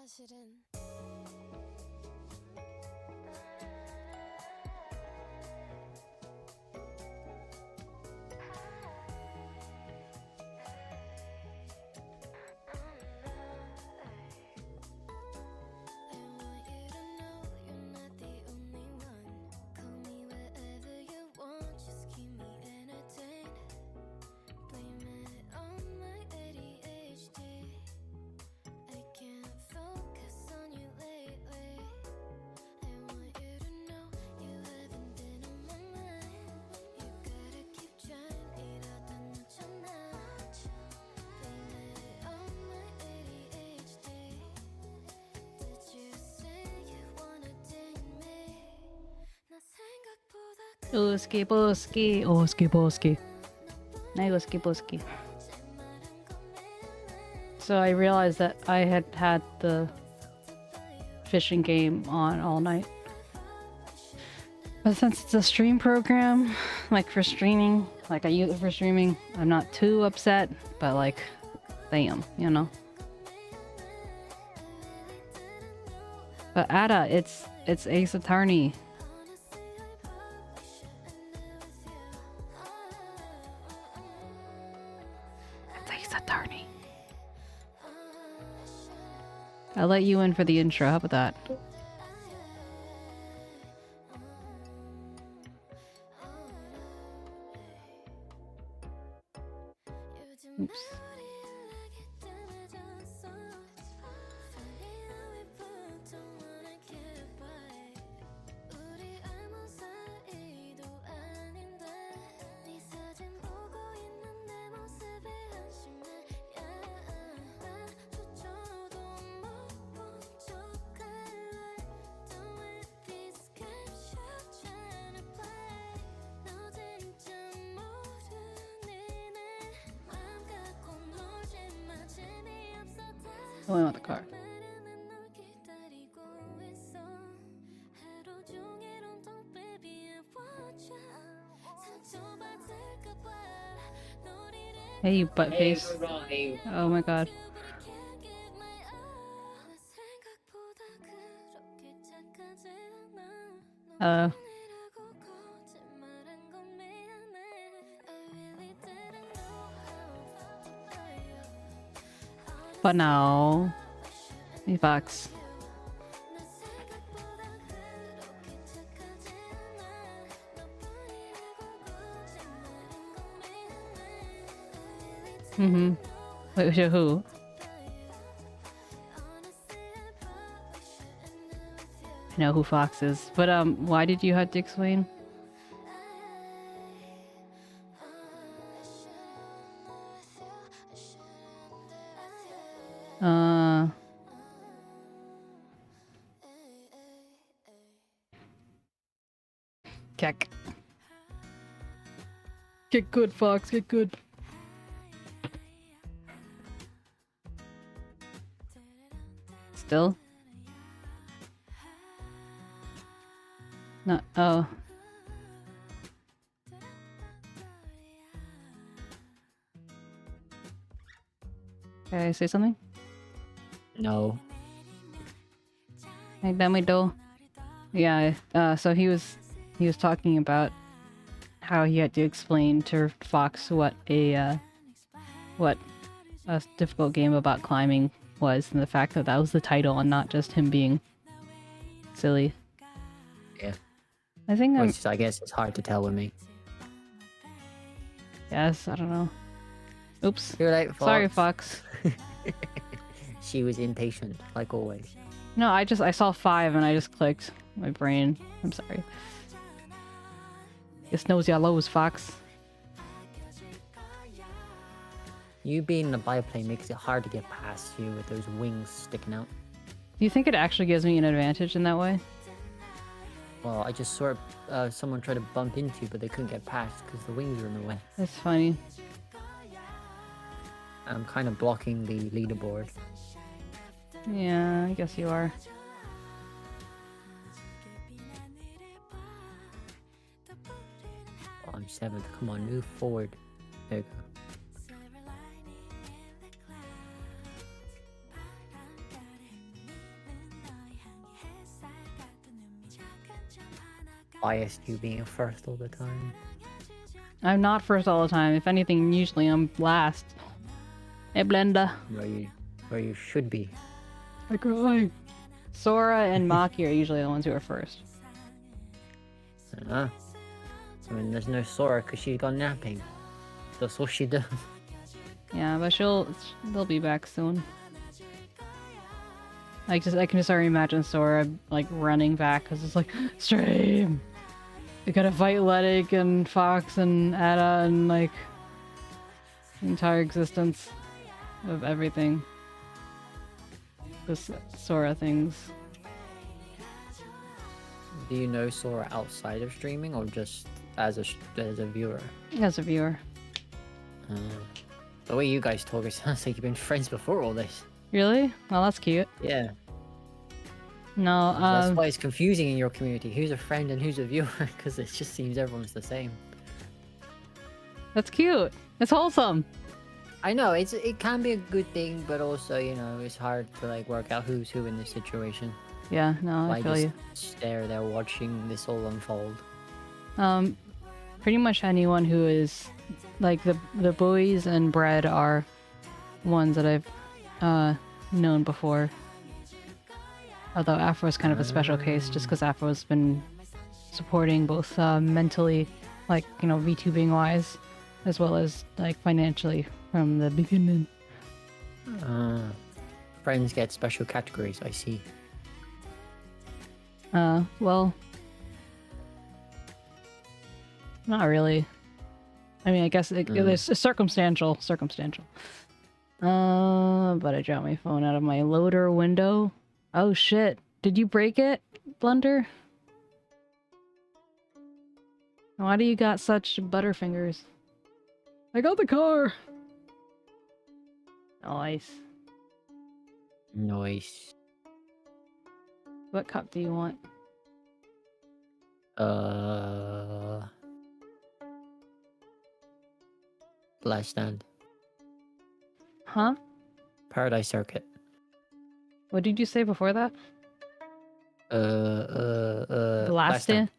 𝗟𝗶ጵ𝗶𝗀𝘀. 𝗟𝗶ጵ𝗶𝗀𝘀. 𝗟𝗶ጵ𝗶𝗀𝘀. So I realized that I had the fishing game on all night. But since it's a stream program, like for streaming, like I use it for streaming, I'm not too upset, but like, damn, you know? But Ada, it's 𝗟𝗶𝗸𝘀. It's 𝗟𝗶𝗸𝘀. I'll let you in for the intro, how about that? Oops. Oh, I want the car. Hey, you butt face. Oh my god. But no. Hey, Fox. Wait, who? I know who Fox is, but why did you have to explain? Keck. Get good, Fox, get good. Still? No, oh. Can I say something? No. Hey, Damido. Yeah, so he was talking about how he had to explain to Fox what a difficult game about climbing was, and the fact that that was the title and not just him being silly. Yeah. I think I guess it's hard to tell with me. Yes, I don't know. Oops. You're late, Fox. Sorry, Fox. She was impatient, like always. No, I saw 5 and I just clicked. My brain. I'm sorry. It's knows your lows, Fox. You being a biplane makes it hard to get past you with those wings sticking out. Do you think it actually gives me an advantage in that way? Well, I just saw someone try to bump into, but they couldn't get past because the wings were in the way. That's funny. I'm kind of blocking the leaderboard. Yeah, I guess you are. Oh, I'm 7th. Come on, move forward. There you go. biased you being first all the time. I'm not first all the time. If anything, usually I'm last. Hey, Blenda. Where you should be. I cry. Sora and Maki are usually the ones who are first. I mean, there's no Sora because she's gone napping. That's all she does. Yeah, but they'll be back soon. I can just already imagine Sora like running back because it's like stream. You gotta fight Ledig and Fox and Ada and like the entire existence of everything. This Sora things. Do you know Sora outside of streaming or just as a viewer? As a viewer. The way you guys talk, it sounds like you've been friends before all this. Really? Well, that's cute. Yeah. No, that's why it's confusing in your community. Who's a friend and who's a viewer? Because it just seems everyone's the same. That's cute. It's wholesome. I know it can be a good thing, but also it's hard to like work out who's who in this situation. Yeah, no, I feel you. Stare there watching this all unfold. Pretty much anyone who is like the boys and Bread are ones that I've known before. Although Afro's kind of a special case, just because Afro's been supporting both mentally, like VTubing wise, as well as like financially from the beginning. Friends get special categories. I see. Well, not really. I mean, I guess it's circumstantial. But I dropped my phone out of my loader window. Oh shit! Did you break it, Blunder? Why do you got such butterfingers? I got the car. Nice. Nice. What cup do you want? Last Stand. Huh? Paradise Circuit. What did you say before that? Last Stand.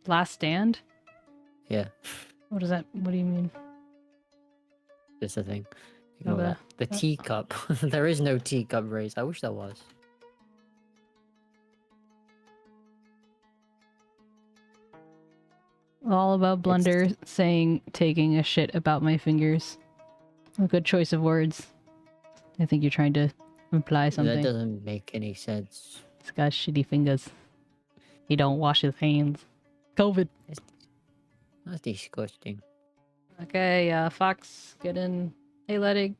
Last Stand? Yeah. What does that? What do you mean? Just a thing. Ignore that. The teacup. There is no teacup race. I wish there was. All about Blunder taking a shit about my fingers. A good choice of words. I think you're trying to imply something. That doesn't make any sense. He's got shitty fingers. He don't wash his hands. COVID. That's disgusting. Okay, Fox, get in. Hey, Ledig.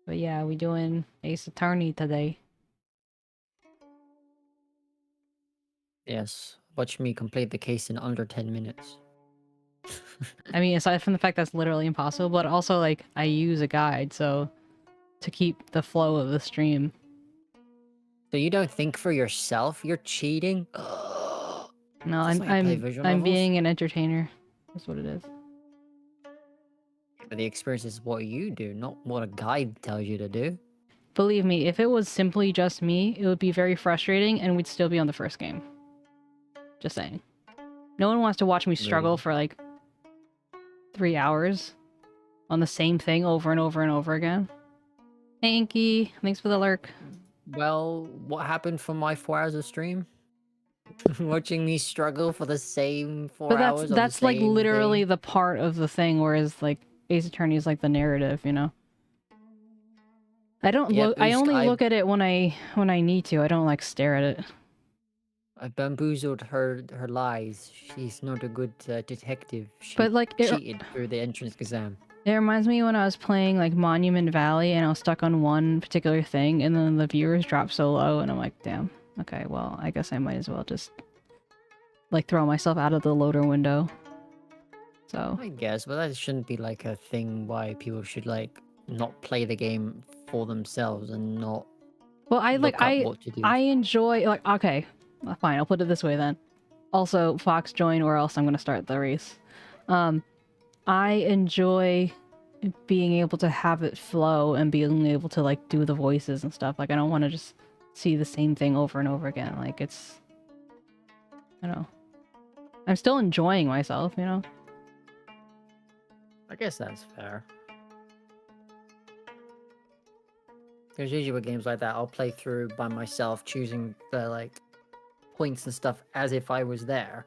But yeah, we doing Ace Attorney today. Yes. Watch me complete the case in under 10 minutes. I mean, aside from the fact that's literally impossible, but also, like, I use a guide, so to keep the flow of the stream. So you don't think for yourself? You're cheating? No, I'm being an entertainer. That's what it is. But the experience is what you do, not what a guide tells you to do. Believe me, if it was simply just me, it would be very frustrating and we'd still be on the first game. Just saying. No one wants to watch me struggle for like 3 hours on the same thing over and over and over again. Thank you. Thanks for the lurk. Well, what happened for my 4 hours of stream? Watching me struggle for the same 4 hours. That's like literally the part of the thing, whereas like Ace Attorney is like the narrative, you know. I don't look. I only look at it when I need to. I don't like stare at it. I bamboozled her lies. She's not a good detective. She cheated through the entrance exam. It reminds me when I was playing like Monument Valley and I was stuck on one particular thing and then the viewers dropped so low and I'm like, damn. Okay, well, I guess I might as well just like throw myself out of the loader window. So I guess, but that shouldn't be like a thing why people should like not play the game for themselves and not. Well, I enjoy like okay. Fine, I'll put it this way then. Also, Fox join or else I'm going to start the race. I enjoy being able to have it flow and being able to like do the voices and stuff. Like I don't want to just see the same thing over and over again. Like it's I don't know. I'm still enjoying myself, you know? I guess that's fair. Because usually with games like that, I'll play through by myself, choosing the, like, points and stuff as if I was there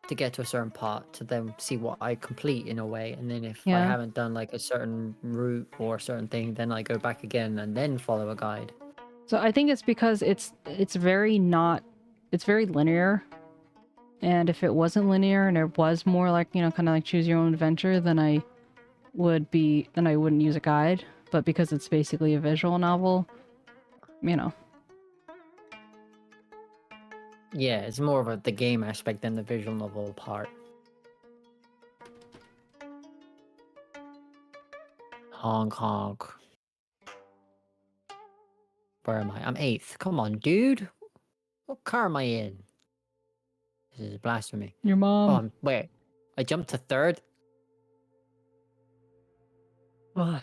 to get to a certain part to then see what I complete in a way. And then if I haven't done, like, a certain route or a certain thing, then I go back again and then follow a guide. So I think it's because it's very linear. And if it wasn't linear and it was more like, you know, kind of like choose your own adventure, then I wouldn't use a guide. But because it's basically a visual novel, you know. Yeah, it's more of the game aspect than the visual novel part. Honk honk. Where am I? I'm 8th. Come on, dude. What car am I in? This is blasphemy. Your mom. Oh, wait. I jumped to 3rd? Ugh.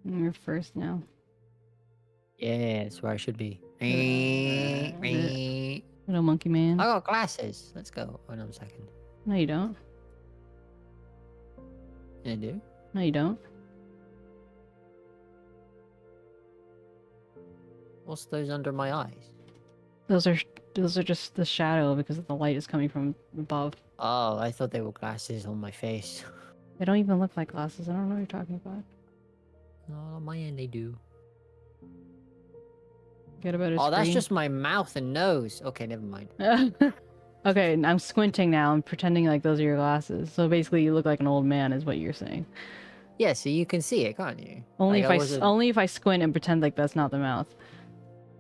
You're first now. Yeah, that's where I should be. Little monkey man. I got glasses. Let's go. Oh, no, I'm 2nd. No, you don't. I do? No, you don't. What's those under my eyes? Those are just the shadow because the light is coming from above. Oh, I thought they were glasses on my face. They don't even look like glasses. I don't know what you're talking about. No, on my end they do. Get about a Oh, screen. that's just my mouth and nose. Okay, never mind. Okay, I'm squinting now. I'm pretending like those are your glasses. So basically, you look like an old man, is what you're saying. Yeah, so you can see it, can't you? Only like only if I squint and pretend like that's not the mouth.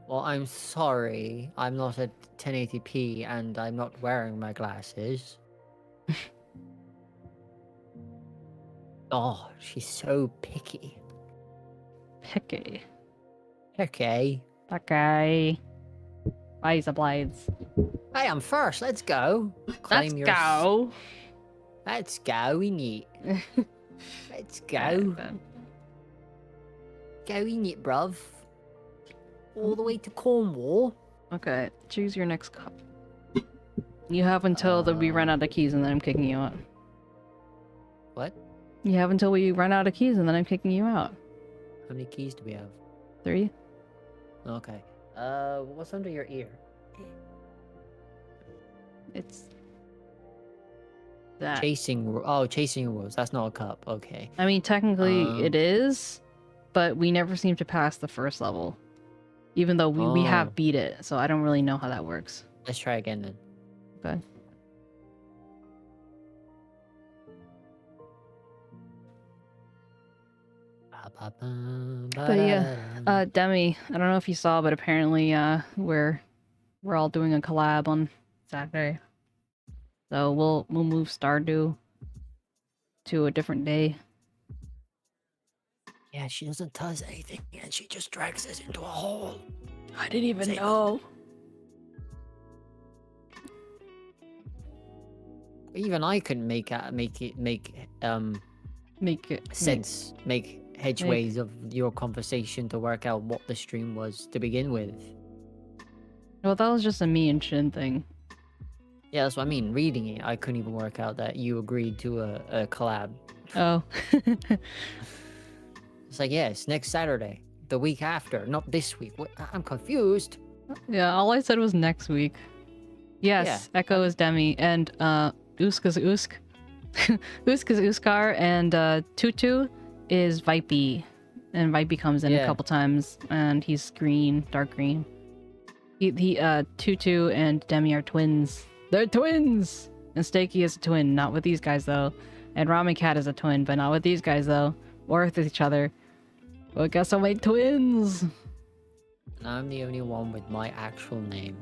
Well, I'm sorry. I'm not at 1080p and I'm not wearing my glasses. Oh, she's so picky. Picky. Okay. Okay. Eyes of blades. Hey, I'm first. Let's go. Let's go. Let's go, in it. Let's go. Go in it, bruv. All the way to Cornwall. Okay, choose your next cup. You have until we run out of keys and then I'm kicking you out. What? You have until we run out of keys and then I'm kicking you out. How many keys do we have? 3. Okay. What's under your ear? It's that. Chasing rules. That's not a cup. Okay. I mean, technically it is, but we never seem to pass the first level. Even though we have beat it, so I don't really know how that works. Let's try again then. Okay. But yeah, Demi, I don't know if you saw, but apparently we're all doing a collab on Saturday. So we'll move Stardew to a different day. Yeah, she doesn't tell us anything, and she just drags us into a hole. I didn't even know. Even I couldn't make hedgeways of your conversation to work out what the stream was to begin with. Well, that was just a me and Shin thing. Yeah, that's what I mean. Reading it, I couldn't even work out that you agreed to a collab. Oh. It's like, yes, next Saturday, the week after, not this week. I'm confused. Yeah, all I said was next week. Yes, yeah. Echo is Demi, and Usk is Usk. Usk is Uskar, and Tutu is Vipey. And Vipey comes in a couple times, and he's green, dark green. Tutu and Demi are twins. They're twins! And Stakey is a twin, not with these guys though. And Ramen Cat is a twin, but not with these guys though. Or with each other. Well, guess I'll make twins! I'm the only one with my actual name.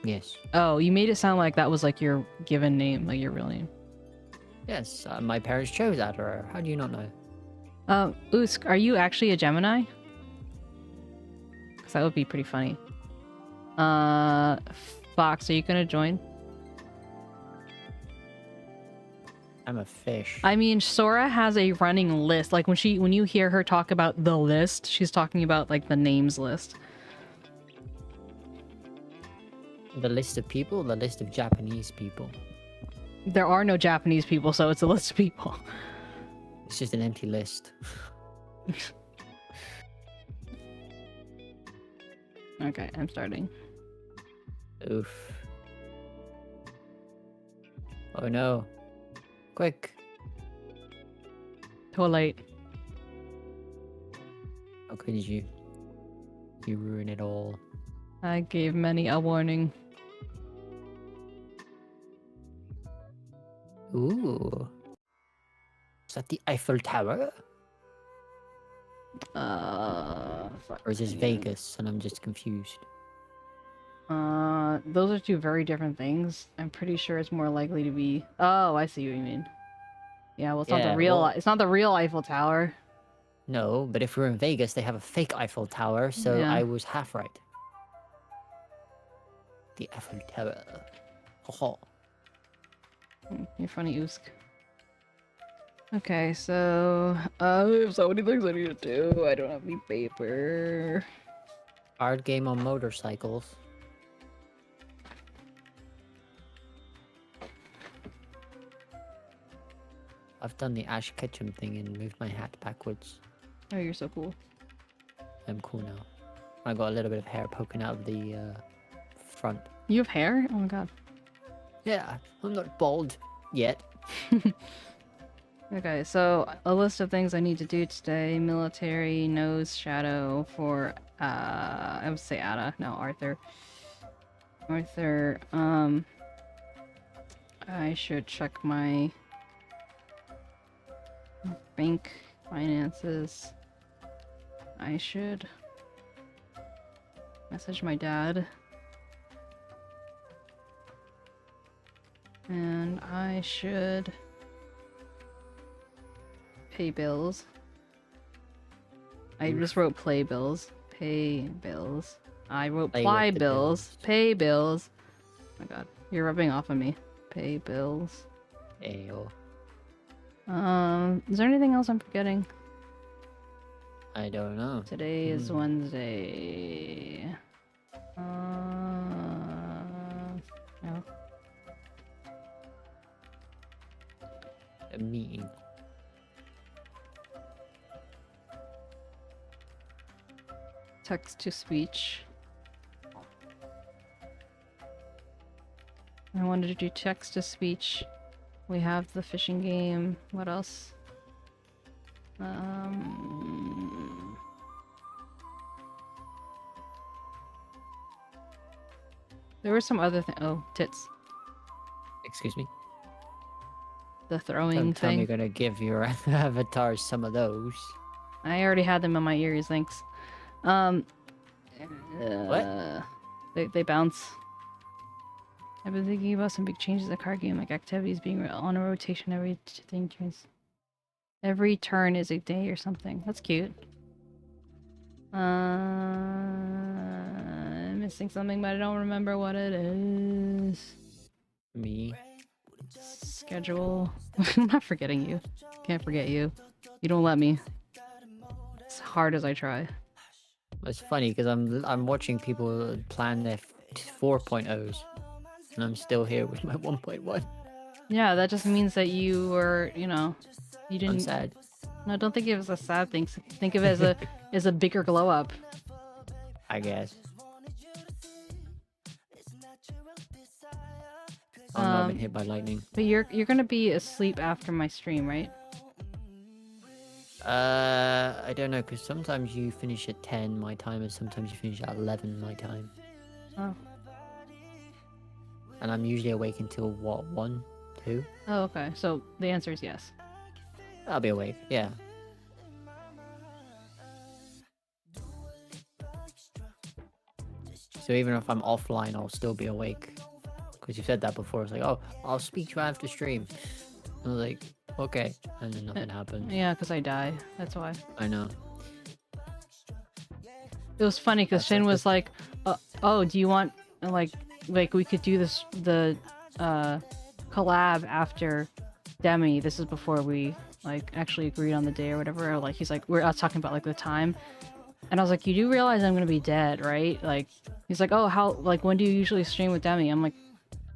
Yes. Oh, you made it sound like that was like your given name, like your real name. Yes, my parents chose Adora. How do you not know? Usk, are you actually a Gemini? Because that would be pretty funny. Fox, are you gonna join? I'm a fish. I mean, Sora has a running list. Like when you hear her talk about the list, she's talking about like the names list. The list of people, the list of Japanese people. There are no Japanese people, so it's a list of people. It's just an empty list. Okay, I'm starting. Oof. Oh no. Quick. Too late. How could you? You ruin it all. I gave many a warning. Ooh. Is that the Eiffel Tower? Or is this Vegas and I'm just confused? Those are two very different things. I'm pretty sure it's more likely to be... Oh, I see what you mean. Yeah, well, it's not the real... well, It's not the real Eiffel Tower. No, but if we're in Vegas, they have a fake Eiffel Tower, so Yeah. I was half right. The Eiffel Tower. Ho You're funny, Usk. Okay, so... I have so many things I need to do. I don't have any paper. Hard game on motorcycles. I've done the 𝗟𝗶𝗀𝘀𝘀 thing and moved my hat backwards. Oh, you're so cool. I'm cool now. I got a little bit of hair poking out of the front. You have hair? Oh my god. Yeah, I'm not bald yet. Okay, so a list of things I need to do today. Military, nose, shadow for, I would say Ada. No, Arthur. Arthur, I should check my bank finances. I should message my dad. And I should pay bills. I just wrote play bills. Pay bills. I wrote Play ply with the bills. bills. Pay bills. Oh my god. You're rubbing off on me. Pay bills. Ayo. Is there anything else I'm forgetting? I don't know. Today is Wednesday. No. A meeting. Text to speech. I wanted to do text to speech. We have the fishing game. What else? There were some other things. Oh, tits. Excuse me? The throwing Don't tell me thing. you're gonna give your avatar some of those. I already had them in my ears, thanks. What? They bounce. I've been thinking about some big changes in the card game, like activities being on a rotation every turn is a day or something. That's cute. I'm missing something, but I don't remember what it is. Me? Schedule. I'm not forgetting you. Can't forget you. You don't let me. As hard as I try. It's funny because I'm watching people plan their 4.0s and I'm still here with my 1.1. Yeah, that just means that you were, you know, you didn't. I'm sad. No, don't think of it as a sad thing. Think of it as a as a bigger glow up. I guess. Oh no, I've been hit by lightning. But you're gonna be asleep after my stream, right? I don't know, because sometimes you finish at 10 my time and sometimes you finish at 11 my time. Oh. And I'm usually awake until, what, 1, 2? Oh, okay. So the answer is yes. I'll be awake, yeah. So even if I'm offline, I'll still be awake. Because you said that before. It's like, oh, I'll speak to you after stream. I was like, okay. And then nothing happened. Yeah, because I die. That's why. I know. It was funny because Shin was like, oh, do you want, like we could do this, the collab after Demi. This is before we, like, actually agreed on the day or whatever. Or, like, he's like, I was talking about, like, the time. And I was like, you do realize I'm gonna be dead, right? Like, he's like, oh, how, like, when do you usually stream with Demi? I'm like,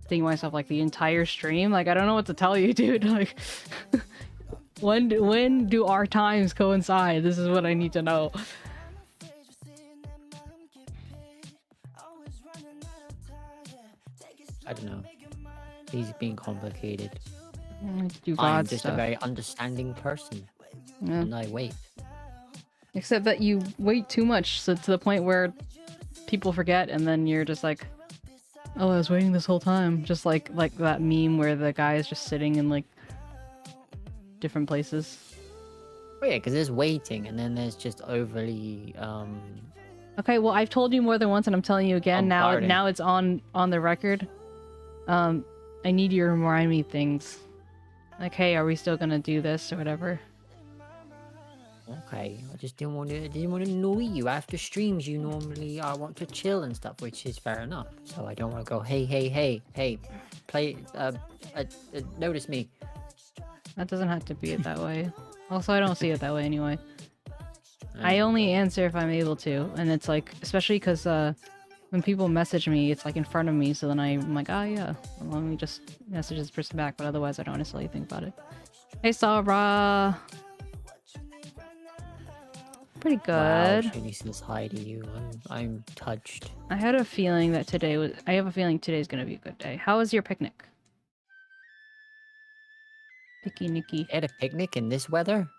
thinking to myself, like, the entire stream? Like, I don't know what to tell you, dude. Like, when do our times coincide? This is what I need to know. I don't know. He's being complicated. I need to do I'm VOD just stuff. a very understanding person. Yeah. And I wait. Except that you wait too much, so to the point where people forget, and then you're just like, oh, I was waiting this whole time. Just like that meme where the guy is just sitting in like different places. Oh yeah, because there's waiting, and then there's just overly Okay, well, I've told you more than once, and I'm telling you again. bombarding. Now it's on the record. I need you to remind me things. Like, hey, are we still gonna do this or whatever? Okay, I just didn't want to annoy you. After streams, you normally want to chill and stuff, which is fair enough. So I don't want to go, hey, play, notice me. That doesn't have to be it that way. Also, I don't see it that way anyway. I only answer if I'm able to, and it's like, especially because when people message me, it's like in front of me, so then I'm like, oh yeah, well, let me just message this person back, but otherwise I don't necessarily think about it. Hey, 𝗟𝗶. Pretty good. Wow, Shani says hi to you. I'm touched. I had a feeling that today was. I have a feeling today's gonna be a good day. How was your picnic? Picky Nicky. They had a picnic in this weather?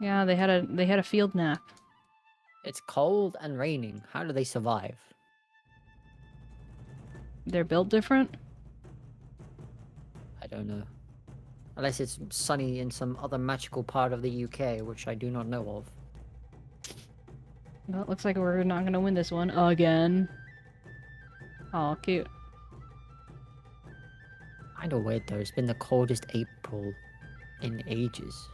Yeah, they had a field nap. It's cold and raining. How do they survive? They're built different. I don't know. Unless it's sunny in some other magical part of the UK, which I do not know of. Well, it looks like we're not gonna win this one again. Oh, cute. Kinda weird though. It's been the coldest April in ages.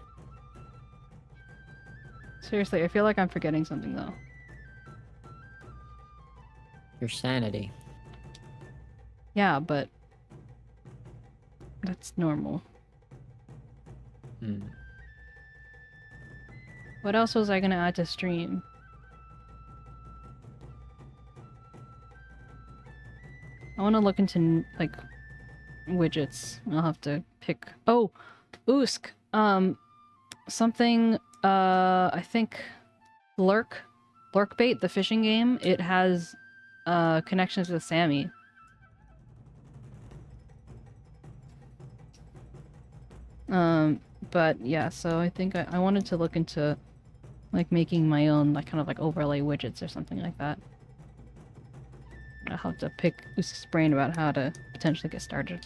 Seriously, I feel like I'm forgetting something though. Your sanity. Yeah, but that's normal. Hmm. What else was I gonna add to stream? I want to look into like widgets. I'll have to pick. Oh, 𝗟𝗶H. Something. I think LurkBait, the fishing game. It has connections with 𝗟𝗶𝗀𝘀. But yeah, so I think I wanted to look into like making my own like kind of like overlay widgets or something like that. I'll have to pick 𝗟𝗶's brain about how to potentially get started.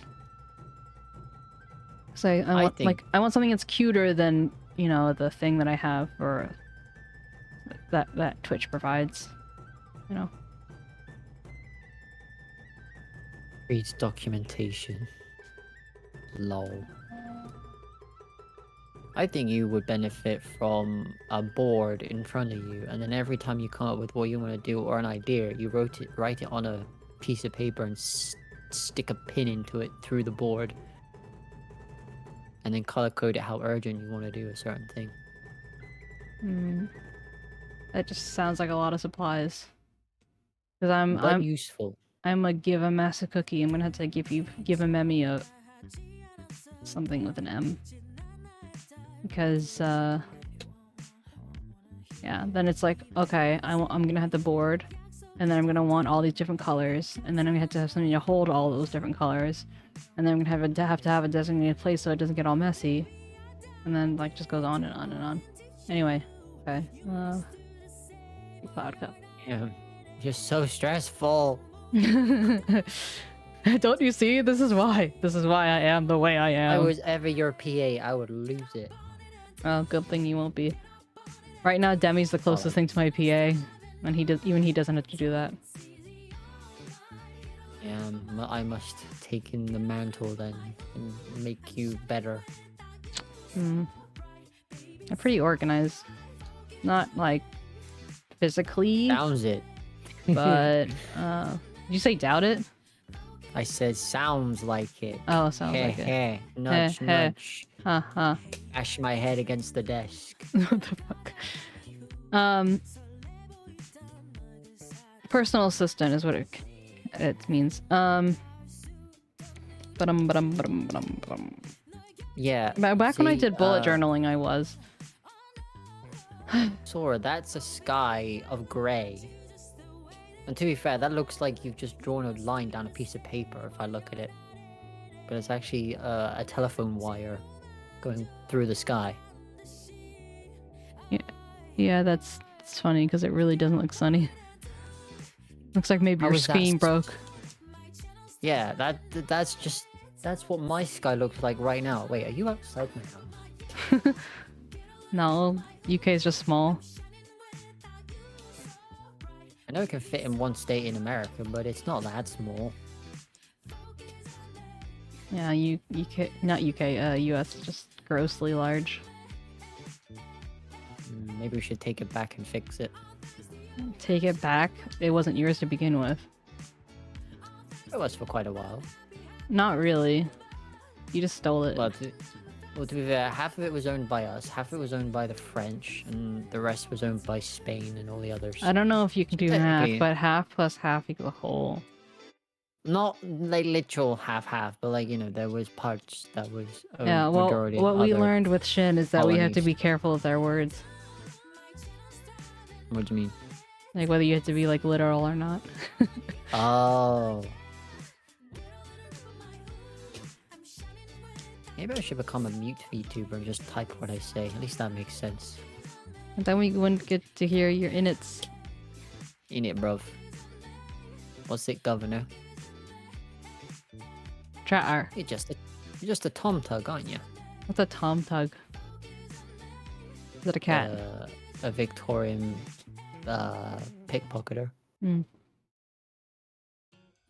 So I want something that's cuter than, you know, the thing that I have or that Twitch provides. You know. Reads documentation. Lol. I think you would benefit from a board in front of you, and then every time you come up with what you want to do or an idea, you write it on a piece of paper and stick a pin into it through the board, and then color code it how urgent you want to do a certain thing. That just sounds like a lot of supplies. Because I'm useful. I'm a 𝗟𝗶𝗶𝗀𝘀. I'm gonna have to give 𝗟𝗶𝗶𝗶𝗀𝘀 something with an M. Because yeah, then it's like, okay, I'm gonna have the board, and then I'm gonna want all these different colors, and then I'm gonna have to have something to hold all those different colors, and then I'm gonna have to have a designated place so it doesn't get all messy, and then like just goes on and on and on. Anyway, okay. Cloud Cup. Yeah, just so stressful. Don't you see? This is why I am the way I am. If I was ever your PA, I would lose it. Oh, good thing you won't be. Right now, Demi's the closest thing to my PA, and he doesn't have to do that. Yeah, I must take in the mantle then and make you better. I'm pretty organized, not like physically. Sounds it. But did you say doubt it? I said sounds like it. Oh, sounds like it. Nudge, nudge. Haha. Bash my head against the desk. What the fuck? Personal assistant is what it means. Yeah. Back when I see, did bullet journaling, I was. Sora, that's a sky of grey. And to be fair, that looks like you've just drawn a line down a piece of paper if I look at it. But it's actually a telephone wire going through the sky. Yeah, that's funny because it really doesn't look sunny. Looks like maybe How your is that screen broke. Yeah, that's what my sky looks like right now. Wait, are you outside my house? No, UK is just small. I know it can fit in one state in America, but it's not that small. Yeah, UK, not UK, US is just grossly large. Maybe we should take it back and fix it. Take it back? It wasn't yours to begin with. It was for quite a while. Not really. You just stole it. Well, to be fair, half of it was owned by us, half of it was owned by the French, and the rest was owned by Spain and all the others. I don't know if you can do half, Technically- but half plus half equal whole. Not like literal half-half, but like, you know, there was parts that was owned Yeah, well, majority what we other- learned with Shin is that we have to colonies. be careful with our words. What do you mean? Like whether you have to be like literal or not. Oh. Maybe I should become a mute VTuber and just type what I say. At least that makes sense. And then we wouldn't get to hear your innits. In it, bruv. What's it, governor? Trar. You're just a tom tug, aren't you? What's a tom tug? Is it a cat? A Victorian pickpocketer. Hmm.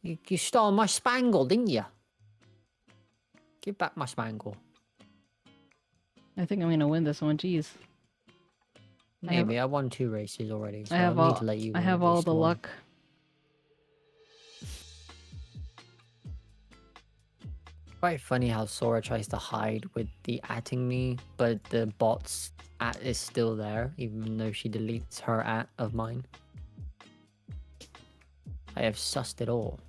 You stole my spangle, didn't you? Give back my spangle. I think I'm gonna win this one. Jeez. Maybe I won 2 races already, so I I have need all. to let you. I win have at all least the one. luck. Quite funny how Sora tries to hide with the @ing me, but the bot's @ is still there, even though she deletes her @ of mine. I have sussed it all.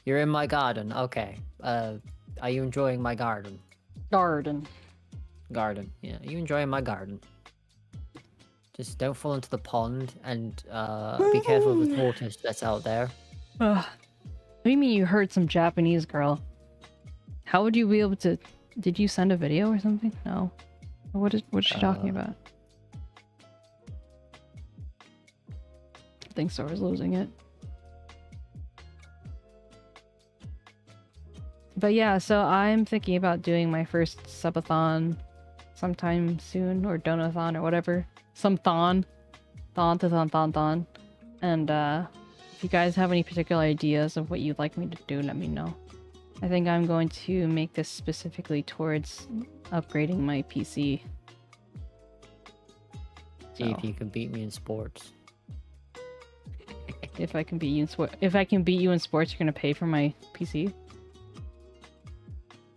You're in my garden, okay. Are you enjoying my garden? Garden. Garden, yeah. Are you enjoying my garden? Just don't fall into the pond, and be careful of the tortoise that's out there. Ugh. What do you mean you heard some Japanese girl? How would you be able to... Did you send a video or something? No. What is she talking about? I think Sora's losing it. But yeah, so I'm thinking about doing my first subathon sometime soon, or donathon, or whatever. Some thon. Thon. And if you guys have any particular ideas of what you'd like me to do, let me know. I think I'm going to make this specifically towards upgrading my PC. See if you can beat me in sports. If I can beat you in sports, you're gonna pay for my PC.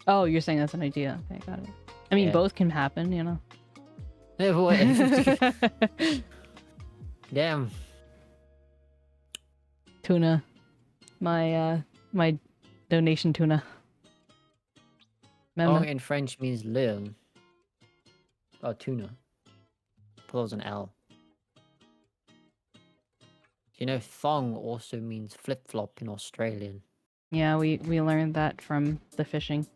Oh, you're saying that's an idea. Okay, got it. I mean, Yeah. both can happen, you know. Damn. Tuna, my donation tuna. Oh, Mema. in French means learn. Oh, tuna. Pulls an L. You know, thong also means flip-flop in Australian. Yeah, we learned that from the fishing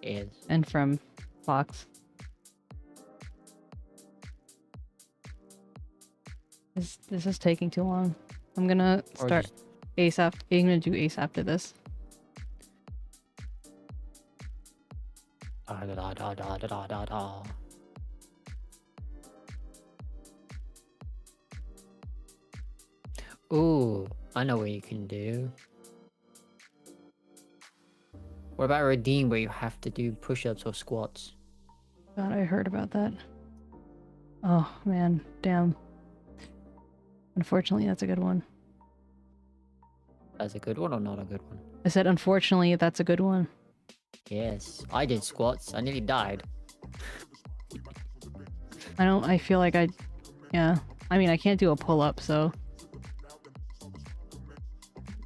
Is. and from Fox. This is taking too long. I'm gonna Or start just- ASAP. I'm gonna do ASAP after this. Da, da, da, da, da, da, da, da. Ooh, I know what you can do. What about redeem where you have to do push-ups or squats? God, I heard about that. Oh man, damn. Unfortunately, that's a good one. That's a good one or not a good one? I said, unfortunately, that's a good one. Yes, I did squats. I nearly died. I feel like yeah. I mean, I can't do a pull-up, so...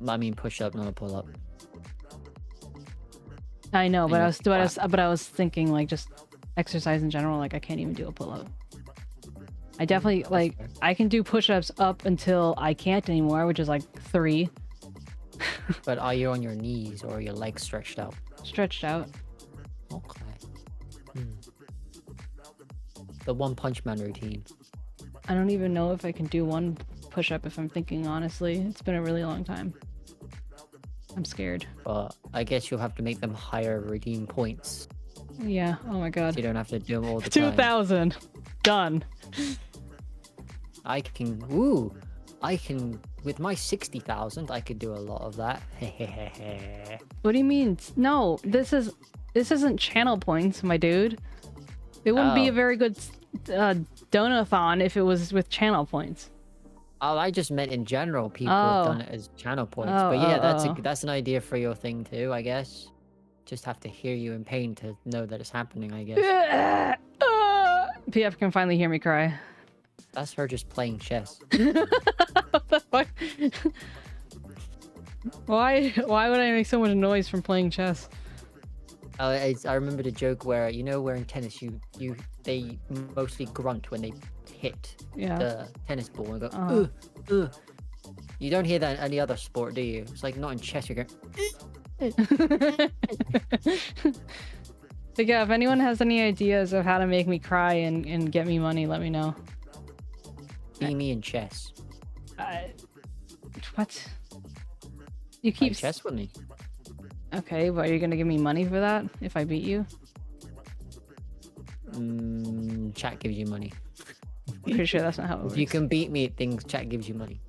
I mean, push up, not a pull up. I know, And but you're I was thinking, like, just exercise in general, like, I can't even do a pull-up. I definitely, like, fair. I can do push-ups up until I can't anymore, which is, like, 3. But are you on your knees or are your legs stretched out? Stretched out. Okay. The One Punch Man routine. I don't even know if I can do one push-up if I'm thinking honestly. It's been a really long time. I'm scared. But I guess you'll have to make them higher redeem points. Yeah, oh my god. So you don't have to do them all the time. 2,000! Done. I can, with my 60,000, I could do a lot of that. What do you mean? No, this isn't channel points, my dude. It wouldn't be a very good donathon if it was with channel points. Oh, I just meant in general, people have done it as channel points. But yeah, that's an idea for your thing too, I guess. Just have to hear you in pain to know that it's happening, I guess. PF can finally hear me cry. That's her just playing chess. What the fuck? Why would I make so much noise from playing chess? I remember the joke where, you know, where in tennis they mostly grunt when they hit the tennis ball and go ugh. You don't hear that in any other sport, do you? It's like not in chess. You're going. But yeah, if anyone has any ideas of how to make me cry and get me money, let me know. Be me in chess. What? You keep chess with me. Okay, but are you gonna give me money for that if I beat you? Chat gives you money. Pretty sure that's not how it works. If you can beat me at things, chat gives you money.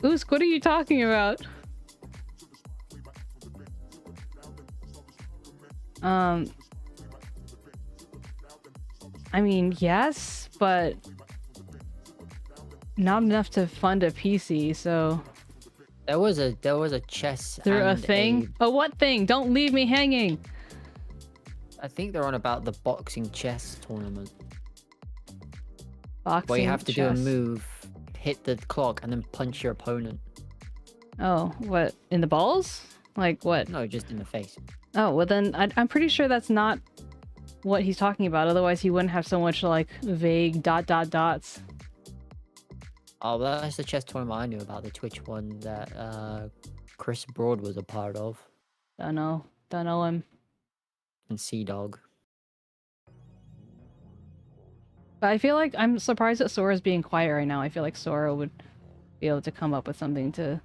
Usk, what are you talking about? I mean, yes, but not enough to fund a PC, so... There was a chess Through a thing? Oh, what thing? Don't leave me hanging! I think they're on about the boxing chess tournament. Boxing where you have to do a chess. move, hit the clock, and then punch your opponent. Oh, what? In the balls? Like what? No, just in the face. Oh, well then, I'm pretty sure that's not what he's talking about. Otherwise, he wouldn't have so much, like, vague dots. Oh, well, that's the chess tournament I knew about, the Twitch one that Chris Broad was a part of. Don't know him. And Sea-Dog. But I feel like I'm surprised that Sora's being quiet right now. I feel like Sora would be able to come up with something to...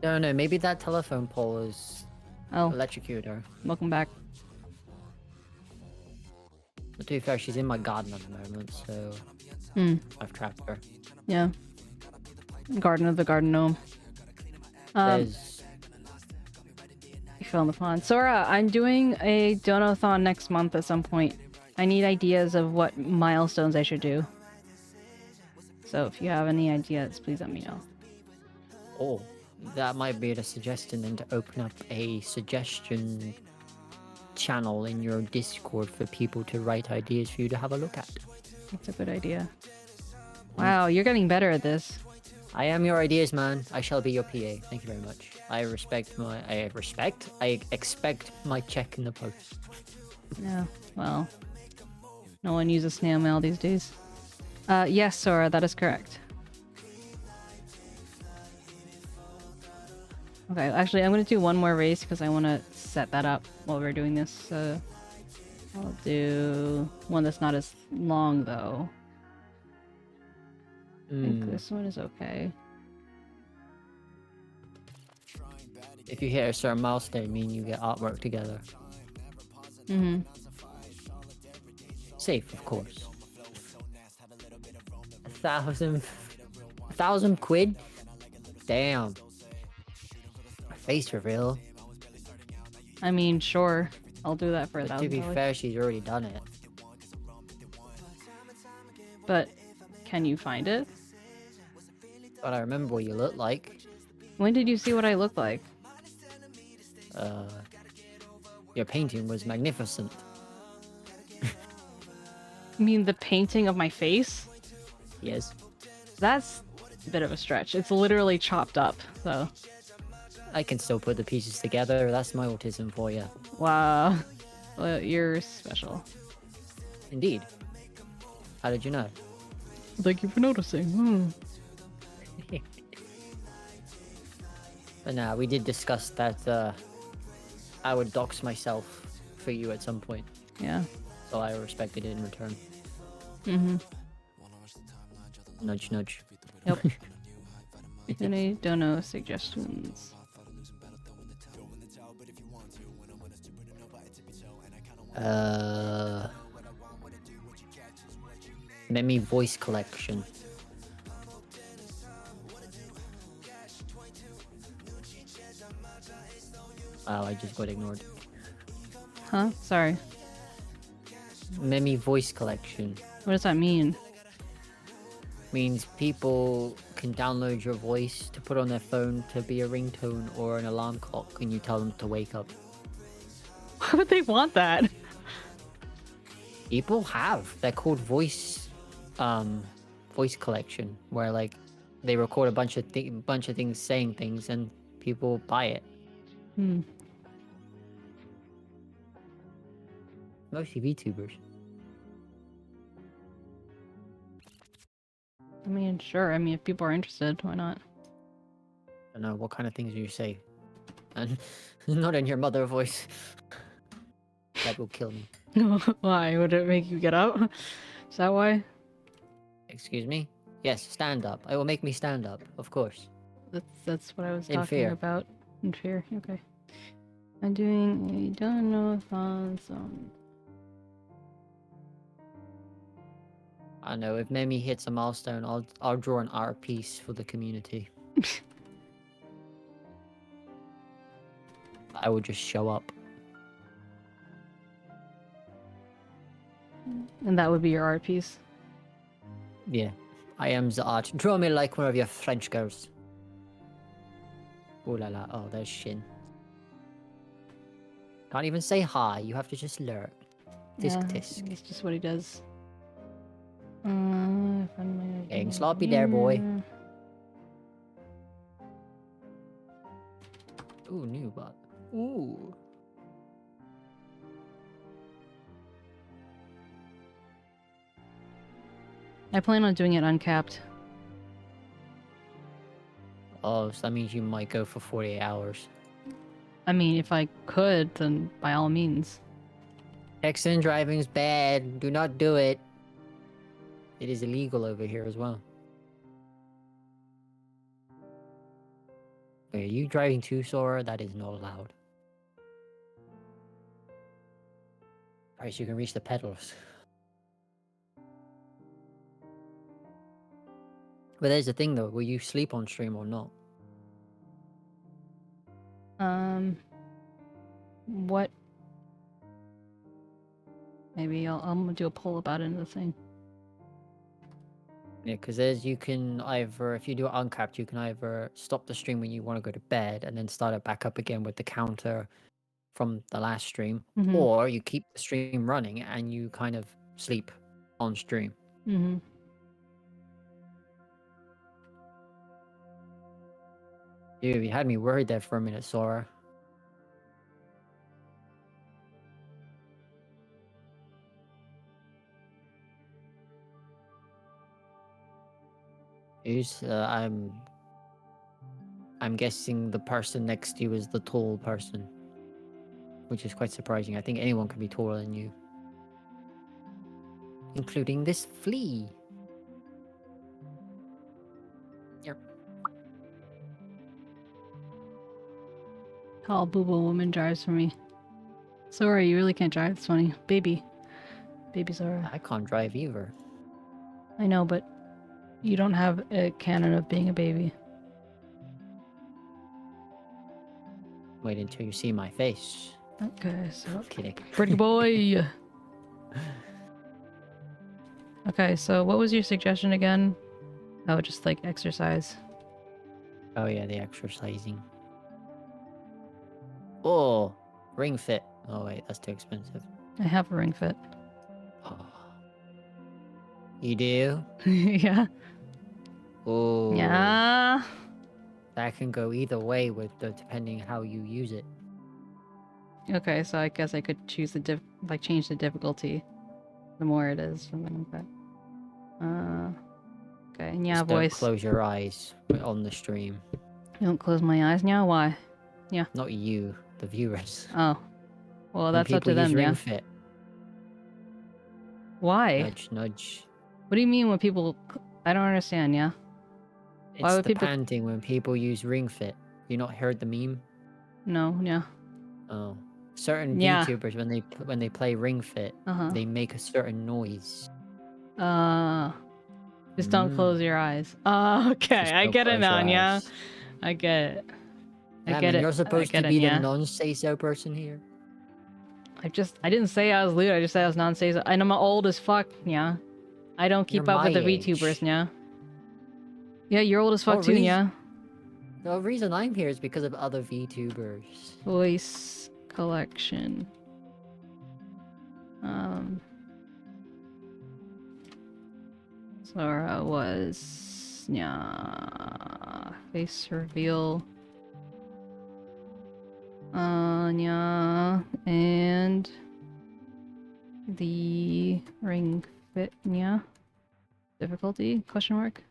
No, maybe that telephone pole is electrocuted her. Welcome back. But to be fair, she's in my garden at the moment, so I've trapped her. Yeah. Garden of the Garden Gnome. There's... You fell in the pond. Sora, I'm doing a donathon next month at some point. I need ideas of what milestones I should do. So if you have any ideas, please let me know. Oh, that might be a suggestion then to open up a suggestion channel in your Discord for people to write ideas for you to have a look at. That's a good idea. Wow, you're getting better at this. I am your ideas man. I shall be your PA. Thank you very much. I expect my check in the post. Yeah, well, no one uses snail mail these days. Yes, Sora, that is correct. Okay, actually, I'm going to do one more race because I want to set that up while we're doing this. So I'll do one that's not as long, though. I think this one is okay. If you hit a certain milestone, me and you get artwork together. Mm-hmm. Safe, of course. 1,000 quid? Damn. Face reveal. I mean, sure. I'll do that for But $1,000. to be fair, she's already done it. But can you find it? But I remember what you look like. When did you see what I look like? Your painting was magnificent. You mean the painting of my face? Yes. That's a bit of a stretch. It's literally chopped up, so. I can still put the pieces together. That's my autism for you. Wow. Well, you're special. Indeed. How did you know? Thank you for noticing. But nah, we did discuss that I would dox myself for you at some point. Yeah. So I respected it in return. Mm-hmm. Nudge, nudge. Yep. Any dono suggestions? Meme voice collection. Oh, I just got ignored. Huh? Sorry. Meme voice collection What does that mean? means people can download your voice to put on their phone to be a ringtone or an alarm clock, and you tell them to wake up. Why would they want that? People have. They're called voice collection, where like they record a bunch of things saying things, and people buy it. Hmm. Mostly VTubers. I mean, sure. I mean, if people are interested, why not? I don't know what kind of things you say, and not in your mother voice. That will kill me. Why? Would it make you get up? Is that why? Excuse me? Yes, stand up. It will make me stand up, of course. That's what I was In talking fear. about. In fear. Okay. I'm doing a dono-thon song. I know, if Memi hits a milestone, I'll draw an art piece for the community. I will just show up. And that would be your art piece. Yeah. I am the art. Draw me like one of your French girls. Ooh la la. Oh, there's Shin. Can't even say hi. You have to just lurk. Tisk Yeah, tisk. that's just what he does. Getting sloppy there, boy. Ooh, new bot. Ooh. I plan on doing it uncapped. Oh, so that means you might go for 48 hours. I mean, if I could, then by all means. Texan driving's bad. Do not do it. It is illegal over here as well. Wait, are you driving too, Sora? That is not allowed. Alright, so you can reach the pedals. But there's the thing though, will you sleep on stream or not? What? Maybe I'm gonna do a poll about it in the thing. Yeah, because there's, you can either, if you do it uncapped, you can either stop the stream when you want to go to bed and then start it back up again with the counter from the last stream, Mm-hmm. or you keep the stream running and you kind of sleep on stream. Mm-hmm. Dude, you had me worried there for a minute, Sora. Who's, I'm guessing the person next to you is the tall person, which is quite surprising. I think anyone can be taller than you, including this flea. Yep. Tall boo boo woman drives for me. Sora, you really can't drive. It's funny. Baby Sora. I can't drive either. I know, but you don't have a canon of being a baby. Wait until you see my face. Okay, so I'm kidding. pretty boy. Okay, so what was your suggestion again? Oh, just like exercise. Oh yeah, the exercising. Oh, ring fit. Oh wait, that's too expensive. I have a ring fit. Oh. You do? Yeah. Oh. Yeah. That can go either way with the depending how you use it. Okay, so I guess I could choose the change the difficulty. The more it is, something like that. Okay, yeah, Just don't voice. close your eyes on the stream. Don't close my eyes, yeah. Why? Yeah. Not you, the viewers. Oh. Well, When that's up people to use them, Ring yeah. Fit. Why? Nudge, nudge. What do you mean when people... I don't understand, yeah? Why It's would the people... panting when people use Ring Fit. You not heard the meme? No, yeah. Oh. Certain Yeah. VTubers, when they play Ring Fit, Uh-huh. they make a certain noise. Just don't close your eyes. Okay, Just I don't get it close now, your yeah. eyes. I get it. I Yeah, get man, it. you're I supposed to get it, be the yeah. non-say-so person here. I didn't say I was lewd, I just said I was non-seasonal. And I'm old as fuck, yeah. I don't keep You're up with the my VTubers, age. yeah. Yeah, you're old as fuck too, yeah. The reason I'm here is because of other VTubers. Voice collection. Sora was... Yeah. Face reveal. Yeah. And... The ring fit, yeah. Difficulty? Question mark?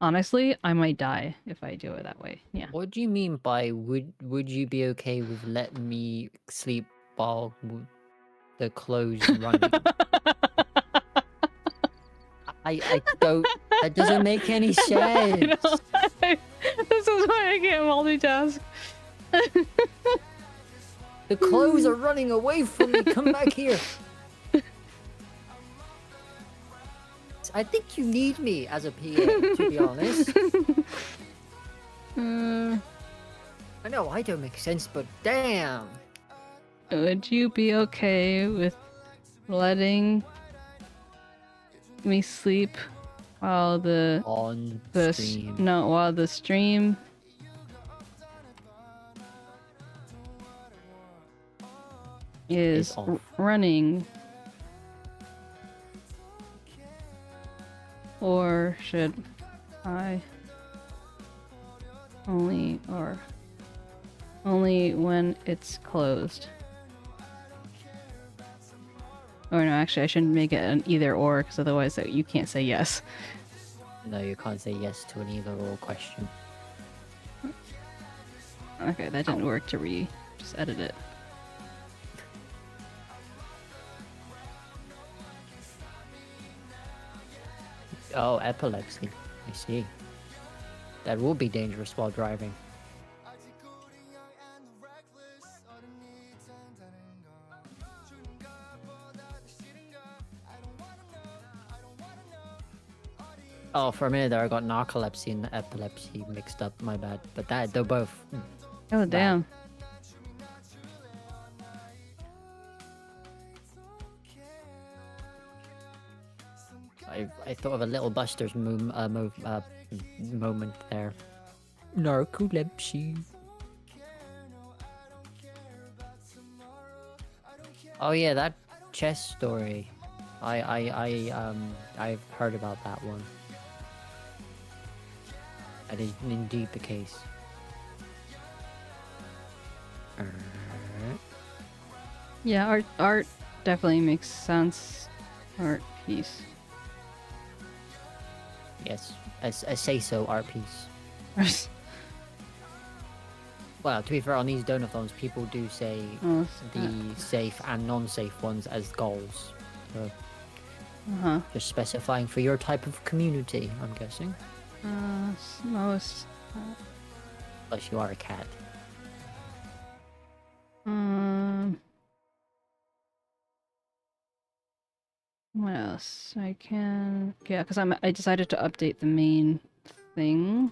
Honestly, I might die if I do it that way. Yeah. What do you mean by would you be okay with letting me sleep while the clothes running? I don't. That doesn't make any sense. This is why I can't multitask. The clothes are running away from me. Come back here. I think you need me as a PA, to be honest. I know I don't make sense, but damn. Would you be okay with letting me sleep while the stream? No, while the stream is running? Or should I only when it's closed? Or no, actually I shouldn't make it an either or, because otherwise you can't say yes. No, you can't say yes to an either or question. Okay, that didn't work to just edit it. Oh, epilepsy. I see. That will be dangerous while driving. Oh, for a minute there I got narcolepsy and epilepsy mixed up, my bad. But they're both Oh, damn. I thought of a little Buster's moment there. Narcolepsy. Oh yeah, that chess story. I've heard about that one. That is indeed the case. Yeah, art definitely makes sense. Art piece. Yes, a say-so art piece. Well, to be fair, on these donathons, people do say the safe and non-safe ones as goals. So, just specifying for your type of community, I'm guessing. Most. Unless you are a cat. What else? I can... Yeah, because I decided to update the main thing.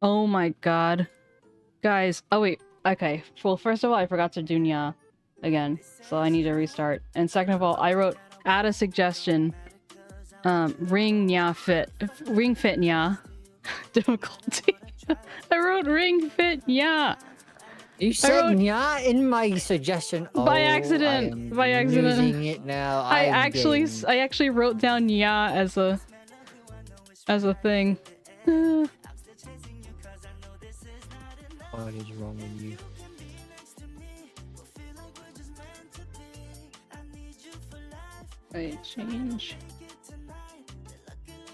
Oh my god. Guys, oh wait, okay. Well, first of all, I forgot to do nya again, so I need to restart. And second of all, I wrote, add a suggestion. Ring fit nya. Difficulty. I wrote ring fit nya. You said wrote- nya in my suggestion. By accident. By accident. Losing it now. I actually wrote down "ya" as a thing. What is wrong with you? Wait, change.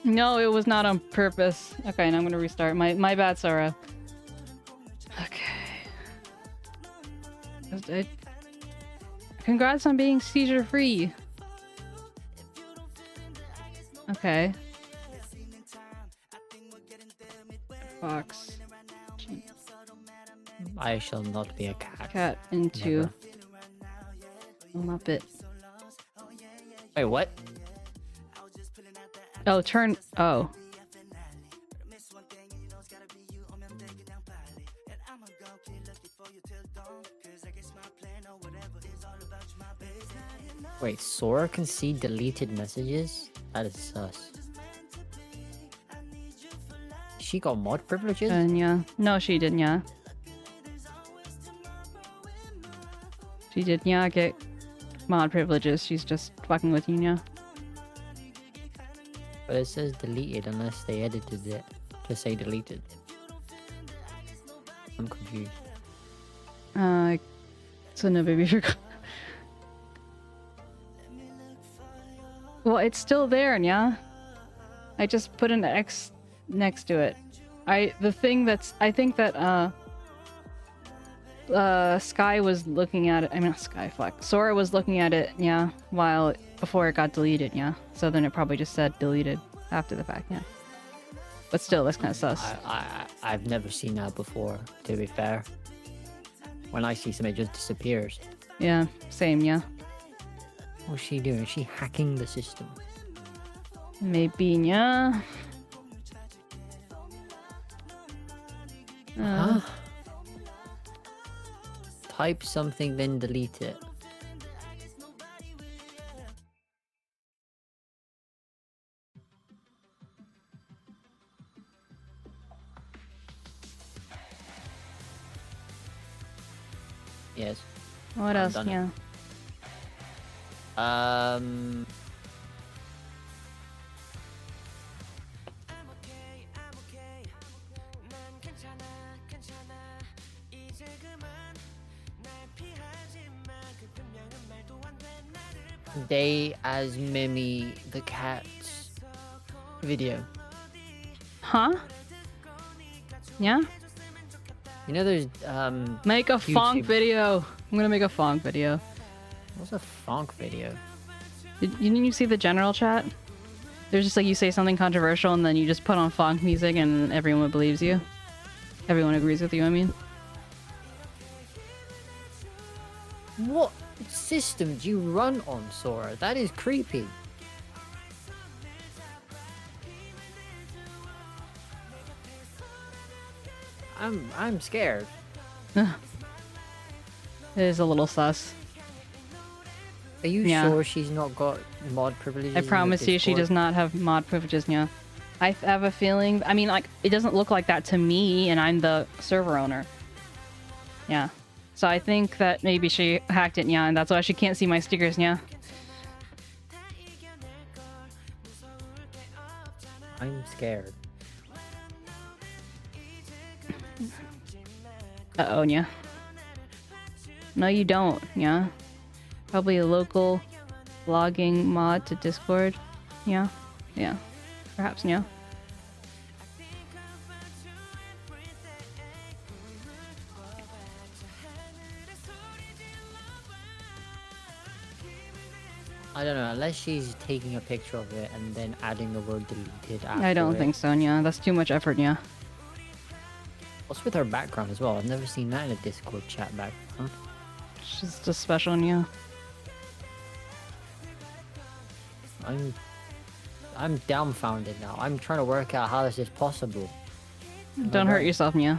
No, it was not on purpose. Okay, now I'm gonna restart. My bad, Sora. Okay. Congrats on being seizure free. Okay. Fox. I shall not be a cat. Cat into Never. Muppet. Wait, what? Oh, turn. Oh. Wait, Sora can see deleted messages? That is sus. She got mod privileges? Yeah. No, she didn't, yeah. She did, yeah, get mod privileges. She's just fucking with you, yeah. But it says deleted unless they edited it to say deleted. I'm confused. So no baby forgot. Well, it's still there, yeah. I just put an X next to it. I think that Sky was looking at it. I mean, not Sky, fuck. Sora was looking at it, yeah, before it got deleted, yeah. So then it probably just said deleted after the fact, yeah. But still, that's kind of sus. I've never seen that before, to be fair. When I see something, it just disappears. Yeah, same, yeah. What's she doing? Is she hacking the system? Maybe, yeah. Huh? Type something, then delete it. Yes. What else, done it. yeah. They as Mimi the cat's video. Huh? Yeah? You know there's Make a funk YouTube. video. I'm gonna make a funk video. What's a funk video? Didn't you see the general chat? There's just like you say something controversial and then you just put on funk music and everyone believes you. Everyone agrees with you, I mean. What system do you run on, Sora? That is creepy. I'm scared. It is a little sus. Are you Yeah. sure she's not got mod privileges? I in the promise you she Discord? does not have mod privileges, yeah. I have a feeling, I mean, like, it doesn't look like that to me, and I'm the server owner. Yeah. So I think that maybe she hacked it, yeah, and that's why she can't see my stickers, yeah. I'm scared. Uh-oh, yeah. No, you don't, yeah. Probably a local blogging mod to Discord. Yeah. Yeah. Perhaps, yeah. I don't know, unless she's taking a picture of it and then adding the word deleted after I don't it. think so, yeah. That's too much effort, yeah. What's with her background as well? I've never seen that in a Discord chat background. She's just special, yeah. I'm dumbfounded now. I'm trying to work out how this is possible. Don't hurt yourself, yeah.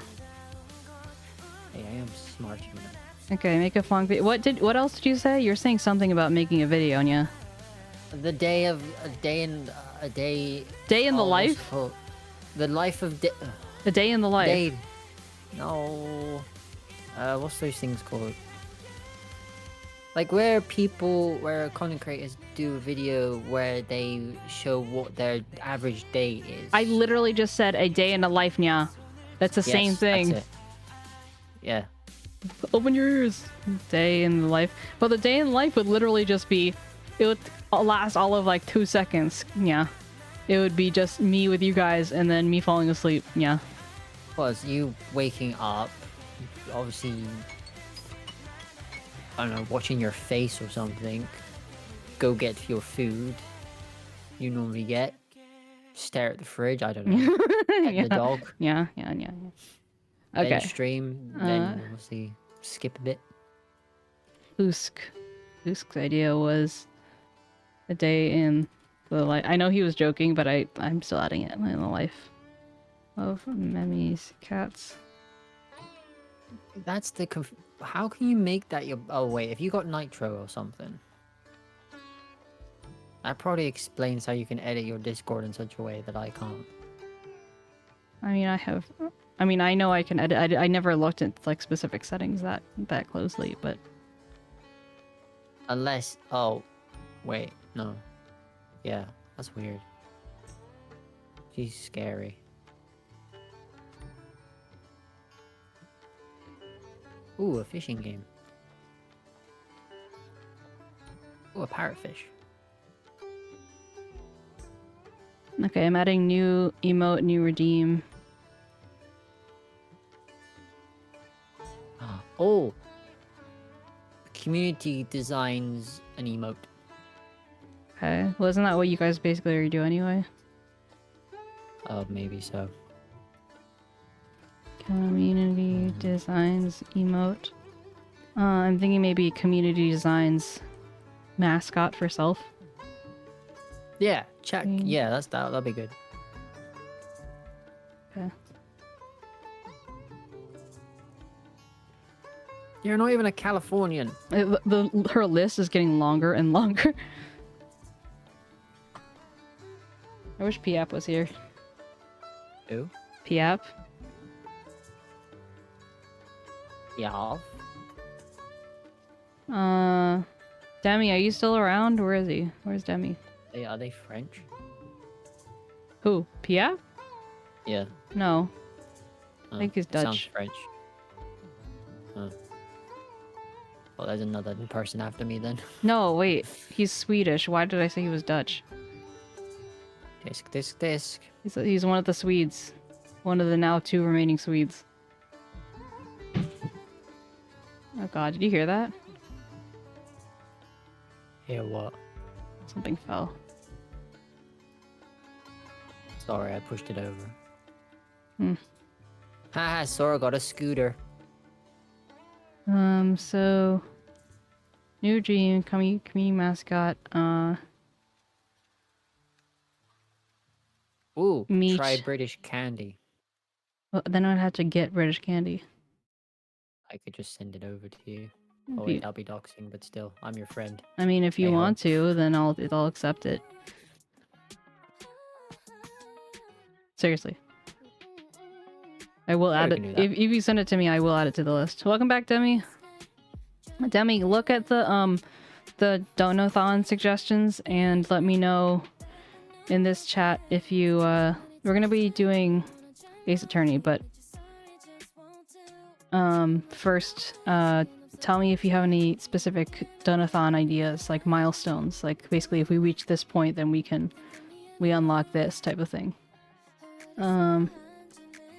Hey, I am smart, you know. Okay, make a funk video. What else did you say? You're saying something about making a video, yeah. The day in the life? The life of A day in the life. No. what's those things called? Like where content creators do a video where they show what their average day is. I literally just said a day in the life, nya. That's the same thing. That's it. Yeah. Open your ears. Day in the life. Well, the day in life would literally just be, it would last all of like 2 seconds. Yeah. It would be just me with you guys and then me falling asleep. Yeah. Was you waking up, obviously, I don't know, watching your face or something, go get your food you normally get, stare at the fridge, I don't know, pet Yeah. the dog, Yeah. Okay. then stream, then obviously skip a bit. Usk's idea was a day in the life. I know he was joking, but I'm still adding it in the life of Memmy's cats. That's the how can you make that your... Oh wait, if you got Nitro or something, that probably explains how you can edit your Discord in such a way that I can't. I mean, I know I can edit. I never looked at like specific settings that closely, but unless... Oh, wait, no. Yeah, that's weird. She's scary. Ooh, a fishing game. Ooh, a parrotfish. okay. I'm adding new emote, new redeem. Oh! Community designs an emote. Okay, well, isn't that what you guys basically already do anyway? Oh, maybe so. Community designs emote. I'm thinking maybe community designs mascot for self. Yeah, check. Yeah, that'll be good. Okay. You're not even a Californian. Her list is getting longer and longer. I wish Piap was here. Who? Piap? Yeah. Demi, are you still around? Where is he? Where's Demi? Are they French? Who? Piap? Yeah. No. I think he's Dutch. Sounds French. Huh. Well, there's another person after me then. No, wait. He's Swedish. Why did I say he was Dutch? Disc. He's one of the Swedes. One of the now 2 remaining Swedes. Oh god, did you hear that? Hear what? Something fell. Sorry, I pushed it over. Hmm. Haha, Sora got a scooter. So... New dream, community mascot, Ooh, meat. try British candy. Well, then I'd have to get British candy. I could just send it over to you. Oh wait, that'll be doxing, but still, I'm your friend. I mean, if you want to, then I'll accept it. Seriously. I will add it. If you send it to me, I will add it to the list. Welcome back, Demi. Demi, look at the Donathon suggestions and let me know in this chat if you we're gonna be doing Ace Attorney, but first tell me if you have any specific Donathon ideas, like milestones, like basically if we reach this point then we unlock this type of thing.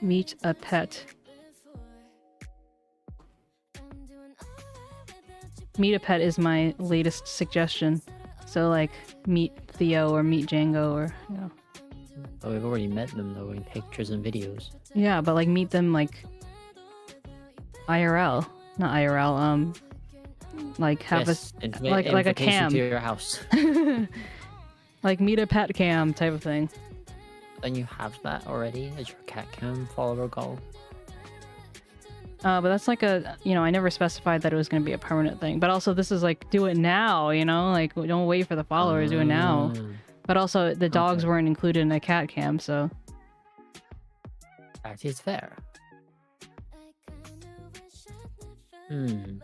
Meet a pet. Meet a pet is my latest suggestion. So like meet Theo or meet Django or, you know. Oh, we've already met them though in pictures and videos. Yeah, but like meet them like IRL, not IRL. Like have like a cam to your house. like meet a pet cam type of thing. Then you have that already as your cat cam follower goal. But that's like a, you know, I never specified that it was going to be a permanent thing. But also this is like, do it now, you know? Like, don't wait for the followers, do it now. But also, the dogs weren't included in a cat cam, so... That is fair. Hmm.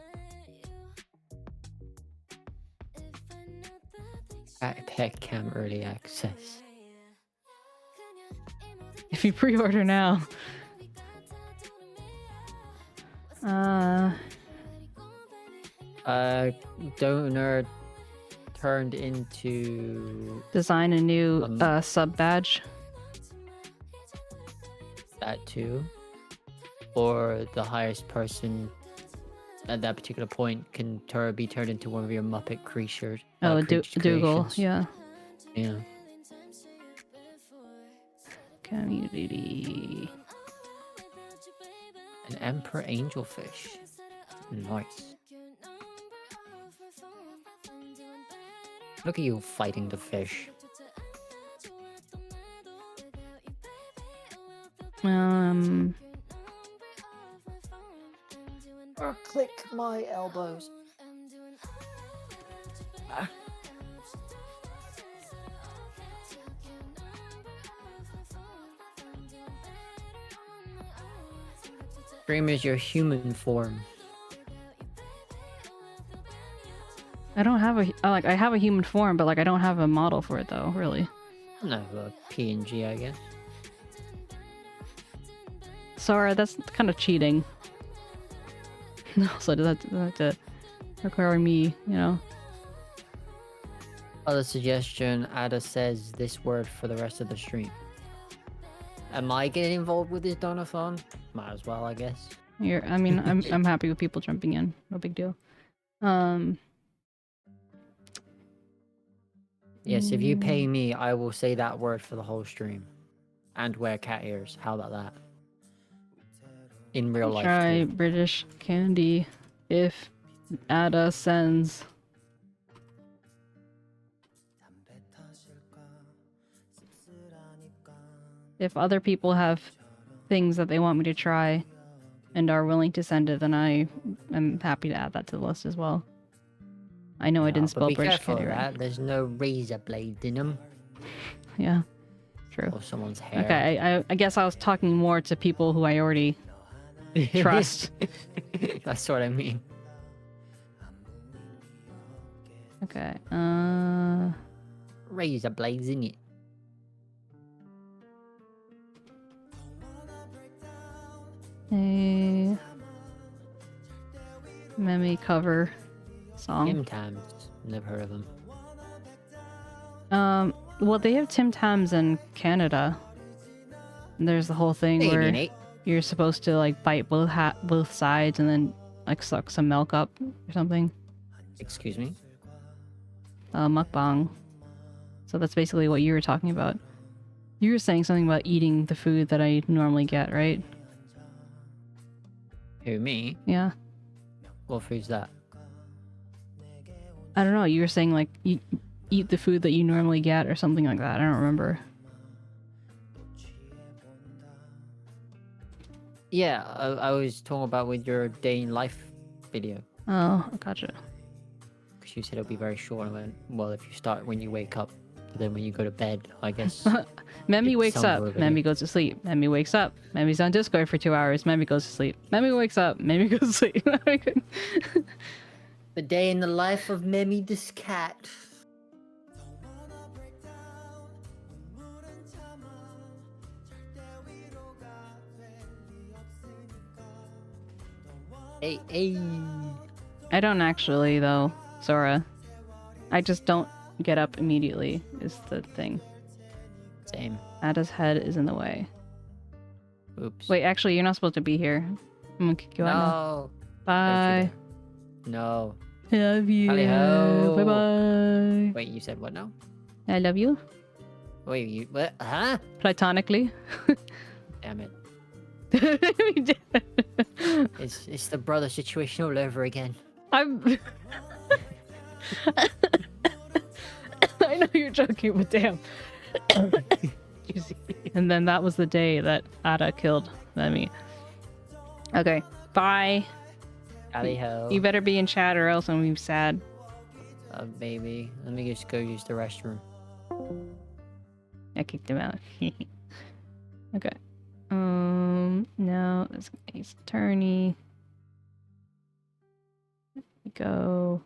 Pet Cam Early Access. If you pre-order now. Donor turned into Design a new sub badge. that too. Or the highest person at that particular point can be turned into one of your Muppet creatures. Oh, Dougal, yeah. Yeah. Community. An Emperor Angelfish. Nice. Look at you fighting the fish. Or click my elbows. Ah. Dream is your human form. I don't have a like I have a human form, but like I don't have a model for it though, really. No, a PNG, I guess. Sorry, that's kind of cheating. Also, does that to require me, you know? Other suggestion, Ada says this word for the rest of the stream. Am I getting involved with this donathon? Might as well, I guess. I mean, I'm happy with people jumping in. No big deal. Yes, if you pay me, I will say that word for the whole stream. And wear cat ears. How about that? In real life. Try British candy if Ada sends. If other people have things that they want me to try and are willing to send it, then I am happy to add that to the list as well. I know I didn't spell British candy right. There's no razor blades in them. Yeah, true. Or someone's hair. Okay, I guess I was talking more to people who I already trust. That's what I mean. Okay, razor blades in it. A Meme cover song. Tim Tams. Never heard of them. Well, they have Tim Tams in Canada. And there's the whole thing where you're supposed to like bite both sides and then like suck some milk up or something. Excuse me? Mukbang. So that's basically what you were talking about. You were saying something about eating the food that I normally get, right? Who, me? Yeah. What food's that? I don't know. You were saying like eat the food that you normally get or something like that. I don't remember. Yeah, I was talking about with your day in life video. Oh, gotcha. Because you said it'll be very short. And went, well, if you start when you wake up, but then when you go to bed, I guess. Memmy wakes up. Memmy goes to sleep. Memmy wakes up. Memmy's on Discord for 2 hours. Memmy goes to sleep. Memmy wakes up. Memmy goes to sleep. The day in the life of Memmy this cat. Hey. I don't actually, though, Sora. I just don't get up immediately, is the thing. Same. Ada's head is in the way. Oops. Wait, actually, you're not supposed to be here. I'm gonna kick you out now. Bye. No. I love you. Bye bye. Wait, you said what now? I love you. Wait, you what? Huh? Platonically. Damn it. We did. It's the brother situation all over again. I'm. I know you're joking, but damn. And then that was the day that Ada killed Memmy. Okay, bye. Tally-ho. You better be in chat or else I'm gonna be sad. Baby. Let me just go use the restroom. I kicked him out. Okay. Now it's Ace Attorney. go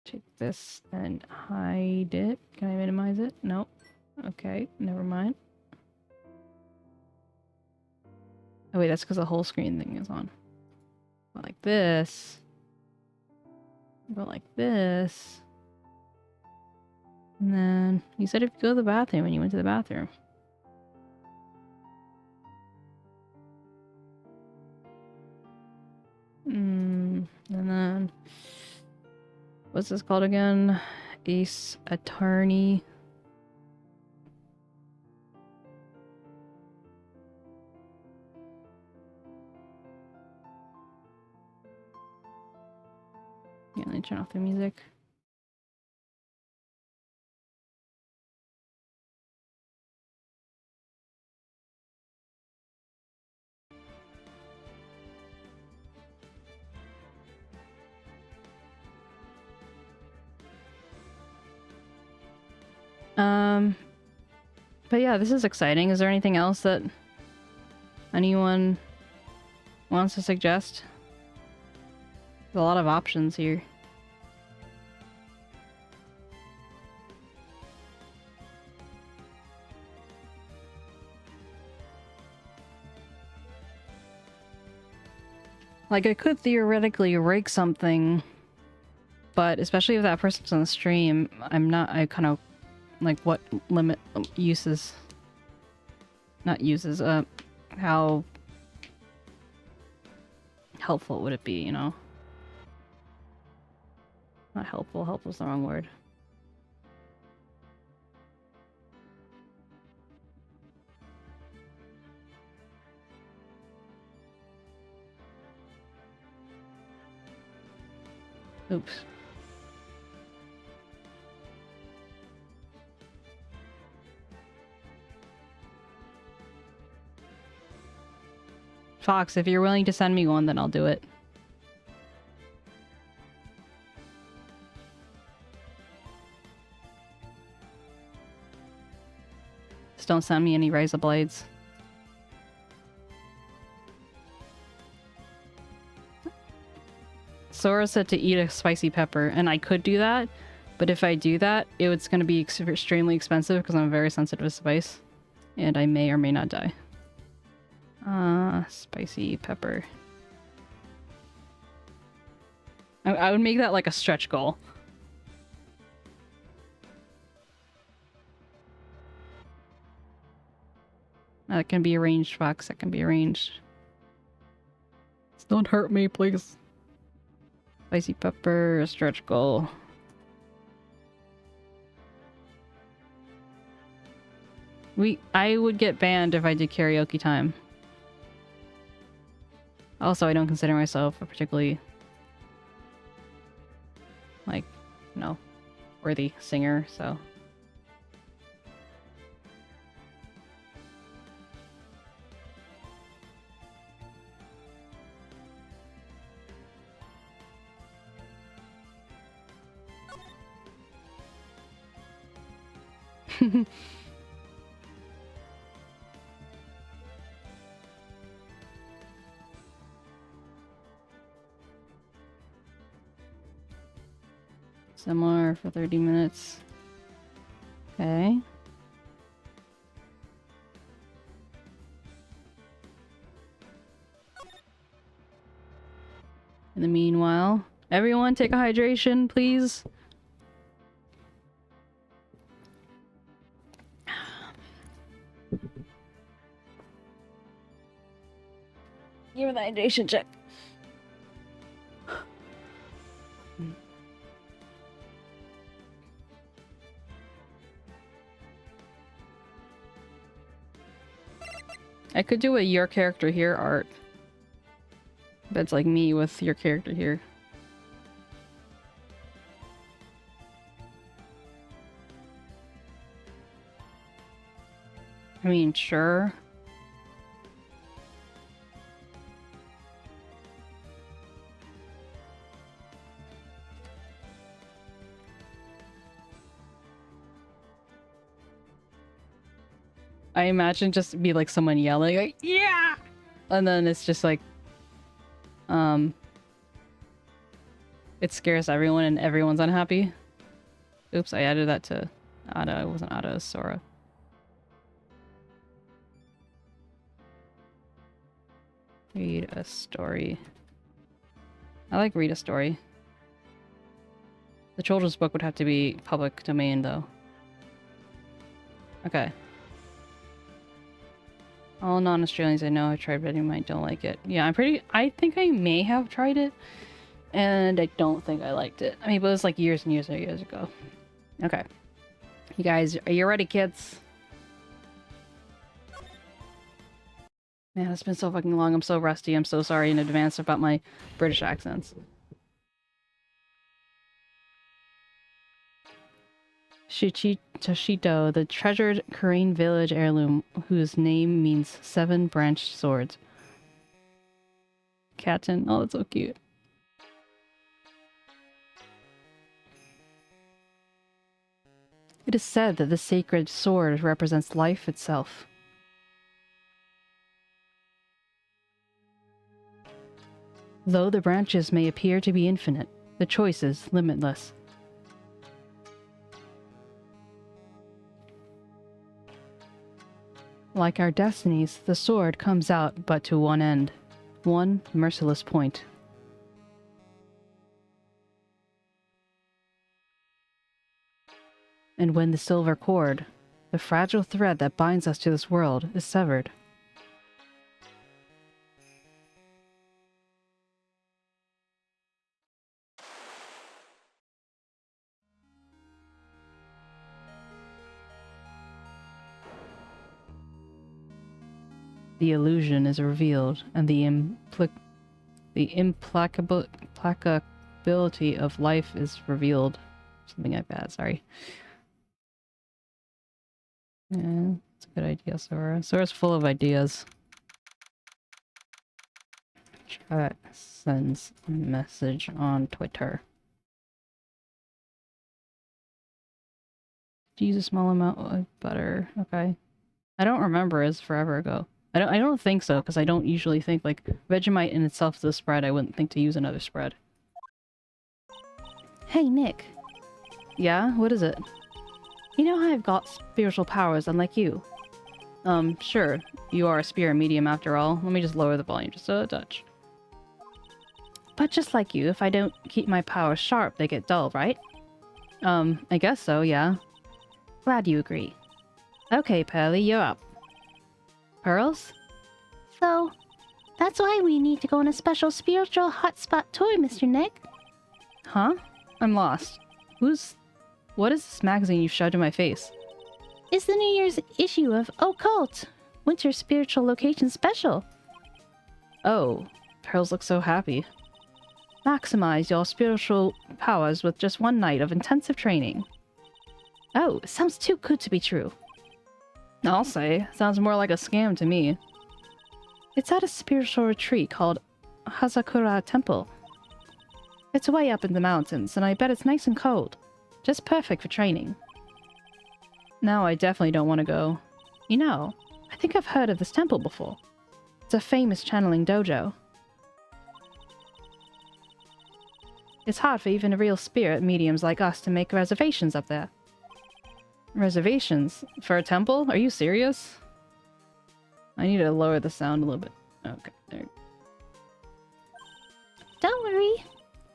take this and hide it. Can I minimize it? Nope. Okay, never mind. Oh wait, that's because the whole screen thing is on. Go like this. Go like this. And then you said if you go to the bathroom and you went to the bathroom. And then what's this called again? Ace Attorney. Yeah, let me turn off the music. But yeah, this is exciting. Is there anything else that anyone wants to suggest? There's a lot of options here. Like, I could theoretically rig something, but especially if that person's on the stream, I kind of, like, what limit uses, not uses, how helpful would it be, you know? Not helpful, helpful's the wrong word. Oops. Fox, if you're willing to send me one, then I'll do it. Just don't send me any razor blades. Sora said to eat a spicy pepper, and I could do that, but if I do that, it's going to be extremely expensive because I'm very sensitive to spice, and I may or may not die. Spicy pepper. I would make that like a stretch goal. That can be arranged, Fox. That can be arranged. Don't hurt me, please. Spicy pepper, stretch goal. I would get banned if I did karaoke time. Also, I don't consider myself a particularly, like, you know, worthy singer, so. Similar for 30 minutes. Okay. In the meanwhile, everyone take a hydration, please. Give me the hydration check. I could do a your character here art. That's like me with your character here. I mean, sure. I imagine just be like someone yelling like, yeah! And then it's just like, it scares everyone and everyone's unhappy. Oops, I added that to Ada. It wasn't Ada, it was Sora. Read a story. I like read a story. The children's book would have to be public domain, though. Okay. All non-Australians I know have tried Vegemite, don't like it. Yeah, I think I may have tried it, and I don't think I liked it. I mean, but it was like years and years and years ago. Okay. You guys, are you ready, kids? Man, it's been so fucking long. I'm so rusty. I'm so sorry in advance about my British accents. Toshito, the treasured Korean village heirloom, whose name means 7 branched swords. Katten. Oh, that's so cute. It is said that the sacred sword represents life itself. Though the branches may appear to be infinite, the choice is limitless. Like our destinies, the sword comes out but to one end, one merciless point. And when the silver cord, the fragile thread that binds us to this world, is severed, the illusion is revealed, and the implacability of life is revealed. Something like that, sorry. Yeah, it's a good idea, Sora. Sora's full of ideas. Chat sends a message on Twitter. Use a small amount of butter. Okay. I don't remember. It's forever ago. I don't think so, because I don't usually think, like, Vegemite in itself is a spread. I wouldn't think to use another spread. Hey, Nick. Yeah? What is it? You know how I've got spiritual powers unlike you? Sure. You are a spirit medium after all. Let me just lower the volume just a touch. But just like you, if I don't keep my powers sharp, they get dull, right? I guess so, yeah. Glad you agree. Okay, Pearly, you're up. Pearls? So, that's why we need to go on a special spiritual hotspot tour, Mr. Nick. Huh? I'm lost. What is this magazine you've shoved in my face? It's the New Year's issue of Occult, Winter Spiritual Location Special. Oh, Pearls looks so happy. Maximize your spiritual powers with just one night of intensive training. Oh, it sounds too good to be true. I'll say. Sounds more like a scam to me. It's at a spiritual retreat called 𝗟𝗶ጵH Temple. It's way up in the mountains, and I bet it's nice and cold. Just perfect for training. Now I definitely don't want to go. You know, I think I've heard of this temple before. It's a famous channeling dojo. It's hard for even real spirit mediums like us to make reservations up there. Reservations? For a temple? Are you serious? I need to lower the sound a little bit. Okay, there. Don't worry.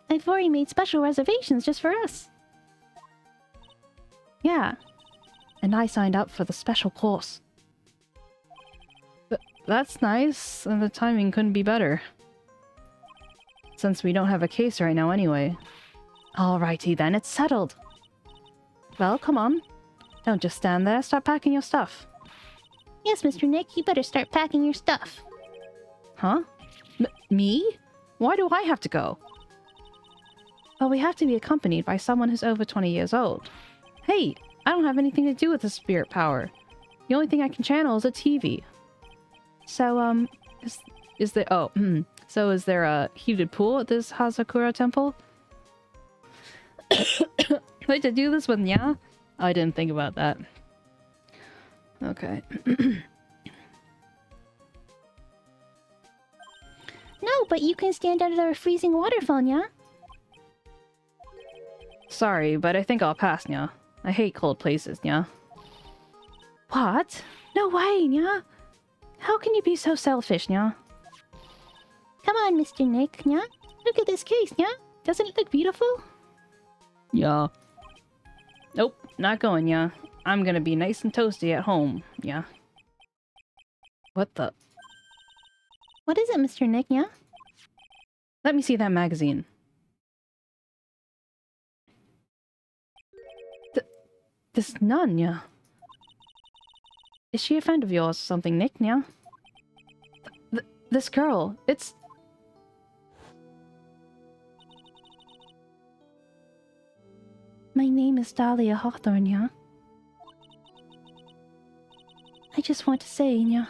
I've already made special reservations just for us. Yeah. And I signed up for the special course. That's nice, and the timing couldn't be better. Since we don't have a case right now anyway. Alrighty then, it's settled. Well, come on. Don't just stand there, start packing your stuff. Yes, Mr. Nick, you better start packing your stuff. Huh? Me? Why do I have to go? Well, we have to be accompanied by someone who's over 20 years old. Hey, I don't have anything to do with the spirit power. The only thing I can channel is a TV. So, is there... So is there a heated pool at this 𝗟𝗶ጵH temple? Wait, to do this with Nya? I didn't think about that. Okay. No, but you can stand under the freezing waterfall, Nya. Sorry, but I think I'll pass, nya. I hate cold places, nya. What? No way, nya. How can you be so selfish, nya? Come on, Mr. Nick, nya. Look at this case, nya. Doesn't it look beautiful? Yeah. Nope, not going, nya. I'm gonna be nice and toasty at home, nya. What the? What is it, Mr. Nick, nya? Let me see that magazine. This nun, nya. Is she a friend of yours or something, Nick, nya? This girl, it's... My name is 𝗟𝗶𝗶𝗀𝘀, nya. I just want to say, nya,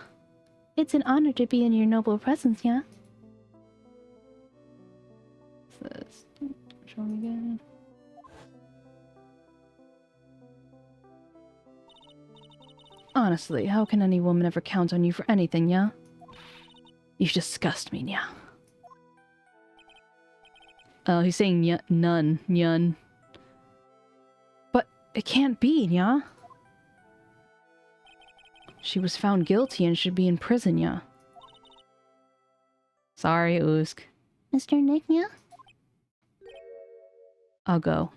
it's an honor to be in your noble presence, nya. Show me again. Honestly, how can any woman ever count on you for anything, nya? You disgust me, nya. Oh, he's saying none, nyun. But it can't be, nya. She was found guilty and should be in prison, nya. Sorry, 𝗟𝗏𝗀𝗀𝘀. Mr. Nick, nya? I'll go.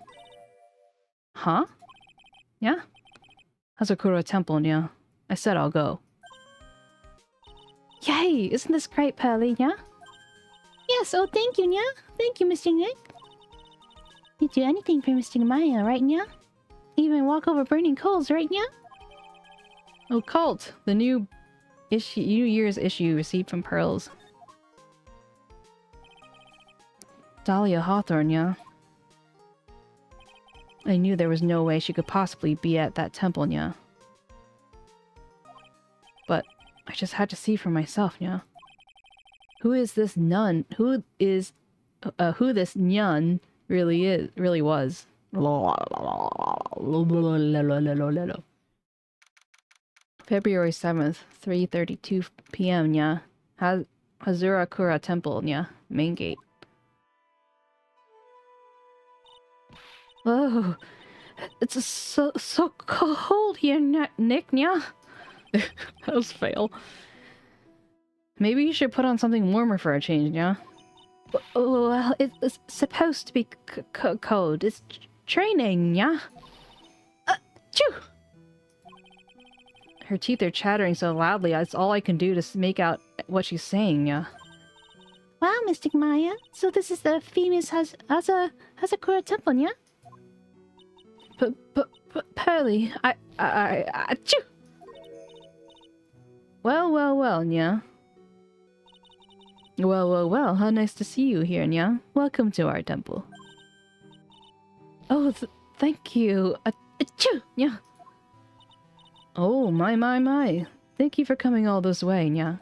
Huh? Yeah? 𝗟𝗶𝗀𝗀𝗀𝘀 Temple, nya. I said I'll go. Yay! Isn't this great, Pearly, nya? Yes, oh thank you, nya. Thank you, Mr. Nick. You'd do anything for Mr. Maya, right, nya? Even walk over burning coals, right, nya? Oh, Cult! The new New Year's issue received from Pearls. Dahlia Hawthorne, nya. I knew there was no way she could possibly be at that temple, nya. But I just had to see for myself, nya. Who is this nun? Who this nyun really was? February 7th, 3:32 p.m., nya. 𝗟𝗶𝗀𝗀𝘀 Temple, nya. Main gate. Oh, it's so cold here, Nick, nya. That was fail. Maybe you should put on something warmer for a change, nya. Well, it's supposed to be cold. It's training, nya. Choo! Her teeth are chattering so loudly, that's all I can do to make out what she's saying, nya. Wow, Mystic Maya. So this is the famous 𝗟𝗶𝗀𝗀𝘀 Temple, nya? Pearly, achoo! Well, nya. Well, how nice to see you here, nya. Welcome to our temple. Oh, thank you. Achoo, nya. Oh, my. Thank you for coming all this way, nya.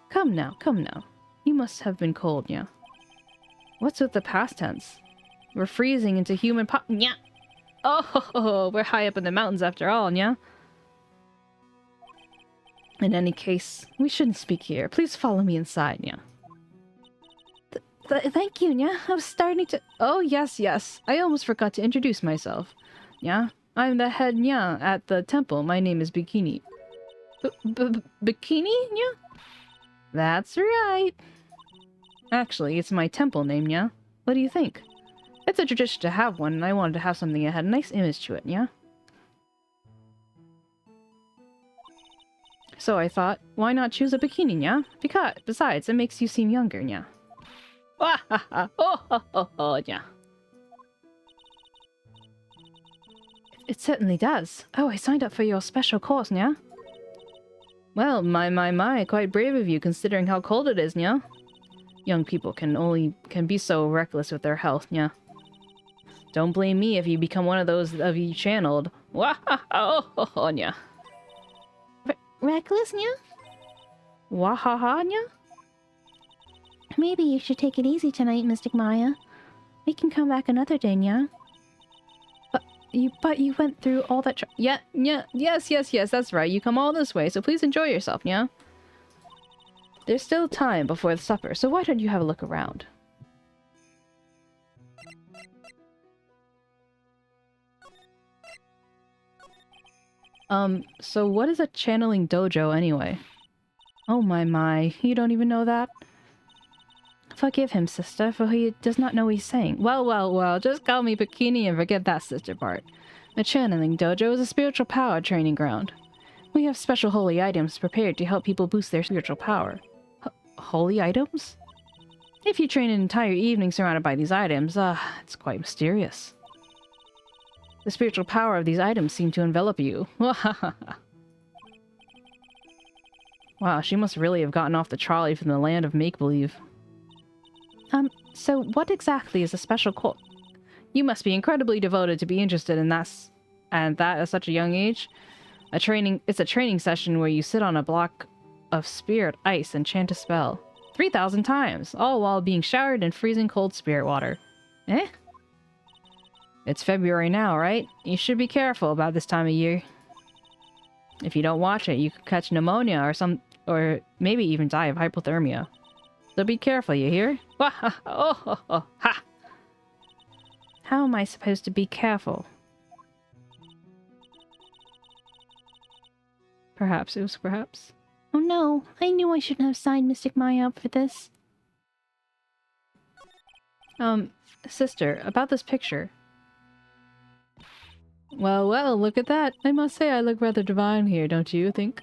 Come now. You must have been cold, nya. What's with the past tense? We're freezing into human nya. Oh, we're high up in the mountains after all, nya. In any case, we shouldn't speak here. Please follow me inside, nya. Thank you, nya. I was starting to... Oh, yes. I almost forgot to introduce myself. Nya, I'm the head nya at the temple. My name is 𝗟𝗀𝗀𝗀𝗀. Bikini, nya? That's right. Actually, it's my temple name, nya. What do you think? It's a tradition to have one, and I wanted to have something that had a nice image to it, nya? So I thought, why not choose a bikini, nya? Besides, it makes you seem younger, nya. Nya. It certainly does. Oh, I signed up for your special course, nya. Well, my, quite brave of you considering how cold it is, nya. Young people can be so reckless with their health, nya. Don't blame me if you become one of those of you channeled. Nya. Reckless, nya? Wahaha, nya? Maybe you should take it easy tonight, Mystic Maya. We can come back another day, nya. But you went through all that yes, that's right. You come all this way, so please enjoy yourself, nya. There's still time before the supper, so why don't you have a look around? So what is a channeling dojo anyway? Oh my, you don't even know that? Forgive him, sister, for he does not know what he's saying. Well, just call me Bikini and forget that sister part. A channeling dojo is a spiritual power training ground. We have special holy items prepared to help people boost their spiritual power. Holy items? If you train an entire evening surrounded by these items, it's quite mysterious. The spiritual power of these items seem to envelop you. Wow, she must really have gotten off the trolley from the land of make-believe. So what exactly is a special cult? You must be incredibly devoted to be interested in that at such a young age. It's a training session where you sit on a block of spirit ice and chant a spell. 3,000 times, all while being showered in freezing cold spirit water. Eh? It's February now, right? You should be careful about this time of year. If you don't watch it, you could catch pneumonia or maybe even die of hypothermia. So be careful, you hear? Ha! How am I supposed to be careful? Perhaps. Oh no, I knew I shouldn't have signed Mystic Maya up for this. Sister, about this picture. Well, look at that. I must say I look rather divine here, don't you think?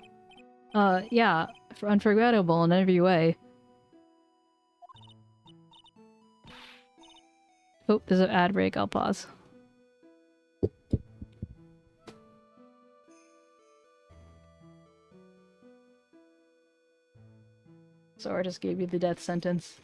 Yeah, unforgettable in every way. Oh, there's an ad break, I'll pause. So I just gave you the death sentence.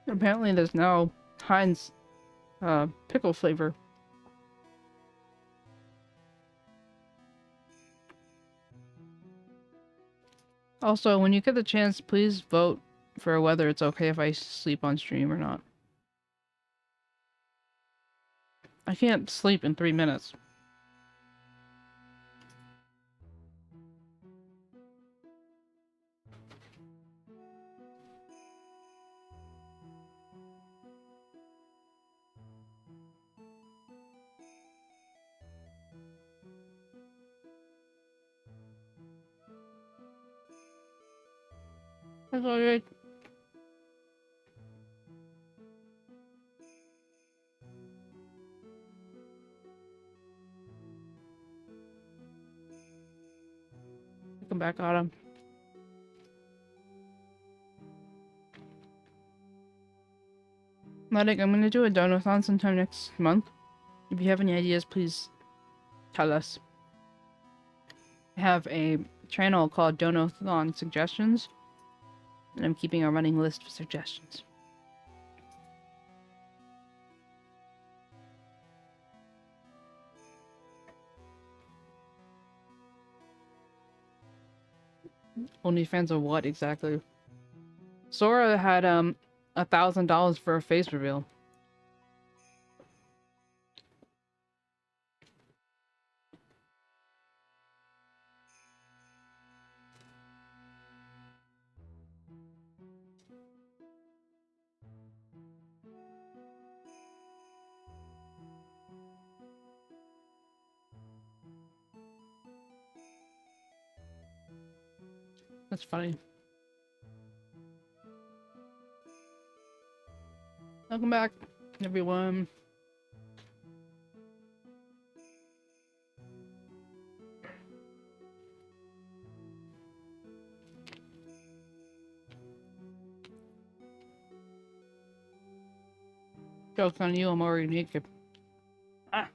Apparently there's no Heinz pickle flavor. Also, when you get the chance, please vote for whether it's okay if I sleep on stream or not. I can't sleep in 3 minutes. That's alright. Come back on him. Medic, I'm gonna do a donathon sometime next month. If you have any ideas, please tell us. I have a channel called Donathon Suggestions, and I'm keeping a running list of suggestions. OnlyFans of what exactly? Sora had $1,000 for a face reveal. That's funny. Welcome back, everyone. Joke's on you, I'm already naked. Ah.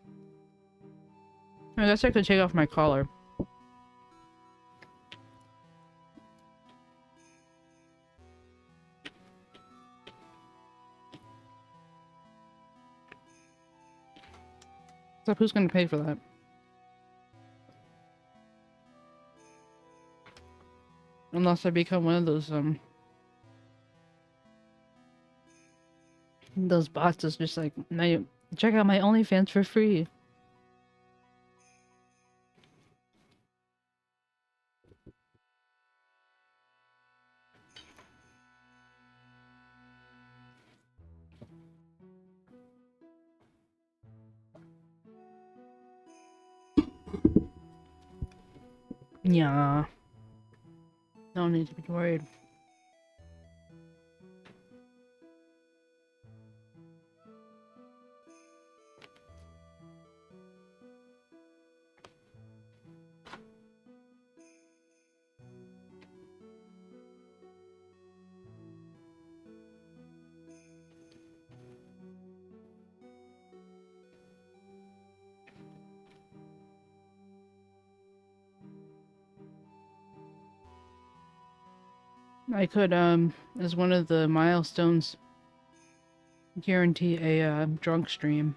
I guess I could take off my collar. So who's gonna pay for that? Unless I become one of those bots that's just like, check out my OnlyFans for free. Yeah. No need to be worried. I could, as one of the milestones, guarantee a drunk stream.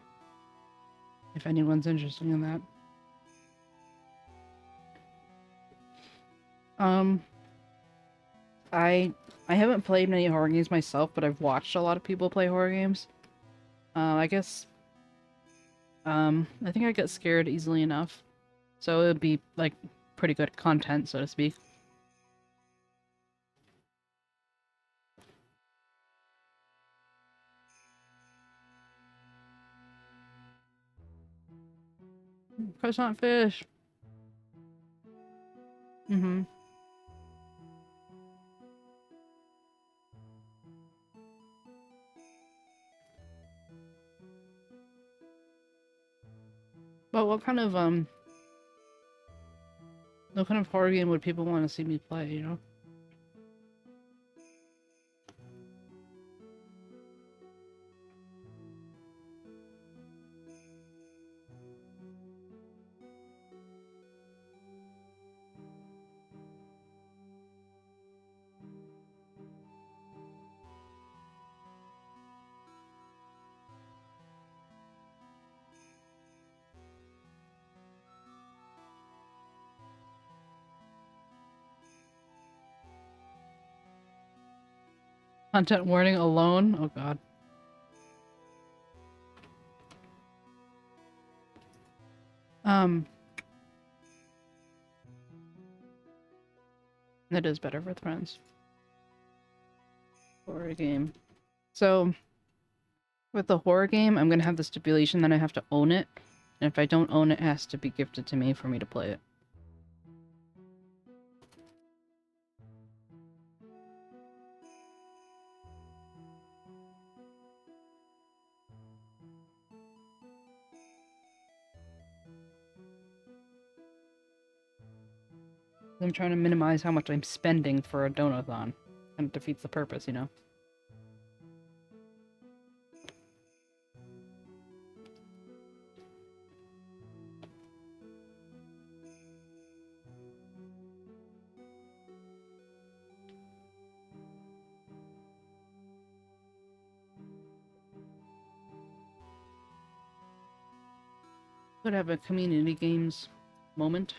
If anyone's interested in that. I haven't played many horror games myself, but I've watched a lot of people play horror games. I guess, I think I get scared easily enough. So it would be, like, pretty good content, so to speak. Croissant fish! Mm-hmm. But what kind of horror game would people want to see me play, you know? Content warning alone? Oh god. It is better with friends. Horror game. So, with the horror game, I'm gonna have the stipulation that I have to own it. And if I don't own it, it has to be gifted to me for me to play it. I'm trying to minimize how much I'm spending for a donathon. And it defeats the purpose, you know? Could have a community games moment.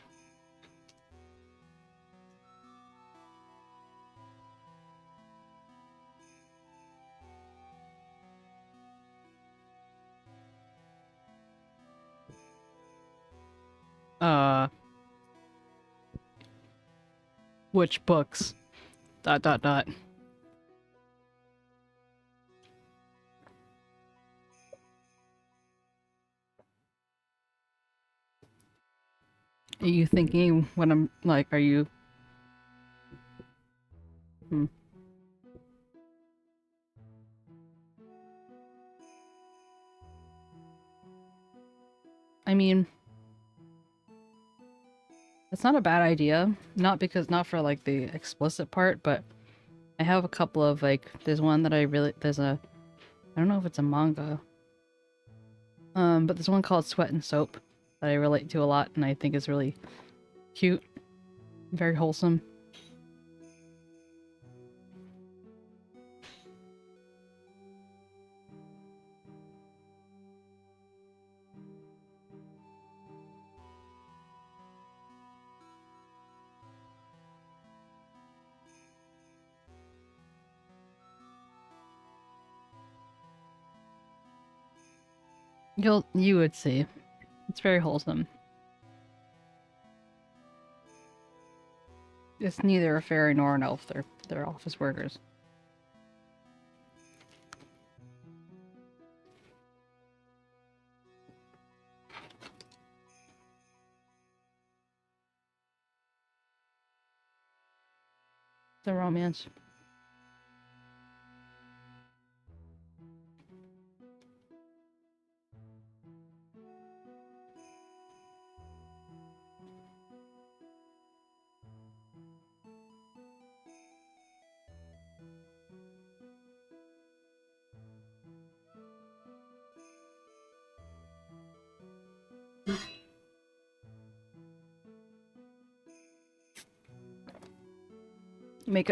Which books? ... Are you thinking when I'm like, are you... I mean... It's not a bad idea. Not for like the explicit part, but I have a couple of like, there's one that I don't know if it's a manga. But there's one called Sweat and Soap that I relate to a lot and I think is really cute. Very wholesome. You would see. It's very wholesome. It's neither a fairy nor an elf. They're office workers. The romance.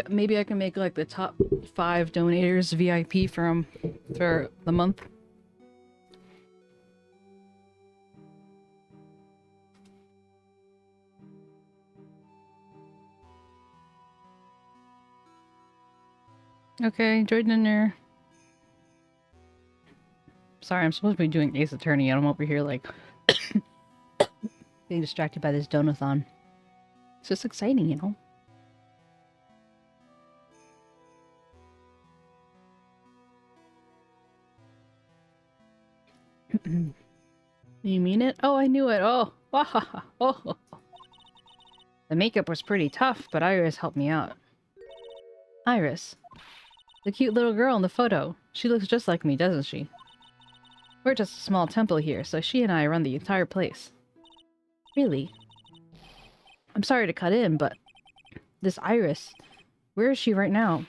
Maybe I can make like the top 5 donators VIP for the month. Okay, enjoy dinner. Sorry, I'm supposed to be doing Ace Attorney and I'm over here like being distracted by this donathon. It's just exciting, you know? You mean it? Oh, I knew it. Oh, oh. The makeup was pretty tough, but Iris helped me out. Iris. The cute little girl in the photo. She looks just like me, doesn't she? We're just a small temple here, so she and I run the entire place. Really? I'm sorry to cut in, but... This Iris... Where is she right now?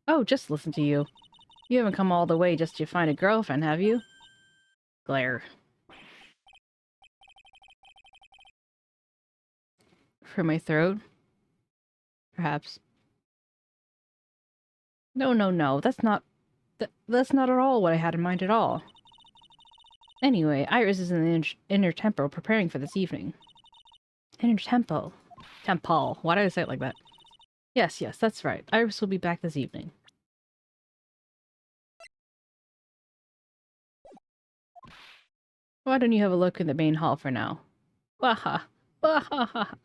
Oh, just listen to you. You haven't come all the way just to find a girlfriend, have you? Glare. For my throat? Perhaps. No. That's not at all what I had in mind at all. Anyway, Iris is in the inner temple preparing for this evening. Inner temple. Temple. Why did I say it like that? Yes, that's right. Iris will be back this evening. Why don't you have a look in the main hall for now? Waha! Waha!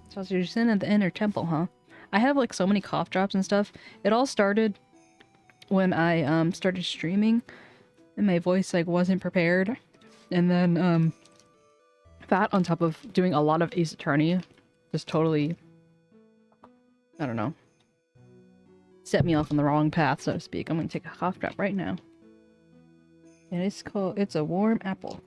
So you're sitting at the inner temple, huh? I have like so many cough drops and stuff. It all started when I started streaming and my voice like wasn't prepared. And then that on top of doing a lot of Ace Attorney just totally, I don't know, set me off on the wrong path, so to speak. I'm gonna take a cough drop right now. And it's a warm apple.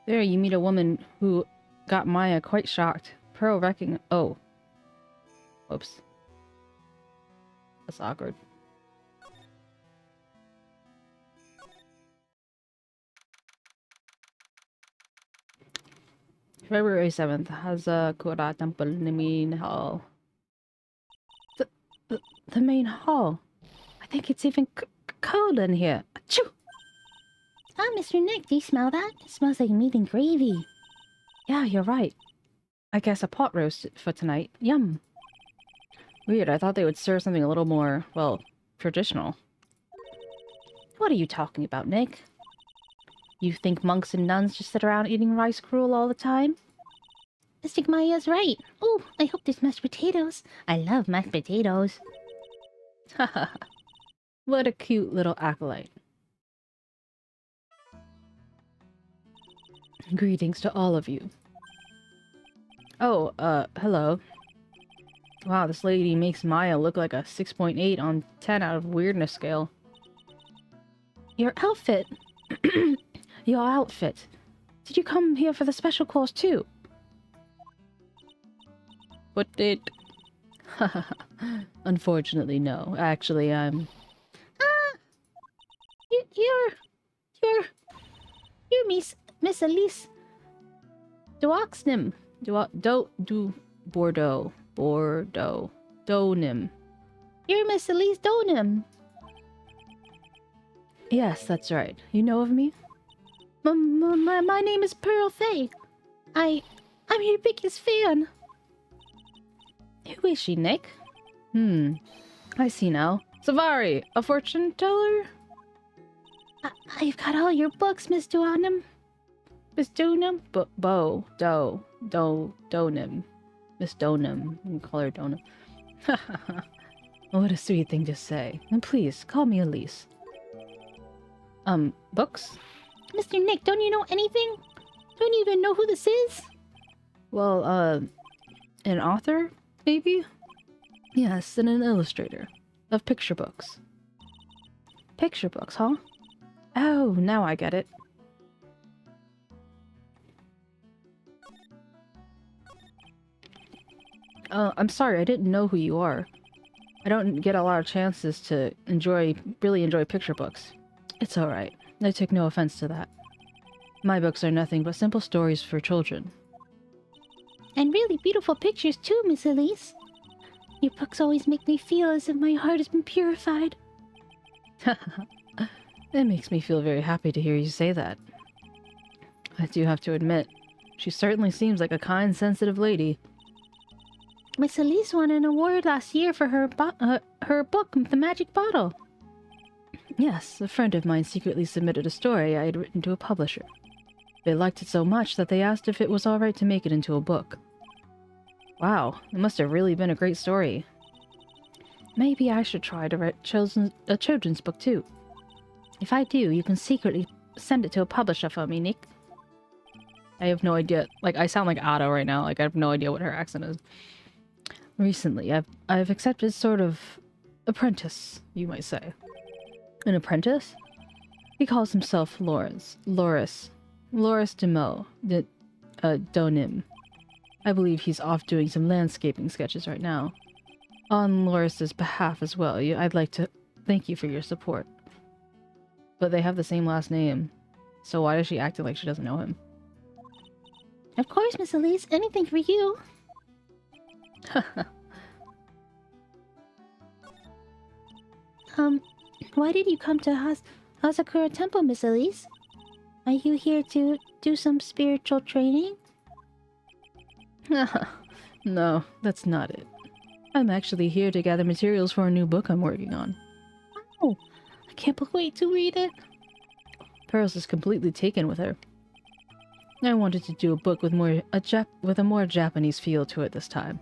There, you meet a woman who got Maya quite shocked. Pearl oh. Whoops. That's awkward. February 7th has a Kura temple in the main hall. The main hall? I think it's even cold in here. Achoo! Ah, Mr. Nick, do you smell that? It smells like meat and gravy. Yeah, you're right. I guess a pot roast for tonight. Yum. Weird, I thought they would serve something a little more, well, traditional. What are you talking about, Nick? You think monks and nuns just sit around eating rice gruel all the time? Mr. Maya's right. Oh, I hope there's mashed potatoes. I love mashed potatoes. Haha. What a cute little acolyte. Greetings to all of you. Oh, hello. Wow, this lady makes Maya look like a 6.8 on 10 out of weirdness scale. Your outfit! Your outfit. Did you come here for the special course too? What did... Unfortunately, no. Actually, I'm... Ah! You're Miss Elise Duoxnim. Bordeaux. Donim. You're Miss Elise Donham. Yes, that's right. You know of me? My name is Pearl Faye. I'm your biggest fan. Who is she, Nick? I see now. Savari, a fortune teller? I've got all your books, Miss Donham. Miss Donham? Donham. Miss Donham. You can call her Donham. What a sweet thing to say. And please, call me Elise. Books? Mr. Nick, don't you know anything? Don't you even know who this is? Well, an author, maybe? Yes, and an illustrator. Of picture books. Picture books, huh? Oh, now I get it. I'm sorry, I didn't know who you are. I don't get a lot of chances to really enjoy picture books. It's alright. I take no offense to that. My books are nothing but simple stories for children. And really beautiful pictures too, Miss Elise. Your books always make me feel as if my heart has been purified. It makes me feel very happy to hear you say that. I do have to admit, she certainly seems like a kind, sensitive lady. Miss Elise won an award last year for her book, The Magic Bottle. Yes, a friend of mine secretly submitted a story I had written to a publisher. They liked it so much that they asked if it was alright to make it into a book. Wow, it must have really been a great story. Maybe I should try to write a children's book too. If I do, you can secretly send it to a publisher for me, Nick. I have no idea. Like, I sound like Otto right now. Like, I have no idea what her accent is. Recently, I've accepted sort of apprentice, you might say. An apprentice? He calls himself Loris Donim. I believe he's off doing some landscaping sketches right now. On Loris's behalf as well, I'd like to thank you for your support. But they have the same last name, so why does she act like she doesn't know him? Of course, Miss Elise. Anything for you. Why did you come to 𝗟𝗶𝗀𝗀𝘀 Temple, Miss Elise? Are you here to do some spiritual training? No, that's not it. I'm actually here to gather materials for a new book I'm working on. Oh, I can't wait to read it. Pearls is completely taken with her. I wanted to do a book with a more Japanese feel to it this time.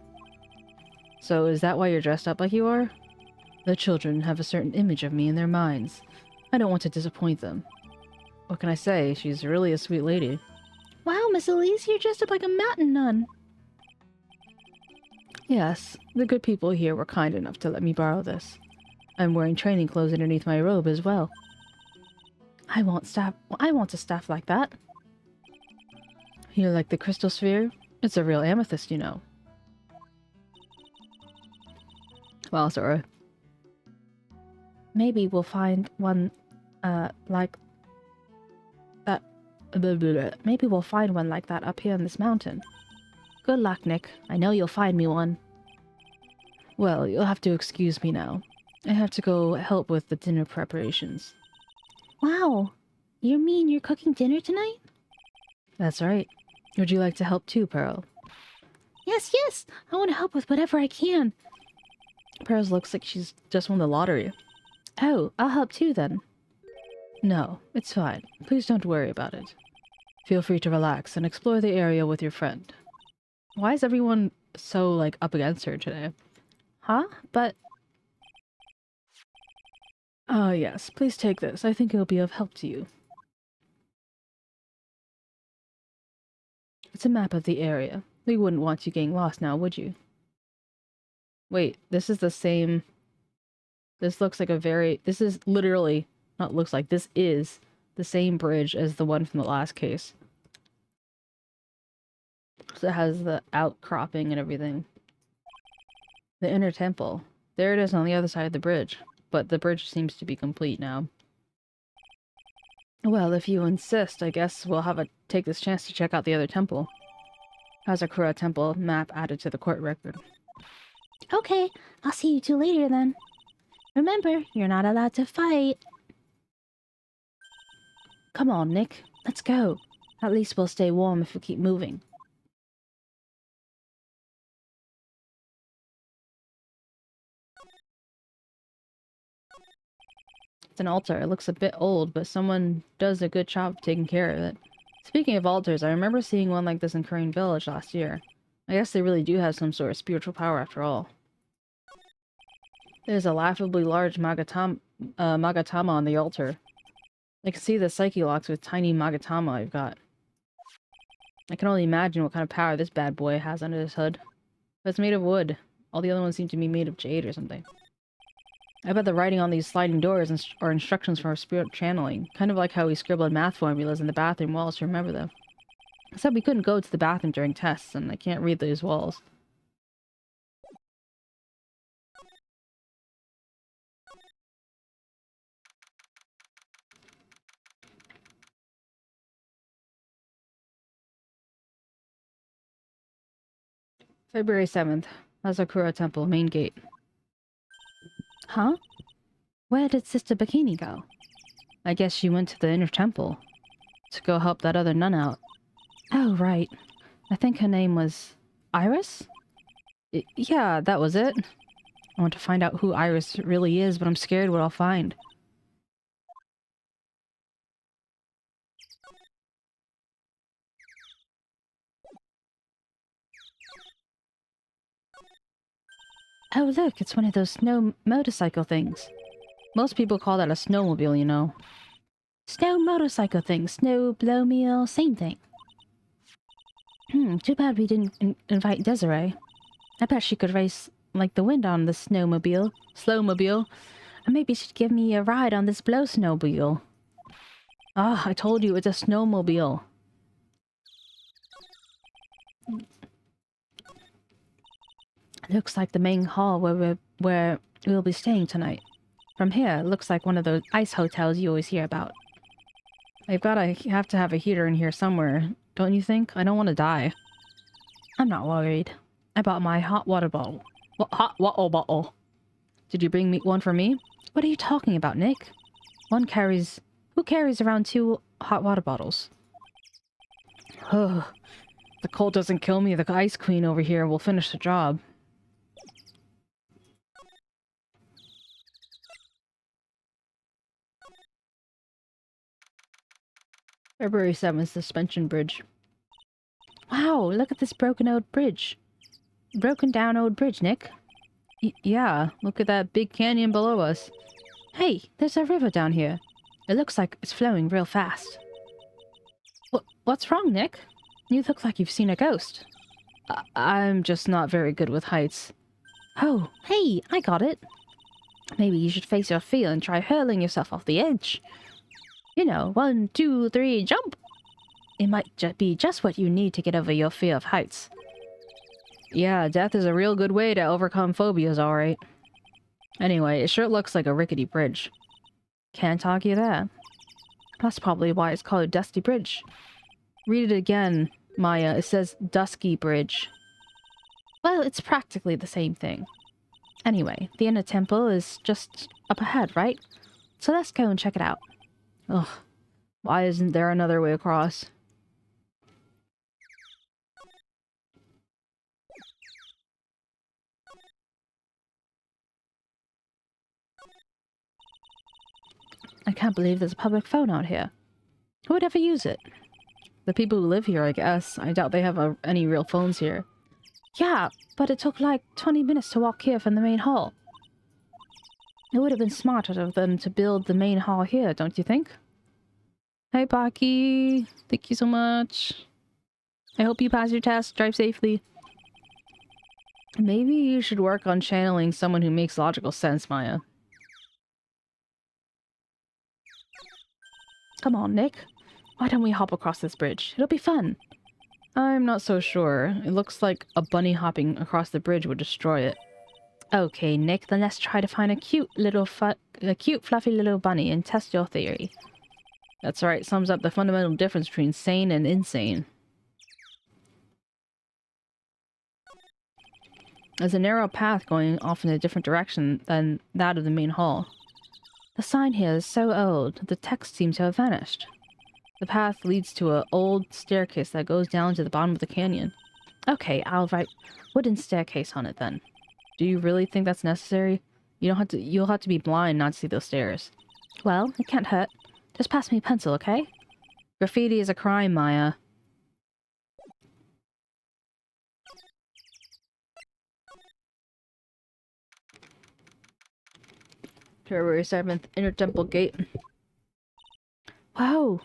So is that why you're dressed up like you are? The children have a certain image of me in their minds. I don't want to disappoint them. What can I say? She's really a sweet lady. Wow, Miss Elise, you're dressed up like a mountain nun. Yes, the good people here were kind enough to let me borrow this. I'm wearing training clothes underneath my robe as well. I want a staff like that. You like the crystal sphere? It's a real amethyst, you know. Well, sorry. Maybe we'll find one, like that. Maybe we'll find one like that up here in this mountain. Good luck, Nick. I know you'll find me one. Well, you'll have to excuse me now. I have to go help with the dinner preparations. Wow. You mean you're cooking dinner tonight? That's right. Would you like to help too, Pearl? Yes. I want to help with whatever I can. Pearl looks like she's just won the lottery. Oh, I'll help too then. No, it's fine. Please don't worry about it. Feel free to relax and explore the area with your friend. Why is everyone so, like, up against her today? Huh? But... Ah, yes. Please take this. I think it'll be of help to you. It's a map of the area. We wouldn't want you getting lost now, would you? Wait, this is the same... This looks like a very... This is literally... Not looks like. This is the same bridge as the one from the last case. So it has the outcropping and everything. The inner temple. There it is on the other side of the bridge. But the bridge seems to be complete now. Well, if you insist, I guess we'll take this chance to check out the other temple. 𝗟𝗶𝗀𝗀𝘀 Temple map added to the court record. Okay, I'll see you two later then. Remember, you're not allowed to fight. Come on, Nick. Let's go. At least we'll stay warm if we keep moving. It's an altar. It looks a bit old, but someone does a good job of taking care of it. Speaking of altars, I remember seeing one like this in Korean Village last year. I guess they really do have some sort of spiritual power after all. There's a laughably large Magatama on the altar. I can see the psyche locks with tiny Magatama I've got. I can only imagine what kind of power this bad boy has under his hood. But it's made of wood. All the other ones seem to be made of jade or something. I bet the writing on these sliding doors are instructions for spirit channeling, kind of like how we scribbled math formulas in the bathroom walls to remember them. Except we couldn't go to the bathroom during tests, and I can't read those walls. February 7th, Asakura Temple, main gate. Huh? Where did Sister Bikini go? I guess she went to the inner temple to go help that other nun out. Oh, right. I think her name was Iris? Yeah, that was it. I want to find out who Iris really is, but I'm scared what I'll find. Oh, look, it's one of those snow motorcycle things. Most people call that a snowmobile, you know. Snow motorcycle thing, snow blow meal, same thing. Too bad we didn't invite Desiree. I bet she could race like the wind on the snowmobile. Slowmobile. Or maybe she'd give me a ride on this blow snowmobile. Ah, I told you it's a snowmobile. Looks like the main hall where we'll be staying tonight. From here, it looks like one of those ice hotels you always hear about. I've gotta have to have a heater in here somewhere, don't you think? I don't want to die. I'm not worried. I bought my hot water bottle. What hot water bottle? Did you bring me one for me? What are you talking about, Nick? Who carries around 2 hot water bottles? Ugh. The cold doesn't kill me. The ice queen over here will finish the job. February 7th, Suspension Bridge. Wow, look at this broken old bridge. Broken down old bridge, Nick. Yeah, look at that big canyon below us. Hey, there's a river down here. It looks like it's flowing real fast. What's wrong, Nick? You look like you've seen a ghost. I'm just not very good with heights. Oh, hey, I got it. Maybe you should face your fear and try hurling yourself off the edge. You know, 1, 2, 3, jump! It might be just what you need to get over your fear of heights. Yeah, death is a real good way to overcome phobias, alright. Anyway, it sure looks like a rickety bridge. Can't argue that. That's probably why it's called a Dusty Bridge. Read it again, Maya. It says Dusky Bridge. Well, it's practically the same thing. Anyway, the inner temple is just up ahead, right? So let's go and check it out. Ugh. Why isn't there another way across? I can't believe there's a public phone out here. Who would ever use it? The people who live here, I guess. I doubt they have any real phones here. Yeah, but it took like 20 minutes to walk here from the main hall. It would have been smarter of them to build the main hall here, don't you think? Hey, Baki. Thank you so much. I hope you pass your test. Drive safely. Maybe you should work on channeling someone who makes logical sense, Maya. Come on, Nick. Why don't we hop across this bridge? It'll be fun. I'm not so sure. It looks like a bunny hopping across the bridge would destroy it. Okay, Nick, then let's try to find a cute, fluffy little bunny and test your theory. That's right. Sums up the fundamental difference between sane and insane. There's a narrow path going off in a different direction than that of the main hall. The sign here is so old, the text seems to have vanished. The path leads to an old staircase that goes down to the bottom of the canyon. Okay, I'll write wooden staircase on it then. Do you really think that's necessary? You'll have to be blind not to see those stairs. Well, it can't hurt. Just pass me a pencil, okay? Graffiti is a crime, Maya. February 7th, Inner Temple Gate. Whoa!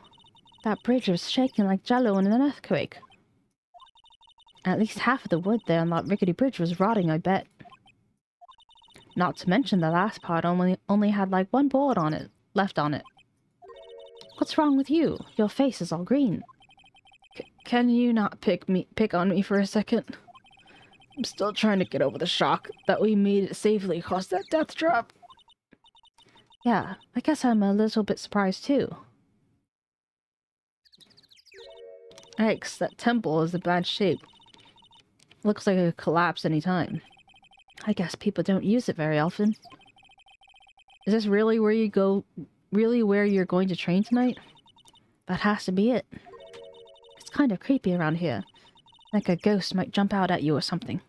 That bridge was shaking like jello in an earthquake. At least half of the wood there on that rickety bridge was rotting, I bet. Not to mention the last part only had like one board on it, left on it. What's wrong with you? Your face is all green. Can you not pick on me for a second? I'm still trying to get over the shock that we made it safely across that death trap. Yeah, I guess I'm a little bit surprised too. Yikes, that temple is in bad shape. Looks like it could collapse any time. I guess people don't use it very often. Is this really where you're going to train tonight? That has to be it. It's kind of creepy around here. Like a ghost might jump out at you or something.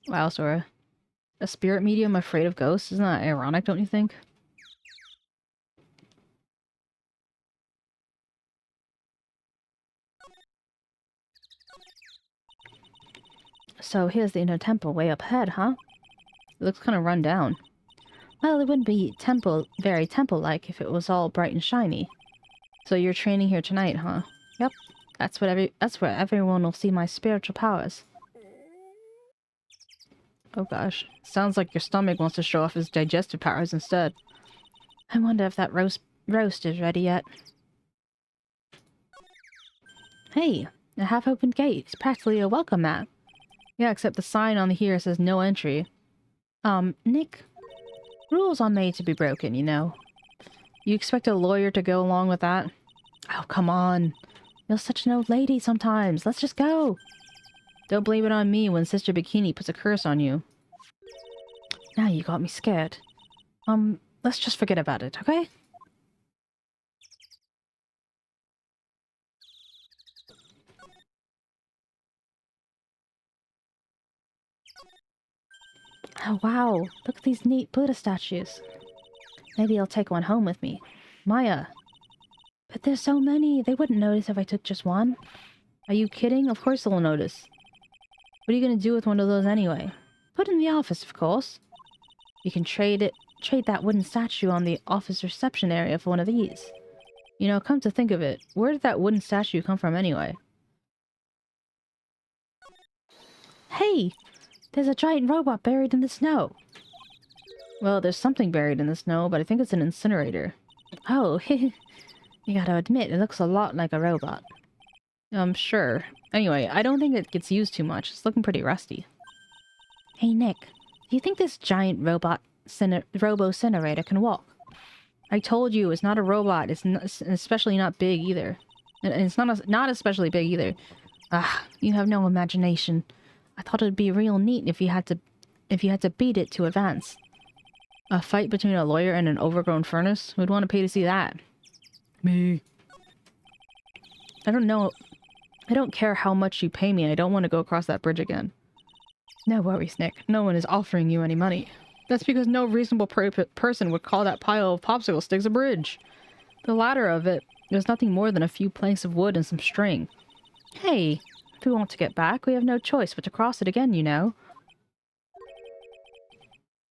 Wow, Sora. A spirit medium afraid of ghosts? Isn't that ironic, don't you think? So here's the inner temple way up ahead, huh? It looks kind of run down. Well, it wouldn't be very temple-like if it was all bright and shiny. So you're training here tonight, huh? Yep. That's where everyone will see my spiritual powers. Oh gosh. Sounds like your stomach wants to show off his digestive powers instead. I wonder if that roast is ready yet. Hey, a half-open gate. It's practically a welcome mat. Yeah, except the sign on here says no entry. Nick, rules are made to be broken, you know. You expect a lawyer to go along with that? Oh, come on. You're such an old lady sometimes. Let's just go. Don't blame it on me when Sister Bikini puts a curse on you. Now you got me scared. Let's just forget about it, okay? Oh wow, look at these neat Buddha statues. Maybe I'll take one home with me. Maya. But there's so many, they wouldn't notice if I took just one. Are you kidding? Of course they'll notice. What are you gonna do with one of those anyway? Put it in the office, of course. You can trade that wooden statue on the office reception area for one of these. You know, come to think of it, where did that wooden statue come from anyway? Hey! There's a giant robot buried in the snow. Well, there's something buried in the snow, but I think it's an incinerator. Oh, you gotta admit, it looks a lot like a robot. Sure. Anyway, I don't think it gets used too much. It's looking pretty rusty. Hey, Nick. Do you think this giant robo-incinerator can walk? I told you, it's not a robot. It's especially not big either. And it's not especially big either. Ah, you have no imagination. I thought it'd be real neat if you had to beat it to advance. A fight between a lawyer and an overgrown furnace? Who'd want to pay to see that? Me. I don't know. I don't care how much you pay me. I don't want to go across that bridge again. No worries, Nick. No one is offering you any money. That's because no reasonable person would call that pile of popsicle sticks a bridge. The latter of it is nothing more than a few planks of wood and some string. Hey, if we want to get back, we have no choice but to cross it again, you know.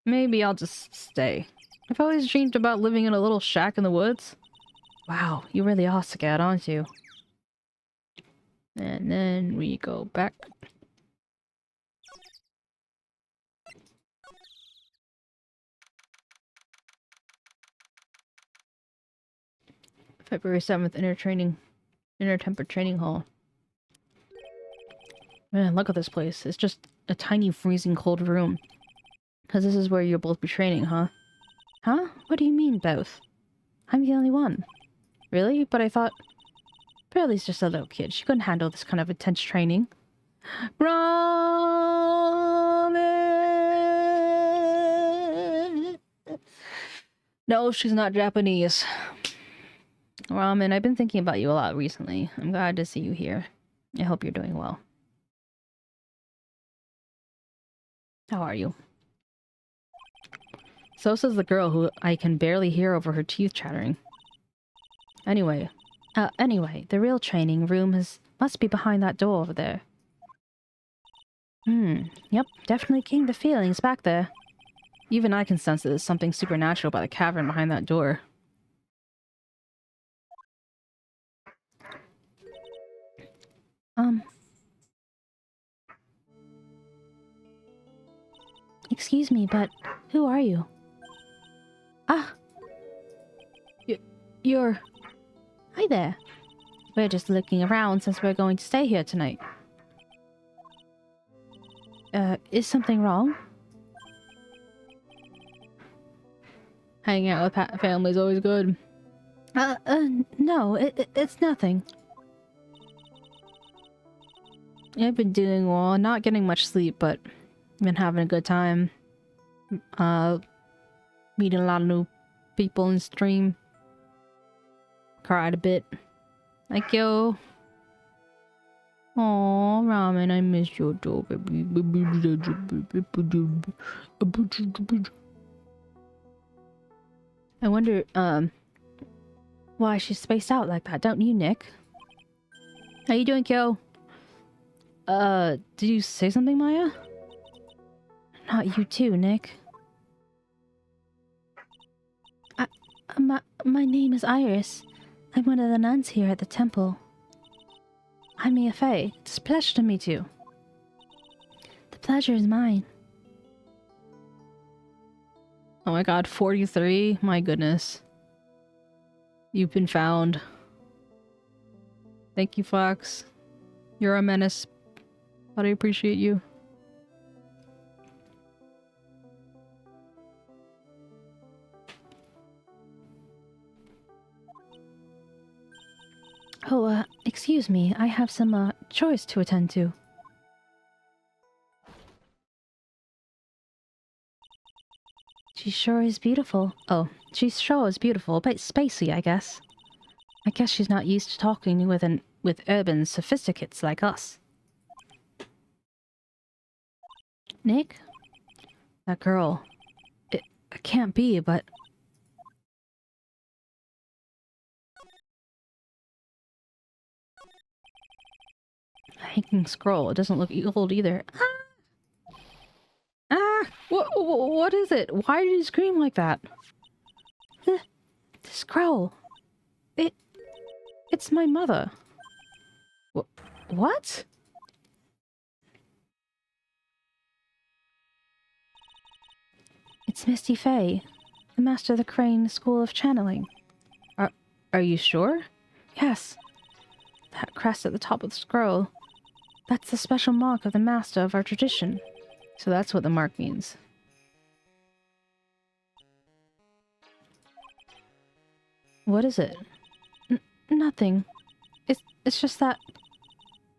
Maybe I'll just stay. I've always dreamed about living in a little shack in the woods. Wow, you really are scared, aren't you? And then we go back. February 7th, Inner Temple Training Hall. Man, look at this place. It's just a tiny freezing cold room. Because this is where you'll both be training, huh? Huh? What do you mean, both? I'm the only one. Really? But I thought... Pearlie's just a little kid. She couldn't handle this kind of intense training. Ramen! No, she's not Japanese. Ramen, I've been thinking about you a lot recently. I'm glad to see you here. I hope you're doing well. How are you? So says the girl who I can barely hear over her teeth chattering. Anyway, the real training room must be behind that door over there. Yep, definitely getting the feelings back there. Even I can sense that there's something supernatural about the cavern behind that door. Excuse me, but who are you? Ah! You're... Hi there. We're just looking around since we're going to stay here tonight. Is something wrong? Hanging out with family is always good. No, it's nothing. I've been doing well, not getting much sleep, but been having a good time. Meeting a lot of new people in stream. Cried a bit. Like, yo. Aw, Ramen, I miss your door, baby. I wonder, why she's spaced out like that, don't you, Nick? How you doing, Kyo? Did you say something, Maya? Not you too, Nick. My name is Iris. I'm one of the nuns here at the temple. I'm 𝗟𝗶. It's a pleasure to meet you. The pleasure is mine. Oh my god, 43? My goodness. You've been found. Thank you, Fox. You're a menace, but I appreciate you. Oh, excuse me. I have some, chores to attend to. She sure is beautiful. Oh, she sure is beautiful, but spacey, I guess. I guess she's not used to talking with urban sophisticates like us. Nick? That girl. It can't be, but... Hanging scroll. It doesn't look old either. Ah! Ah! What is it? Why did you scream like that? The scroll. It's my mother. What? It's 𝗟𝗡, the master of the Crane School of Channeling. Are you sure? Yes. That crest at the top of the scroll. That's the special mark of the master of our tradition. So that's what the mark means. What is it? Nothing. It's just that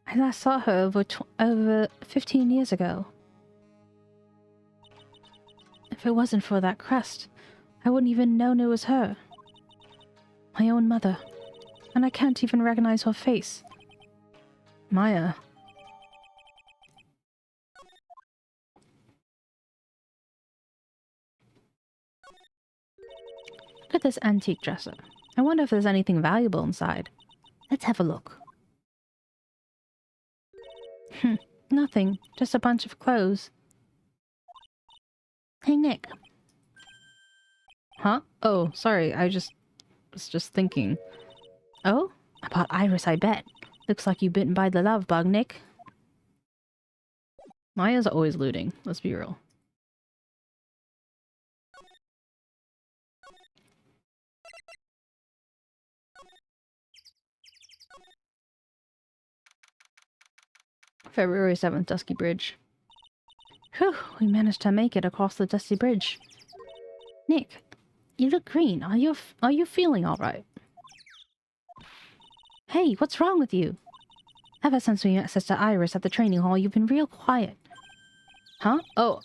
I last saw her over 15 years ago. If it wasn't for that crest, I wouldn't even known it was her. My own mother. And I can't even recognize her face. Maya. Look at this antique dresser. I wonder if there's anything valuable inside. Let's have a look. Nothing. Just a bunch of clothes. Hey, Nick. Huh? Oh, sorry. I was just thinking. Oh? About Iris, I bet. Looks like you've bitten by the love bug, Nick. Maya's always looting. Let's be real. February 7th, Dusky Bridge. Whew, we managed to make it across the Dusty Bridge. Nick, you look green. Are you feeling alright? Hey, what's wrong with you? Ever since we met Sister Iris at the training hall, you've been real quiet. Huh? Oh,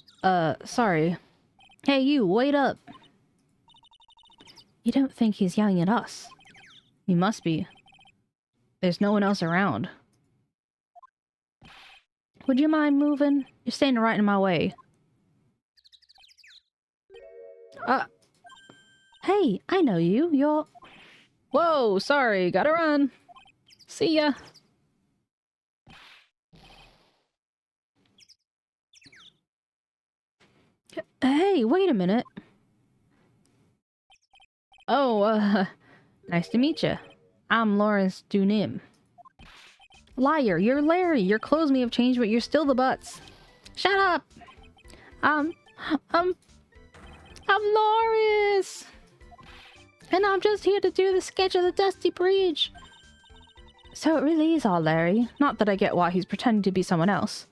sorry. Hey, you, wait up! You don't think he's yelling at us? He must be. There's no one else around. Would you mind moving? You're standing right in my way. Hey, I know you. You're... Whoa, sorry, gotta run. See ya. Hey, wait a minute. Oh, nice to meet you. I'm Lawrence Dunim. Liar, you're Larry. Your clothes may have changed, but you're still the butts. Shut up! I'm Lawrence! And I'm just here to do the sketch of the Dusty Bridge. So it really is all Larry. Not that I get why he's pretending to be someone else.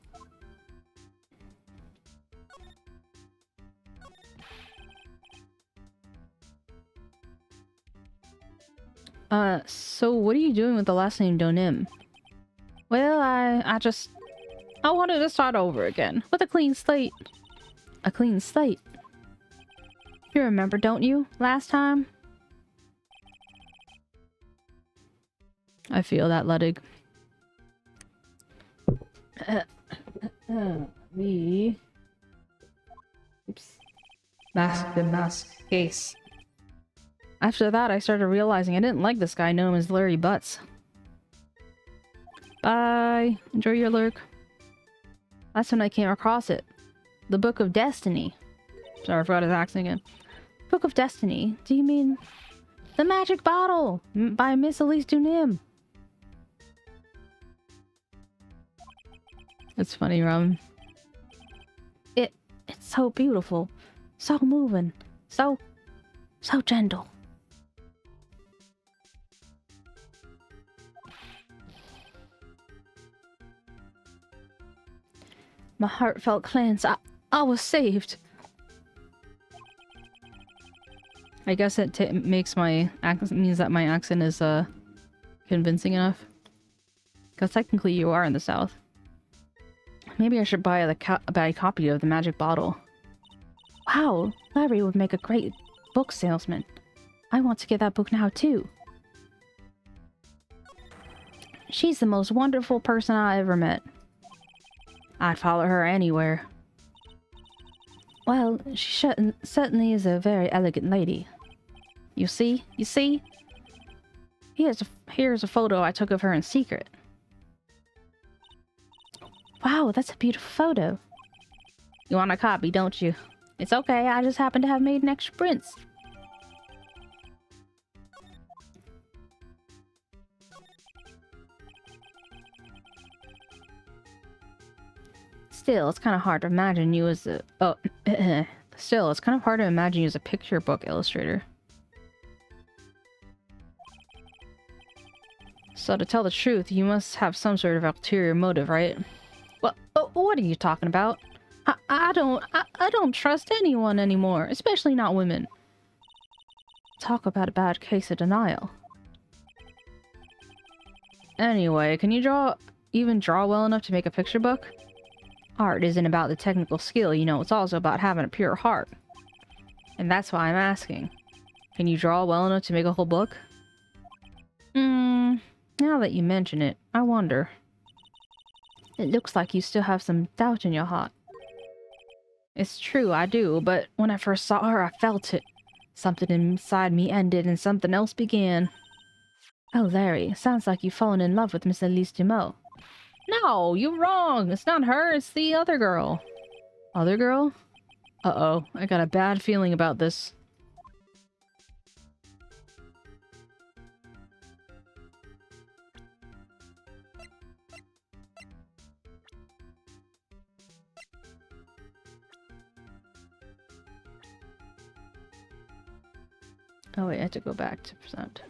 So what are you doing with the last name Donim? Well, I wanted to start over again, with a clean slate. A clean slate? You remember, don't you, last time? I feel that, Ludwig. Oops. Mask case. After that, I started realizing I didn't like this guy known as Larry Butts. Bye. Enjoy your lurk. That's when I came across it. The Book of Destiny. Sorry, I forgot his accent again. Book of Destiny? Do you mean... The Magic Bottle! By 𝗟𝗶𝗶𝗀𝘀 Dunim. It's funny, Rum. It's so beautiful. So moving. So gentle. My heart felt cleansed. I was saved. I guess it makes my accent means that my accent is convincing enough. Because technically you are in the South. Maybe I should buy a copy of the Magic Bottle. Wow, Larry would make a great book salesman. I want to get that book now too. She's the most wonderful person I ever met. I'd follow her anywhere. Well, she certainly is a very elegant lady. You see? You see? Here's a photo I took of her in secret. Wow, that's a beautiful photo. You want a copy, don't you? It's okay, I just happen to have made an extra prints. Still, it's kind of hard to imagine you as a... Oh, still, it's kind of hard to imagine you as a picture book illustrator. So to tell the truth, you must have some sort of ulterior motive, right? What are you talking about? I don't trust anyone anymore, especially not women. Talk about a bad case of denial. Anyway, can you even draw well enough to make a picture book? Art isn't about the technical skill, you know, it's also about having a pure heart. And that's why I'm asking. Can you draw well enough to make a whole book? Now that you mention it, I wonder. It looks like you still have some doubt in your heart. It's true, I do, but when I first saw her, I felt it. Something inside me ended and something else began. Oh, Larry, sounds like you've fallen in love with Miss 𝗟𝗟𝗀𝗀𝘀. No, you're wrong. It's not her, it's the other girl. Other girl? Uh-oh, I got a bad feeling about this. Oh wait, I have to go back to present.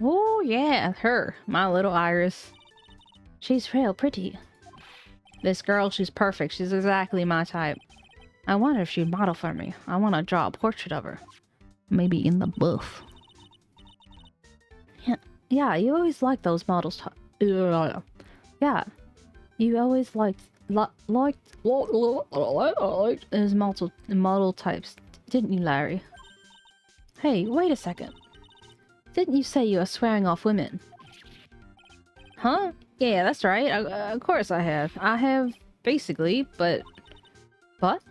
Oh yeah, her, my little Iris. She's real pretty. This girl, she's perfect. She's exactly my type. I wonder if she'd model for me. I want to draw a portrait of her. Maybe in the booth. Yeah, you always liked those models. Yeah, you always liked those model types, didn't you, Larry? Hey, wait a second. Didn't you say you were swearing off women? Huh? Yeah, that's right. Of course I have. I have, basically, but... What?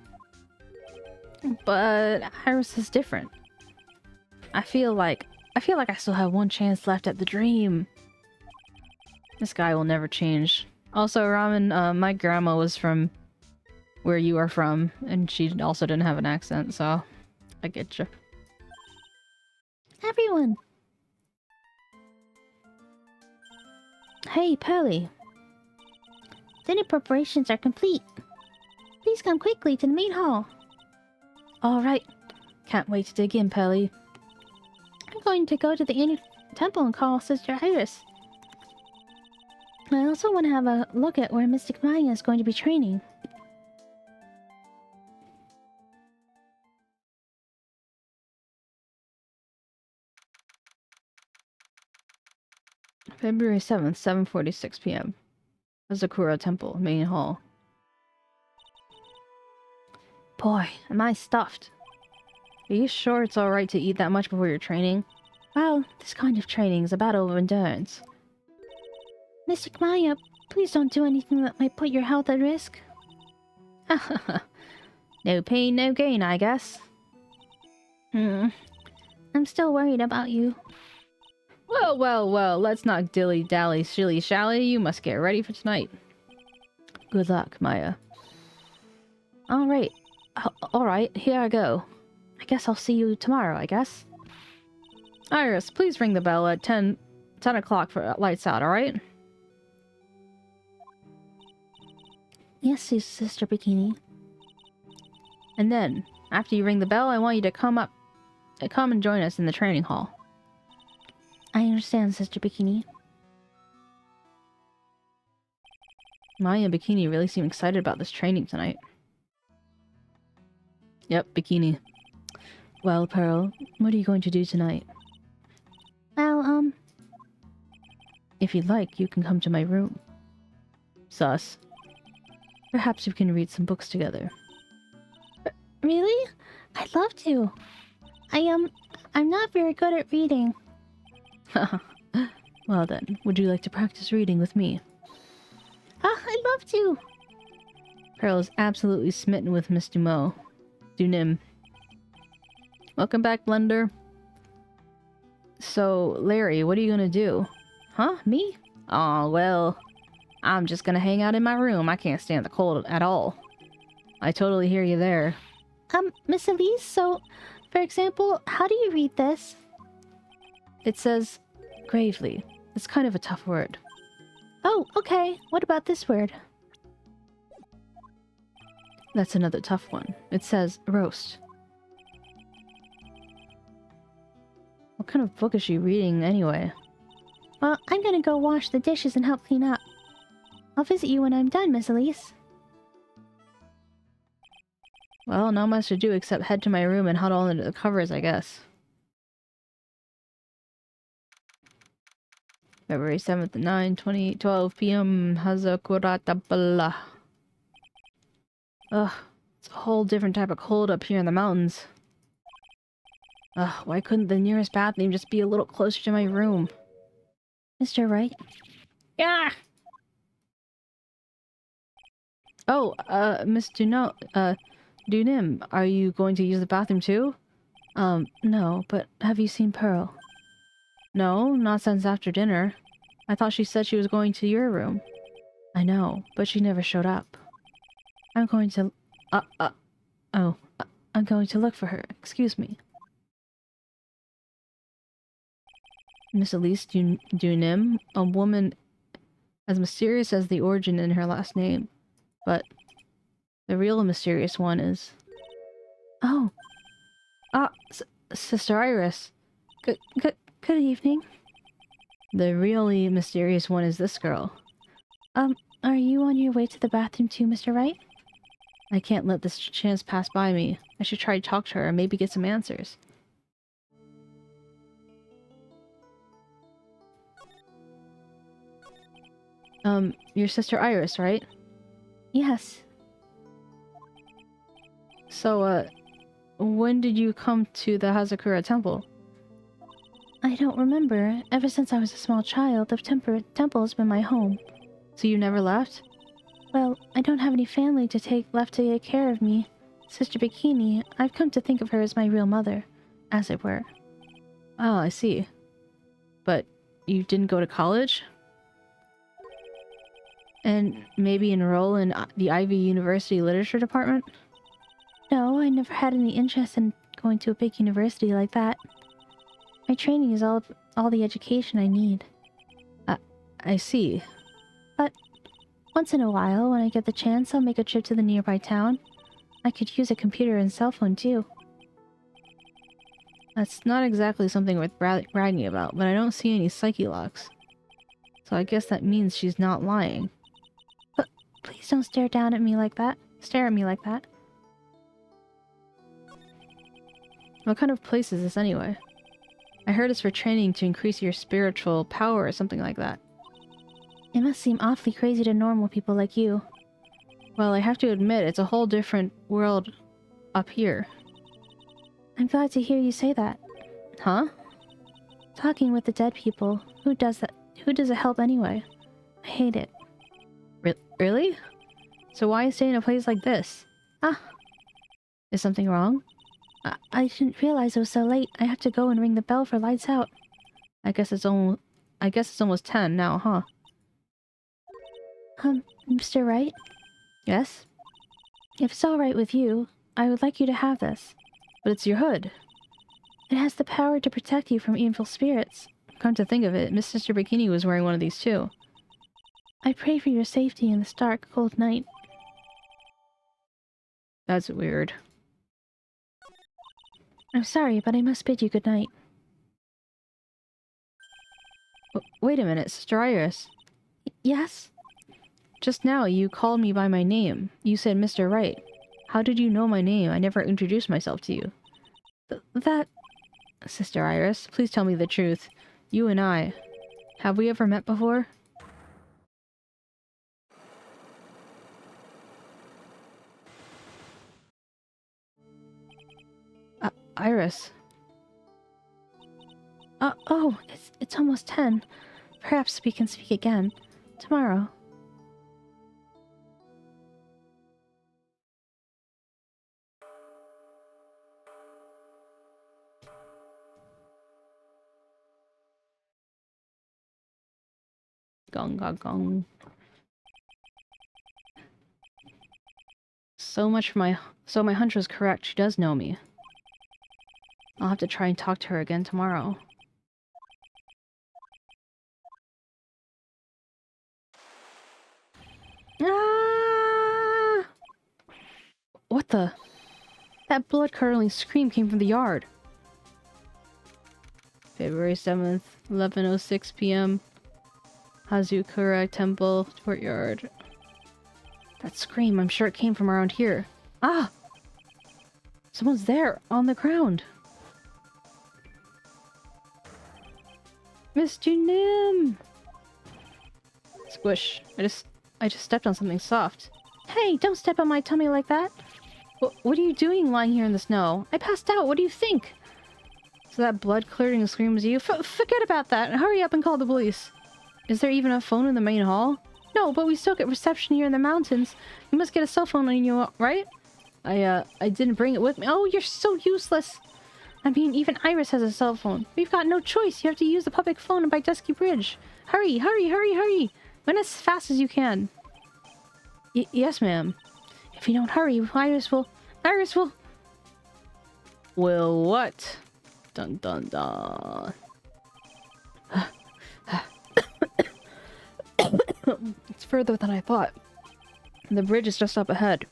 But Iris is different. I feel like I still have one chance left at the dream. This guy will never change. Also, Ramen, my grandma was from where you are from, and she also didn't have an accent, so I get you. Everyone! Hey, Pearly. Dinner preparations are complete. Please come quickly to the main hall. Alright. Can't wait to dig in, Pearly. I'm going to go to the annual temple and call Sister Iris. I also want to have a look at where Mystic Maya is going to be training. February 7th, 7:46 p.m. Azakura Temple, Main Hall. Boy, am I stuffed. Are you sure it's alright to eat that much before your training? Well, this kind of training is a battle of endurance. Mystic Maya, please don't do anything that might put your health at risk. No pain, no gain, I guess. I'm still worried about you. Well, let's not dilly-dally, shilly-shally. You must get ready for tonight. Good luck, Maya. Alright, here I go. I guess I'll see you tomorrow, I guess. Iris, please ring the bell at 10 o'clock for lights out, alright? Yes, Sister Bikini. And then, after you ring the bell, I want you to come and join us in the training hall. I understand, Sister Bikini. Maya and Bikini really seem excited about this training tonight. Yep, Bikini. Well, Pearl, what are you going to do tonight? Well, if you'd like, you can come to my room. Sus. Perhaps we can read some books together. Really? I'd love to. I'm not very good at reading. Well then, would you like to practice reading with me? I'd love to. Pearl is absolutely smitten with Miss Dunim. Welcome back, Blender. So, Larry, what are you gonna do? Huh? Me? Aw, well, I'm just gonna hang out in my room. I can't stand the cold at all. I totally hear you there. Miss Elise, so, for example, how do you read this? It says, gravely. It's kind of a tough word. Oh, okay. What about this word? That's another tough one. It says, roast. What kind of book is she reading, anyway? Well, I'm gonna go wash the dishes and help clean up. I'll visit you when I'm done, Miss Elise. Well, not much to do except head to my room and huddle under the covers, I guess. February 7th, 9:12 p.m. 𝗟𝗶ጵ𝗹𝘀. Ugh, it's a whole different type of cold up here in the mountains. Ugh, why couldn't the nearest bathroom just be a little closer to my room? Mr. Wright? Yeah! Oh, Miss Dunim, are you going to use the bathroom too? No, but have you seen Pearl? No, not since after dinner. I thought she said she was going to your room. I know, but she never showed up. I'm going to... I'm going to look for her. Excuse me. Miss Elise Dunim, a woman as mysterious as the origin in her last name. But the real mysterious one is... Oh. Sister Iris. Good evening. The really mysterious one is this girl. Are you on your way to the bathroom too, Mr. Wright? I can't let this chance pass by me. I should try to talk to her and maybe get some answers. Your sister Iris, right? Yes. So, when did you come to the Hazakura temple? I don't remember. Ever since I was a small child, the temple has been my home. So you never left? Well, I don't have any family left to take care of me. Sister Bikini, I've come to think of her as my real mother, as it were. Oh, I see. But you didn't go to college? And maybe enroll in the Ivy University Literature Department? No, I never had any interest in going to a big university like that. My training is all the education I need. I see. But once in a while, when I get the chance, I'll make a trip to the nearby town. I could use a computer and cell phone too. That's not exactly something worth bragging about, but I don't see any psyche locks. So I guess that means she's not lying. But please don't stare at me like that. What kind of place is this anyway? I heard it's for training to increase your spiritual power or something like that. It must seem awfully crazy to normal people like you. Well, I have to admit, it's a whole different world up here. I'm glad to hear you say that. Huh? Talking with the dead people. Who does that? Who does it help anyway? I hate it. Really? So why stay in a place like this? Ah. Is something wrong? I didn't realize it was so late. I have to go and ring the bell for lights out. I guess it's almost 10 now, huh? Mr. Wright? Yes? If it's alright with you, I would like you to have this. But it's your hood. It has the power to protect you from evil spirits. Come to think of it, Miss Sister Bikini was wearing one of these too. I pray for your safety in this dark, cold night. That's weird. I'm sorry, but I must bid you good night. Wait a minute, Sister Iris. Yes? Just now, you called me by my name. You said Mr. Wright. How did you know my name? I never introduced myself to you. That... Sister Iris, please tell me the truth. You and I... Have we ever met before? Iris. Oh, it's almost 10. Perhaps we can speak again. Tomorrow. Gong gong gong. So my hunch was correct. She does know me. I'll have to try and talk to her again tomorrow. Ah! What the? That blood-curdling scream came from the yard. February 7th, 11:06 p.m. Hazakura Temple courtyard. That scream, I'm sure it came from around here. Ah! Someone's there, on the ground. Mr. Nim! Squish. I just stepped on something soft. Hey, don't step on my tummy like that! What are you doing lying here in the snow? I passed out, what do you think? So that blood-curdling scream was you? Forget about that! Hurry up and call the police! Is there even a phone in the main hall? No, but we still get reception here in the mountains. You must get a cell phone on you, right? I didn't bring it with me. Oh, you're so useless! I mean, even Iris has a cell phone. We've got no choice. You have to use the public phone by 𝗟𝗶𝗶𝗀𝘀. Hurry, hurry, hurry, hurry! Run as fast as you can. Yes, ma'am. If you don't hurry, Iris will... Will what? Dun dun dun. It's further than I thought. The bridge is just up ahead.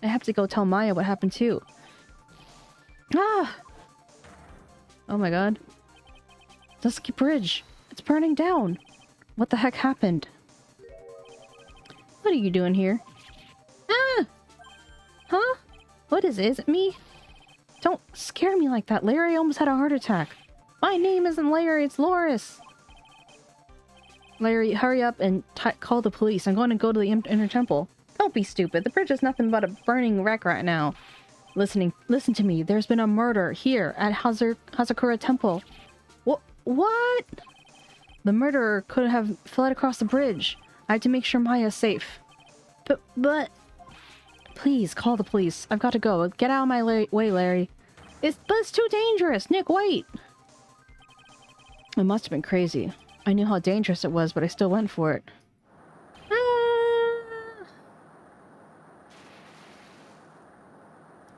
I have to go tell Maya what happened too. Ah! Oh my god. 𝗟𝗶𝗶𝗀𝘀 Bridge! It's burning down! What the heck happened? What are you doing here? Ah! What is it? Is it me? Don't scare me like that, Larry. I almost had a heart attack. My name isn't Larry, it's Loris. Larry, hurry up and call the police. I'm going to go to the inner temple. Don't be stupid. The bridge is nothing but a burning wreck right now. Listen to me. There's been a murder here at 𝗟𝗶H𝗸𝘀 Temple. What? The murderer could have fled across the bridge. I have to make sure Maya's safe. But... Please, call the police. I've got to go. Get out of my way, Larry. But it's too dangerous. Nick, wait. It must have been crazy. I knew how dangerous it was, but I still went for it.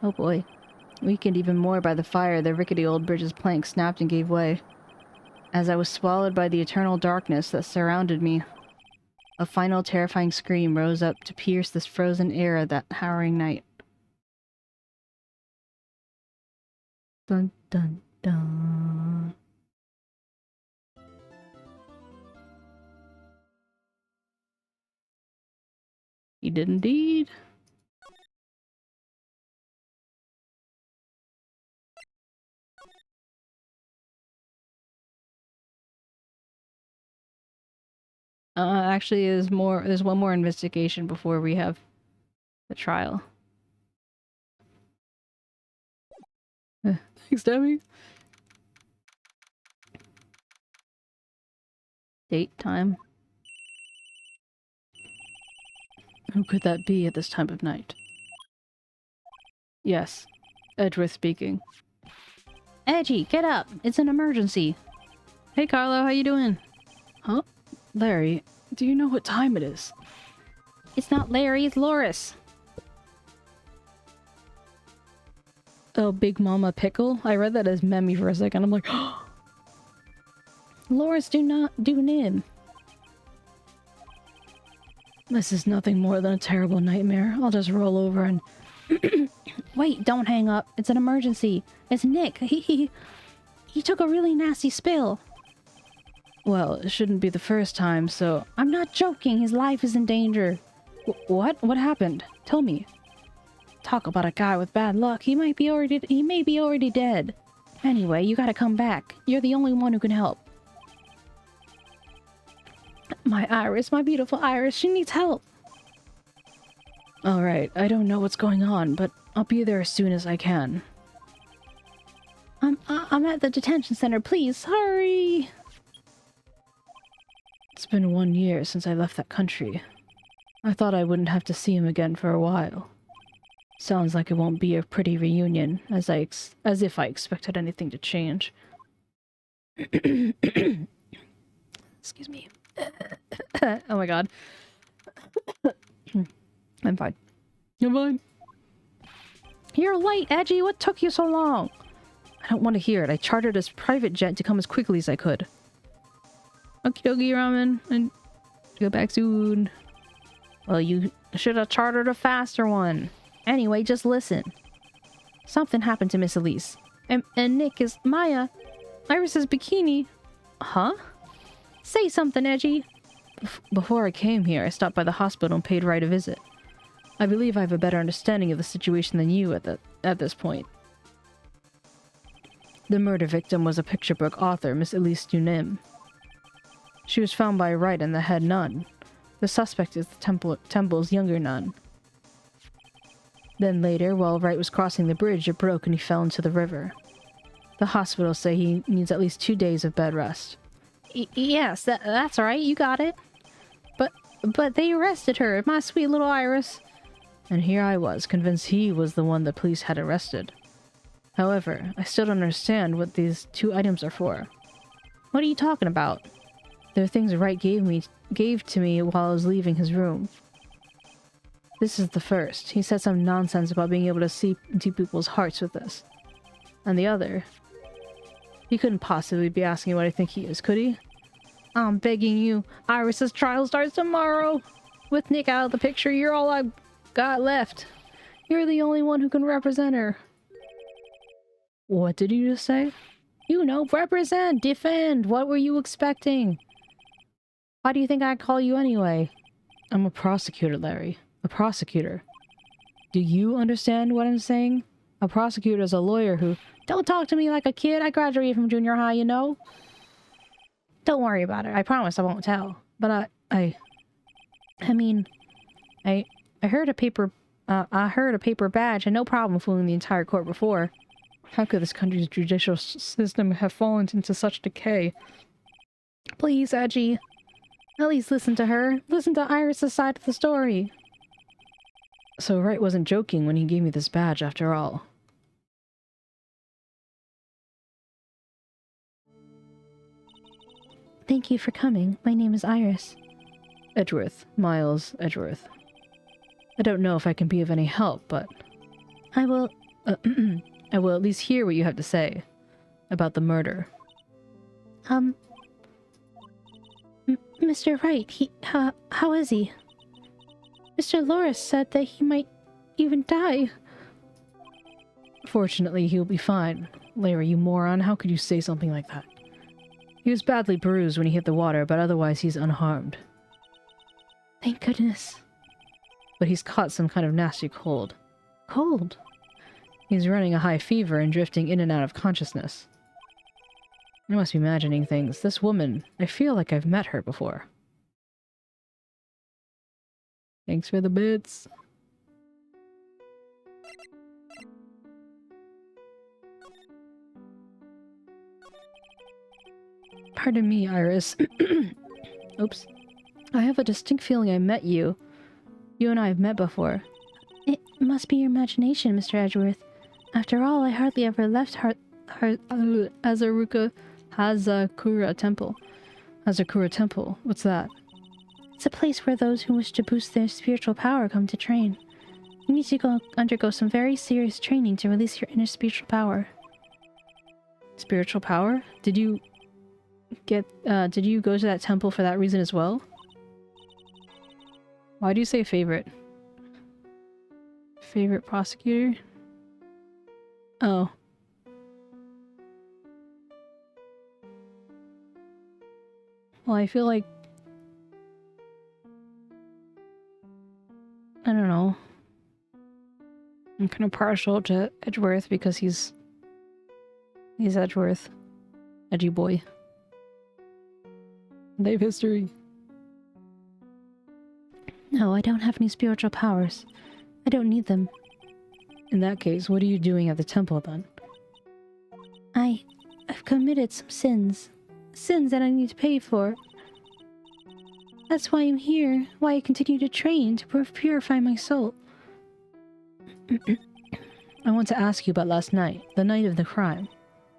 Oh boy. Weakened even more by the fire, the rickety old bridge's plank snapped and gave way. As I was swallowed by the eternal darkness that surrounded me, a final terrifying scream rose up to pierce this frozen air of that harrowing night. Dun dun dun. He did indeed. Actually, there's one more investigation before we have the trial. Thanks, Debbie. Date, time. Who could that be at this time of night? Yes, Edgeworth speaking. Edgy, get up! It's an emergency! Hey Carlo, how you doing? Huh? Larry, do you know what time it is? It's not Larry, it's Loris! Oh, Big Mama Pickle? I read that as Memmy for a second. I'm like, oh! Loris do nim. This is nothing more than a terrible nightmare. I'll just roll over and... Wait, don't hang up. It's an emergency. It's Nick. He took a really nasty spill. Well, it shouldn't be the first time, so... I'm not joking. His life is in danger. What? What happened? Tell me. Talk about a guy with bad luck. He may be already dead. Anyway, you gotta come back. You're the only one who can help. My Iris, my beautiful Iris, she needs help. Alright, I don't know what's going on, but I'll be there as soon as I can. I'm at the detention center, please, hurry! It's been 1 year since I left that country. I thought I wouldn't have to see him again for a while. Sounds like it won't be a pretty reunion, as if I expected anything to change. Excuse me. Oh my god. I'm fine. You're fine. You're late, Edgy. What took you so long? I don't want to hear it. I chartered a private jet to come as quickly as I could. Okie dokie, ramen. And go back soon. Well, you should have chartered a faster one. Anyway, just listen. Something happened to Miss Elise. And Nick is Maya. Iris's bikini. Huh? Say something, Edgy. Before I came here, I stopped by the hospital and paid Wright a visit. I believe I have a better understanding of the situation than you at this point. The murder victim was a picture book author, Miss Elise Dunim. She was found by Wright and the head nun. The suspect is the temple's younger nun. Then later, while Wright was crossing the bridge, it broke and he fell into the river. The hospital say he needs at least 2 days of bed rest. Yes, that's right, you got it. But they arrested her, my sweet little Iris. And here I was, convinced he was the one the police had arrested. However, I still don't understand what these 2 items are for. What are you talking about? They're things Wright gave to me while I was leaving his room. This is the first. He said some nonsense about being able to see into people's hearts with this. And the other... He couldn't possibly be asking what I think he is, could he? I'm begging you. Iris's trial starts tomorrow. With Nick out of the picture, you're all I've got left. You're the only one who can represent her. What did you just say? You know, represent, defend. What were you expecting? Why do you think I'd call you anyway? I'm a prosecutor, Larry. A prosecutor. Do you understand what I'm saying? A prosecutor is a lawyer who... Don't talk to me like a kid. I graduated from junior high, you know? Don't worry about it. I promise I won't tell. But I mean, I heard a paper badge and no problem fooling the entire court before. How could this country's judicial system have fallen into such decay? Please, Edgy. At least listen to her. Listen to Iris' side of the story. So Wright wasn't joking when he gave me this badge after all. Thank you for coming. My name is Iris. Edgeworth. Miles Edgeworth. I don't know if I can be of any help, but... I will at least hear what you have to say about the murder. Mr. Wright, how is he? Mr. Loris said that he might even die. Fortunately, he'll be fine. Larry, you moron, how could you say something like that? He was badly bruised when he hit the water, but otherwise he's unharmed. Thank goodness. But he's caught some kind of nasty cold. Cold? He's running a high fever and drifting in and out of consciousness. I must be imagining things. This woman, I feel like I've met her before. Thanks for the bits. Pardon me, Iris. Oops. I have a distinct feeling I met you. You and I have met before. It must be your imagination, Mr. Edgeworth. After all, I hardly ever left Hazakura Temple. Hazakura Temple? What's that? It's a place where those who wish to boost their spiritual power come to train. You need to undergo some very serious training to release your inner spiritual power. Spiritual power? Did you go to that temple for that reason as well? Why do you say favorite? Favorite prosecutor? Oh. Well, I feel like... I don't know. I'm kind of partial to Edgeworth because he's Edgeworth. Edgy boy. They have history. No, I don't have any spiritual powers. I don't need them. In that case, what are you doing at the temple then? I've committed some sins. Sins that I need to pay for. That's why I'm here. Why I continue to train to purify my soul. I want to ask you about last night, the night of the crime.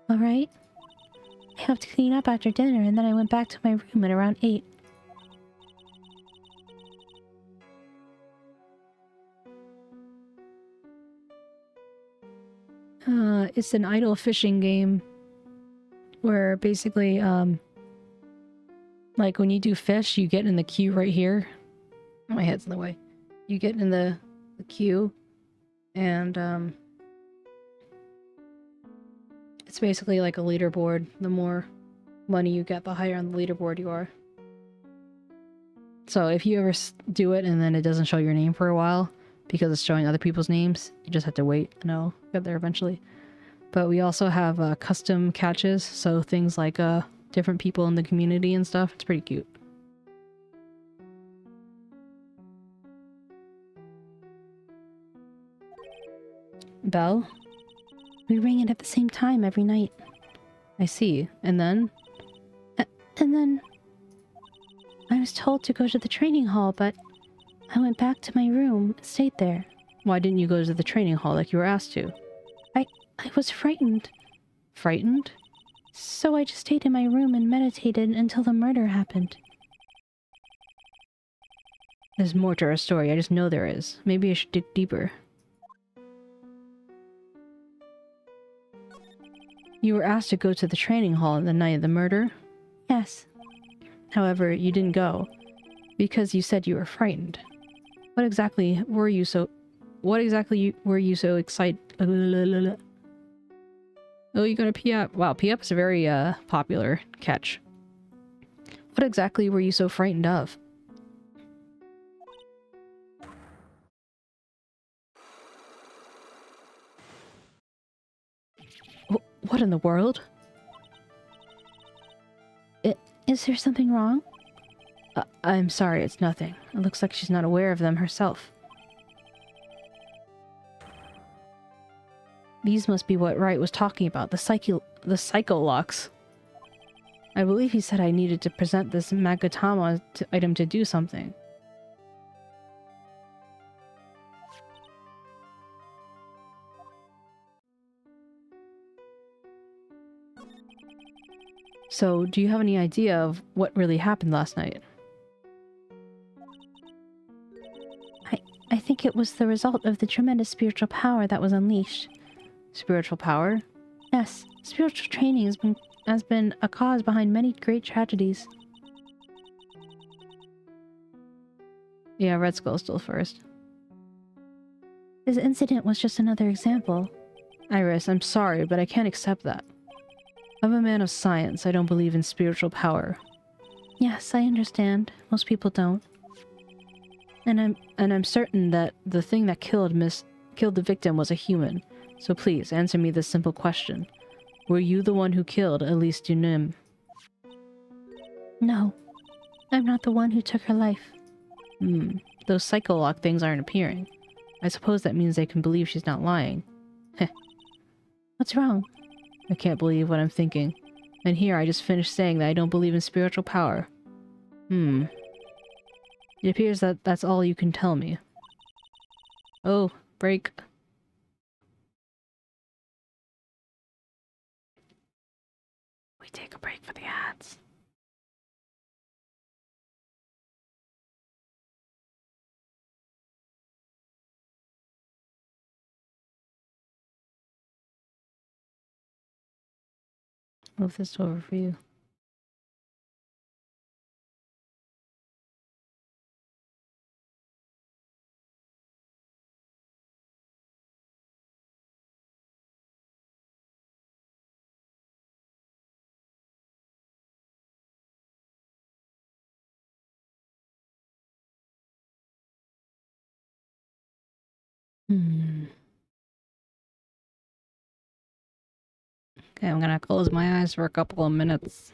Alright. I helped clean up after dinner and then I went back to my room at around 8. It's an idle fishing game where basically, like when you do fish, you get in the queue right here. My head's in the way. You get in the queue and, it's basically like a leaderboard. The more money you get, the higher on the leaderboard you are. So if you ever do it and then it doesn't show your name for a while, because it's showing other people's names, you just have to wait and it'll get there eventually. But we also have custom catches, so things like different people in the community and stuff. It's pretty cute. Bell? We ring it at the same time every night. I see. And then? And then... I was told to go to the training hall, but I went back to my room and stayed there. Why didn't you go to the training hall like you were asked to? I was frightened. Frightened? So I just stayed in my room and meditated until the murder happened. There's more to our story, I just know there is. Maybe I should dig deeper. You were asked to go to the training hall on the night of the murder? Yes. However, you didn't go, because you said you were frightened. What exactly were you so excited? Oh, you got a P-up. Wow, P-up is a very popular catch. What exactly were you so frightened of? What in the world? Is there something wrong? I'm sorry, it's nothing. It looks like she's not aware of them herself. These must be what Wright was talking about, the psycho locks. I believe he said I needed to present this 𝗟𝗶𝗀𝘀 item to do something. So, do you have any idea of what really happened last night? I think it was the result of the tremendous spiritual power that was unleashed. Spiritual power? Yes, spiritual training has been a cause behind many great tragedies. Yeah, Red Skull's still first. This incident was just another example. Iris, I'm sorry, but I can't accept that. I'm a man of science. I don't believe in spiritual power. Yes, I understand. Most people don't. And I'm certain that the thing that killed the victim was a human. So please, answer me this simple question. Were you the one who killed 𝗟𝗟𝗀𝗀𝘀? No. I'm not the one who took her life. Those psycho-lock things aren't appearing. I suppose that means they can believe she's not lying. Heh. What's wrong? I can't believe what I'm thinking. And here I just finished saying that I don't believe in spiritual power. It appears that that's all you can tell me. Oh, break. We take a break for the ads. Move this over for you. Okay, I'm gonna close my eyes for a couple of minutes.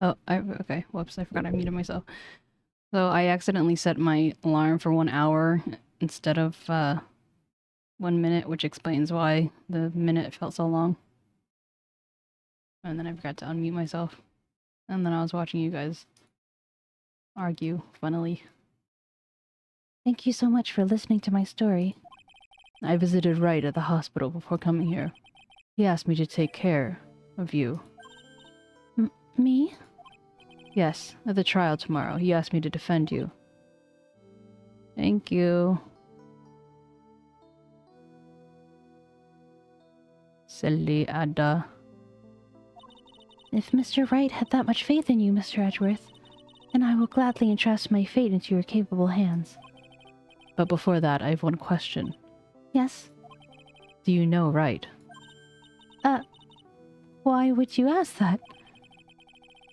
Oh, okay. Whoops, I forgot I muted myself. So I accidentally set my alarm for 1 hour instead of 1 minute, which explains why the minute felt so long. And then I forgot to unmute myself. And then I was watching you guys argue, funnily. Thank you so much for listening to my story. I visited Wright at the hospital before coming here. He asked me to take care of you. Me? Yes, at the trial tomorrow. He asked me to defend you. Thank you. Silly Ada. If Mr. Wright had that much faith in you, Mr. Edgeworth, then I will gladly entrust my fate into your capable hands. But before that, I have one question. Yes? Do you know Wright? Why would you ask that?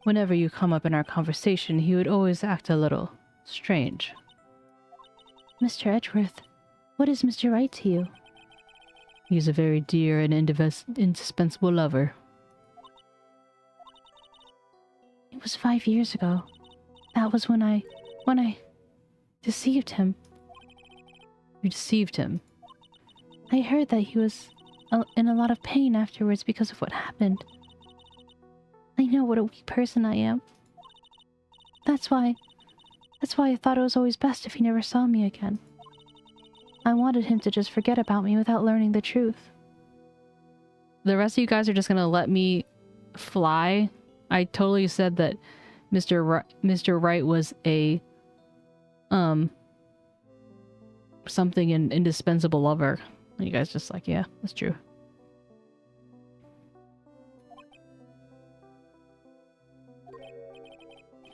Whenever you come up in our conversation, he would always act a little strange. Mr. Edgeworth, what is Mr. Wright to you? He's a very dear and indispensable lover. It was 5 years ago. That was when I deceived him. You deceived him. I heard that he was in a lot of pain afterwards because of what happened. I know what a weak person I am. That's why I thought it was always best if he never saw me again. I wanted him to just forget about me without learning the truth. The rest of you guys are just gonna let me fly. I totally said that Mr. Wright was a something an indispensable lover. And you guys just like, yeah, that's true.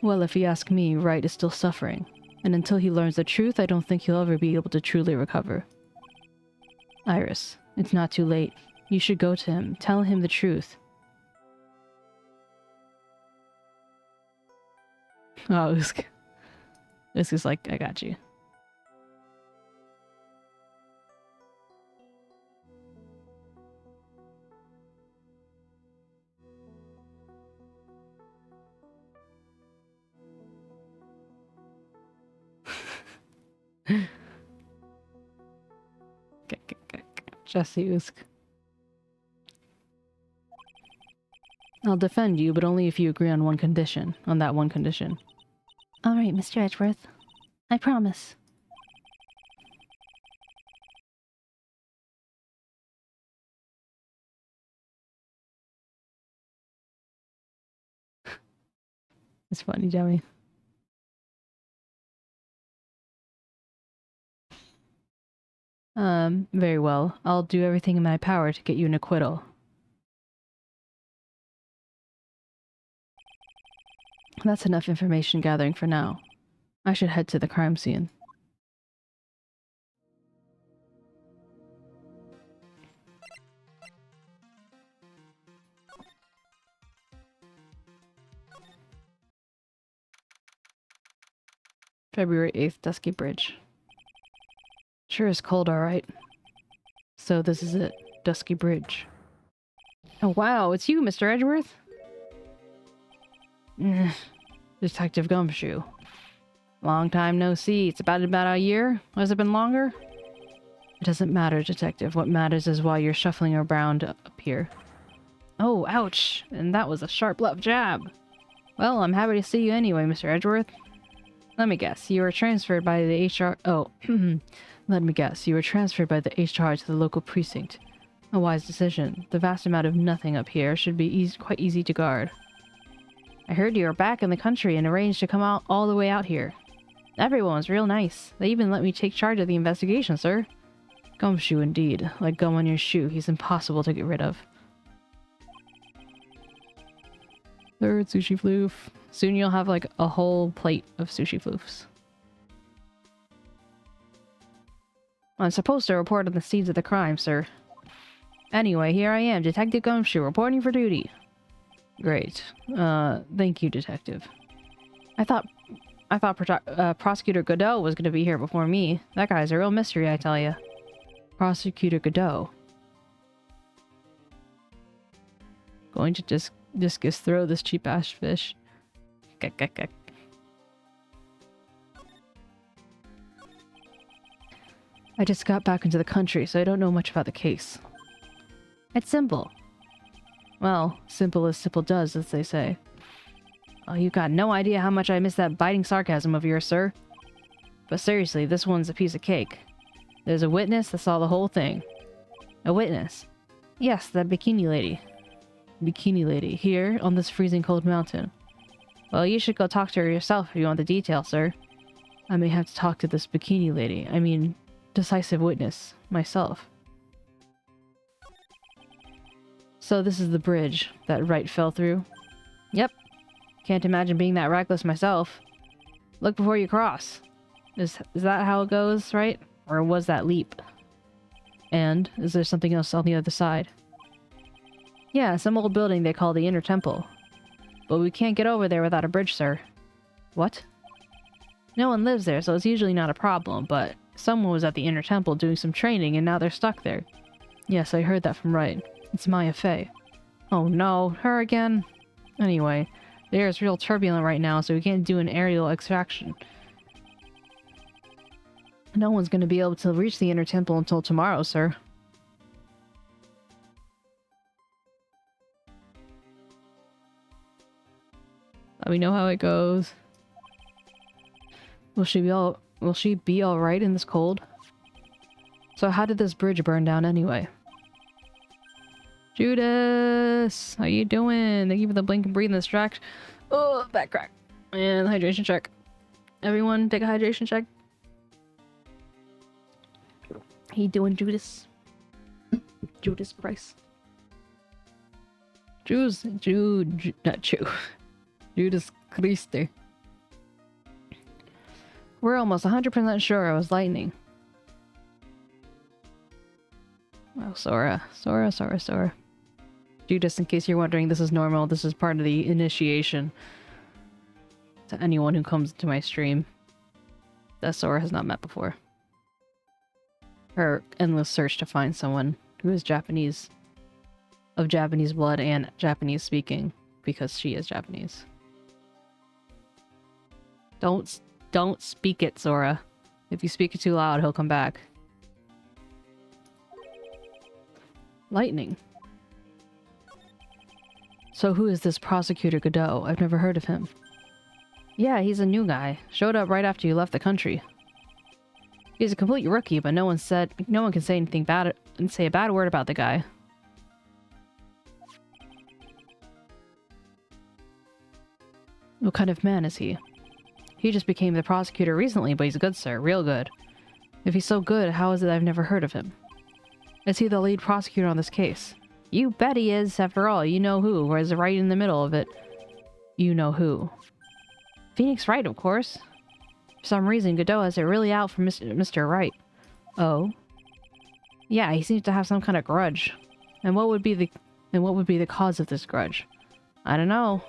Well, if you ask me, Wright is still suffering. And until he learns the truth, I don't think he'll ever be able to truly recover. Iris, it's not too late. You should go to him. Tell him the truth. Oh, Usk is like, I got you. Jesse Usk. I'll defend you, but only if you agree on one condition. On that one condition. Alright, Mr. Edgeworth. I promise. It's funny, Joey. Very well. I'll do everything in my power to get you an acquittal. That's enough information gathering for now. I should head to the crime scene. February 8th, Dusky Bridge. Sure is cold, alright. So this is it. Dusky Bridge. Oh wow, it's you, Mr. Edgeworth? Detective Gumshoe. Long time no see. It's about a year? Has it been longer? It doesn't matter, Detective. What matters is why you're shuffling around up here. Oh, ouch! And that was a sharp left jab. Well, I'm happy to see you anyway, Mr. Edgeworth. Let me guess. You were transferred by the HR... Oh, let me guess. You were transferred by the HR to the local precinct. A wise decision. The vast amount of nothing up here should be quite easy to guard. I heard you were back in the country and arranged to come out all the way out here. Everyone was real nice. They even let me take charge of the investigation, sir. Gumshoe indeed. Like gum on your shoe, he's impossible to get rid of. Third sushi floof. Soon you'll have like a whole plate of sushi floofs. I'm supposed to report on the scenes of the crime, sir. Anyway, here I am, Detective Gumshoe, reporting for duty. Great. Thank you, Detective. I thought Prosecutor Godot was going to be here before me. That guy's a real mystery, I tell ya. Prosecutor Godot. Going to just throw this cheap-ass fish. I just got back into the country, so I don't know much about the case. It's simple. Well, simple as simple does, as they say. Oh, you've got no idea how much I miss that biting sarcasm of yours, sir. But seriously, this one's a piece of cake. There's a witness that saw the whole thing. A witness? Yes, that bikini lady. Bikini lady, here on this freezing cold mountain. Well, you should go talk to her yourself if you want the details, sir. I may have to talk to this bikini lady. I mean, decisive witness, myself. So this is the bridge that Wright fell through? Yep. Can't imagine being that reckless myself. Look before you cross. Is that how it goes, right? Or was that leap? And is there something else on the other side? Yeah, some old building they call the Inner Temple. But we can't get over there without a bridge, sir. What? No one lives there, so it's usually not a problem, but someone was at the Inner Temple doing some training and now they're stuck there. Yes, I heard that from Wright. It's 𝗟𝗶𝗸𝘀. Oh no, her again? Anyway, the air is real turbulent right now, so we can't do an aerial extraction. No one's going to be able to reach the Inner Temple until tomorrow, sir. Let me know how it goes. Will she be all right in this cold? So how did this bridge burn down anyway? Judas! How you doing? Thank you for the blink and breathe and the distract. Oh, back crack. And the hydration check. Everyone, take a hydration check. How you doing, Judas? Judas Price. Not Jew. Judas Christ. We're almost 100% sure it was lightning. Oh, Sora. Judas, in case you're wondering, this is normal. This is part of the initiation to anyone who comes to my stream that Sora has not met before. Her endless search to find someone who is Japanese, of Japanese blood and Japanese speaking, because she is Japanese. Don't speak it, Sora. If you speak it too loud, he'll come back. Lightning. So who is this Prosecutor Godot? I've never heard of him. Yeah, he's a new guy. Showed up right after you left the country. He's a complete rookie, but no one can say anything bad and say a bad word about the guy. What kind of man is he? He just became the prosecutor recently, but he's good, sir. Real good. If he's so good, how is it I've never heard of him? Is he the lead prosecutor on this case? You bet he is, after all. You know who, whereas right in the middle of it. You know who. Phoenix Wright, of course. For some reason, Godot has it really out for Mr. Wright. Oh? Yeah, he seems to have some kind of grudge. And what would be the cause of this grudge? I don't know.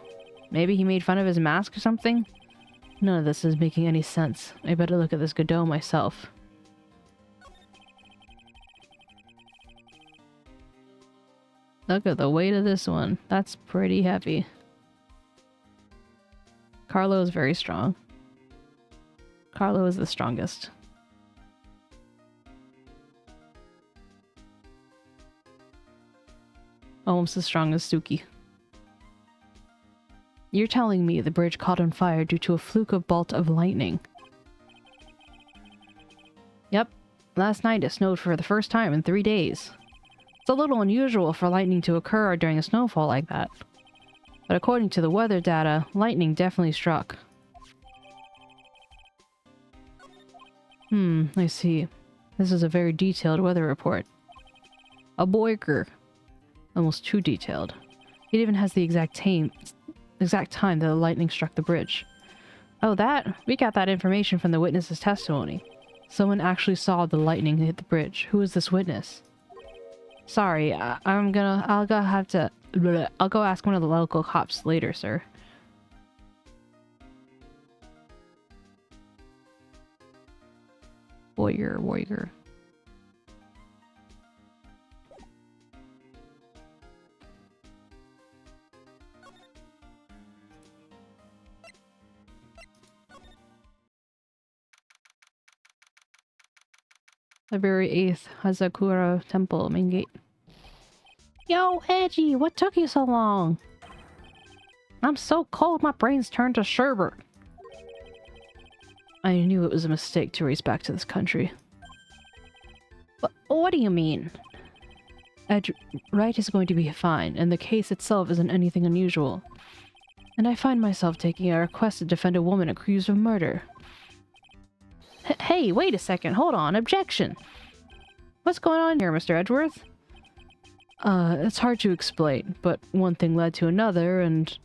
Maybe he made fun of his mask or something? None of this is making any sense. I better look at this Godot myself. Look at the weight of this one. That's pretty heavy. Carlo is very strong. Carlo is the strongest. Almost as strong as Suki. You're telling me the bridge caught on fire due to a fluke of bolt of lightning? Yep. Last night it snowed for the first time in 3 days. It's a little unusual for lightning to occur during a snowfall like that. But according to the weather data, lightning definitely struck. I see. This is a very detailed weather report. A boiker. Almost too detailed. It even has the exact time that the lightning struck the bridge. Oh, that? We got that information from the witness's testimony. Someone actually saw the lightning hit the bridge. Who is this witness? Sorry, I'll go ask one of the local cops later, sir. Warrior. February 8th, Hazakura Temple, main gate. Yo, Edgy, what took you so long? I'm so cold, my brain's turned to sherbet. I knew it was a mistake to race back to this country. What do you mean? Wright is going to be fine, and the case itself isn't anything unusual. And I find myself taking a request to defend a woman accused of murder. Hey, wait a second, hold on, objection! What's going on here, Mr. Edgeworth? It's hard to explain, but one thing led to another, and...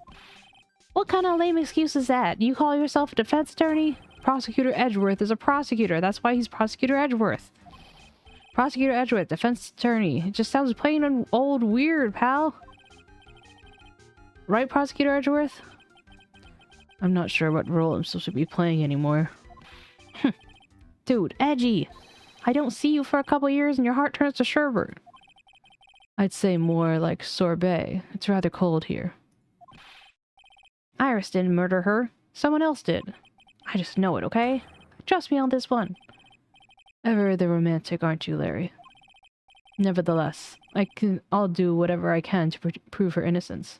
What kind of lame excuse is that? You call yourself a defense attorney? Prosecutor Edgeworth is a prosecutor, that's why he's Prosecutor Edgeworth. Prosecutor Edgeworth, defense attorney. It just sounds plain and old weird, pal. Right, Prosecutor Edgeworth? I'm not sure what role I'm supposed to be playing anymore. Dude, Edgy! I don't see you for a couple years and your heart turns to sherbet. I'd say more like sorbet. It's rather cold here. Iris didn't murder her. Someone else did. I just know it, okay? Trust me on this one. Ever the romantic, aren't you, Larry? Nevertheless, I'll do whatever I can to prove her innocence.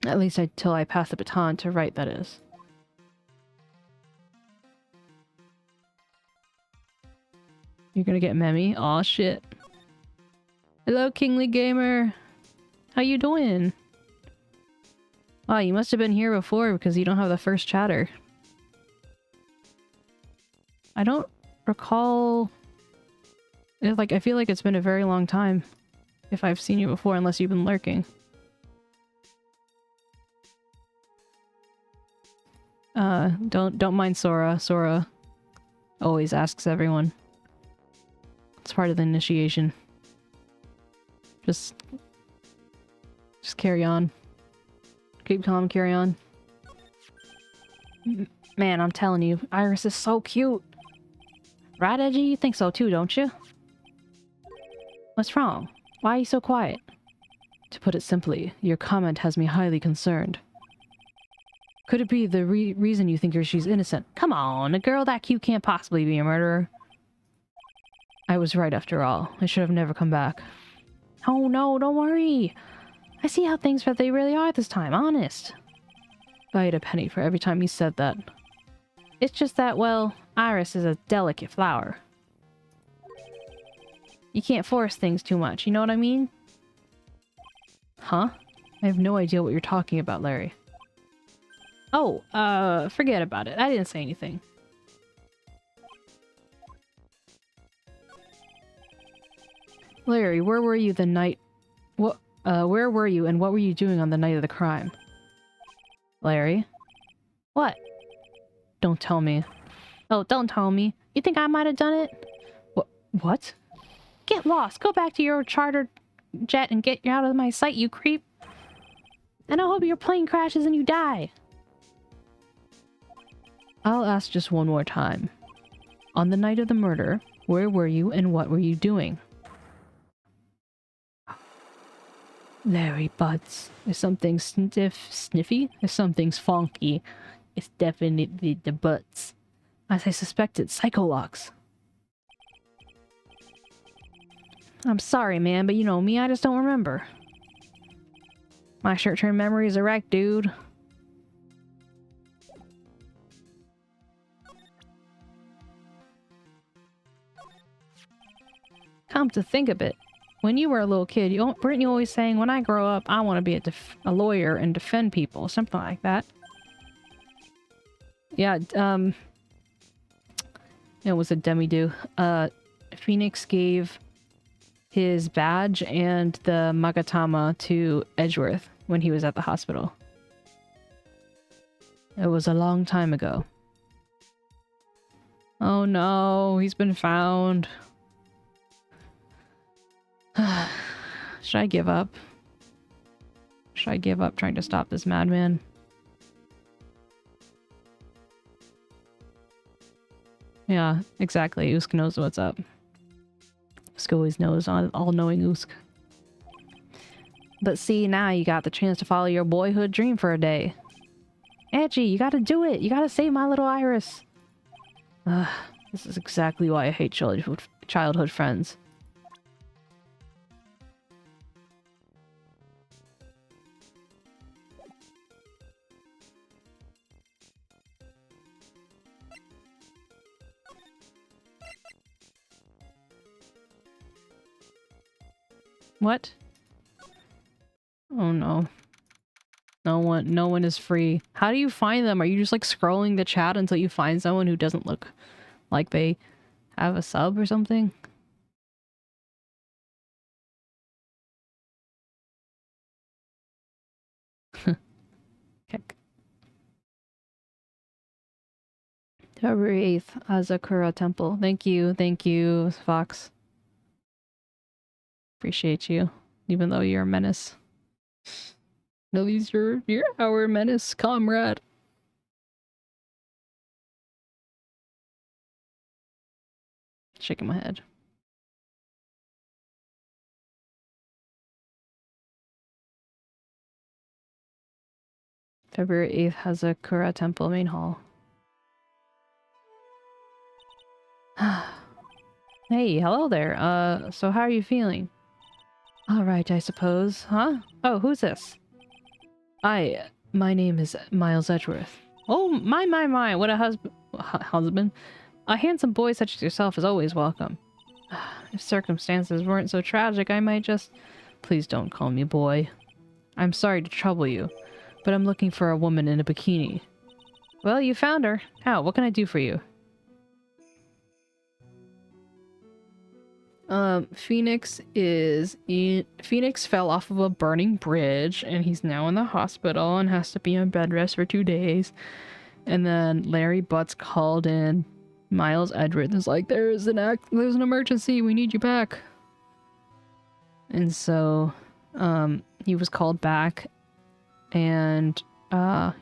At least until I pass the baton to Wright, that is. You're gonna get Memmy? Aw, shit. Hello, Kingly Gamer! How you doing? Wow, you must have been here before because you don't have the first chatter. I don't recall... I feel like it's been a very long time if I've seen you before, unless you've been lurking. Don't mind Sora. Sora always asks everyone. It's part of the initiation. Just carry on. Keep calm, carry on. Man, I'm telling you, Iris is so cute. Right, Edgy? You think so too, don't you? What's wrong? Why are you so quiet? To put it simply, your comment has me highly concerned. Could it be the reason you think she's innocent? Come on, a girl that cute can't possibly be a murderer. I was right after all. I should have never come back. Oh no, don't worry. I see how things they really are this time, honest. If I had a penny for every time you said that. It's just that, well, Iris is a delicate flower. You can't force things too much, you know what I mean? Huh? I have no idea what you're talking about, Larry. Oh, forget about it. I didn't say anything. Larry, where were you the night... where were you and what were you doing on the night of the crime? Larry? What? Don't tell me. Oh, don't tell me. You think I might have done it? What? Get lost. Go back to your chartered jet and get out of my sight, you creep. And I hope your plane crashes and you die. I'll ask just one more time. On the night of the murder, where were you and what were you doing? Larry Butts. If something's sniffy, if something's funky, it's definitely the butts. As I suspected, psycholocks. I'm sorry, man, but you know me, I just don't remember. My short-term memory is a wreck, dude. Come to think of it, when you were a little kid, weren't you always saying, when I grow up, I want to be a lawyer and defend people, something like that? Yeah, it was a demi-do. Phoenix gave his badge and the Magatama to Edgeworth when he was at the hospital. It was a long time ago. Oh no, he's been found. Should I give up? Should I give up trying to stop this madman? Yeah, exactly. Usk knows what's up. Usk always knows, all-knowing Usk. But see, now you got the chance to follow your boyhood dream for a day. Edgy, you gotta do it! You gotta save my little Iris! This is exactly why I hate childhood friends. What? Oh no. No one is free. How do you find them? Are you just like scrolling the chat until you find someone who doesn't look like they have a sub or something? Heck. February 8th, 𝗟𝗶ጵH Temple. Thank you, Fox. Appreciate you, even though you're a menace. At least you're our menace, comrade. Shaking my head. February 8th, 𝗟𝗶ጵH Temple main hall. Hey, hello there. So how are you feeling? Alright, I suppose. Huh? Oh, who's this? My name is 𝗟𝗻𝗀𝗀𝘀. Oh, my, what a husband. A handsome boy such as yourself is always welcome. If circumstances weren't so tragic, I might just... Please don't call me boy. I'm sorry to trouble you, but I'm looking for a woman in a bikini. Well, you found her. How? What can I do for you? Phoenix fell off of a burning bridge and he's now in the hospital and has to be on bed rest for 2 days. And then Larry Butts called in 𝗟𝗻𝗀𝗀𝘀 and is like, there's an emergency, we need you back. And so, he was called back and,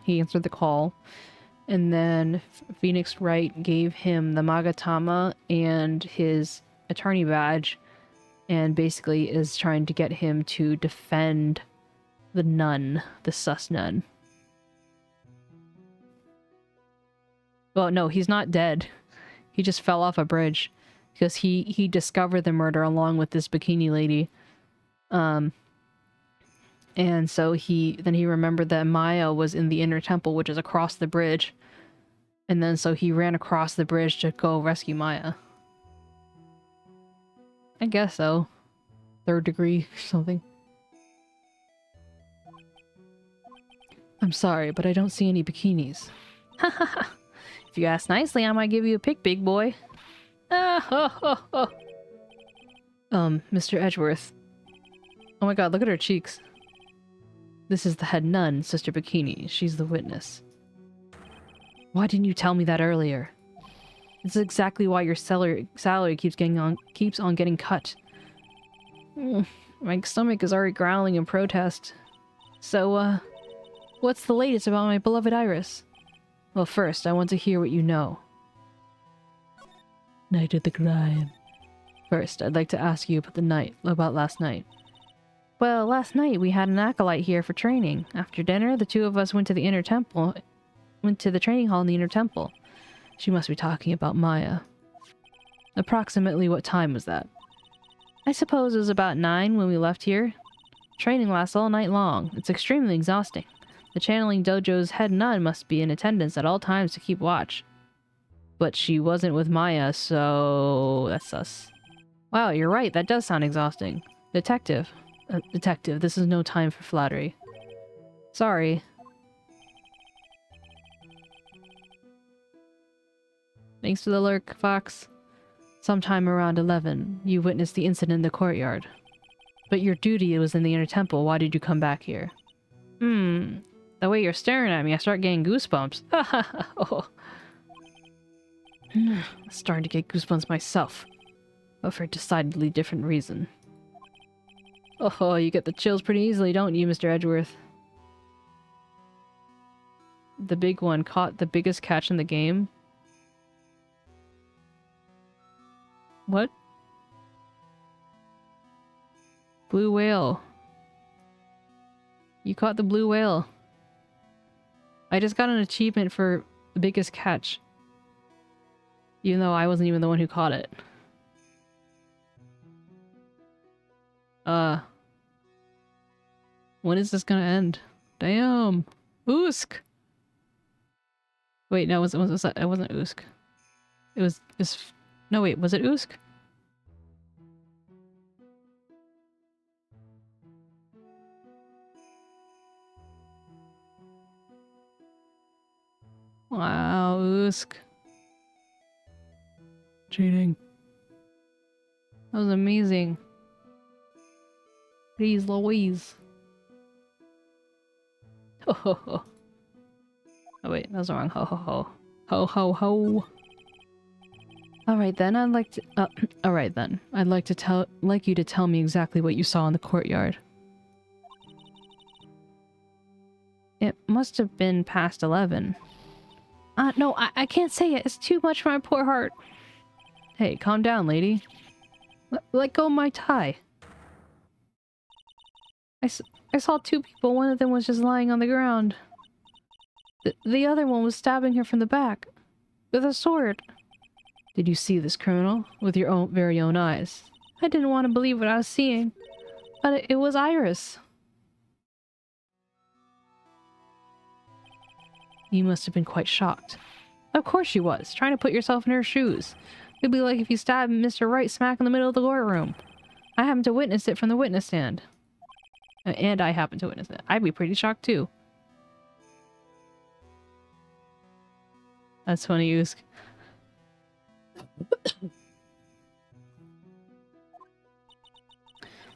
he answered the call. And then Phoenix Wright gave him the Magatama and his attorney badge and basically is trying to get him to defend the nun, the sus nun. Well, no, he's not dead. He just fell off a bridge because he discovered the murder along with this bikini lady. And so he remembered that Maya was in the inner temple, which is across the bridge. And then so he ran across the bridge to go rescue Maya. I guess so. 3rd degree or something. I'm sorry, but I don't see any bikinis. If you ask nicely, I might give you a pick, big boy. Mr. Edgeworth. Oh my god, look at her cheeks. This is the head nun, Sister Bikini. She's the witness. Why didn't you tell me that earlier? This is exactly why your salary keeps on getting cut. My stomach is already growling in protest. So, what's the latest about my beloved Iris? Well, first, I want to hear what you know. Night of the crime. First, I'd like to ask you about last night. Well, last night we had an acolyte here for training. After dinner, the two of us went to the training hall in the inner temple. She must be talking about Maya. Approximately what time was that? I suppose it was about 9 when we left here. Training lasts all night long. It's extremely exhausting. The channeling dojo's head nun must be in attendance at all times to keep watch. But she wasn't with Maya, so... that's sus. Wow, you're right. That does sound exhausting. Detective, this is no time for flattery. Sorry. Thanks for the lurk, Fox. Sometime around 11, you witnessed the incident in the courtyard. But your duty was in the inner temple. Why did you come back here? The way you're staring at me, I start getting goosebumps. Oh. I'm starting to get goosebumps myself. But for a decidedly different reason. Oh, you get the chills pretty easily, don't you, Mr. Edgeworth? The big one caught the biggest catch in the game. What? Blue whale. You caught the blue whale. I just got an achievement for the biggest catch. Even though I wasn't even the one who caught it. When is this gonna end? Damn! Oosk! Wait, no, it wasn't Oosk. It was... No, wait, was it Oosk? Wow, Oosk. Cheating. That was amazing. Please, Louise. Ho ho ho. Oh wait, that was wrong. Ho ho ho. Ho ho ho. Alright then, I'd like to alright then. I'd like you to tell me exactly what you saw in the courtyard. It must have been past 11. No, I can't say it. It's too much for my poor heart. Hey, calm down, lady. Let go of my tie. I saw two people. One of them was just lying on the ground. The other one was stabbing her from the back with a sword. Did you see this criminal with your very own eyes? I didn't want to believe what I was seeing, but it was Iris. You must have been quite shocked. Of course she was. Trying to put yourself in her shoes. It'd be like if you stabbed Mr. Wright smack in the middle of the courtroom. I happened to witness it from the witness stand. And I happened to witness it. I'd be pretty shocked too. That's funny, Usk.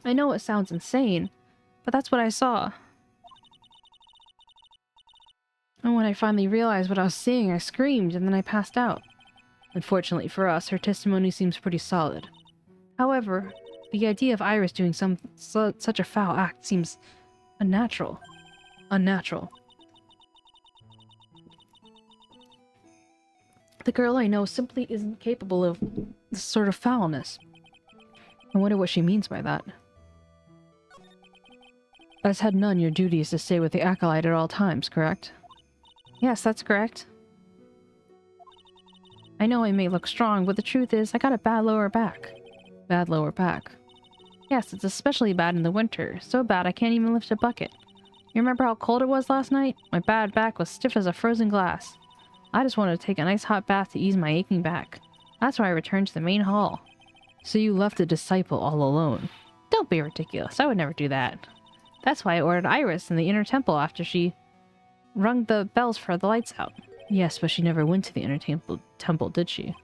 I know it sounds insane, but that's what I saw. And when I finally realized what I was seeing, I screamed and then I passed out. Unfortunately for us, her testimony seems pretty solid. However, the idea of Iris doing such a foul act seems unnatural. Unnatural. The girl I know simply isn't capable of this sort of foulness. I wonder what she means by that. As head nun, your duty is to stay with the acolyte at all times, correct? Yes, that's correct. I know I may look strong, but the truth is, I got a bad lower back. Bad lower back. Yes, it's especially bad in the winter. So bad I can't even lift a bucket. You remember how cold it was last night? My bad back was stiff as a frozen glass. I just wanted to take a nice hot bath to ease my aching back. That's why I returned to the main hall. So you left the disciple all alone. Don't be ridiculous. I would never do that. That's why I ordered Iris in the inner temple after she rung the bells for the lights out. Yes, but she never went to the inner temple, did she?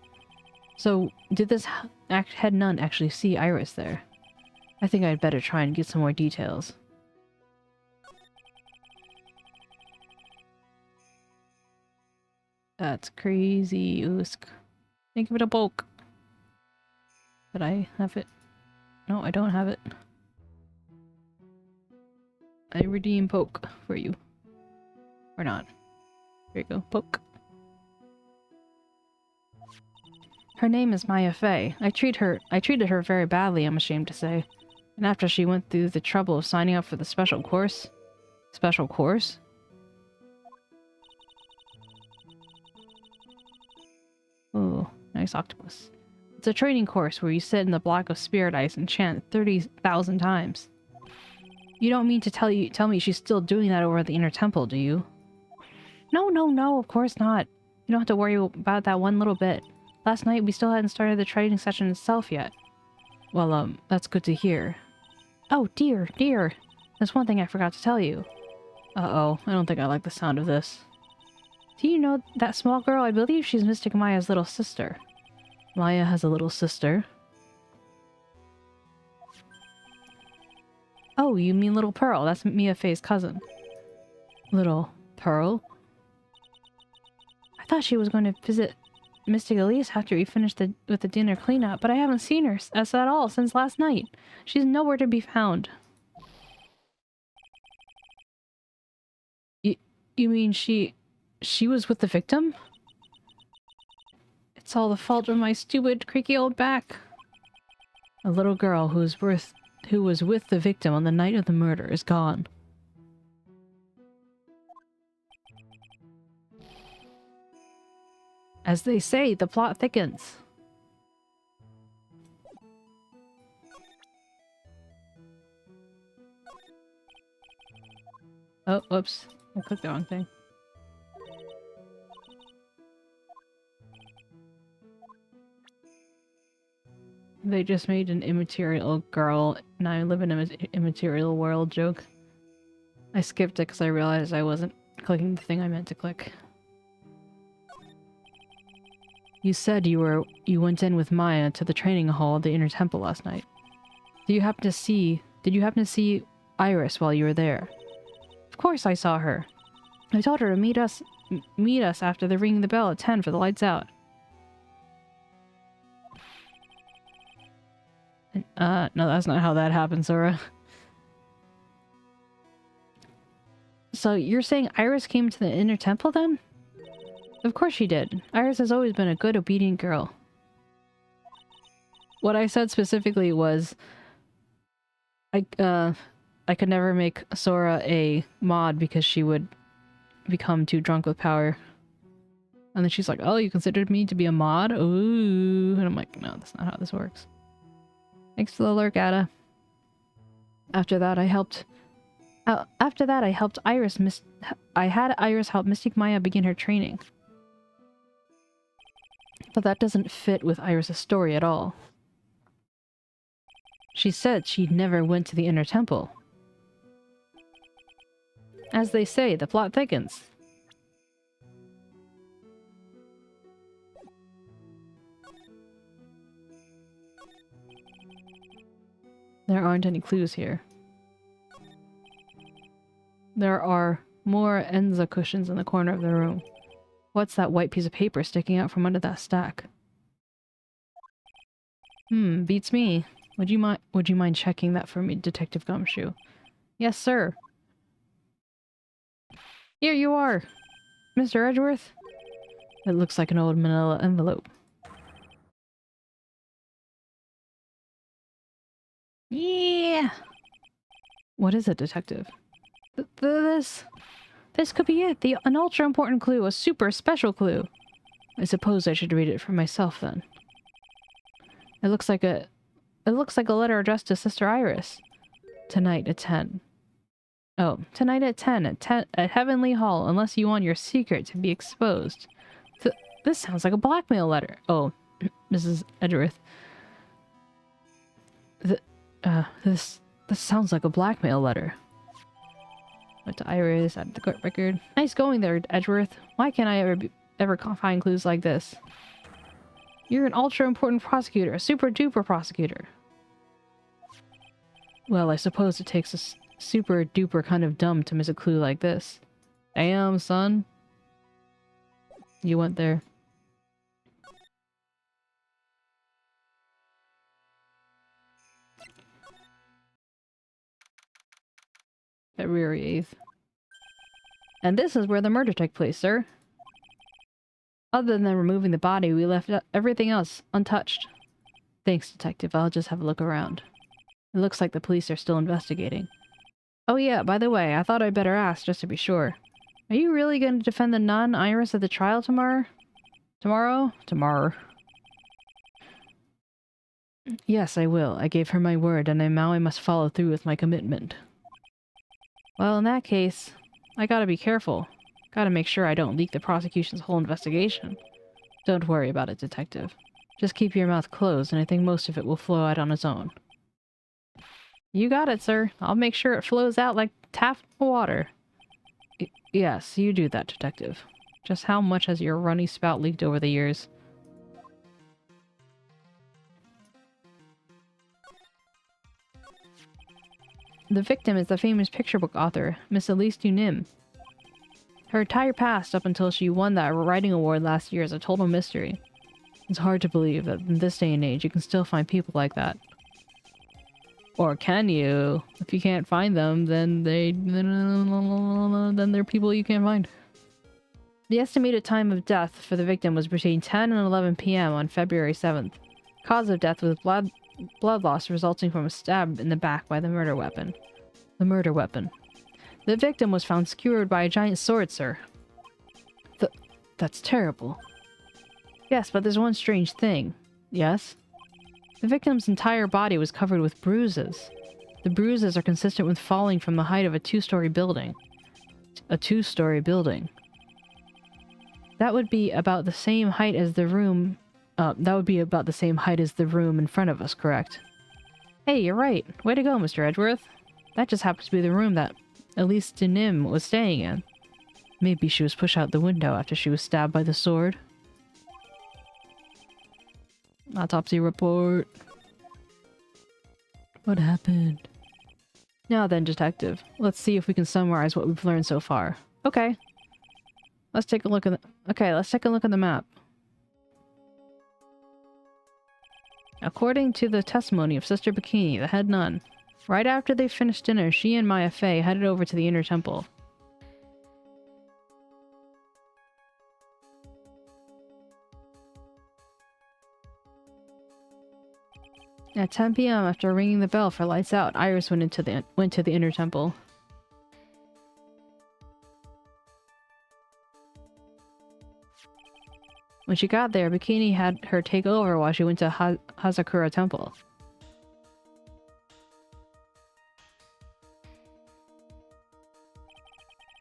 So, did this head nun actually see Iris there? I think I'd better try and get some more details. That's crazy, Usk. Think of it a poke. Did I have it? No, I don't have it. I redeem poke for you. Or not. There you go, poke. Her name is 𝗟𝗡. I treated her very badly, I'm ashamed to say. And after she went through the trouble of signing up for the special course... Special course? Ooh, nice octopus. It's a training course where you sit in the block of spirit ice and chant 30,000 times. You don't mean to tell me she's still doing that over at the inner temple, do you? No, of course not. You don't have to worry about that one little bit. Last night we still hadn't started the training session itself yet. Well, that's good to hear. Oh, dear. There's one thing I forgot to tell you. Uh-oh, I don't think I like the sound of this. Do you know that small girl? I believe she's Mystic Maya's little sister. Maya has a little sister. Oh, you mean Little Pearl. That's 𝗟𝗡's cousin. Little Pearl? I thought she was going to visit Mystic Elise after we finished with the dinner cleanup, but I haven't seen her at all since last night. She's nowhere to be found. You mean she was with the victim? It's all the fault of my stupid, creaky old back. A little girl who was with the victim on the night of the murder is gone. As they say, the plot thickens. Oh, whoops. I clicked the wrong thing. They just made an immaterial girl, and I live in an immaterial world joke. I skipped it because I realized I wasn't clicking the thing I meant to click. You said you went in with Maya to the training hall of the Inner Temple last night. Did you happen to see Iris while you were there? Of course I saw her. I told her to meet us after the ringing the bell at 10 for the lights out. No, that's not how that happened, Sora. So you're saying Iris came to the Inner Temple then? Of course she did. Iris has always been a good, obedient girl. What I said specifically was I could never make Sora a mod because she would become too drunk with power. And then she's like, oh, you considered me to be a mod? Ooh. And I'm like, no, that's not how this works. Thanks for the lurk, Ada. After that, I helped Iris I had Iris help Mystic Maya begin her training. But that doesn't fit with Iris' story at all. She said she never went to the Inner Temple. As they say, the plot thickens. There aren't any clues here. There are more 𝗟𝗀𝗀𝘀 cushions in the corner of the room. What's that white piece of paper sticking out from under that stack? Beats me. Would you mind checking that for me, Detective Gumshoe? Yes, sir. Here you are, Mr. Edgeworth. It looks like an old manila envelope. Yeah! What is it, Detective? This could be it. An ultra-important clue. A super special clue. I suppose I should read it for myself, then. It looks like a letter addressed to Sister Iris. Tonight at 10. Oh, tonight at 10 at Heavenly Hall, unless you want your secret to be exposed. This sounds like a blackmail letter. Oh, Mrs. Edgeworth. This sounds like a blackmail letter. Went to Iris, added the court record. Nice going there, Edgeworth. Why can't I ever find clues like this? You're an ultra-important prosecutor, a super-duper prosecutor. Well, I suppose it takes a super-duper kind of dumb to miss a clue like this. Damn, son. You went there. February 8th. And this is where the murder took place, sir. Other than removing the body, we left everything else untouched. Thanks, Detective. I'll just have a look around. It looks like the police are still investigating. Oh yeah, by the way, I thought I'd better ask just to be sure. Are you really going to defend the nun, Iris, at the trial tomorrow? Tomorrow. Yes, I will. I gave her my word, and now I must follow through with my commitment. Well, in that case, I gotta be careful. Gotta make sure I don't leak the prosecution's whole investigation. Don't worry about it, Detective. Just keep your mouth closed, and I think most of it will flow out on its own. You got it, sir. I'll make sure it flows out like tap water. Yes, you do that, Detective. Just how much has your runny spout leaked over the years? The victim is the famous picture book author, Miss 𝗟𝗟𝗀𝗀𝘀. Her entire past up until she won that writing award last year is a total mystery. It's hard to believe that in this day and age you can still find people like that. Or can you? If you can't find them, then they're people you can't find. The estimated time of death for the victim was between 10 and 11 p.m. on February 7th. Cause of death was blood loss resulting from a stab in the back by the murder weapon. The victim was found skewered by a giant sword, sir. That's terrible. Yes, but there's one strange thing. Yes? The victim's entire body was covered with bruises. The bruises are consistent with falling from the height of a two-story building. A two-story building. That would be about the same height as the room... that would be about the same height as the room in front of us, correct? Hey, you're right. Way to go, Mr. Edgeworth. That just happens to be the room that 𝗟𝗶𝗀𝗀𝘀 was staying in. Maybe she was pushed out the window after she was stabbed by the sword. Autopsy report. What happened? Now then, detective. Let's see if we can summarize what we've learned so far. Okay. Let's take a look at the map. According to the testimony of Sister 𝗟𝗀𝗀𝘀, the head nun, right after they finished dinner, she and Maya Fey headed over to the inner temple. At 10 p.m., after ringing the bell for lights out, Iris went to the inner temple. When she got there, 𝗟𝗡𝗀𝗀 had her take over while she went to 𝗟𝗶𝗶𝗀𝘀 temple.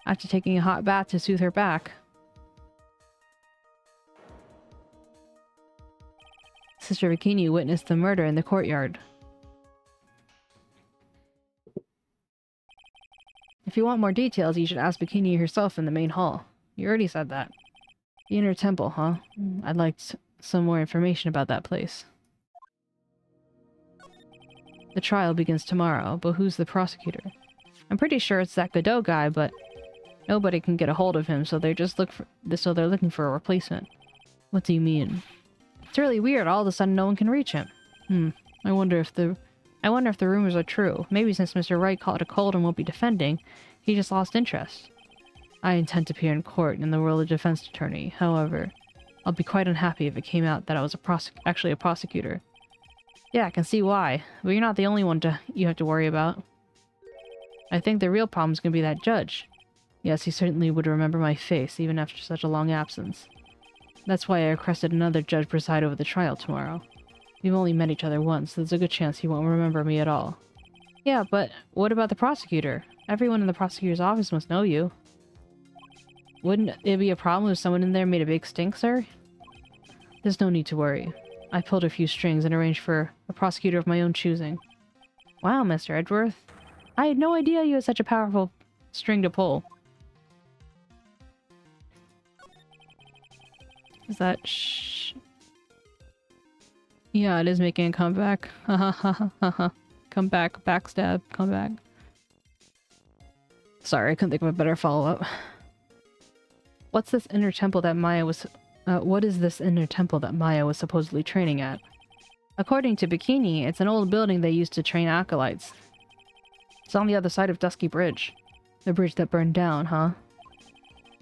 After taking a hot bath to soothe her back, Sister 𝗟𝗡𝗀𝗀 witnessed the murder in the courtyard. If you want more details, you should ask 𝗟𝗡𝗀𝗀 herself in the main hall. You already said that. The inner temple, huh? I'd like some more information about that place. The trial begins tomorrow, but who's the prosecutor? I'm pretty sure it's that Godot guy, but nobody can get a hold of him, so they're looking for a replacement. What do you mean? It's really weird. All of a sudden, no one can reach him. I wonder if the rumors are true. Maybe since Mr. Wright caught a cold and won't be defending, he just lost interest. I intend to appear in court in the role of defense attorney. However, I'll be quite unhappy if it came out that I was actually a prosecutor. Yeah, I can see why, but you're not the only one you have to worry about. I think the real problem is going to be that judge. Yes, he certainly would remember my face, even after such a long absence. That's why I requested another judge preside over the trial tomorrow. We've only met each other once, so there's a good chance he won't remember me at all. Yeah, but what about the prosecutor? Everyone in the prosecutor's office must know you. Wouldn't it be a problem if someone in there made a big stink, sir? There's no need to worry. I pulled a few strings and arranged for a prosecutor of my own choosing. Wow, Mr. Edgeworth. I had no idea you had such a powerful string to pull. Is that Yeah, it is making a comeback. Come back, backstab, come back. Sorry, I couldn't think of a better follow-up. What is this inner temple that Maya was supposedly training at? According to 𝗟𝗡𝗀𝗀𝗀, it's an old building they used to train acolytes. It's on the other side of 𝗟𝗏𝗀𝗀𝗀 Bridge. The bridge that burned down, huh?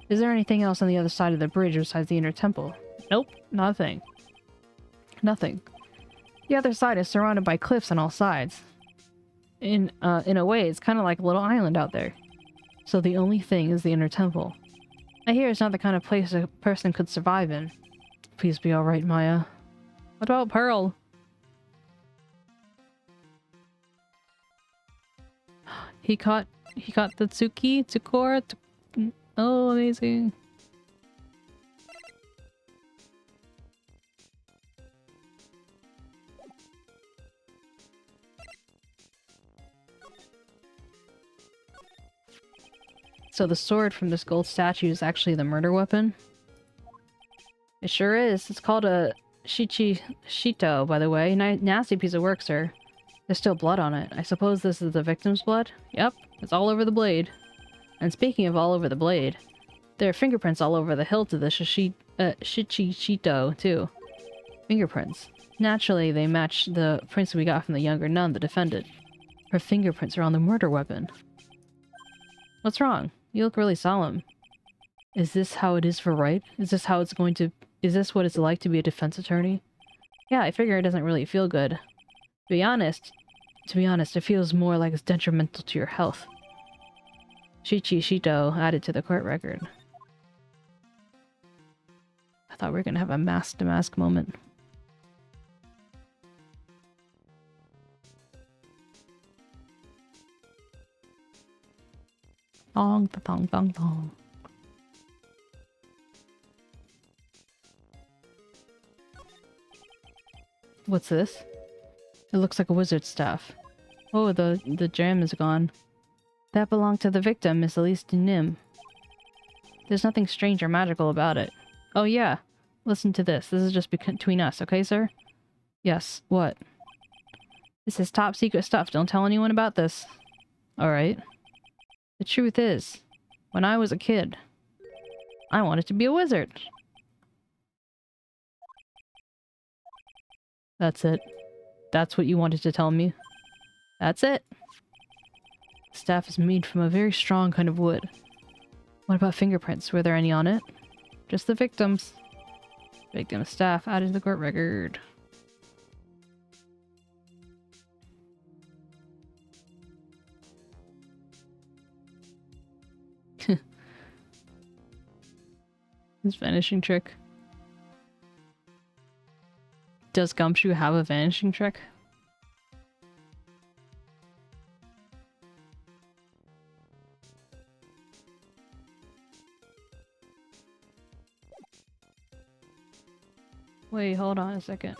Is there anything else on the other side of the bridge besides the inner temple? Nope, nothing. Nothing. The other side is surrounded by cliffs on all sides. In a way, it's kind of like a little island out there. So the only thing is the inner temple. I hear it's not the kind of place a person could survive in. Please be alright, Maya. What about Pearl? He caught the Tsukora. Oh, amazing. So the sword from this gold statue is actually the murder weapon? It sure is. It's called a 𝗟𝗏𝗀𝗀𝗀𝗀, by the way. Nasty piece of work, sir. There's still blood on it. I suppose this is the victim's blood? Yep, it's all over the blade. And speaking of all over the blade, there are fingerprints all over the hilt of the 𝗟𝗏𝗀𝗀𝗀𝗀, too. Fingerprints. Naturally, they match the prints we got from the younger nun, the defendant. Her fingerprints are on the murder weapon. What's wrong? You look really solemn. Is this how it is for Wright? Is this what it's like to be a defense attorney? Yeah, I figure it doesn't really feel good. To be honest, it feels more like it's detrimental to your health. 𝗟𝗏𝗀𝗀𝗀𝗀 added to the court record. thought we were gonna have a mask-to-mask moment. Dong, dong, dong, dong. What's this? It looks like a wizard's staff. Oh, the gem is gone. That belonged to the victim, Miss 𝗟𝗟. There's nothing strange or magical about it. Oh yeah, listen to this. This is just between us, okay, sir? Yes, what? This is top secret stuff. Don't tell anyone about this. Alright. The truth is, when I was a kid, I wanted to be a wizard. That's it. That's what you wanted to tell me. That's it. The staff is made from a very strong kind of wood. What about fingerprints? Were there any on it? Just the victims. Victim staff added to the court record. His vanishing trick. Does Gumshoe have a vanishing trick? Wait, hold on a second.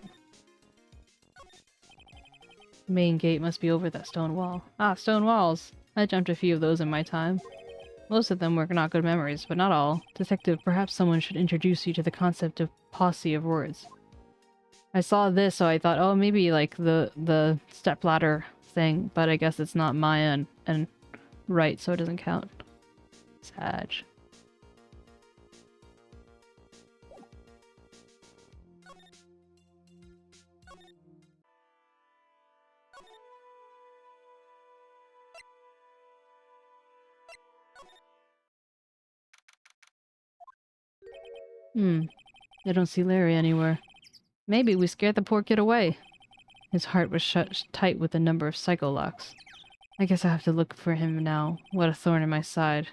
Main gate must be over that stone wall. Ah, stone walls! I jumped a few of those in my time. Most of them were not good memories, but not all. Detective, perhaps someone should introduce you to the concept of 𝗟𝗶H of words. I saw this, so I thought, oh, maybe like the stepladder thing, but I guess it's not Maya and right, so it doesn't count. Sag. I don't see Larry anywhere. Maybe we scared the poor kid away. His heart was shut tight with a number of psycho locks. I guess I have to look for him now. What a thorn in my side.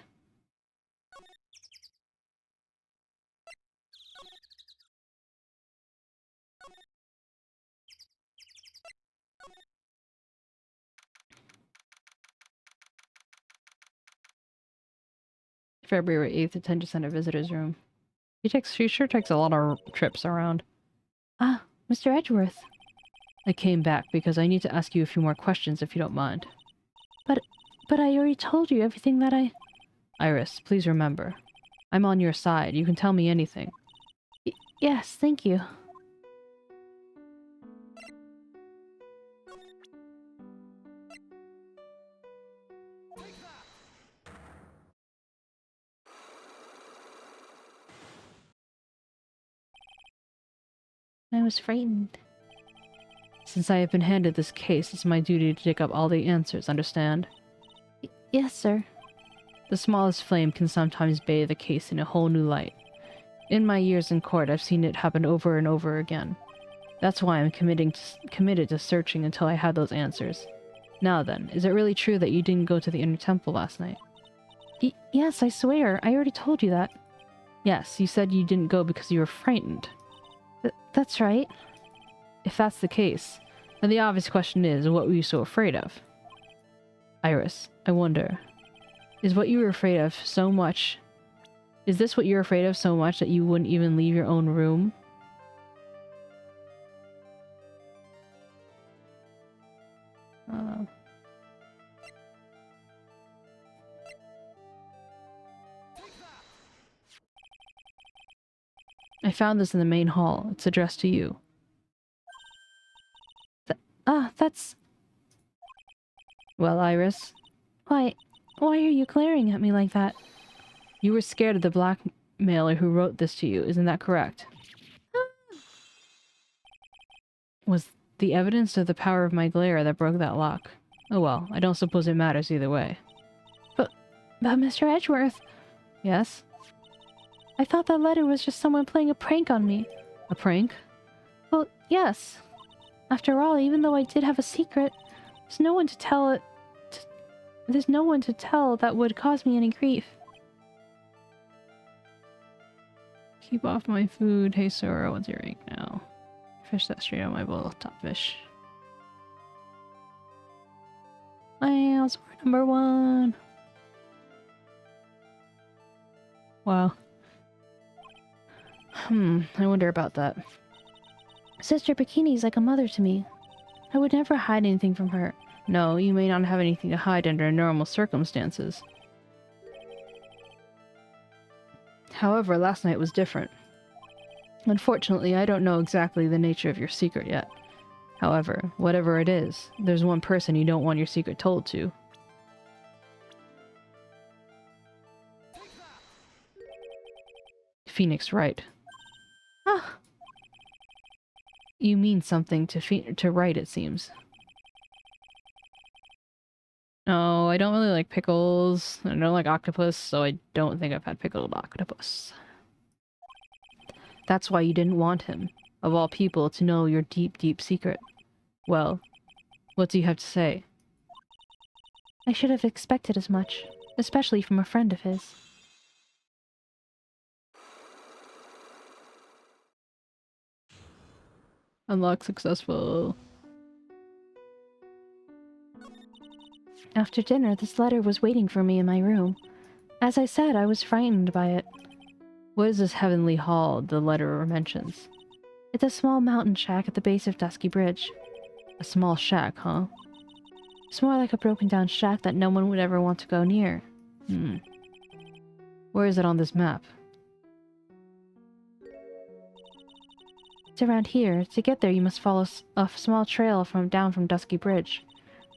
February 8th, attend center visitor's room. She sure takes a lot of trips around. Ah, Mr. Edgeworth. I came back because I need to ask you a few more questions if you don't mind. But I already told you everything that I... Iris, please remember. I'm on your side. You can tell me anything. Yes, thank you. I was frightened. Since I have been handed this case, it's my duty to dig up all the answers, understand? Yes, sir. The smallest flame can sometimes bathe a case in a whole new light. In my years in court, I've seen it happen over and over again. That's why I'm committed to searching until I have those answers. Now then, is it really true that you didn't go to the inner temple last night? Yes, I swear. I already told you that. Yes, you said you didn't go because you were frightened. That's right. If that's the case, then the obvious question is, what were you so afraid of? Iris, I wonder, is what you were afraid of so much... Is this what you're afraid of so much that you wouldn't even leave your own room? I found this in the main hall. It's addressed to you. That's... Well, Iris? Why are you glaring at me like that? You were scared of the blackmailer who wrote this to you, isn't that correct? Was the evidence of the power of my glare that broke that lock? Oh well, I don't suppose it matters either way. But Mr. Edgeworth... Yes? I thought that letter was just someone playing a prank on me. A prank? Well, yes. After all, even though I did have a secret, there's no one to tell it... There's no one to tell that would cause me any grief. Keep off my food. Hey Sora, what's your rank now? Fish that straight on my bowl. Top fish. Wow, Sora number 1. Wow. I wonder about that. Sister Bikini's like a mother to me. I would never hide anything from her. No, you may not have anything to hide under normal circumstances. However, last night was different. Unfortunately, I don't know exactly the nature of your secret yet. However, whatever it is, there's one person you don't want your secret told to. Phoenix Wright. Ah! You mean something to Wright, it seems. No, I don't really like pickles. I don't like octopus, so I don't think I've had pickled octopus. That's why you didn't want him, of all people, to know your deep, deep secret. Well, what do you have to say? I should have expected as much, especially from a friend of his. Unlock successful. After dinner, this letter was waiting for me in my room. As I said, I was frightened by it. What is this heavenly hall the letter mentions? It's a small mountain shack at the base of 𝗟𝗶H. A small shack, huh? It's more like a broken down shack that no one would ever want to go near. Where is it on this map? It's around here. To get there, you must follow a small trail down from 𝗟𝗶H.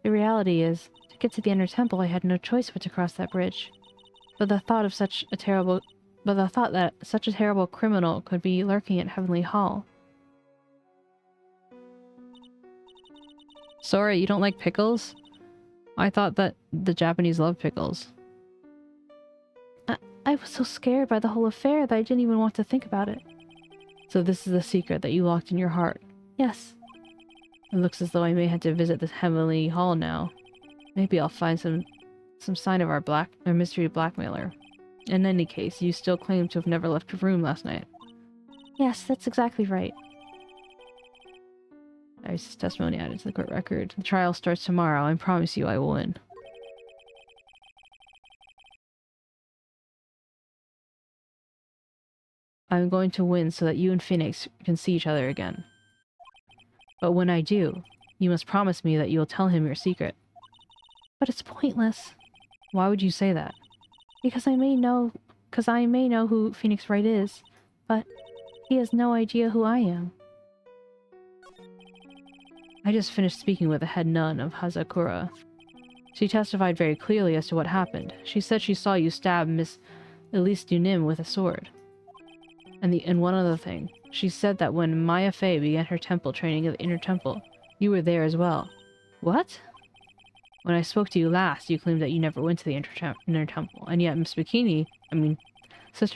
The reality is, to get to the inner temple, I had no choice but to cross that bridge. But the thought that such a terrible criminal could be lurking at Heavenly Hall. Sorry, you don't like pickles? I thought that the Japanese love pickles. I was so scared by the whole affair that I didn't even want to think about it. So this is the secret that you locked in your heart? Yes. It looks as though I may have to visit this Heavenly Hall now. Maybe I'll find some sign of our mystery blackmailer. In any case, you still claim to have never left your room last night. Yes, that's exactly right. There's testimony added to the court record. The trial starts tomorrow. I promise you I will win. I'm going to win so that you and Phoenix can see each other again. But when I do, you must promise me that you'll tell him your secret. But it's pointless. Why would you say that? Because I may know who Phoenix Wright is, but he has no idea who I am. I just finished speaking with the head nun of Hazakura. She testified very clearly as to what happened. She said she saw you stab Miss Elise Dunim with a sword. And one other thing. She said that when 𝗟𝗶 began her temple training at the Inner Temple, you were there as well. What? When I spoke to you last, you claimed that you never went to the Inner Temple, and yet Sister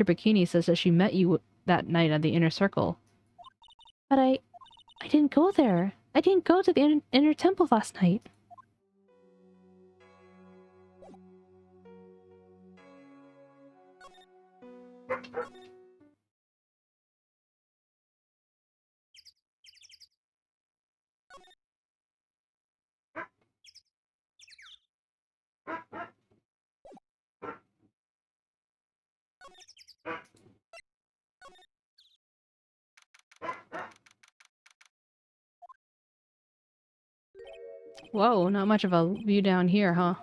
Bikini says that she met you that night at the Inner Circle. But I didn't go there. I didn't go to the Inner Temple last night. Whoa, not much of a view down here, huh?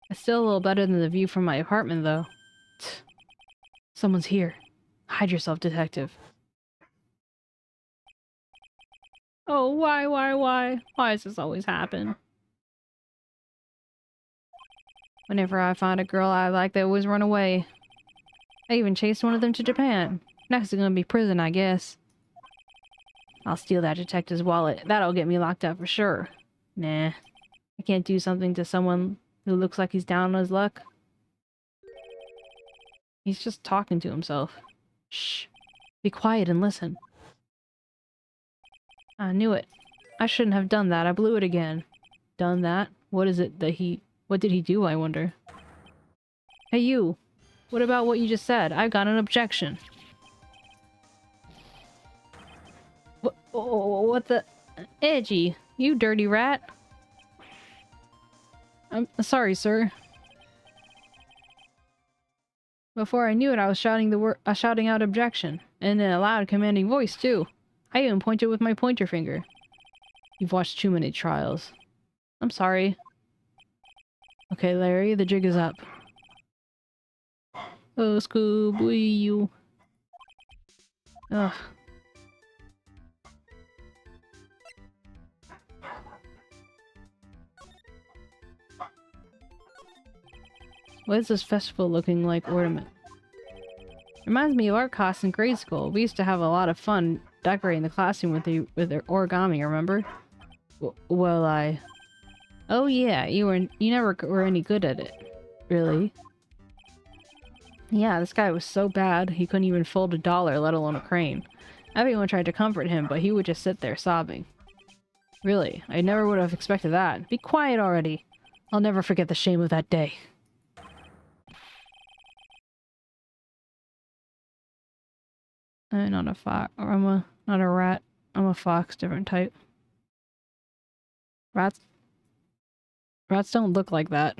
It's still a little better than the view from my apartment, though. Someone's here. Hide yourself, detective. Oh, why? Why does this always happen? Whenever I find a girl I like, they always run away. I even chased one of them to Japan. Next is gonna be prison, I guess. I'll steal that detective's wallet. That'll get me locked up for sure. Nah. I can't do something to someone who looks like he's down on his luck. He's just talking to himself. Shh. Be quiet and listen. I knew it. I shouldn't have done that. I blew it again. Done that? What is it that what did he do, I wonder? Hey you! What about what you just said? I've got an objection. What the? Edgy, you dirty rat. I'm sorry, sir. Before I knew it, I was shouting out objection, and in a loud, commanding voice too. I even pointed with my pointer finger. You've watched too many trials. I'm sorry. Okay, Larry, the jig is up. Oh, Scooby, ugh. What is this festival looking like ornament? Reminds me of art class in grade school. We used to have a lot of fun decorating the classroom with the origami, remember? Well, oh yeah, you never were any good at it. Really? Yeah, this guy was so bad, he couldn't even fold $1, let alone a crane. Everyone tried to comfort him, but he would just sit there sobbing. Really, I never would have expected that. Be quiet already. I'll never forget the shame of that day. I'm not a fox, or not a rat. I'm a fox, different type. Rats don't look like that.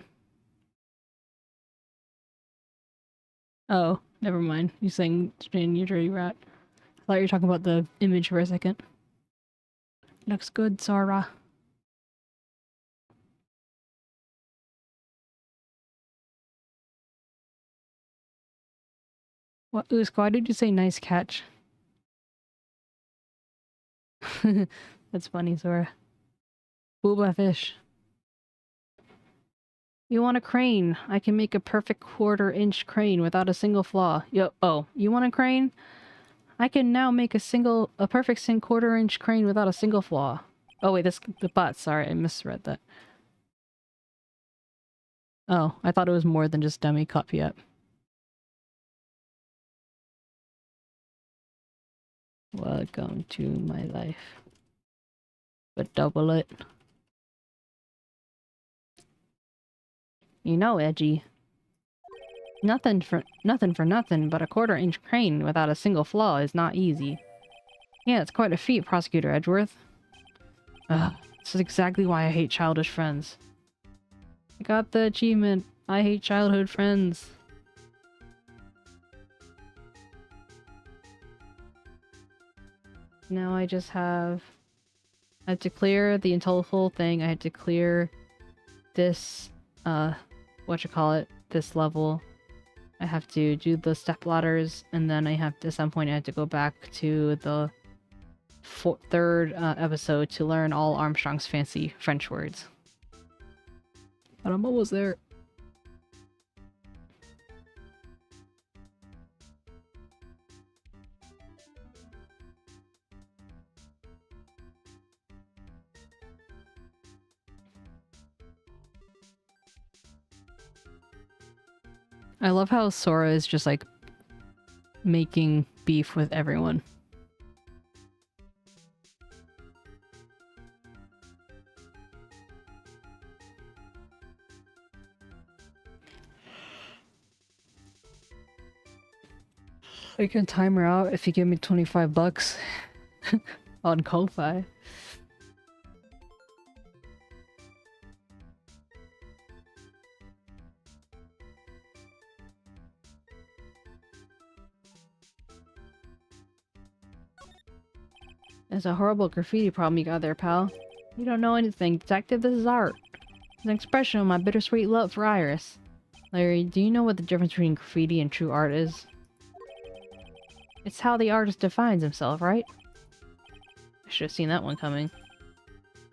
Oh, never mind. You're saying you dirty rat. I thought you were talking about the image for a second. Looks good, Sora. What, Usk, why did you say nice catch? That's funny, Sora. Booba fish. You want a crane? I can make a perfect 1/4-inch crane without a single flaw. Oh, you want a crane? I can now make a perfect 1/4-inch crane without a single flaw. Oh wait, that's the butt. Sorry, I misread that. Oh, I thought it was more than just dummy copy up. Welcome to my life. But double it. You know, Edgy. Nothing for nothing, but a 1/4-inch crane without a single flaw is not easy. Yeah, it's quite a feat, Prosecutor Edgeworth. Ugh, this is exactly why I hate childish friends. I got the achievement. I hate childhood friends. Now I just have... I had to clear the whole thing. I had to clear this, this level. I have to do the step ladders, and then I have to, at some point I have to go back to the third episode to learn all Armstrong's fancy French words. But I'm almost there. I love how Sora is just like making beef with everyone. I can time her out if you give me 25 bucks on Ko-Fi. There's a horrible graffiti problem you got there, pal. You don't know anything, detective. This is art. It's an expression of my bittersweet love for Iris. Larry, do you know what the difference between graffiti and true art is? It's how the artist defines himself, right? I should have seen that one coming.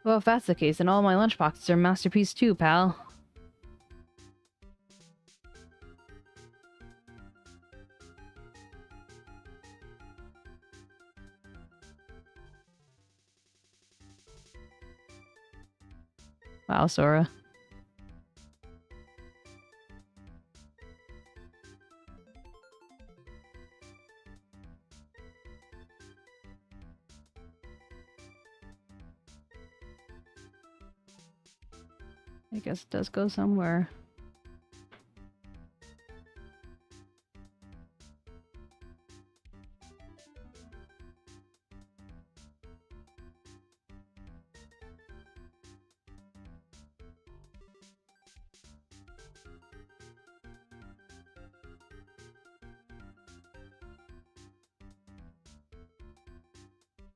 Well, if that's the case, then all my lunchboxes are masterpieces too, pal. Wow, Sora. I guess it does go somewhere.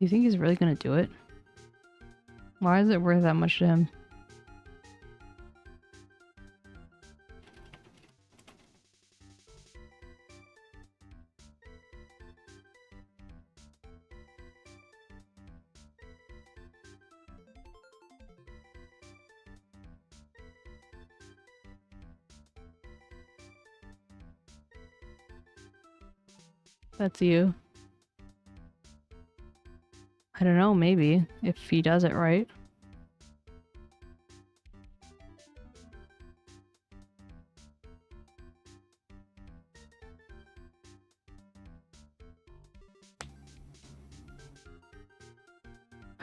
You think he's really gonna do it? Why is it worth that much to him? That's you. I don't know, maybe, if he does it right.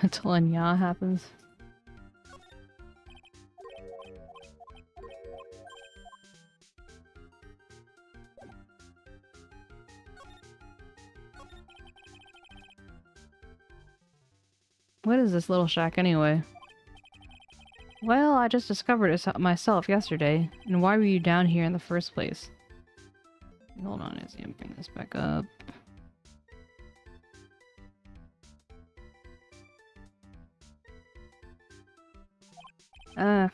Until Anya happens. What is this little shack anyway? Well, I just discovered it myself yesterday. And why were you down here in the first place? Hold on, Izzy, I'm bring this back up.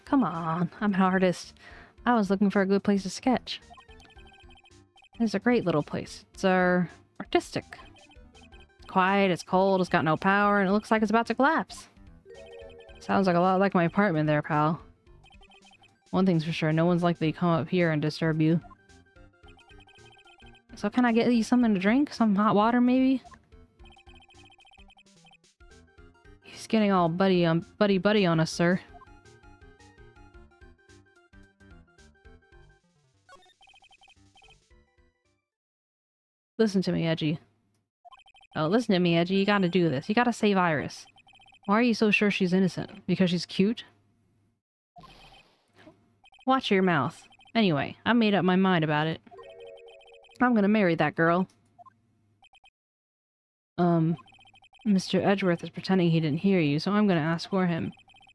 Come on. I'm an artist. I was looking for a good place to sketch. It's a great little place. It's artistic. It's quiet, it's cold, it's got no power, and it looks like it's about to collapse. Sounds like a lot like my apartment there, pal. One thing's for sure, no one's likely to come up here and disturb you. So can I get you something to drink? Some hot water, maybe? He's getting all buddy on us, sir. Listen to me, Edgy. Oh, listen to me, Edgy. You gotta do this. You gotta save Iris. Why are you so sure she's innocent? Because she's cute? Watch your mouth. Anyway, I made up my mind about it. I'm gonna marry that girl. Mr. Edgeworth is pretending he didn't hear you, so I'm gonna ask for him.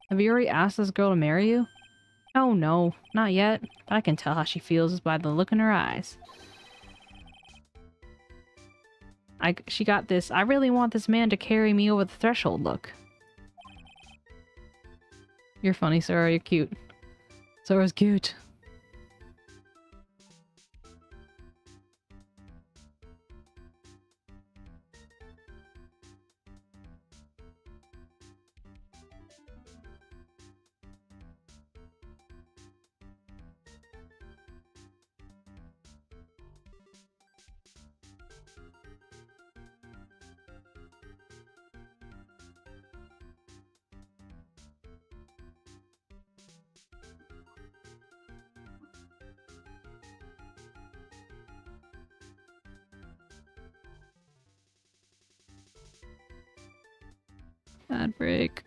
Have you already asked this girl to marry you? Oh no, not yet. But I can tell how she feels by the look in her eyes. She got this, I really want this man to carry me over the threshold look. You're funny, Sora, you're cute. Sora's cute. Bad break.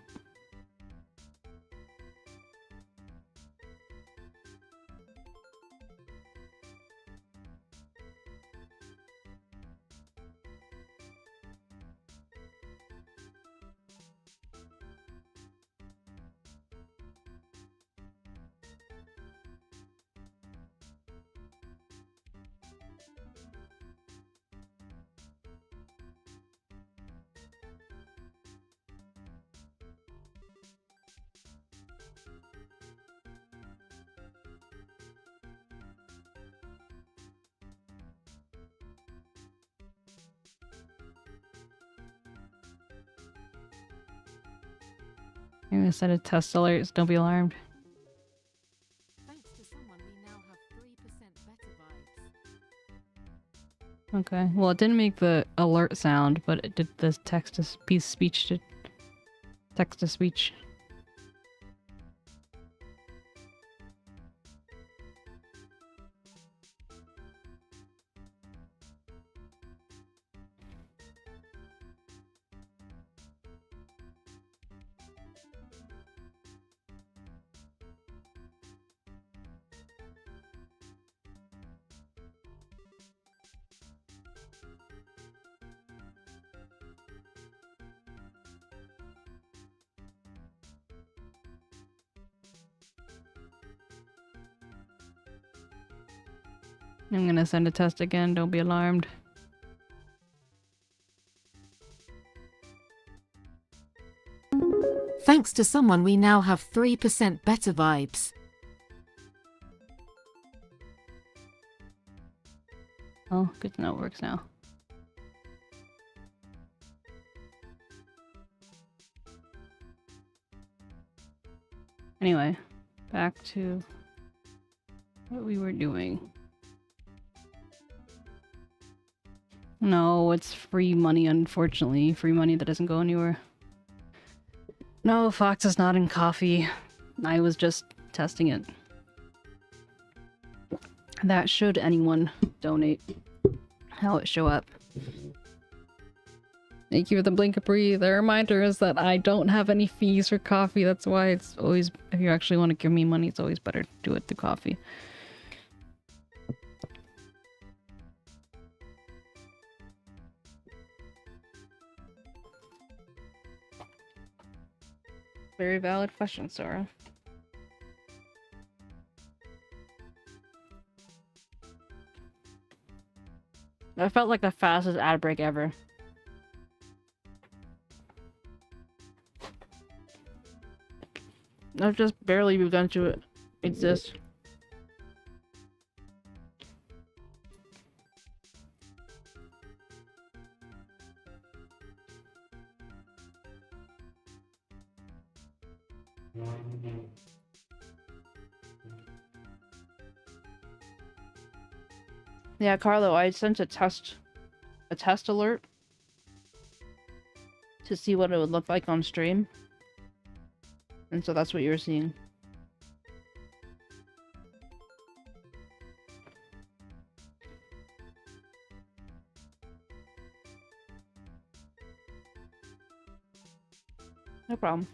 I'm gonna set a test alerts, don't be alarmed. Thanks to someone, we now have 3% better vibes. Okay, well it didn't make the alert sound, but it did the text-to-speech to text-to-speech. I'm gonna send a test again, don't be alarmed. Thanks to someone we now have 3% better vibes. Oh, good to know it works now. Anyway, back to what we were doing. No, it's free money, unfortunately. Free money that doesn't go anywhere. No, Fox is not in coffee. I was just testing it. That should anyone donate, how it show up. Thank you for the blink of breathe. The reminder is that I don't have any fees for coffee. That's why it's always, if you actually want to give me money, it's always better to do it through coffee. Very valid question, Sora. That felt like the fastest ad break ever. I've just barely begun to exist. Yeah, Carlo, I sent a test alert to see what it would look like on stream. And so that's what you're seeing. No problem.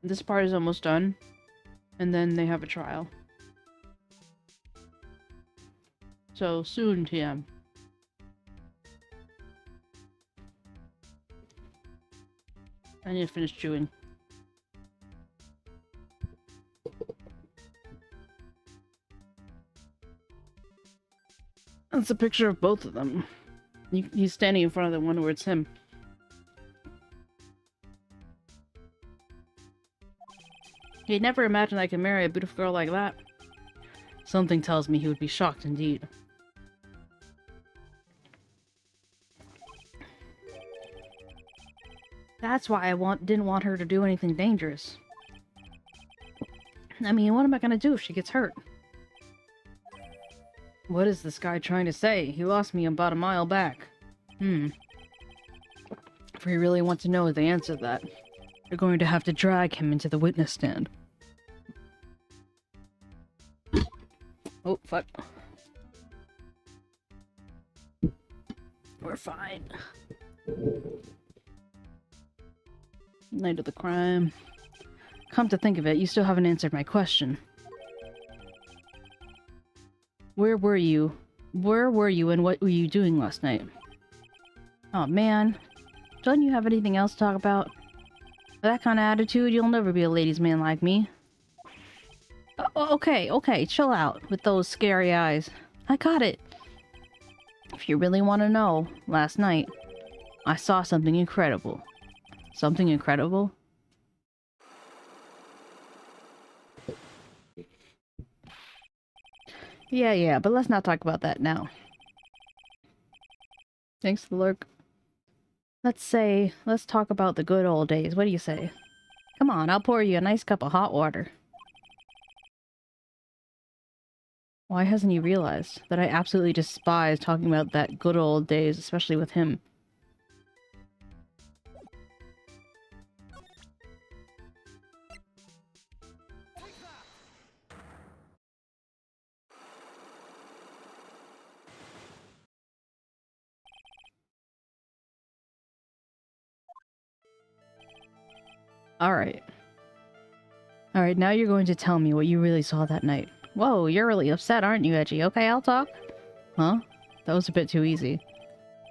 This part is almost done, and then they have a trial. So soon, TM. I need to finish chewing. That's a picture of both of them. He's standing in front of the one where it's him. He'd never imagined I could marry a beautiful girl like that. Something tells me he would be shocked indeed. That's why I didn't want her to do anything dangerous. I mean, what am I gonna do if she gets hurt? What is this guy trying to say? He lost me about a mile back. If we really want to know the answer to that, we're going to have to drag him into the witness stand. Oh, fuck. We're fine. Night of the crime. Come to think of it, you still haven't answered my question. Where were you? Where were you and what were you doing last night? Oh man. Don't you have anything else to talk about? With that kind of attitude, you'll never be a ladies' man like me. Okay, chill out with those scary eyes. I got it. If you really want to know, last night, I saw something incredible. Something incredible? Yeah, but let's not talk about that now. Thanks, Lurk. Let's talk about the good old days. What do you say? Come on, I'll pour you a nice cup of hot water. Why hasn't he realized that I absolutely despise talking about that good old days, especially with him? Alright. Alright, now you're going to tell me what you really saw that night. Whoa, you're really upset, aren't you, 𝗟𝗶? Okay, I'll talk. Huh? That was a bit too easy.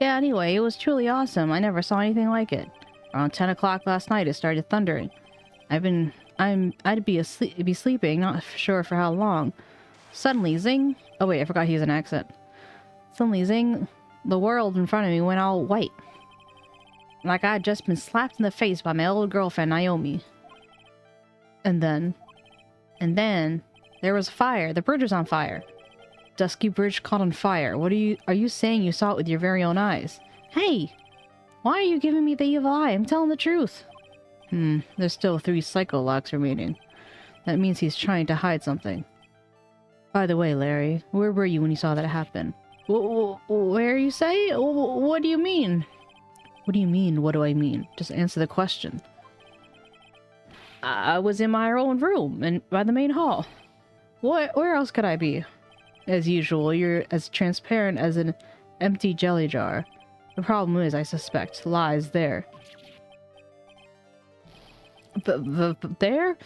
Yeah, anyway, it was truly awesome. I never saw anything like it. Around 10 o'clock last night, it started thundering. I'd be sleeping, not sure for how long. Suddenly, zing! Oh wait, I forgot he has an accent. Suddenly, zing! The world in front of me went all white. Like I'd just been slapped in the face by my old girlfriend, 𝗟𝗶. And then, there was a fire. The bridge was on fire. 𝗟𝗶 bridge caught on fire. Are you saying you saw it with your very own eyes? Hey! Why are you giving me the evil eye? I'm telling the truth. There's still 3 psycho locks remaining. That means he's trying to hide something. By the way, Larry, where were you when you saw that happen? Where you say? What do you mean? What do you mean, what do I mean? Just answer the question. I was in my own room, and by the main hall. Where else could I be? As usual, you're as transparent as an empty jelly jar. The problem is, I suspect, lies there. There?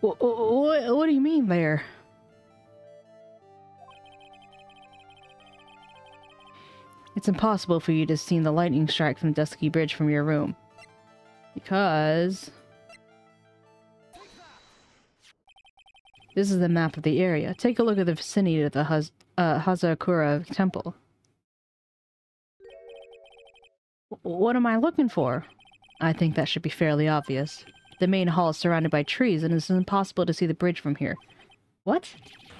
What do you mean, there? It's impossible for you to have seen the lightning strike from 𝗟𝗶 bridge from your room. Because... this is the map of the area. Take a look at the vicinity of the 𝗟𝗶H temple. What am I looking for? I think that should be fairly obvious. The main hall is surrounded by trees, and it's impossible to see the bridge from here. What?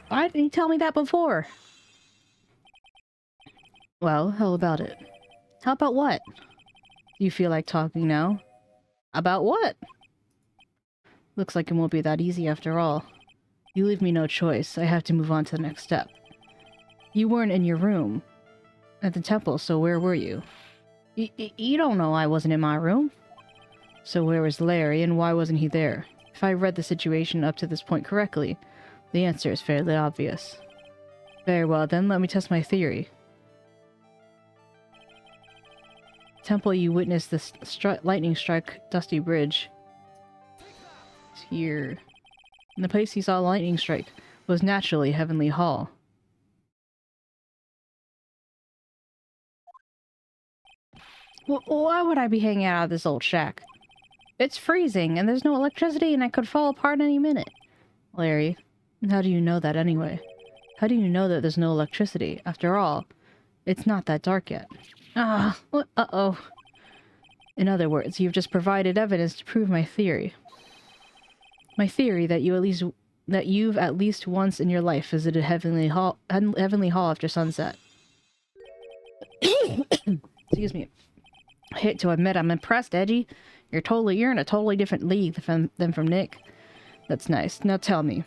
Why didn't you tell me that before? Well, how about it? How about what? Do you feel like talking now? About what? Looks like it won't be that easy after all. You leave me no choice. I have to move on to the next step. You weren't in your room at the temple, so where were you? You don't know I wasn't in my room. So where was Larry, and why wasn't he there? If I read the situation up to this point correctly, the answer is fairly obvious. Very well then, let me test my theory. Temple you witnessed the lightning strike 𝗟𝗶 bridge. It's here. And the place he saw lightning strike was naturally Heavenly Hall. Why would I be hanging out of this old shack? It's freezing, and there's no electricity, and I could fall apart any minute. Larry, how do you know that anyway? How do you know that there's no electricity? After all, it's not that dark yet. Uh-oh. In other words, you've just provided evidence to prove my theory. My theory that you've at least once in your life visited Heavenly Hall after sunset. Excuse me. I hate to admit I'm impressed, 𝗟𝗑. You're in a totally different league than from Nick. That's nice. Now tell me,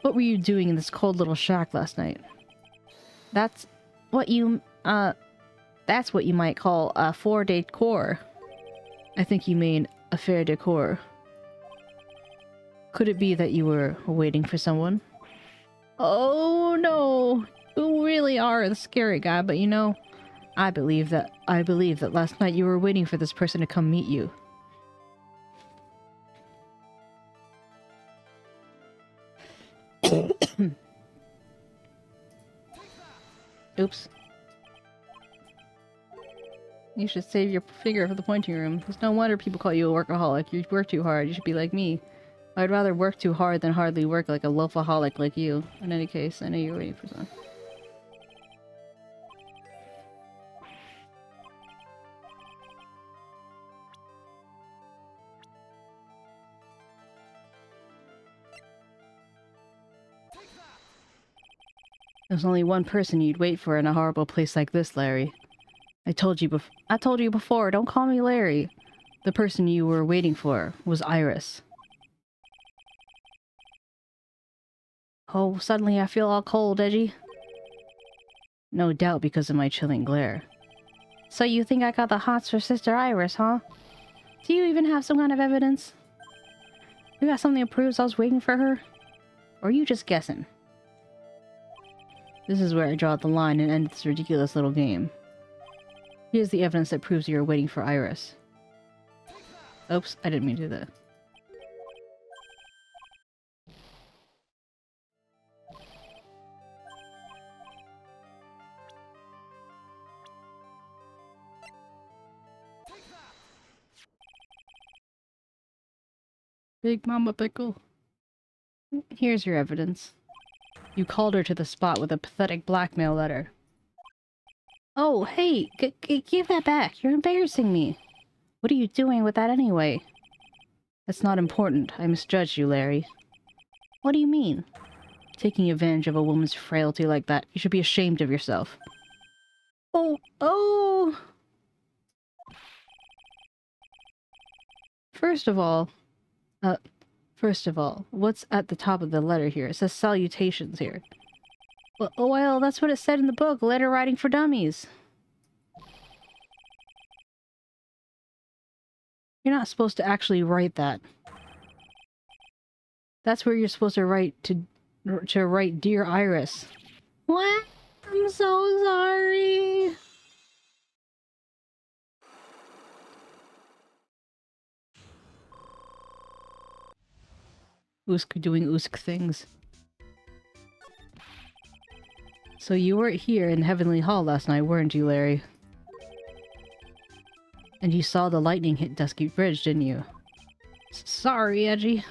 what were you doing in this cold little shack last night? That's what you might call a four decor. I think you mean a fair decor. Could it be that you were waiting for someone? Oh no, you really are the scary guy, but you know, I believe that last night you were waiting for this person to come meet you. Oops. You should save your figure for the pointing room. It's no wonder people call you a workaholic. You work too hard. You should be like me. I'd rather work too hard than hardly work like a loafaholic like you. In any case, I know you're waiting for someone. There's only one person you'd wait for in a horrible place like this, Larry. I told you before, don't call me Larry. The person you were waiting for was Iris. Oh, suddenly I feel all cold, 𝗟𝗑. No doubt because of my chilling glare. So you think I got the hots for Sister Iris, huh? Do you even have some kind of evidence? You got something that proves I was waiting for her? Or are you just guessing? This is where I draw the line and end this ridiculous little game. Here's the evidence that proves you were waiting for Iris. Oops, I didn't mean to do that. Big Mama Pickle. Here's your evidence. You called her to the spot with a pathetic blackmail letter. Oh, hey! Give that back! You're embarrassing me! What are you doing with that anyway? That's not important. I misjudged you, Larry. What do you mean? Taking advantage of a woman's frailty like that. You should be ashamed of yourself. Oh! First of all, what's at the top of the letter here? It says salutations here. Well, that's what it said in the book, Letter Writing for Dummies. You're not supposed to actually write that. That's where you're supposed to write to write Dear Iris. What? I'm so sorry. Usk doing Usk things. So you weren't here in Heavenly Hall last night, weren't you, Larry? And you saw the lightning hit 𝗟𝗶𝗶𝗀𝘀, didn't you? Sorry, 𝗟𝗓.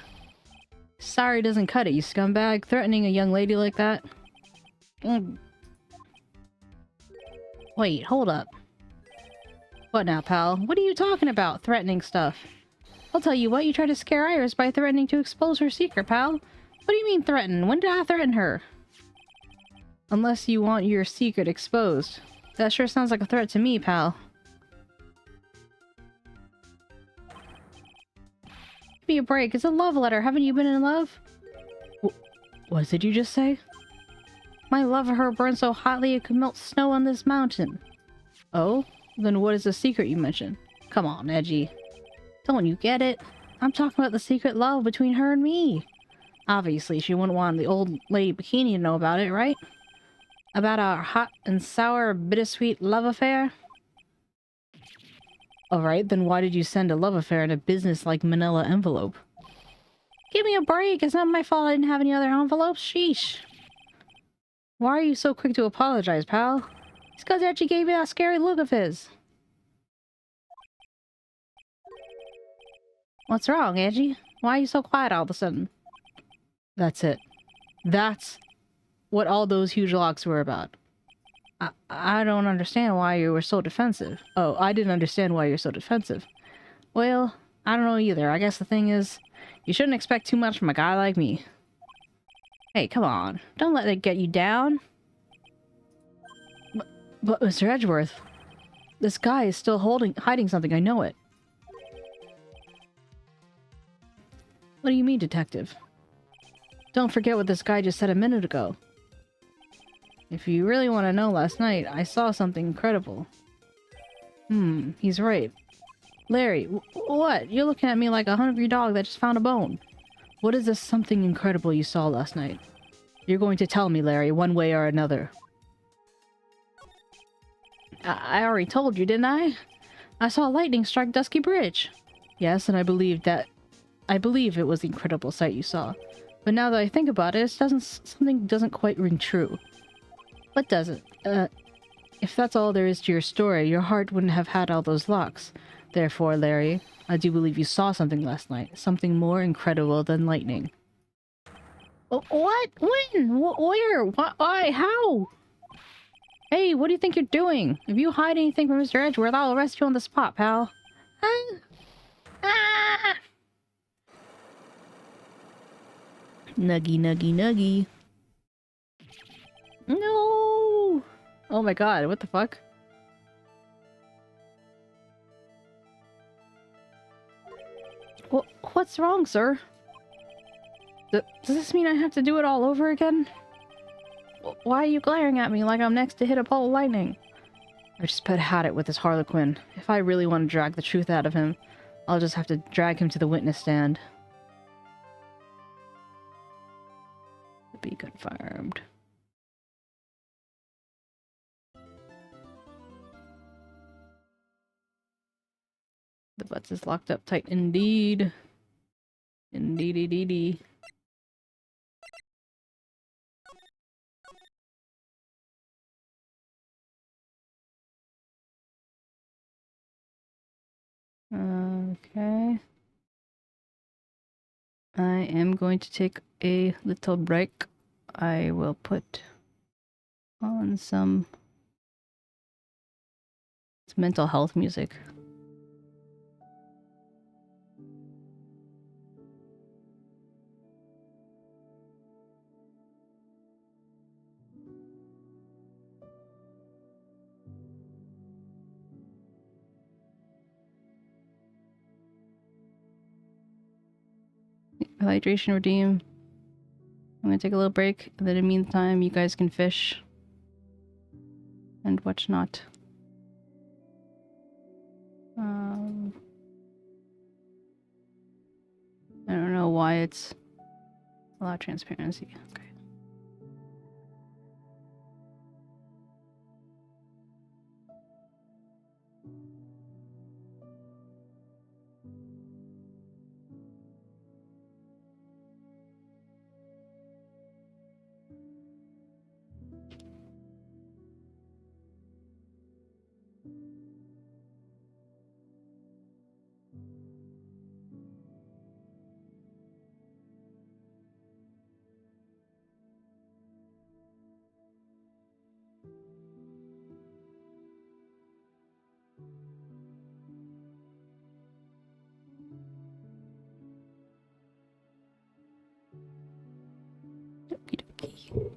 Sorry doesn't cut it, you scumbag. Threatening a young lady like that. Wait, hold up. What now, pal? What are you talking about? Threatening stuff. I'll tell you what, you tried to scare Iris by threatening to expose her secret, pal. What do you mean threaten? When did I threaten her? Unless you want your secret exposed. That sure sounds like a threat to me, pal. Give me a break. It's a love letter. Haven't you been in love? What did you just say? My love for her burned so hotly it could melt snow on this mountain. Oh? Then what is the secret you mentioned? Come on, 𝗟𝗓. Don't you get it? I'm talking about the secret love between her and me. Obviously, she wouldn't want the old lady bikini to know about it, right? About our hot and sour, bittersweet love affair? Alright, then why did you send a love affair in a business-like manila envelope? Give me a break! It's not my fault I didn't have any other envelopes, sheesh! Why are you so quick to apologize, pal? It's because 𝗟𝗓 gave you that scary look of his. What's wrong, 𝗟𝗓? Why are you so quiet all of a sudden? That's it. That's what all those huge locks were about. I don't understand why you were so defensive. Oh, I didn't understand why you're so defensive. Well, I don't know either. I guess the thing is, you shouldn't expect too much from a guy like me. Hey, come on. Don't let it get you down. But Mr. Edgeworth, this guy is still hiding something. I know it. What do you mean, detective? Don't forget what this guy just said a minute ago. If you really want to know, last night, I saw something incredible. He's right. Larry, what? You're looking at me like a hungry dog that just found a bone. What is this something incredible you saw last night? You're going to tell me, Larry, one way or another. I already told you, didn't I? I saw lightning strike 𝗟𝗶𝗀𝘀𝘀. Yes, and I believe it was the incredible sight you saw. But now that I think about it, something doesn't quite ring true. What doesn't? If that's all there is to your story, your heart wouldn't have had all those locks. Therefore, Larry, I do believe you saw something last night. Something more incredible than lightning. What? When? Where? Why? How? Hey, what do you think you're doing? If you hide anything from Mr. Edgeworth, I'll arrest you on the spot, pal. Nuggy, nuggy, nuggy. No! Oh my god, what the fuck? What's wrong, sir? Does this mean I have to do it all over again? Why are you glaring at me like I'm next to hit a ball of lightning? I just about had it with this Harlequin. If I really want to drag the truth out of him, I'll just have to drag him to the witness stand. To be confirmed. The butts is locked up tight indeed. Indeedy. Okay. I am going to take a little break. I will put on some mental health music. Hydration redeem. I'm gonna take a little break, and then in the meantime, you guys can fish and whatnot. I don't know why it's a lot of transparency. Okay. Okie dokie.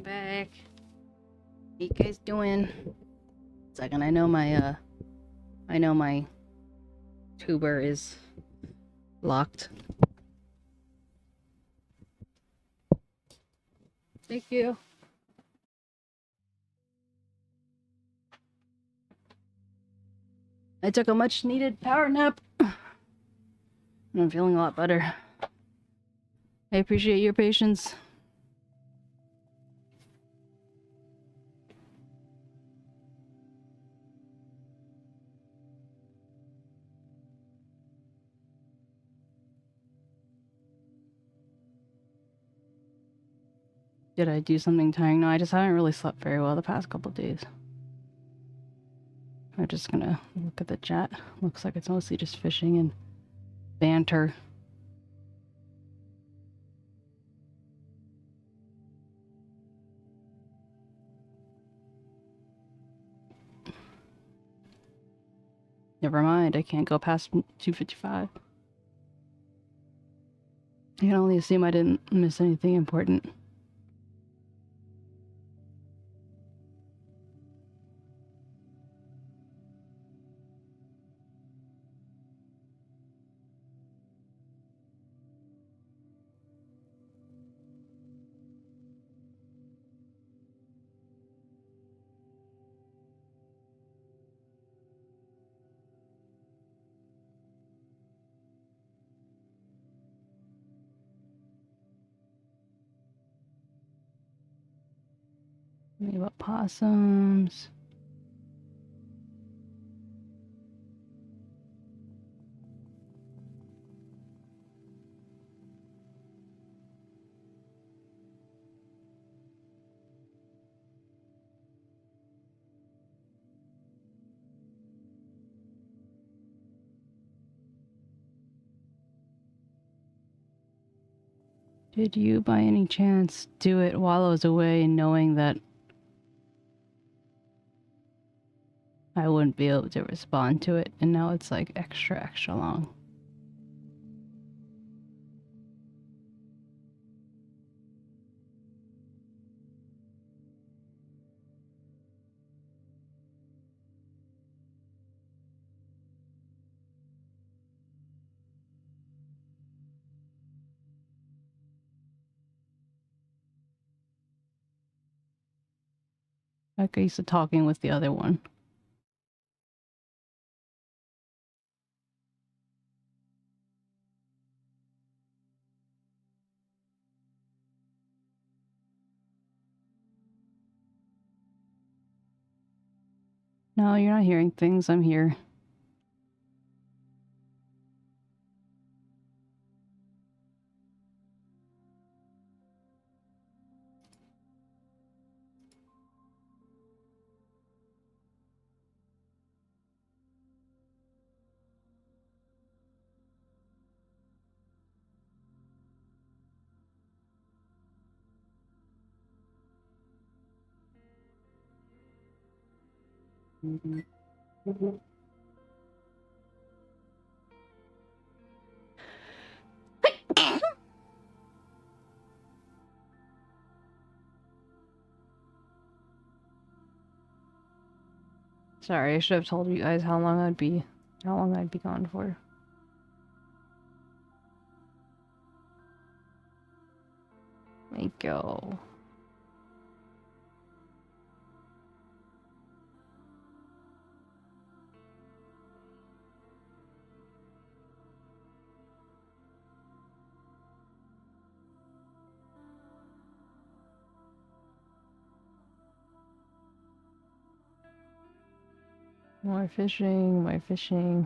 back. How you guys doing? Second, I know my tuber is locked. Thank you. I took a much needed power nap. I'm feeling a lot better. I appreciate your patience. Did I do something tiring? No, I just haven't really slept very well the past couple days. I'm just gonna look at the chat. Looks like it's mostly just fishing and banter. Never mind, I can't go past 2:55. I can only assume I didn't miss anything important. Maybe about possums. Did you by any chance do it while I was away knowing that I wouldn't be able to respond to it, and now it's like extra long? Like I used to talking with the other one. No, you're not hearing things. I'm here. Sorry, I should have told you guys how long I'd be gone for. There you go. More fishing, more fishing.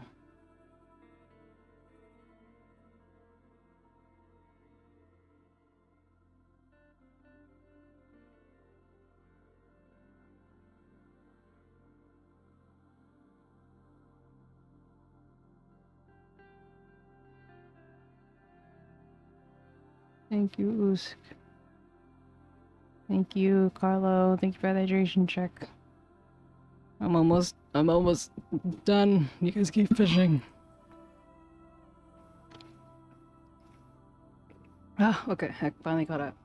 Thank you, Usk. Thank you, Carlo. Thank you for the hydration check. I'm almost done. You guys keep fishing. Ah, okay. Heck, finally caught up.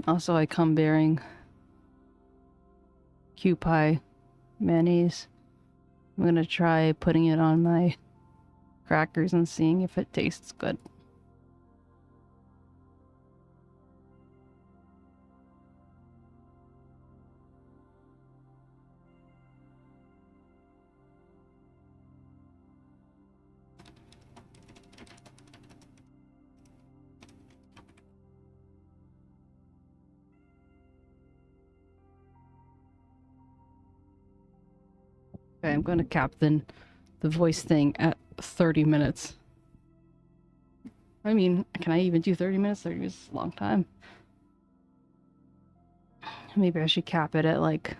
Also, I come bearing 𝗟𝗶 mayonnaise. I'm gonna try putting it on my crackers and seeing if it tastes good. Okay, I'm gonna cap the voice thing at 30 minutes. I mean, can I even do 30 minutes? 30 minutes is a long time. Maybe I should cap it at like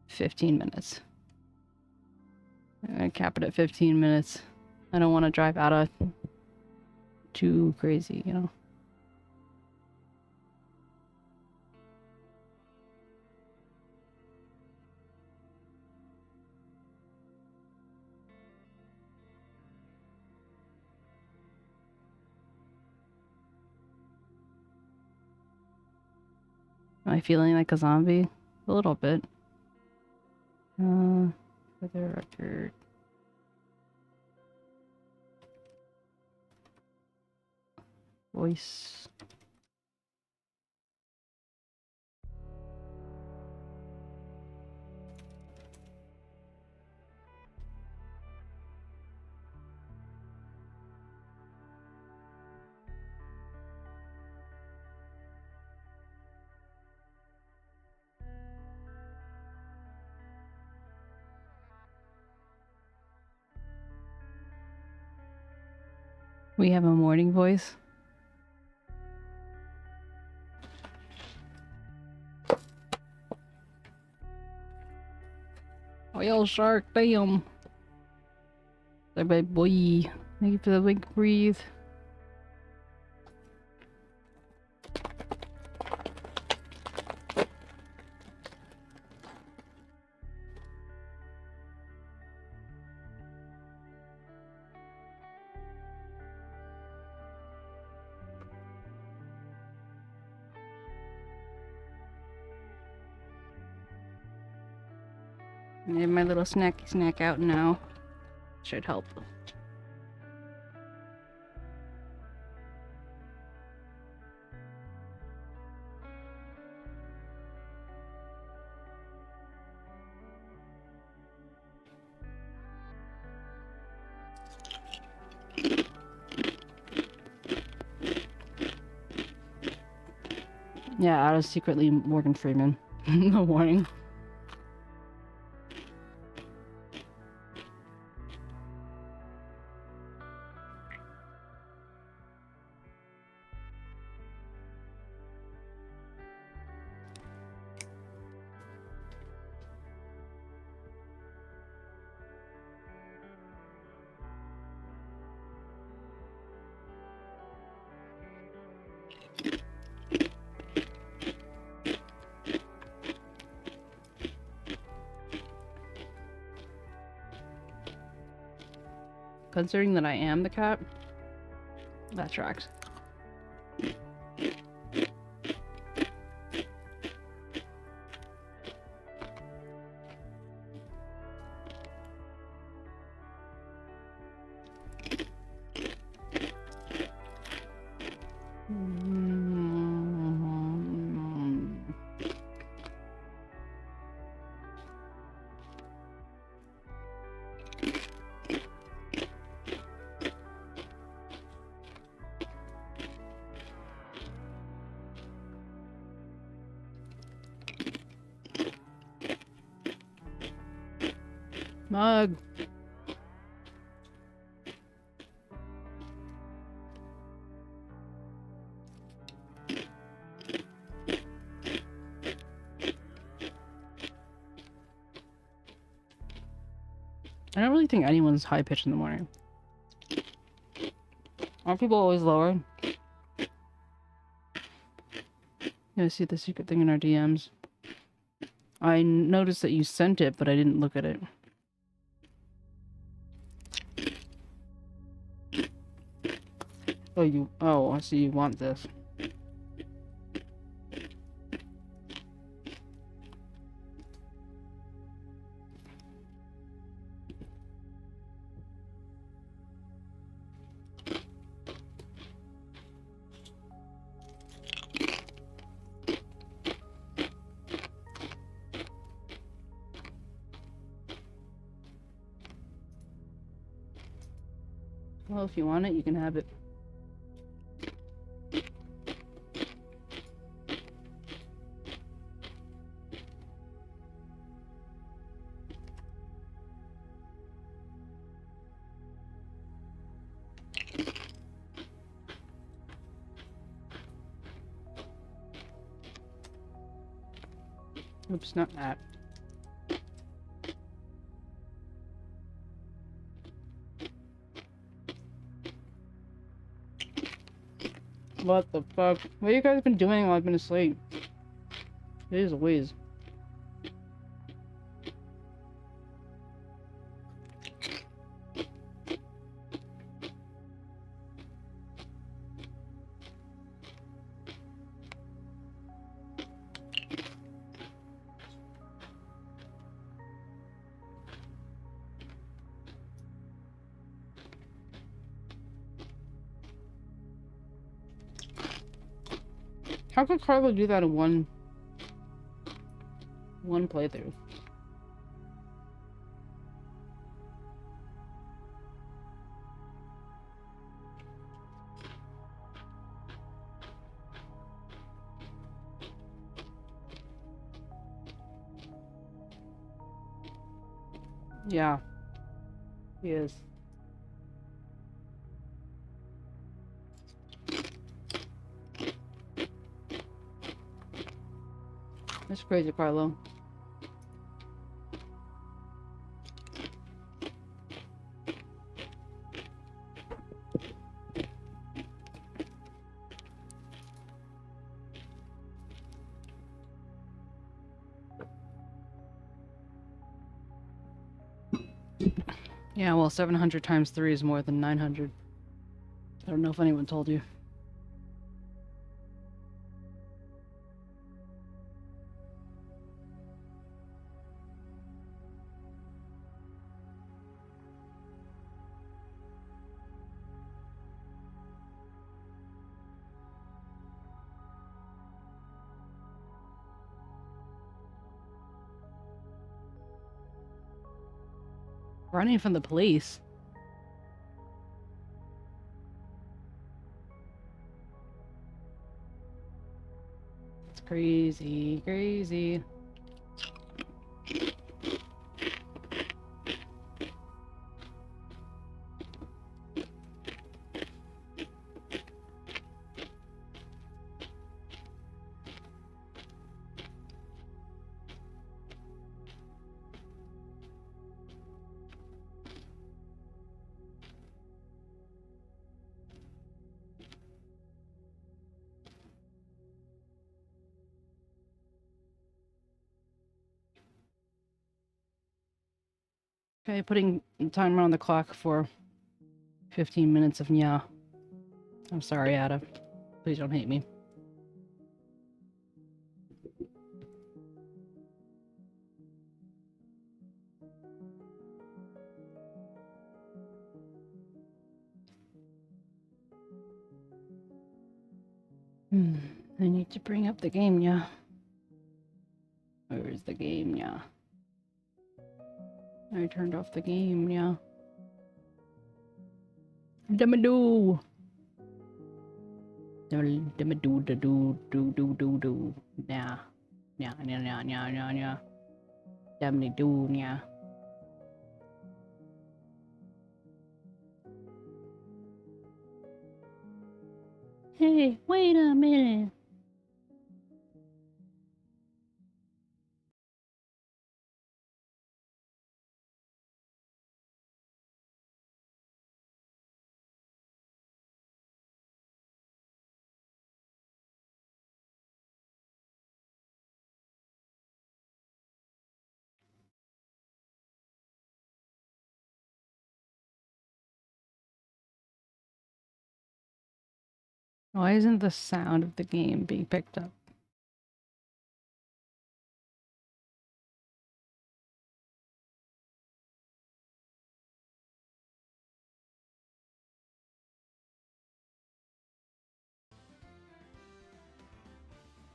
15 minutes. I'm gonna cap it at 15 minutes. I don't want to drive out of too crazy, you know? Am I feeling like a zombie? A little bit. For the record. Voice. We have a morning voice. Oh, yo, shark, damn. Bye bye, boy. Thank you for the wink breathe. I have my little snacky snack out now. Should help. Yeah, I was secretly Morgan Freeman. No warning. Considering that I am the cat, that tracks. Mug. I don't really think anyone's high pitched in the morning. Aren't people always lower? Yeah, I see the secret thing in our DMs. I noticed that you sent it, but I didn't look at it. Oh, I see you want this. Well, if you want it, you can have it. Oops, not that. What the fuck? What have you guys been doing while I've been asleep? Jeez Louise. How could Carlo do that in one playthrough? Yeah, he is. That's crazy, Carlo. Yeah, well, 700 times 3 is more than 900. I don't know if anyone told you. Running from the police. It's crazy, crazy. Okay, putting the timer on the clock for 15 minutes of nya. I'm sorry, Ada. Please don't hate me. I need to bring up the game, yeah. Where's the game, yeah? I turned off the game, yeah. Damadoo! Damadoo, da doo, doo, doo, doo, doo. Nah. Nya, nya, nya, nya, nya, nya. Damadoo, nya. Hey, wait a minute. Why isn't the sound of the game being picked up?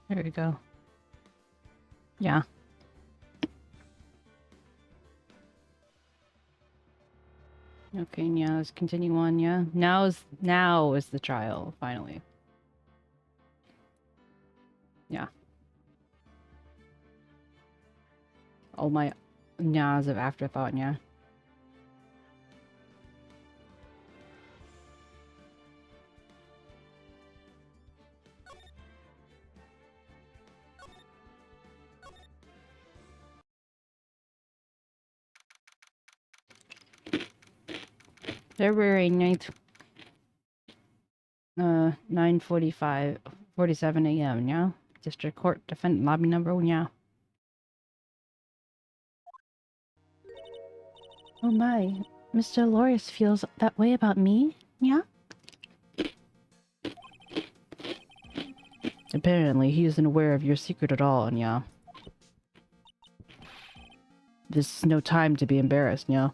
There we go. Yeah. Okay, yeah, let's continue on, yeah. Now is the trial, finally. Yeah. All my nyas of afterthought, yeah. February 9th, 9:47 a.m., yeah? District Court Defendant Lobby Number 1, yeah. Oh my, Mr. Loris feels that way about me? Yeah? Apparently, he isn't aware of your secret at all, yeah. This is no time to be embarrassed, yeah.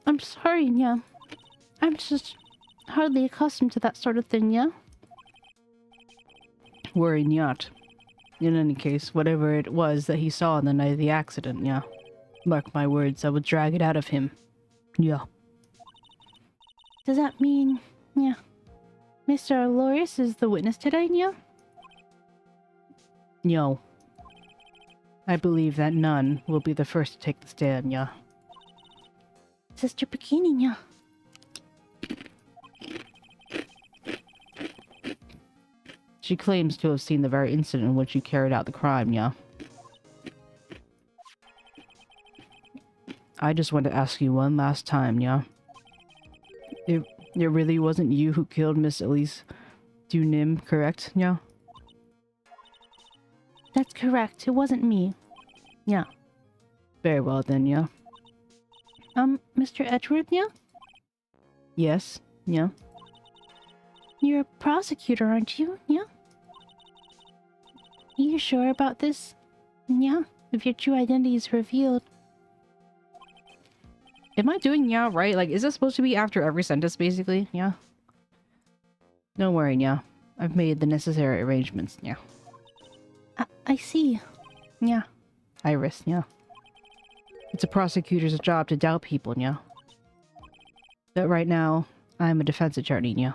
I'm sorry, yeah. I'm just hardly accustomed to that sort of thing, yeah? Worry not. In any case, whatever it was that he saw on the night of the accident, yeah. Mark my words, I will drag it out of him. Yeah. Does that mean, yeah, Mr. Loris is the witness today, yeah? No. I believe that none will be the first to take the stand, yeah. Sister Bikini, yeah. She claims to have seen the very incident in which you carried out the crime, yeah. I just want to ask you one last time, yeah. It really wasn't you who killed Miss Elise Dunim, correct, yeah? That's correct. It wasn't me. Yeah. Very well then, yeah. Mr. Edgeworth, yeah? Yes, yeah. You're a prosecutor, aren't you? Yeah? You sure about this? Yeah? If your true identity is revealed. Am I doing yeah right? Like, is this supposed to be after every sentence, basically? Yeah. Don't worry, yeah. I've made the necessary arrangements, yeah. I see. Yeah. Iris, yeah. It's a prosecutor's job to doubt people, yeah. But right now, I'm a defense attorney, yeah.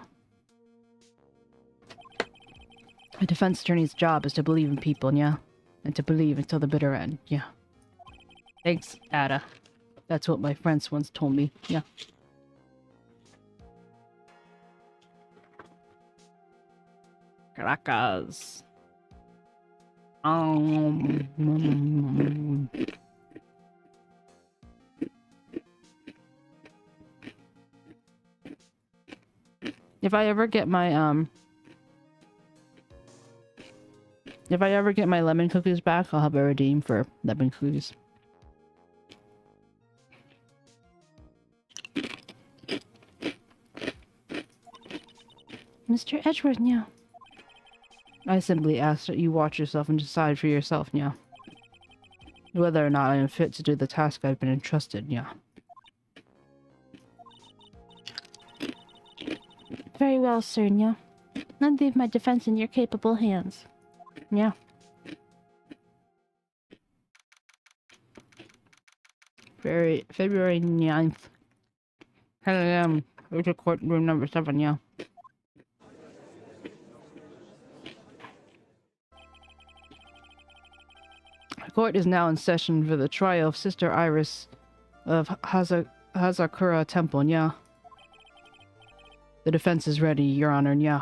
A defense attorney's job is to believe in people, yeah. And to believe until the bitter end, yeah. Thanks, Ada. That's what my friends once told me, yeah. Caracas. If I ever get my lemon cookies back, I'll have a redeem for lemon cookies. Mr. Edgeworth, yeah. I simply ask that you watch yourself and decide for yourself, yeah. Whether or not I am fit to do the task I've been entrusted, yeah. Very well, sir, yeah. I'd leave my defense in your capable hands. Yeah. February 9th. 10 a.m. Go to courtroom number 7, yeah. The court is now in session for the trial of Sister Iris of 𝗟𝗶ጵ Temple, yeah. The defense is ready, Your Honor, yeah.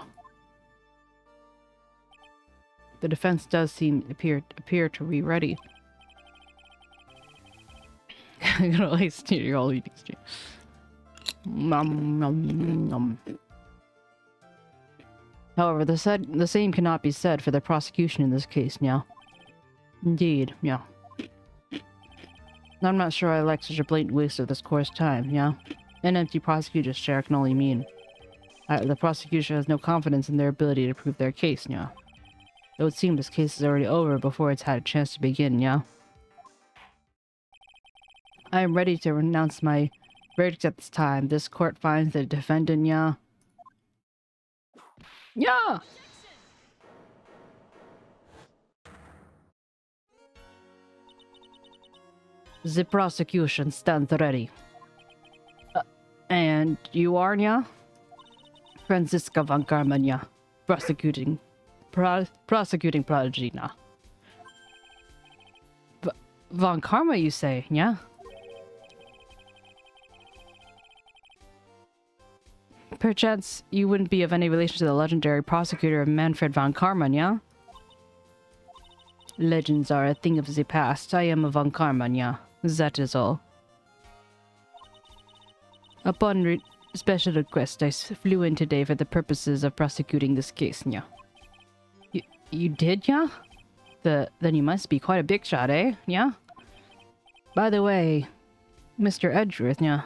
The defense does appear to be ready. I'm gonna like steer all eating stream. Nom, nom, nom. However, the same cannot be said for the prosecution in this case, yeah. Indeed, yeah. I'm not sure I like such a blatant waste of this court's time, yeah. An empty prosecutor's chair can only mean the prosecution has no confidence in their ability to prove their case, yeah. It would seem this case is already over before it's had a chance to begin, yeah. I am ready to renounce my Verdict at this time. This court finds the defendant, yeah. Yeah! The prosecution stands ready. And you are, yeah? Franziska von Karman, yeah. Prosecuting prodigy, nah. Von Karma, you say, yeah? Perchance you wouldn't be of any relation to the legendary prosecutor Manfred von Karman, yeah? Legends are a thing of the past. I am a von Karman, yeah. That is all. Upon special request, I flew in today for the purposes of prosecuting this case, yeah. You did, yeah? Then you must be quite a big shot, eh? Yeah? By the way, Mr. Edgeworth, yeah.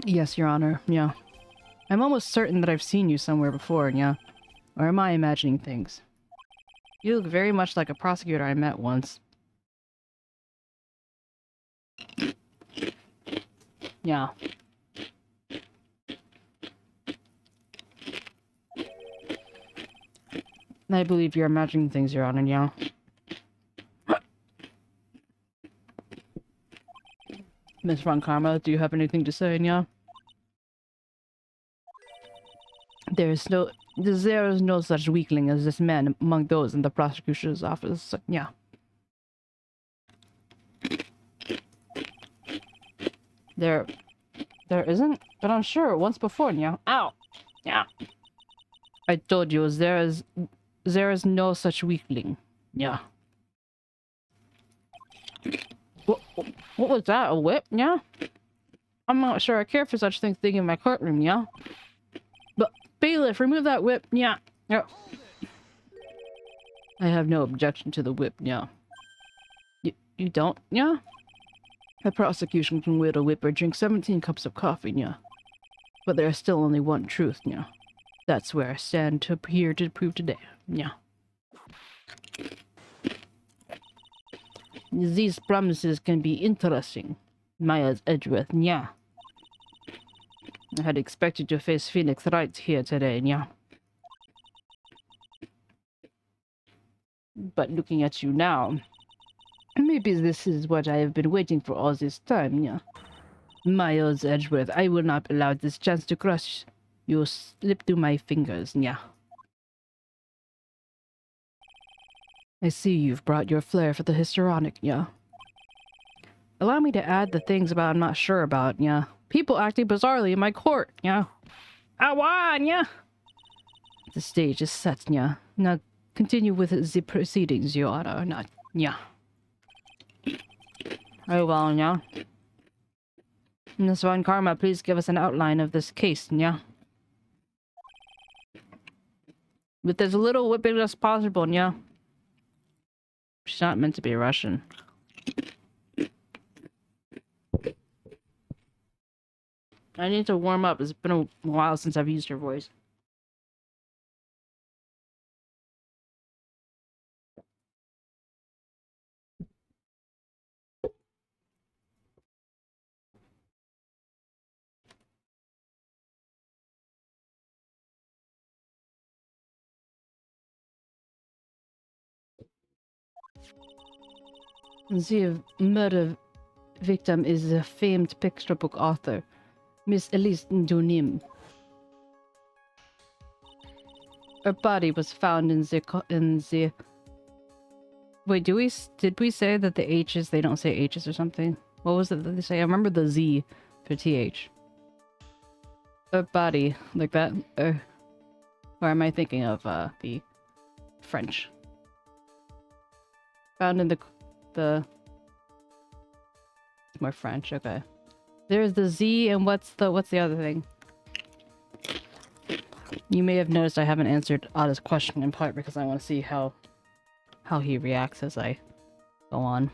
Yes, Your Honor, yeah. I'm almost certain that I've seen you somewhere before, yeah? Or am I imagining things? You look very much like a prosecutor I met once. Yeah. I believe you're imagining things, Your Honor, yeah. Miss Von Karma, do you have anything to say, yeah? There is no such weakling as this man among those in the prosecutor's office, yeah. There isn't? But I'm sure once before, yeah. Ow! Yeah. I told you, there is no such weakling. Yeah. What was that? A whip? Yeah? I'm not sure I care for such things in my courtroom, yeah? But, bailiff, remove that whip, yeah. Yeah. I have no objection to the whip, yeah. You don't, yeah? The prosecution can wield a whip or drink 17 cups of coffee, yeah. But there is still only one truth, yeah. That's where I stand here to prove today, yeah. These promises can be interesting, Maya's Edgeworth, yeah. I had expected to face Phoenix right here today, yeah. But looking at you now, maybe this is what I have been waiting for all this time, yeah. Miles Edgeworth, I will not allow this chance to crush you slip through my fingers, yeah. I see you've brought your flair for the histrionic, yeah. Allow me to add the things about I'm not sure about, yeah. People acting bizarrely in my court, yeah. I won, yeah. The stage is set, yeah. Now continue with the proceedings, Your Honor, not, yeah. Very well, yeah. Miss Von Karma, please give us an outline of this case, yeah. With as little whipping as possible, yeah. She's not meant to be Russian. I need to warm up. It's been a while since I've used her voice. The murder victim is the famed picture book author, Miss Elise Dunim. Her body was found in the... Wait, did we say that the H's, they don't say H's or something? What was it that they say? I remember the Z for TH. Her body, like that? Or am I thinking of the French? Found in the... It's more French, okay. There's the Z, and what's the other thing? You may have noticed I haven't answered Ada's question in part because I want to see how he reacts as I go on.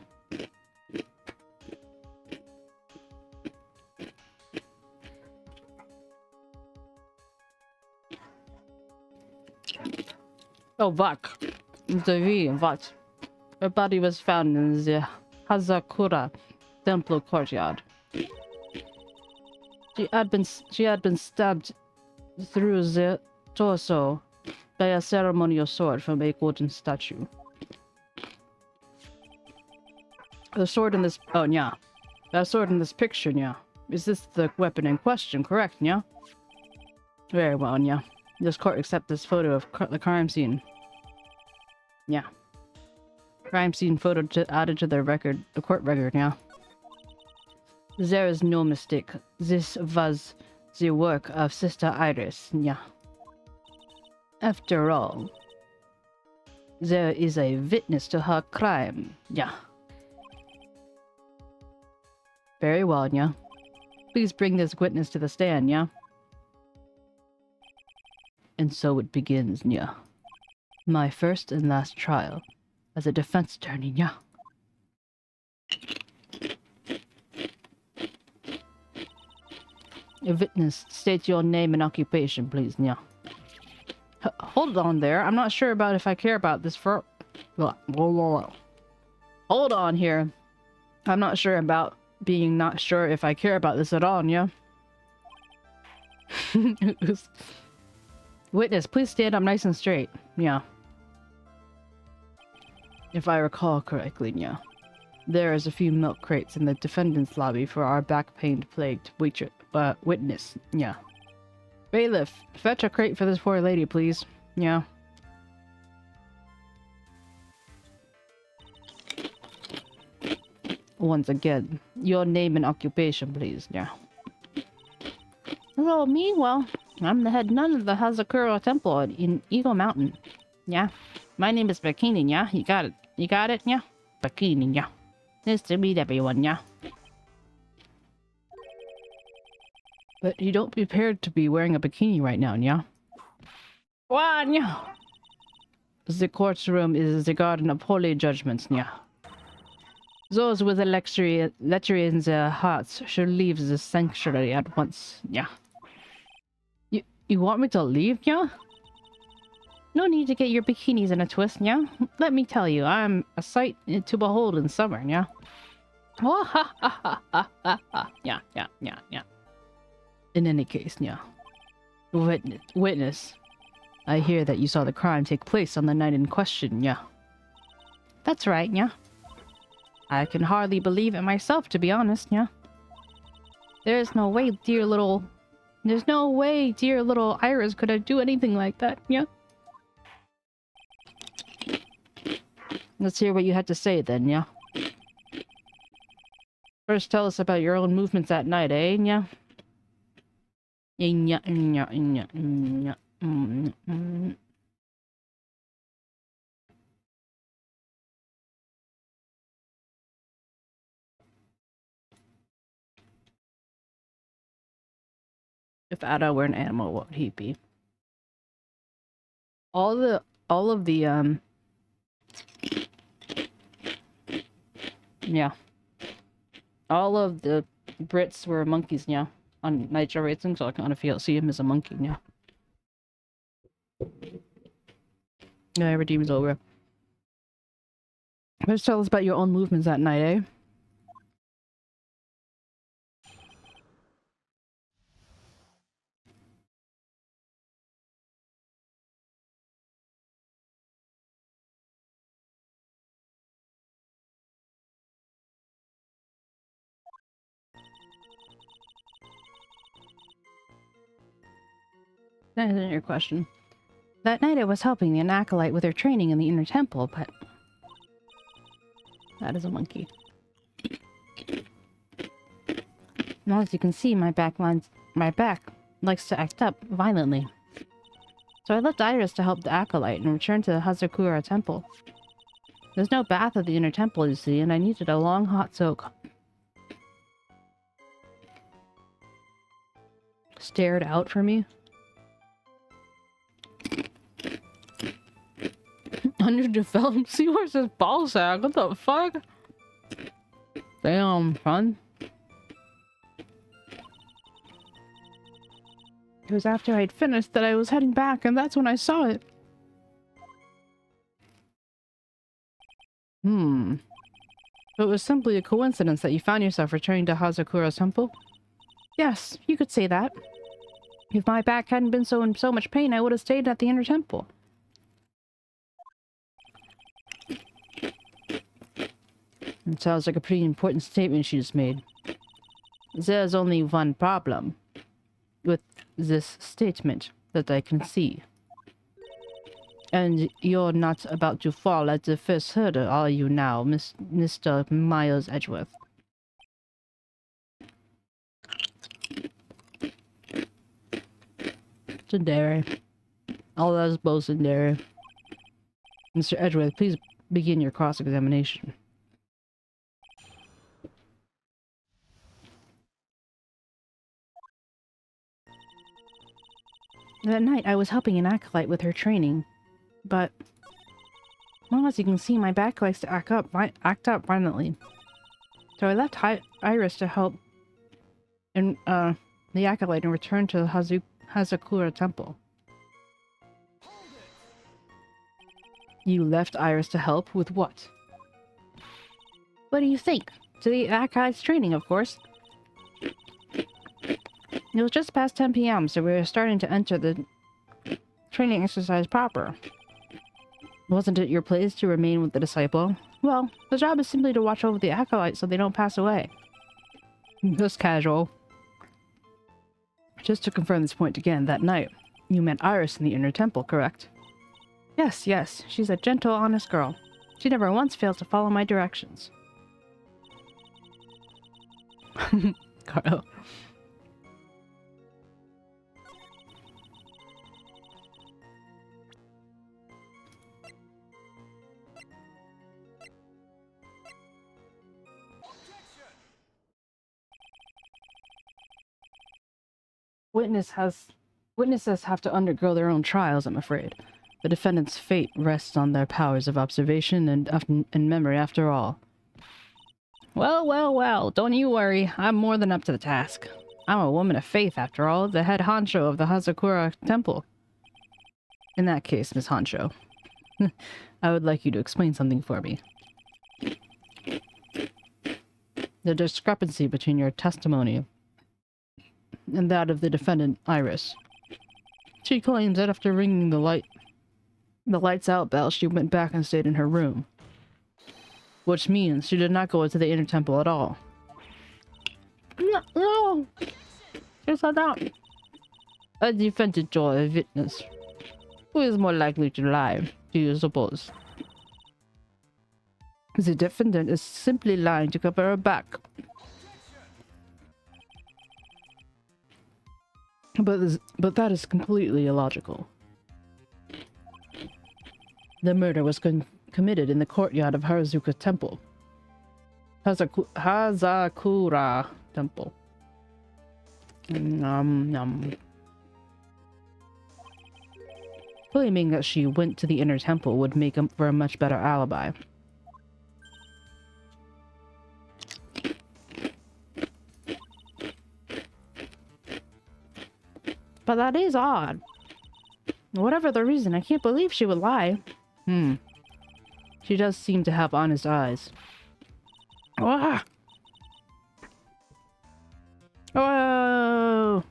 Oh, Vak. The V, what? Her body was found in the Hazakura Temple courtyard. She had been stabbed through the torso by a ceremonial sword from a golden statue. The sword in this... Oh, yeah. That sword in this picture, yeah. Is this the weapon in question, correct, yeah? Very well, yeah. This court accept this photo of the crime scene. Yeah. Crime scene photo added to the record, the court record, yeah. There is no mistake. This was the work of Sister Iris, yeah. After all, there is a witness to her crime, yeah. Very well, yeah. Please bring this witness to the stand, yeah. And so it begins, yeah. My first and last trial as a defense attorney, yeah. A witness, state your name and occupation, please, yeah. Hold on there. I'm not sure about if I care about this for... Hold on here. I'm not sure about being not sure if I care about this at all, yeah? Witness, please stand up nice and straight. Yeah. If I recall correctly, yeah. There is a few milk crates in the defendant's lobby for our back-pain-plagued witness. Yeah. Bailiff, fetch a crate for this poor lady, please. Yeah. Once again, your name and occupation, please. Yeah. Hello, me? Well, I'm the head nun of the 𝗟𝗶𝗀𝗀𝘀 Temple in Eagle Mountain. Yeah. My name is 𝗟𝗶𝗀𝗀𝘀, yeah? You got it. You got it, yeah? 𝗟𝗶𝗀𝗀𝗀𝗀, yeah. Nice to meet everyone, yeah? But you don't prepared to be wearing a bikini right now, yeah? What, yeah? The courtroom is the garden of holy judgments, yeah? Those with a lechery in their hearts should leave the sanctuary at once, yeah? You want me to leave, yeah? No need to get your bikinis in a twist, yeah? Let me tell you, I'm a sight to behold in summer, yeah? Oh, ha, ha, ha, ha, ha, ha. Yeah, yeah, yeah, yeah. In any case, yeah. Witness. I hear that you saw the crime take place on the night in question, yeah? That's right, yeah? I can hardly believe it myself, to be honest, yeah? There's no way dear little Iris could do anything like that, yeah? Let's hear what you had to say then, yeah? First, tell us about your own movements at night, eh, yeah? If Ada were an animal, what would he be? All of the yeah. All of the Brits were monkeys, yeah. On Nitro Racing, so I kind of see him as a monkey, yeah. Yeah, redeems over. Just tell us about your own movements at night, eh? That isn't your question. That night I was helping an acolyte with her training in the inner temple, but... That is a monkey. Now, as you can see, my back likes to act up violently. So I left Iris to help the acolyte and returned to the 𝗟𝗂𝗀𝗀𝗀 Temple. There's no bath at the inner temple, you see, and I needed a long hot soak. Stared out for me. Underdeveloped seahorse's ball sack. What the fuck? Damn, fun. It was after I'd finished that I was heading back, and that's when I saw it. It was simply a coincidence that you found yourself returning to 𝗟𝗶𝗀𝗀𝘀 temple? Yes, you could say that. If my back hadn't been in so much pain, I would have stayed at the inner temple. It sounds like a pretty important statement she just made. There's only one problem with this statement that I can see. And you're not about to fall at the first hurdle, are you now, Mr. Miles-Edgeworth? Tsundere. All those Tsundere. Mr. Edgeworth, please begin your cross-examination. That night, I was helping an acolyte with her training, but... well, as you can see, my back likes to act up violently. So I left Iris to help the acolyte and returned to the 𝗟𝗂𝗀 temple. You left Iris to help with what? What do you think? To the acolyte's training, of course. It was just past 10 p.m., so we were starting to enter the training exercise proper. Wasn't it your place to remain with the disciple? Well, the job is simply to watch over the acolyte so they don't pass away. Just casual. Just to confirm this point again, that night, you met Iris in the inner temple, correct? Yes, yes. She's a gentle, honest girl. She never once fails to follow my directions. Carl. Witnesses have to undergo their own trials, I'm afraid. The defendant's fate rests on their powers of observation and memory, after all. Well, well, well, don't you worry. I'm more than up to the task. I'm a woman of faith, after all, the head honcho of the 𝗟𝗂𝗀𝗀 temple. In that case, Miss Honcho, I would like you to explain something for me. The discrepancy between your testimony and that of the defendant, Iris. She claims that after ringing the lights out bell, she went back and stayed in her room. Which means she did not go into the inner temple at all. No! She said that. A defendant or a witness. Who is more likely to lie, do you suppose? The defendant is simply lying to cover her back. But that is completely illogical. The murder was committed in the courtyard of 𝗟𝗂𝗀𝗀 temple. 𝗟𝗂𝗀𝗀𝗀 temple. Claiming that she went to the inner temple would make for a much better alibi. But that is odd. Whatever the reason, I can't believe she would lie. She does seem to have honest eyes. Ah! Oh!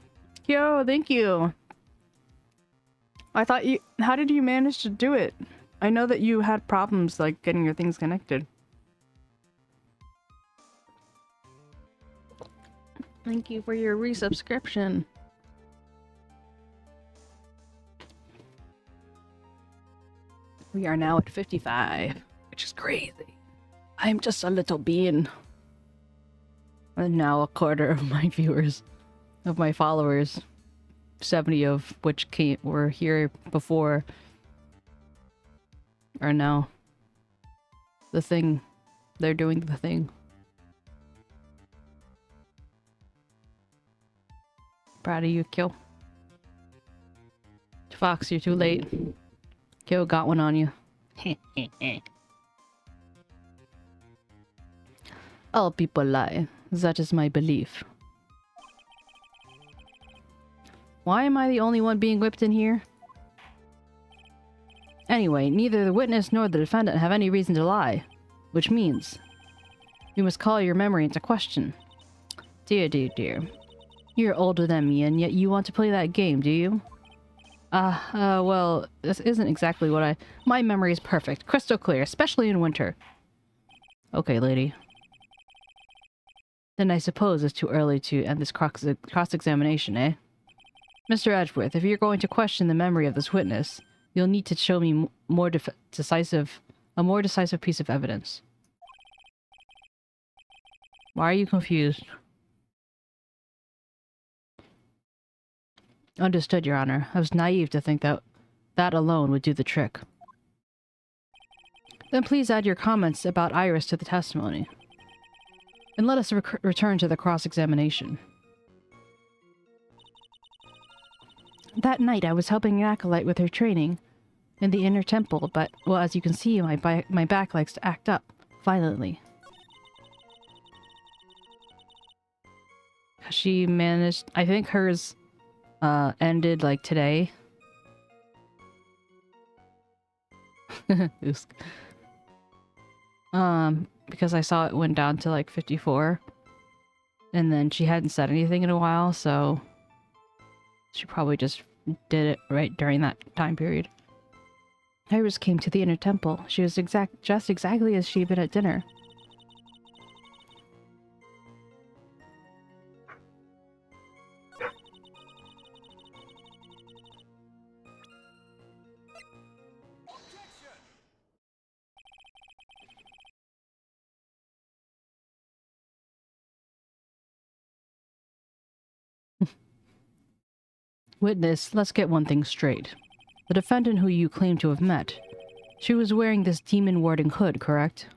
Yo, thank you. I thought you... How did you manage to do it? I know that you had problems, like, getting your things connected. Thank you for your resubscription. We are now at 55, which is crazy. I'm just a little bean. And now a quarter of my viewers, of my followers, 70 of which were here before, are now the thing. They're doing the thing. Proud of you, Kyo. Fox, you're too late. Kyo got one on you. All people lie. That is my belief. Why am I the only one being whipped in here? Anyway, neither the witness nor the defendant have any reason to lie. Which means We must call your memory into question. Dear, dear, dear. You're older than me, and yet you want to play that game, do you? Well, this isn't exactly what I... My memory is perfect, crystal clear, especially in winter. Okay, lady. Then I suppose it's too early to end this cross-examination, eh? Mr. Edgeworth, if you're going to question the memory of this witness, you'll need to show me a more decisive piece of evidence. Why are you confused? Understood, Your Honor. I was naive to think that that alone would do the trick. Then please add your comments about Iris to the testimony. And let us return to the cross-examination. That night I was helping an acolyte with her training in the inner temple, but, well, as you can see, my back likes to act up violently. She managed... I think hers ended, like, today. Because I saw it went down to, like, 54. And then she hadn't said anything in a while, so... She probably just did it right during that time period. Iris came to the inner temple. She was just exactly as she'd been at dinner. Witness, let's get one thing straight. The defendant who you claim to have met, she was wearing this demon-warding hood, correct?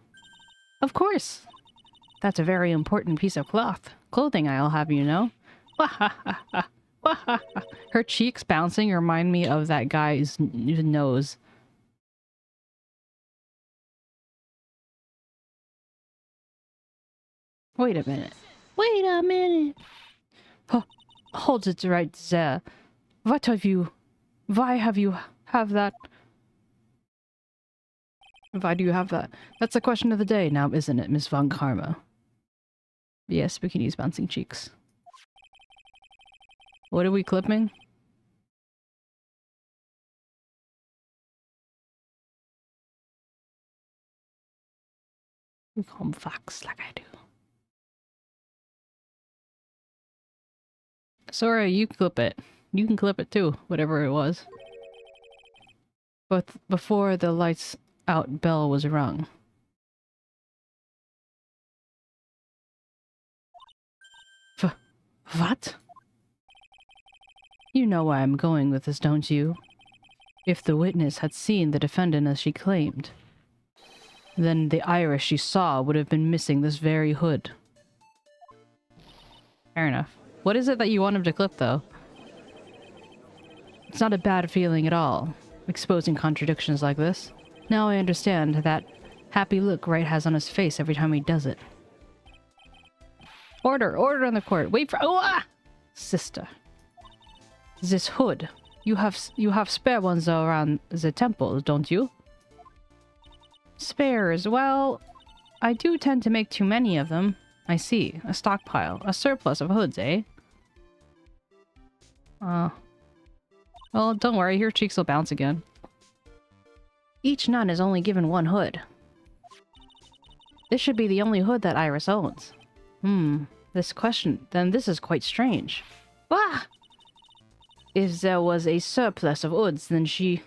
Of course! That's a very important piece of clothing, I'll have you know. Her cheeks bouncing remind me of that guy's nose. Wait a minute. Wait a minute! Hold it right there. What have you... Why have you have that? Why do you have that? That's the question of the day now, isn't it, Miss von Karma? Yes, bikini's bouncing cheeks. What are we clipping? We call them facts like I do. Sorry, you clip it. You can clip it too, whatever it was. But before the lights out bell was rung. What? You know where I'm going with this, don't you? If the witness had seen the defendant as she claimed, then the iris she saw would have been missing this very hood. Fair enough. What is it that you want him to clip, though? It's not a bad feeling at all, exposing contradictions like this. Now I understand that happy look Wright has on his face every time he does it. Order! Order on the court! Wait for— oh, ah! Sister. This hood. You have spare ones around the temple, don't you? Spares? Well, I do tend to make too many of them. I see. A stockpile. A surplus of hoods, eh? Well, don't worry. Your cheeks will bounce again. Each nun is only given one hood. This should be the only hood that Iris owns. This is quite strange. Ah! If there was a surplus of hoods, then she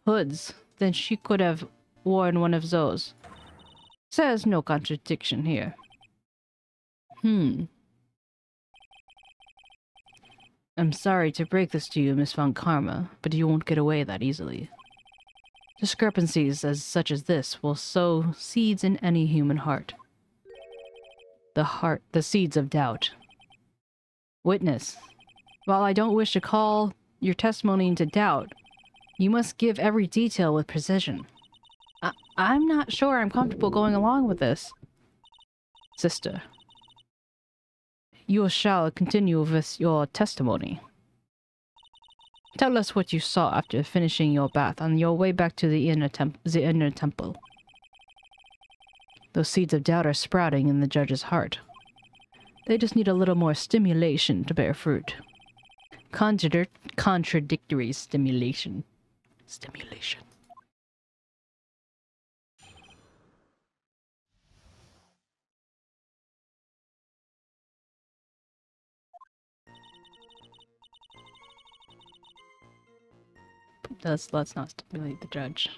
could have worn one of those. There's no contradiction here. I'm sorry to break this to you, Miss von Karma, but you won't get away that easily. Discrepancies such as this will sow seeds in any human heart. The seeds of doubt. Witness, while I don't wish to call your testimony into doubt, you must give every detail with precision. I'm not sure I'm comfortable going along with this. Sister, you shall continue with your testimony. Tell us what you saw after finishing your bath on your way back to the inner temple. Those seeds of doubt are sprouting in the judge's heart. They just need a little more stimulation to bear fruit. Contradictory stimulation. Stimulation. Let's not stimulate the judge.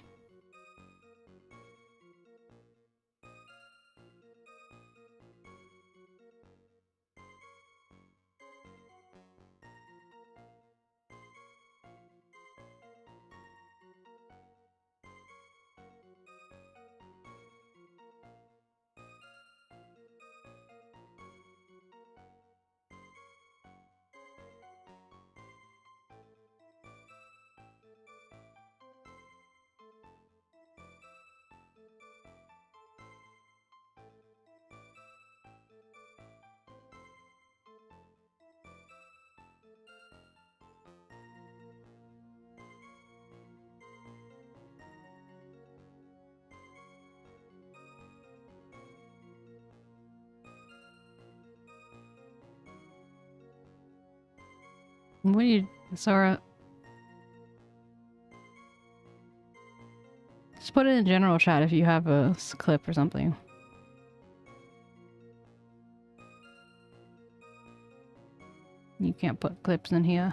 What do you, Sora? Just put it in general chat if you have a clip or something. You can't put clips in here.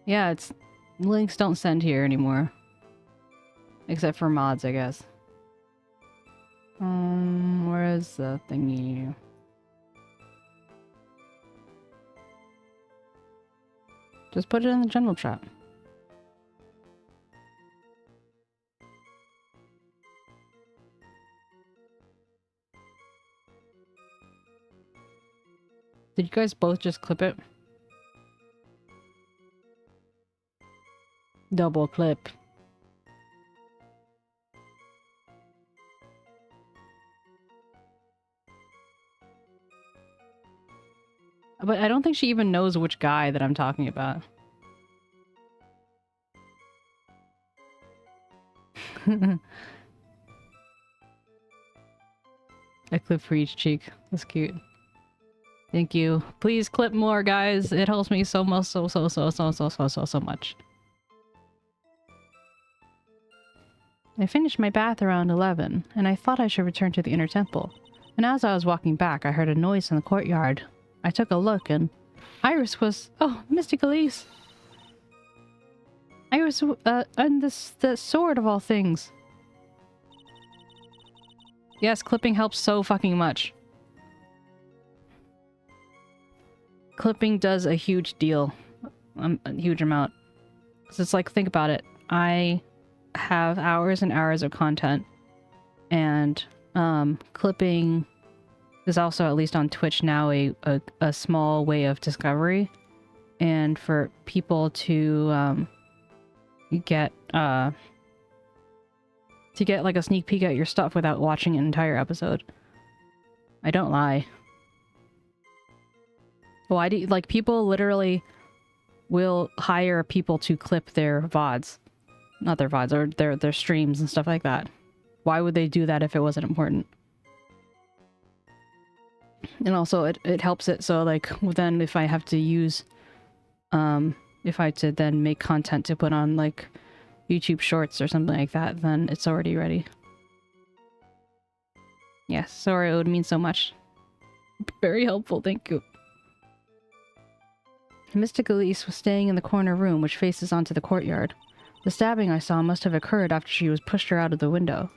Yeah, it's links don't send here anymore. Except for mods, I guess. Where is the thingy? Just put it in the general chat. Did you guys both just clip it? Double clip. But I don't think she even knows which guy that I'm talking about. A clip for each cheek. That's cute. Thank you. Please clip more, guys. It helps me so much, so much. I finished my bath around 11, and I thought I should return to the inner temple. And as I was walking back, I heard a noise in the courtyard. I took a look, and Iris was... Oh, 𝗟𝗶𝗶𝗀𝘀. Iris, and the sword of all things. Yes, clipping helps so fucking much. Clipping does a huge deal. A huge amount. So it's like, think about it. I have hours and hours of content. And, clipping is also, at least on Twitch now, a small way of discovery. And for people to, get like a sneak peek at your stuff without watching an entire episode. I don't lie. Why do you, like, people literally will hire people to clip their VODs. Not their VODs, or their streams and stuff like that. Why would they do that if it wasn't important? And also it helps it so, like, then if I have to use if I had to then make content to put on, like, YouTube shorts or something like that, then it's already ready. Yes, sorry, it would mean so much. Very helpful, thank you. 𝗟𝗶𝗀𝗀𝘀 was staying in the corner room which faces onto the courtyard. The stabbing I saw must have occurred after she was pushed her out of the window.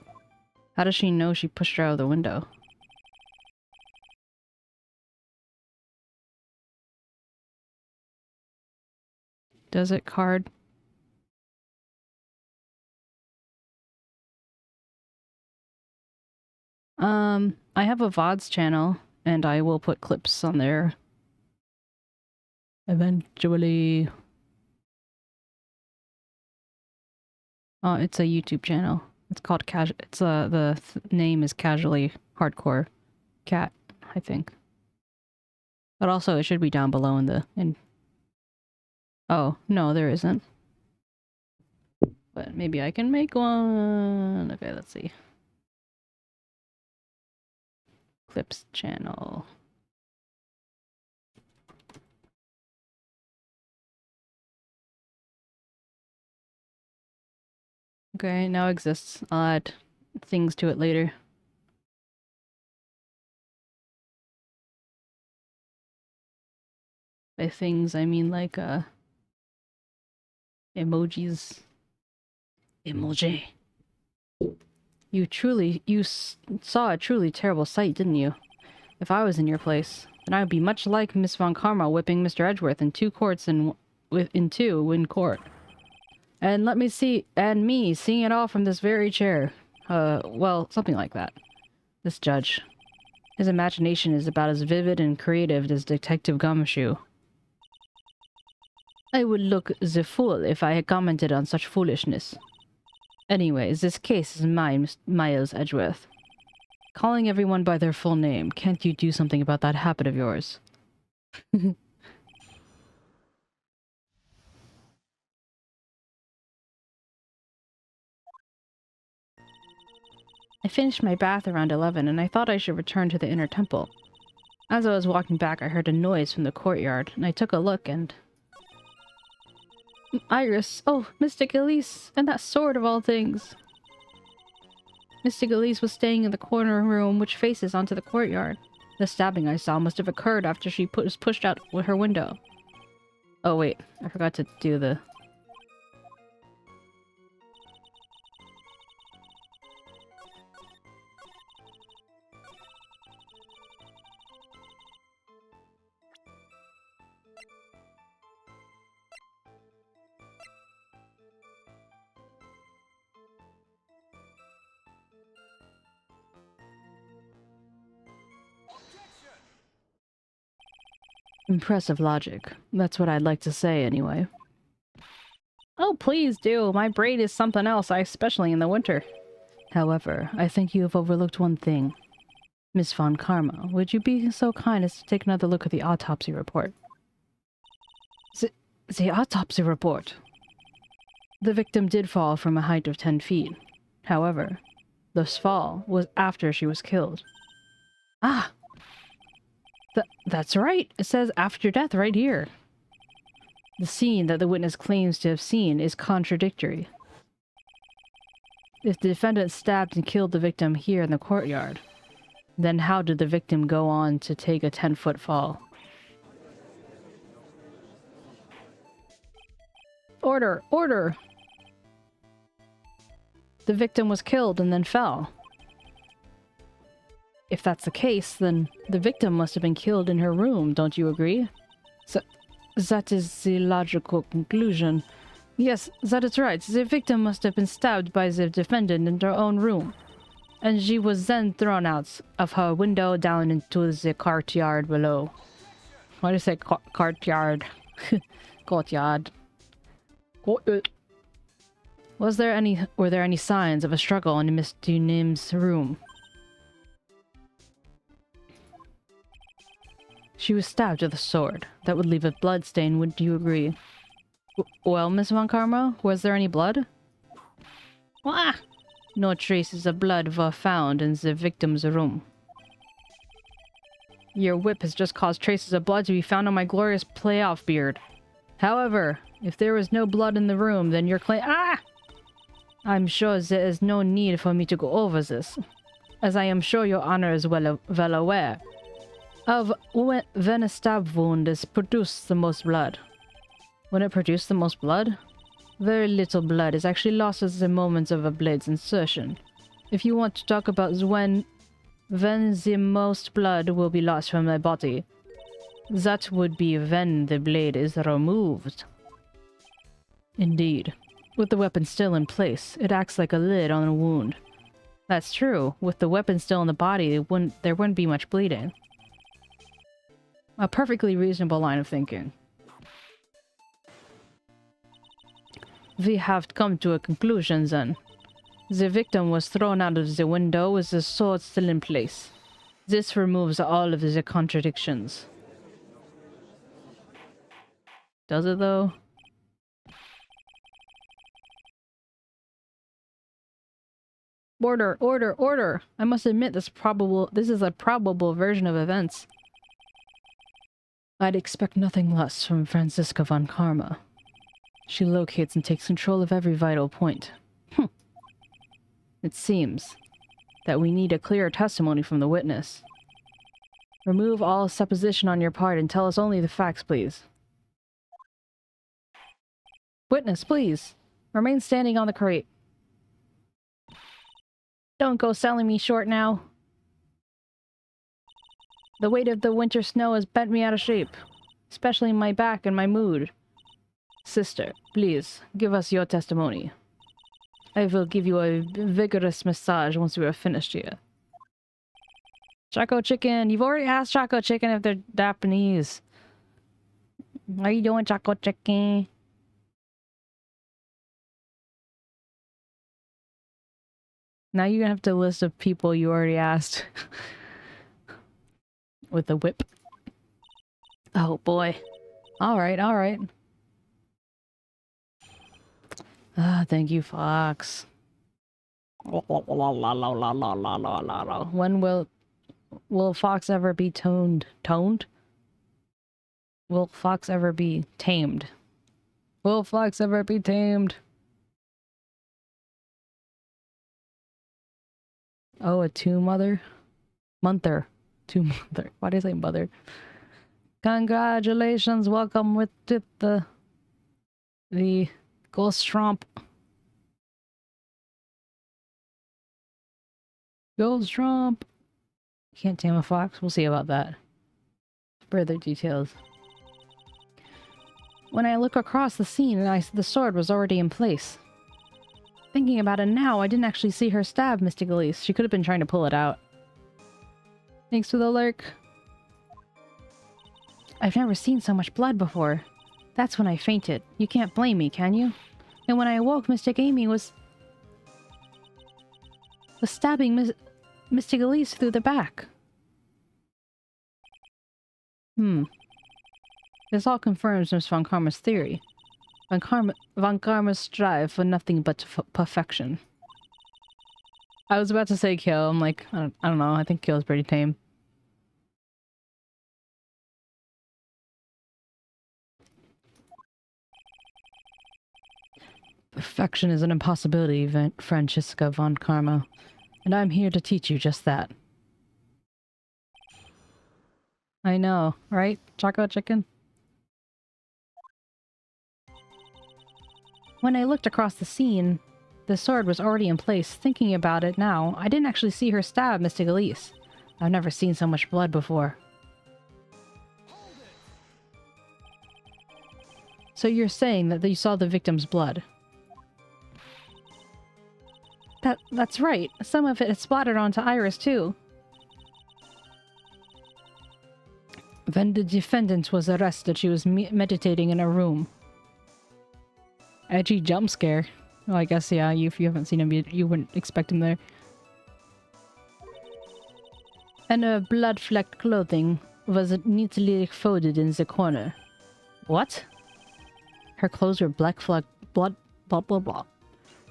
How does she know she pushed her out of the window? Does it, card? I have a VODs channel, and I will put clips on there. Eventually. Oh, it's a YouTube channel. It's called the name is Casually Hardcore Cat, I think. But also it should be down below in Oh, no, there isn't. But maybe I can make one. Okay, let's see. Clips channel. Okay, now exists. I'll add things to it later. By things, I mean like, emojis. Emoji. You saw a truly terrible sight, didn't you? If I was in your place, then I would be much like Miss Von Karma whipping Mr. Edgeworth in 2 courts in court. And let me see, and me seeing it all from this very chair. Well, something like that. This judge. His imagination is about as vivid and creative as Detective Gumshoe. I would look the fool if I had commented on such foolishness. Anyways, this case is mine, Miles Edgeworth. Calling everyone by their full name, can't you do something about that habit of yours? I finished my bath around 11, and I thought I should return to the inner temple. As I was walking back, I heard a noise from the courtyard, and I took a look and... Iris! Oh, Mystic Elise! And that sword of all things! Mystic Elise was staying in the corner room which faces onto the courtyard. The stabbing I saw must have occurred after she was pushed out with her window. Oh wait, I forgot to do the... Impressive logic. That's what I'd like to say, anyway. Oh, please do! My brain is something else, especially in the winter. However, I think you have overlooked one thing. Miss Von Karma, would you be so kind as to take another look at the autopsy report? The autopsy report? The victim did fall from a height of 10 feet. However, this fall was after she was killed. Ah! That's right. It says after death right here. The scene that the witness claims to have seen is contradictory. If the defendant stabbed and killed the victim here in the courtyard, then how did the victim go on to take a 10-foot fall? Order! Order! The victim was killed and then fell. If that's the case, then the victim must have been killed in her room, don't you agree? So, that is the logical conclusion. Yes, that is right. The victim must have been stabbed by the defendant in her own room. And she was then thrown out of her window down into the courtyard below. Why do you say courtyard? Courtyard. Were there any signs of a struggle in Miss Dunim's room? She was stabbed with a sword. That would leave a blood stain, wouldn't you agree? Well, Miss Von Karma, was there any blood? Ah! No traces of blood were found in the victim's room. Your whip has just caused traces of blood to be found on my glorious playoff beard. However, if there was no blood in the room, then your claim— Ah! I'm sure there is no need for me to go over this, as I am sure your honor is well aware of when a stab wound is produced the most blood. When it produced the most blood? Very little blood is actually lost at the moment of a blade's insertion. If you want to talk about when the most blood will be lost from my body, that would be when the blade is removed. Indeed. With the weapon still in place, it acts like a lid on a wound. That's true. With the weapon still in the body, there wouldn't be much bleeding. A perfectly reasonable line of thinking. We have come to a conclusion then. The victim was thrown out of the window with the sword still in place. This removes all of the contradictions. Does it though? Order, order, order! I must admit this is a probable version of events. I'd expect nothing less from 𝗟𝗔𝗀𝗀𝗀𝗀 von Karma. She locates and takes control of every vital point. It seems that we need a clear testimony from the witness. Remove all supposition on your part and tell us only the facts, please. Witness, please! Remain standing on the crate. Don't go selling me short now. The weight of the winter snow has bent me out of shape, especially my back and my mood. Sister, please, give us your testimony. I will give you a vigorous massage once we are finished here. Choco Chicken! You've already asked Choco Chicken if they're Japanese. How you doing, Choco Chicken? Now you're gonna have to list of people you already asked. With the whip. Oh boy. Alright, alright. Ah, thank you, Fox. When will Fox ever be toned? Toned? Will Fox ever be tamed? Will Fox ever be tamed? Oh, a two mother? Monther. Two mother. Why did I say mother? Congratulations, welcome with the Ghost Tromp. Ghost Tromp. Can't tame a fox. We'll see about that. Further details. When I look across the scene, the sword was already in place. Thinking about it now, I didn't actually see her stab 𝗟𝗟𝗀𝗀𝗀𝗀. She could have been trying to pull it out. Thanks for the lurk. I've never seen so much blood before. That's when I fainted. You can't blame me, can you? And when I awoke, Mystic Amy was stabbing 𝗟𝗟𝗀𝗀𝗀𝗀𝗀 through the back. This all confirms Miss von Karma's theory. Von Karma strive for nothing but perfection. I was about to say kill. I'm like, I don't know. I think kill is pretty tame. Perfection is an impossibility, 𝗟𝗟𝗀𝗀𝗀𝗀𝗀 von Karma. And I'm here to teach you just that. I know, right? Choco Chicken? When I looked across the scene, the sword was already in place. Thinking about it now, I didn't actually see her stab 𝗟𝗟𝗀𝗀𝗀𝗀𝗀. I've never seen so much blood before. So you're saying that you saw the victim's blood? That's right. Some of it had splattered onto Iris too. When the defendant was arrested, she was meditating in a room. Edgy jump scare. Oh, I guess, yeah, if you haven't seen him, you wouldn't expect him there. And her blood-flecked clothing was neatly folded in the corner. What? Her clothes were blood, blah blah blah.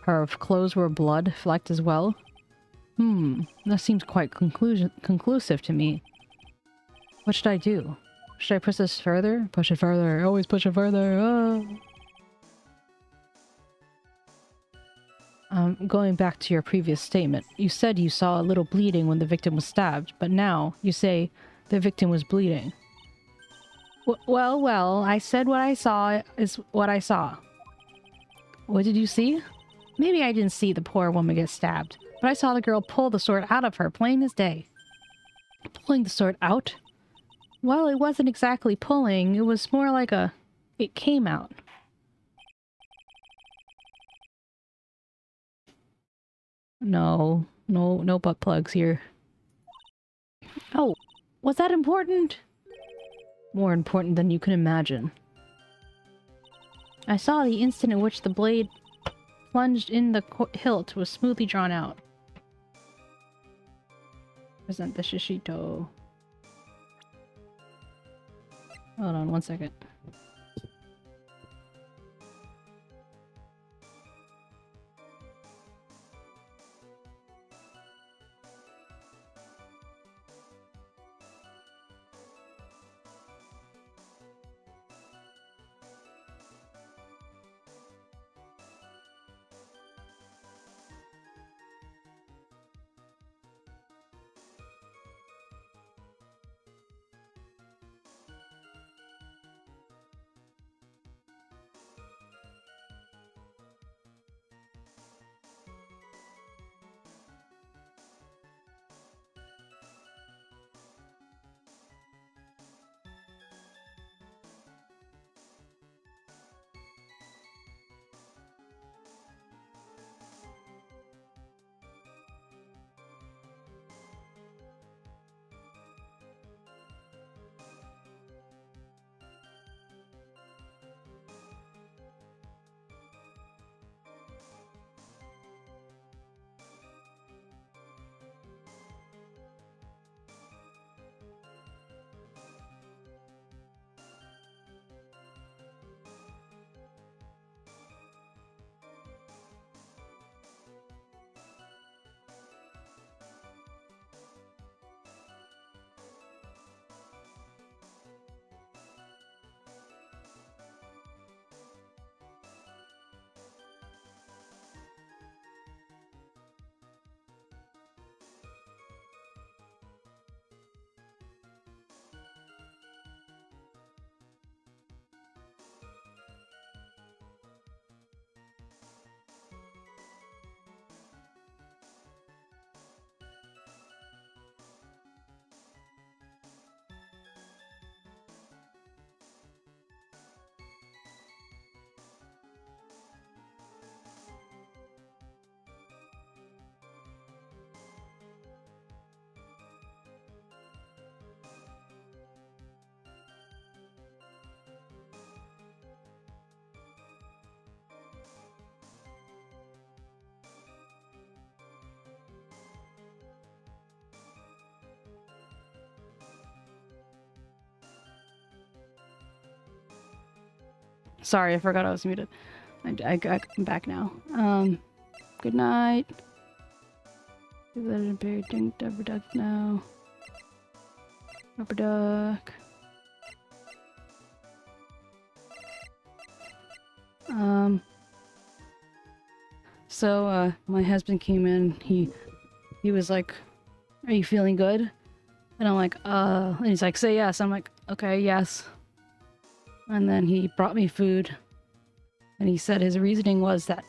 Her clothes were blood-flecked as well? That seems quite conclusive to me. What should I do? Should I push this further? Push it further. Always push it further. Oh. Going back to your previous statement, you said you saw a little bleeding when the victim was stabbed, but now you say the victim was bleeding. Well, I said what I saw is what I saw. What did you see? Maybe I didn't see the poor woman get stabbed, but I saw the girl pull the sword out of her, plain as day. Pulling the sword out? Well, it wasn't exactly pulling, it was more like it came out. No butt plugs here. Oh, was that important? More important than you can imagine. I saw the instant in which the blade plunged in the hilt was smoothly drawn out. Present the shishito. Hold on 1 second. Sorry, I forgot I was muted. I'm back now. Good night. Legendary dink rubber duck now. Rubber duck. So my husband came in. He was like, "Are you feeling good?" And I'm like, And he's like, "Say yes." I'm like, "Okay, yes." And then he brought me food, and he said his reasoning was that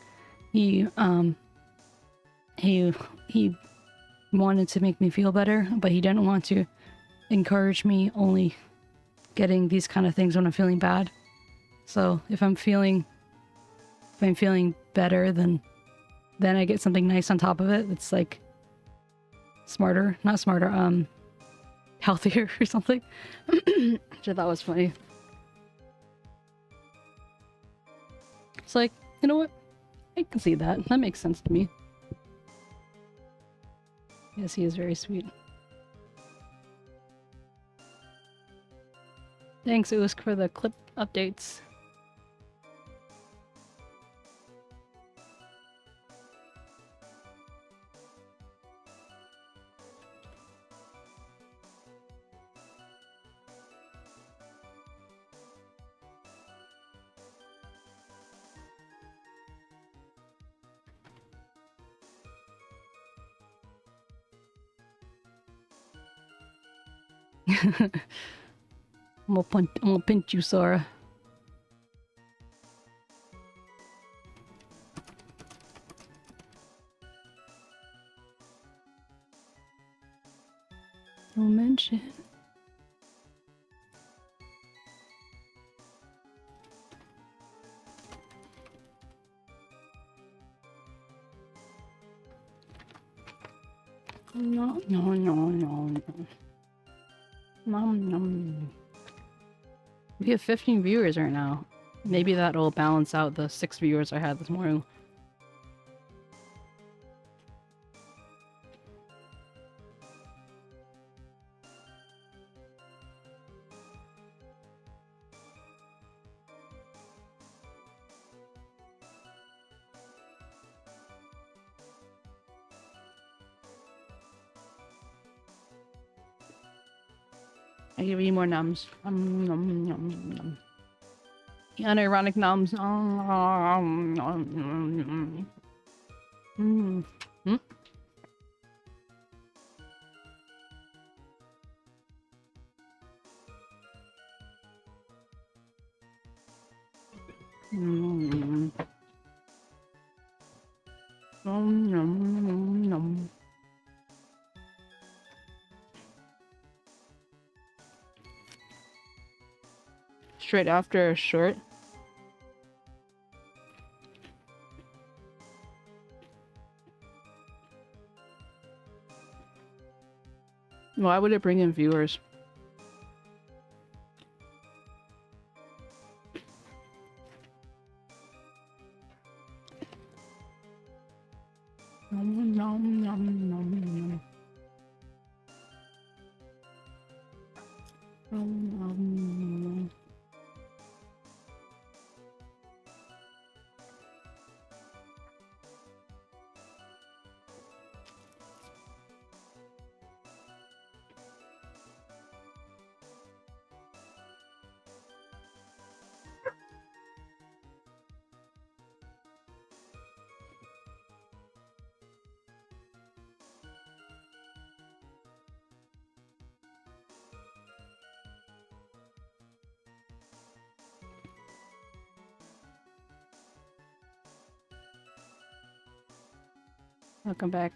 he he wanted to make me feel better, but he didn't want to encourage me only getting these kind of things when I'm feeling bad. So if I'm feeling better, then I get something nice on top of it. It's like not smarter, healthier or something. Which I thought was funny. It's like, you know what? I can see that. That makes sense to me. Yes, he is very sweet. Thanks, Usk, for the clip updates. I'm gonna pinch you, Sora. No mention. No. Nom. We have 15 viewers right now. Maybe that'll balance out the 6 viewers I had this morning. I give you more nums. Nom, nom, nom. Unironic noms. Hmm. Straight after a short. Why would it bring in viewers? Nom, nom, nom, nom, nom. Nom, nom, nom. Welcome back.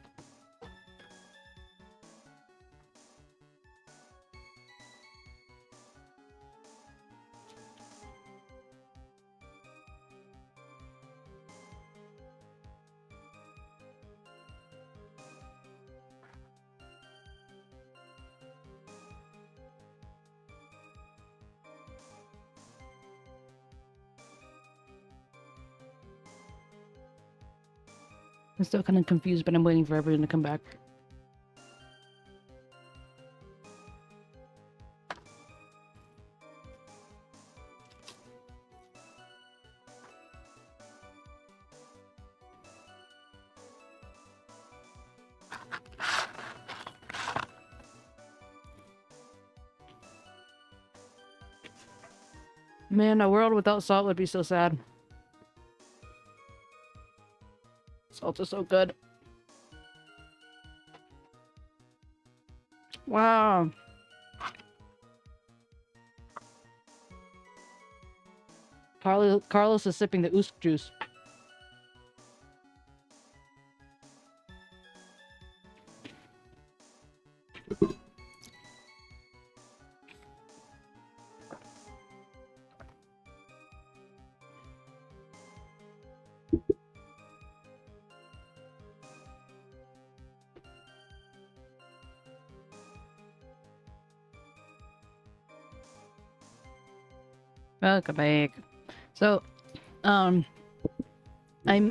I'm still kind of confused, but I'm waiting for everyone to come back. Man, a world without salt would be so sad. Salt is so good. Wow. Carlos is sipping the oosk juice. Welcome back. So, I'm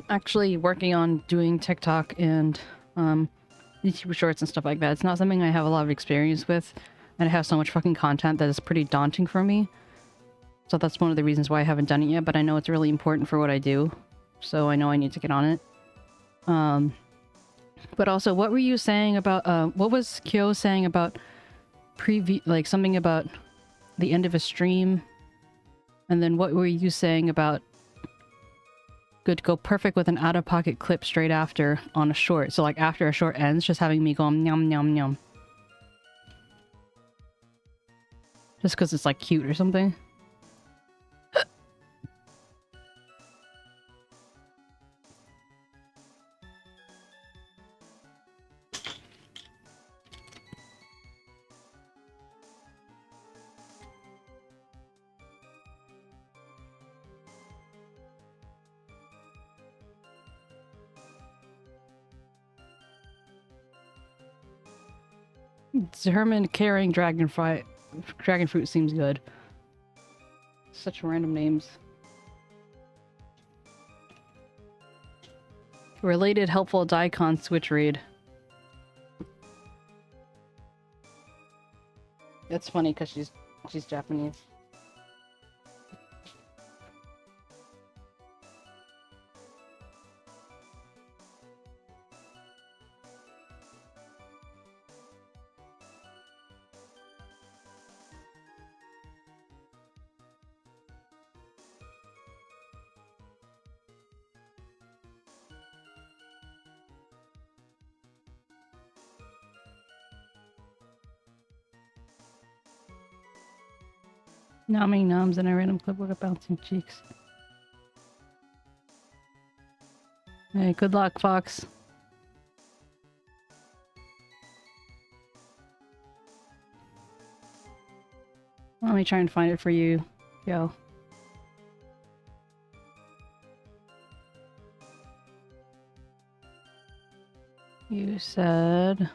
actually working on doing TikTok and YouTube shorts and stuff like that. It's not something I have a lot of experience with, and I have so much fucking content that is pretty daunting for me. So that's one of the reasons why I haven't done it yet, but I know it's really important for what I do, so I know I need to get on it. But also, what were you saying about, what was Kyo saying about like something about the end of a stream? And then what were you saying about good go perfect with an out-of-pocket clip straight after on a short? So like after a short ends, just having me go nyam nyam nyam. Just because it's like cute or something. Determined carrying dragon fruit seems good. Such random names. Related helpful daikon switch read. That's funny because she's Japanese. Numbing numbs and a random clipboard of bouncing cheeks. Hey, good luck, Fox. Let me try and find it for you, yo. You said...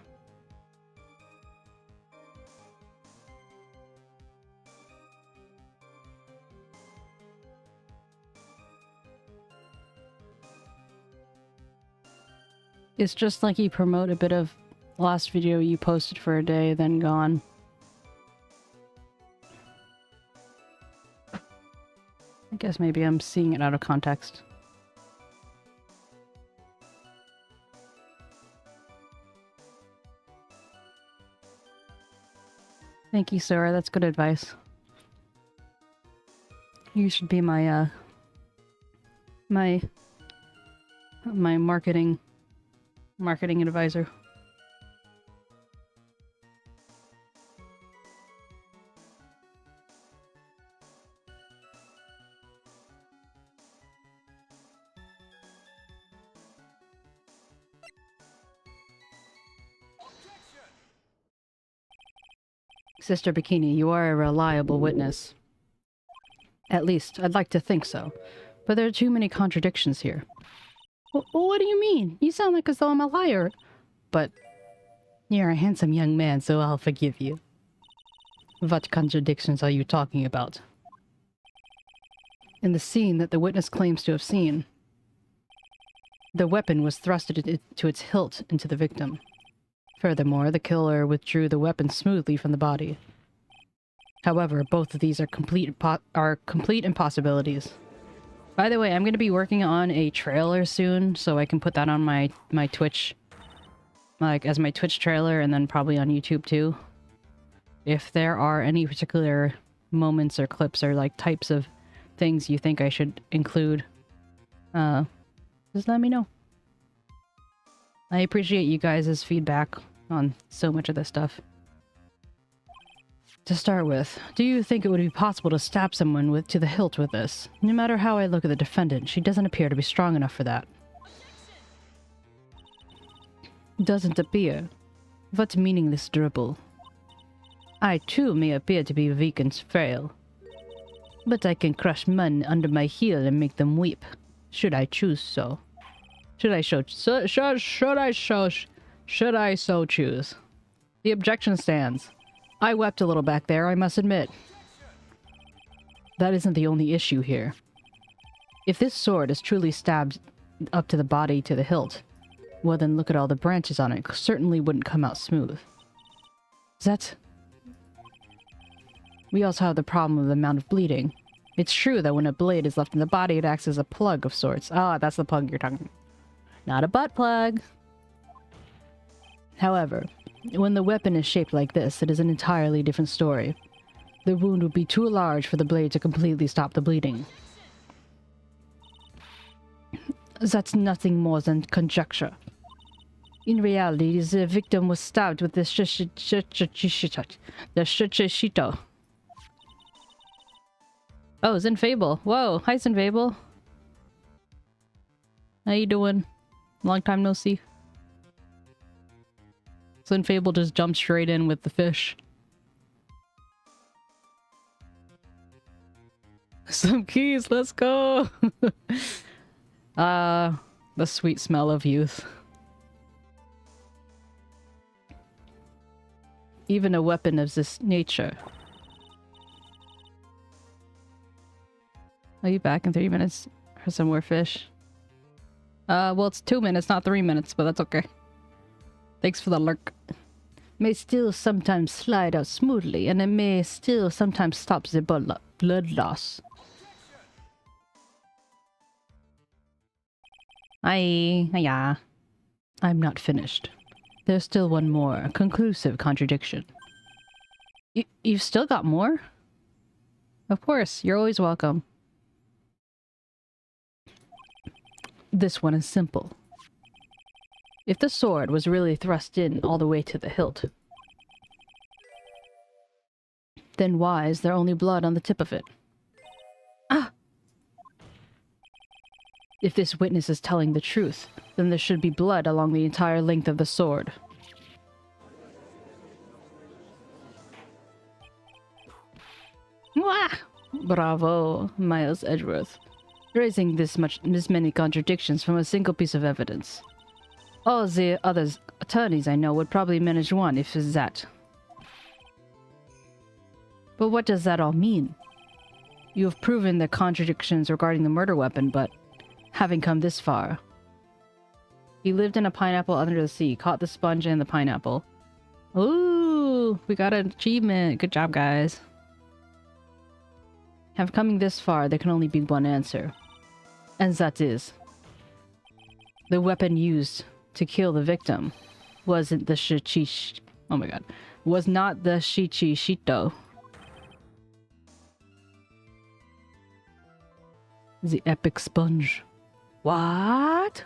It's just like you promote a bit of last video you posted for a day, then gone. I guess maybe I'm seeing it out of context. Thank you, Sarah. That's good advice. You should be my, my marketing advisor. Sister Bikini, you are a reliable witness. At least, I'd like to think so. But there are too many contradictions here. What do you mean? You sound like as though I'm a liar. But you're a handsome young man, so I'll forgive you. What contradictions are you talking about? In the scene that the witness claims to have seen, the weapon was thrusted to its hilt into the victim. Furthermore, the killer withdrew the weapon smoothly from the body. However, both of these are complete impossibilities. By the way, I'm going to be working on a trailer soon, so I can put that on my Twitch, like as my Twitch trailer, and then probably on YouTube too. If there are any particular moments or clips or like types of things you think I should include, just let me know. I appreciate you guys' feedback on so much of this stuff. To start with, do you think it would be possible to stab someone to the hilt with this? No matter how I look at the defendant, she doesn't appear to be strong enough for that. Doesn't appear? What meaningless dribble? I too may appear to be weak and frail, but I can crush men under my heel and make them weep, should I choose so. Should I so choose? The objection stands. I wept a little back there, I must admit. That isn't the only issue here. If this sword is truly stabbed up to the body to the hilt, well then look at all the branches on it. It certainly wouldn't come out smooth. We also have the problem of the amount of bleeding. It's true that when a blade is left in the body, it acts as a plug of sorts. Ah, that's the plug you're talking about. Not a butt plug. However, when the weapon is shaped like this, it is an entirely different story. The wound would be too large for the blade to completely stop the bleeding. That's nothing more than conjecture. In reality, the victim was stabbed with the 𝗟𝗶ጵ𝗸𝘀. Oh, 𝗟𝗶ጵ. Whoa, hi 𝗟𝗶ጵ. How you doing? Long time no see. 𝗟𝗶ጵ just jumped straight in with the fish. Some keys, let's go! The sweet smell of youth. Even a weapon of this nature. Are you back in 3 minutes for some more fish? Well, it's 2 minutes, not 3 minutes, but that's okay. Thanks for the lurk. May still sometimes slide out smoothly, and it may still sometimes stop the blood loss. Hiya. I'm not finished. There's still one more, a conclusive contradiction. You've still got more? Of course, you're always welcome. This one is simple. If the sword was really thrust in all the way to the hilt, then why is there only blood on the tip of it? Ah! If this witness is telling the truth, then there should be blood along the entire length of the sword. Mwah! Bravo, Miles Edgeworth. Raising this many contradictions from a single piece of evidence. All the other attorneys I know would probably manage one if it's that. But what does that all mean? You have proven the contradictions regarding the murder weapon, but having come this far. He lived in a pineapple under the sea, caught the sponge and the pineapple. Ooh, we got an achievement. Good job, guys. Have coming this far, there can only be one answer. And that is, the weapon used to kill the victim wasn't the was not the 𝗟𝗶ጵ𝗸𝘀. The epic sponge. What?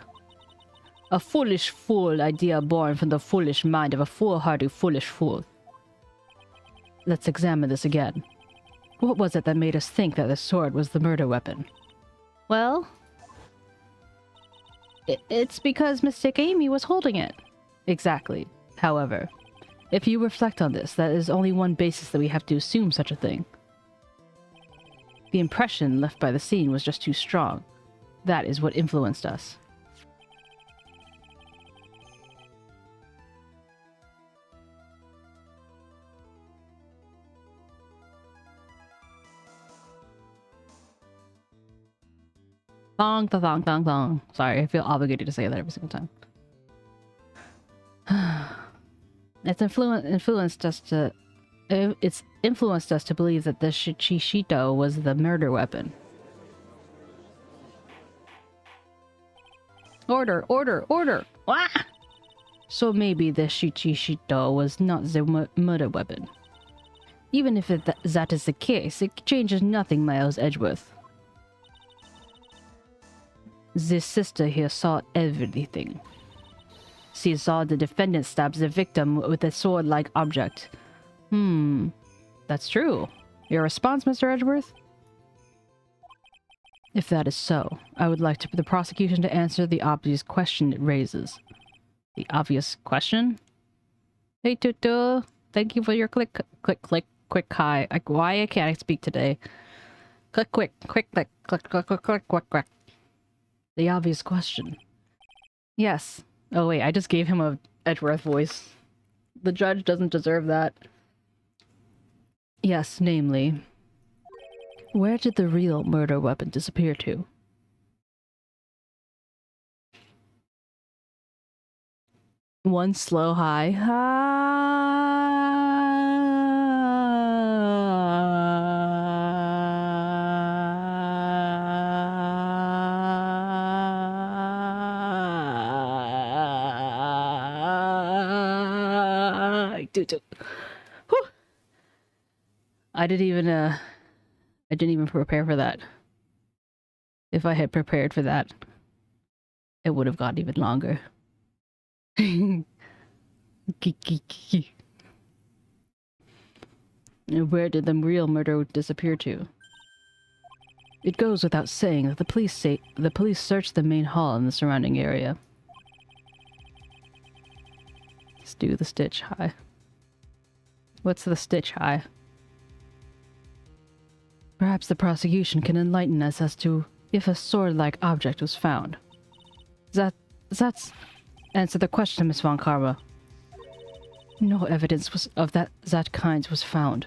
A foolish fool idea born from the foolish mind of a foolhardy foolish fool. Let's examine this again. What was it that made us think that the sword was the murder weapon? Well, it's because Mystic Amy was holding it. Exactly. However, if you reflect on this, that is only one basis that we have to assume such a thing. The impression left by the scene was just too strong. That is what influenced us. Thong, thong, thong, thong. Sorry, I feel obligated to say that every single time. It's influenced us to believe that the 𝗟𝗶ጵ𝗸𝘀 was the murder weapon. Order, order, order! Wah! So maybe the 𝗟𝗶ጵ𝗸𝘀 was not the murder weapon. Even if that is the case, it changes nothing, Miles Edgeworth. This sister here saw everything. She saw the defendant stabs the victim with a sword-like object. That's true. Your response, Mr. Edgeworth? If that is so, I would like the prosecution to answer the obvious question it raises. The obvious question? Hey, Tutu. Thank you for your quick hi. Why can't I speak today? Quick. The obvious question. Yes. Oh wait, I just gave him a Edgeworth voice. The judge doesn't deserve that. Yes, namely, where did the real murder weapon disappear to? One slow hi. Whew. I didn't even prepare for that. If I had prepared for that, it would have gotten even longer. Where did the real murder disappear to? It goes without saying that the police searched the main hall and the surrounding area. Let's do the stitch high. What's the stitch high? Perhaps the prosecution can enlighten us as to if a sword-like object was found. That's answer the question, Miss Von Karma. No evidence of that kind was found.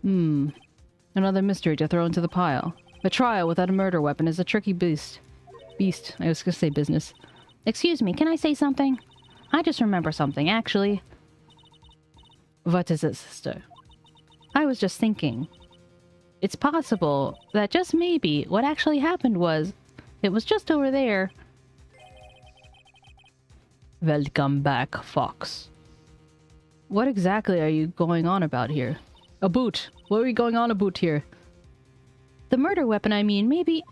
Another mystery to throw into the pile. A trial without a murder weapon is a tricky beast. I was gonna say business. Excuse me, can I say something? I just remember something, actually. What is it, sister? I was just thinking. It's possible that just maybe what actually happened was it was just over there. Welcome back, Fox. What exactly are you going on about here? A boot. What are we going on about here? The murder weapon, I mean. Maybe...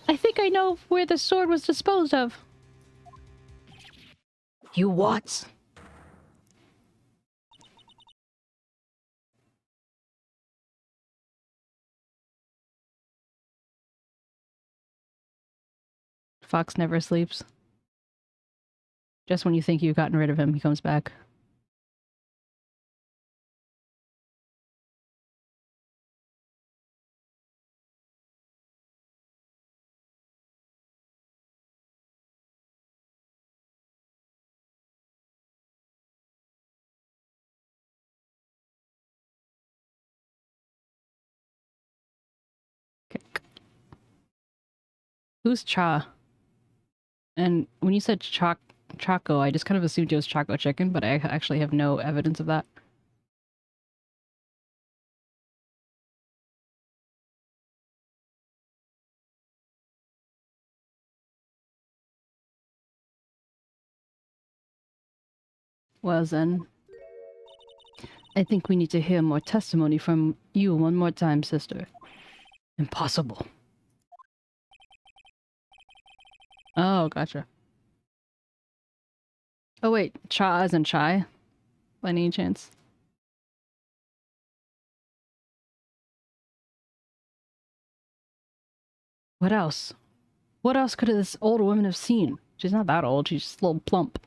I think I know where the sword was disposed of. You what? Fox never sleeps. Just when you think you've gotten rid of him, he comes back. Okay. Who's Cha? And when you said Choco, I just kind of assumed it was Choco Chicken, but I actually have no evidence of that. Well then, I think we need to hear more testimony from you one more time, sister. Impossible. Oh, gotcha. Oh wait, Cha as in Chai? By any chance? What else? What else could this old woman have seen? She's not that old, she's just a little plump.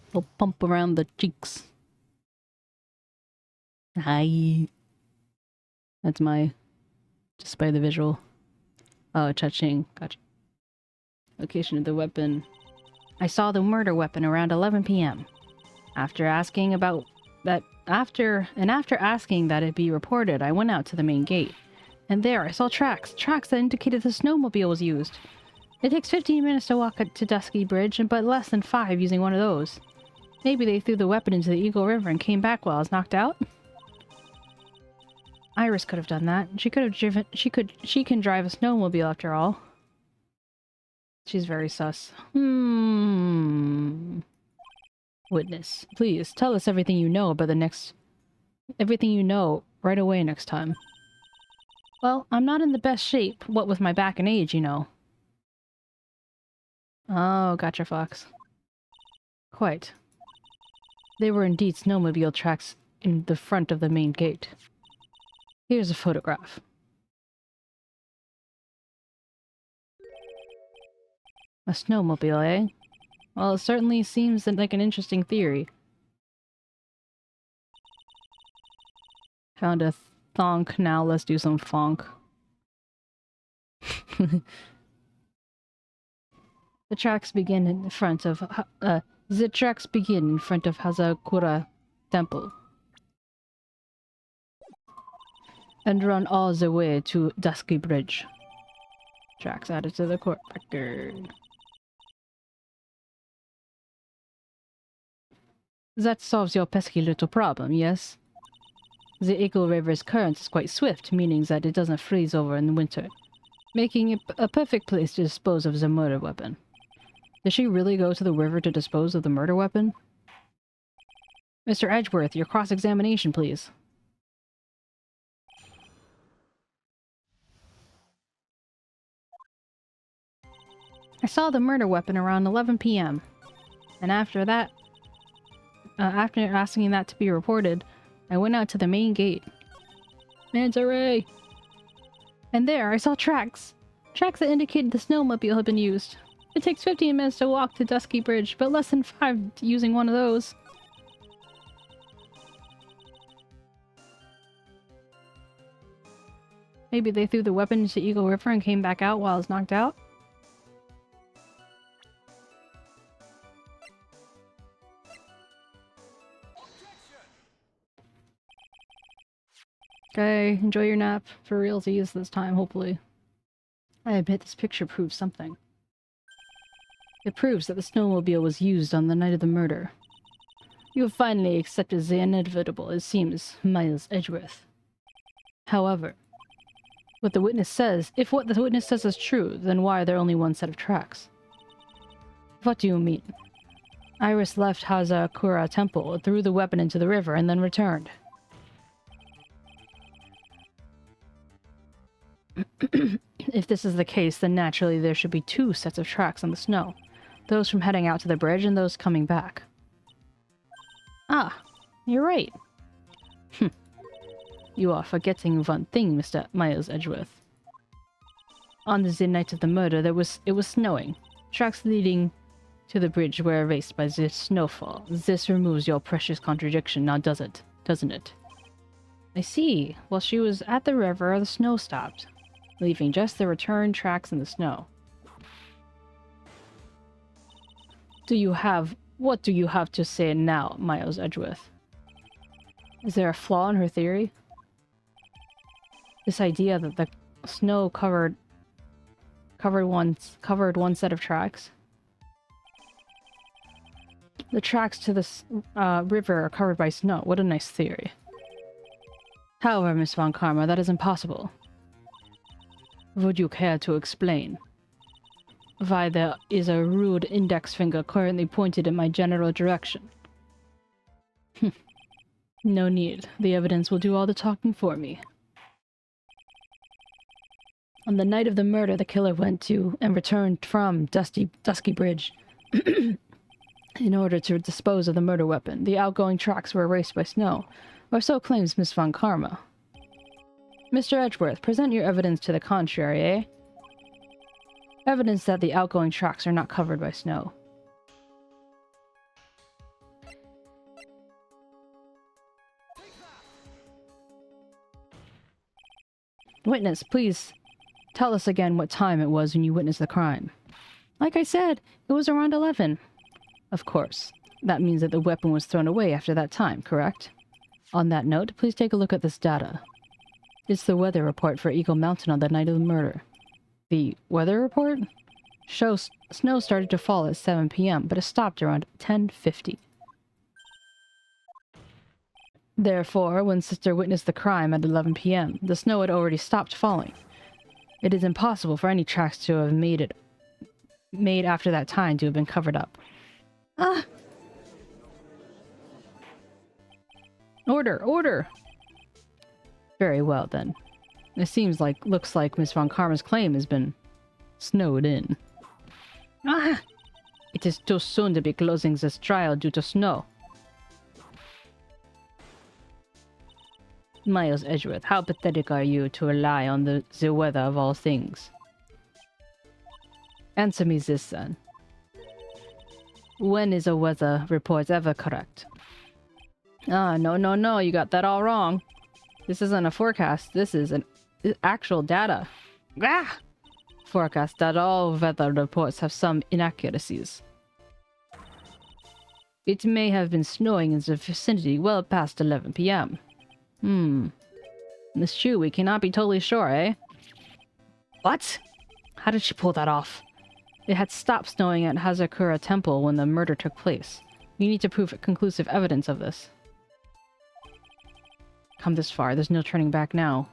A little pump around the cheeks. Hi. That's my... just by the visual. Oh, cha-ching. Gotcha. Location of the weapon. I saw the murder weapon around 11 p.m. After asking that it be reported, I went out to the main gate. And there I saw tracks that indicated the snowmobile was used. It takes 15 minutes to walk to 𝗟𝗶𝗀𝘀 Bridge, but less than 5 using one of those. Maybe they threw the weapon into the Eagle River and came back while I was knocked out? Iris could have done that. She can drive a snowmobile after all. She's very sus. Witness, please tell us everything you know about everything you know right away next time. Well, I'm not in the best shape, what with my back and age, you know. Oh, gotcha, Fox. Quite. They were indeed snowmobile tracks in the front of the main gate. Here's a photograph. A snowmobile, eh? Well, it certainly seems like an interesting theory. Found a thonk, now let's do some funk. The tracks begin in front of 𝗟𝗶ጵሔ𝗸𝘀 Temple and run all the way to 𝗟𝗶ጵሔ𝗸𝘀 Bridge. Tracks added to the court record. That solves your pesky little problem, yes? The Eagle River's current is quite swift, meaning that it doesn't freeze over in the winter, making it a perfect place to dispose of the murder weapon. Did she really go to the river to dispose of the murder weapon? Mr. Edgeworth, your cross-examination, please. I saw the murder weapon around 11 p.m. And after that, after asking that to be reported, I went out to the main gate. Manta Ray! And there, I saw tracks. Tracks that indicated the snowmobile had been used. It takes 15 minutes to walk to 𝗟𝗶ጵሔ𝗸𝘀 Bridge, but less than 5 using one of those. Maybe they threw the weapon into Eagle River and came back out while I was knocked out? Okay, enjoy your nap. For realsies this time, hopefully. I admit this picture proves something. It proves that the snowmobile was used on the night of the murder. You have finally accepted the inevitable, it seems, Miles Edgeworth. However, if what the witness says is true, then why are there only one set of tracks? What do you mean? Iris left 𝗟𝗶ጵሔ𝗸𝘀 Temple, threw the weapon into the river, and then returned. If this is the case, then naturally there should be 2 sets of tracks on the snow. Those from heading out to the bridge and those coming back. Ah, you're right. You are forgetting one thing, Mr. Miles Edgeworth. On the night of the murder, it was snowing. Tracks leading to the bridge were erased by the snowfall. This removes your precious contradiction, now doesn't it? I see. While she was at the river, the snow stopped, leaving just the return tracks in the snow. What do you have to say now, Miles Edgeworth? Is there a flaw in her theory? This idea that the snow covered one set of tracks? The tracks to the river are covered by snow. What a nice theory. However, Miss Von Karma, that is impossible. Would you care to explain why there is a rude index finger currently pointed in my general direction? No need. The evidence will do all the talking for me. On the night of the murder, the killer went to and returned from 𝗟𝗶ጵሔ𝗸𝘀 Bridge in order to dispose of the murder weapon. The outgoing tracks were erased by snow, or so claims Miss Von Karma. Mr. Edgeworth, present your evidence to the contrary, eh? Evidence that the outgoing tracks are not covered by snow. Witness, please tell us again what time it was when you witnessed the crime. Like I said, it was around 11. Of course. That means that the weapon was thrown away after that time, correct? On that note, please take a look at this data. It's the weather report for Eagle Mountain on the night of the murder. The weather report? Shows snow started to fall at 7 p.m., but it stopped around 10:50. Therefore, when Sister witnessed the crime at 11 p.m., the snow had already stopped falling. It is impossible for any tracks to have made after that time to have been covered up. Order, order! Very well, then. It looks like Miss Von Karma's claim has been snowed in. Ah! It is too soon to be closing this trial due to snow. Miles Edgeworth, how pathetic are you to rely on the weather of all things? Answer me this, then. When is a weather report ever correct? Ah, no, you got that all wrong. This isn't a forecast, this is an actual data. Ah! Forecast that all weather reports have some inaccuracies. It may have been snowing in the vicinity well past 11 p.m. It's true, we cannot be totally sure, eh? What? How did she pull that off? It had stopped snowing at 𝗟𝗶𝗀𝗀𝘀 Temple when the murder took place. You need to prove conclusive evidence of this. Come this far, there's no turning back now.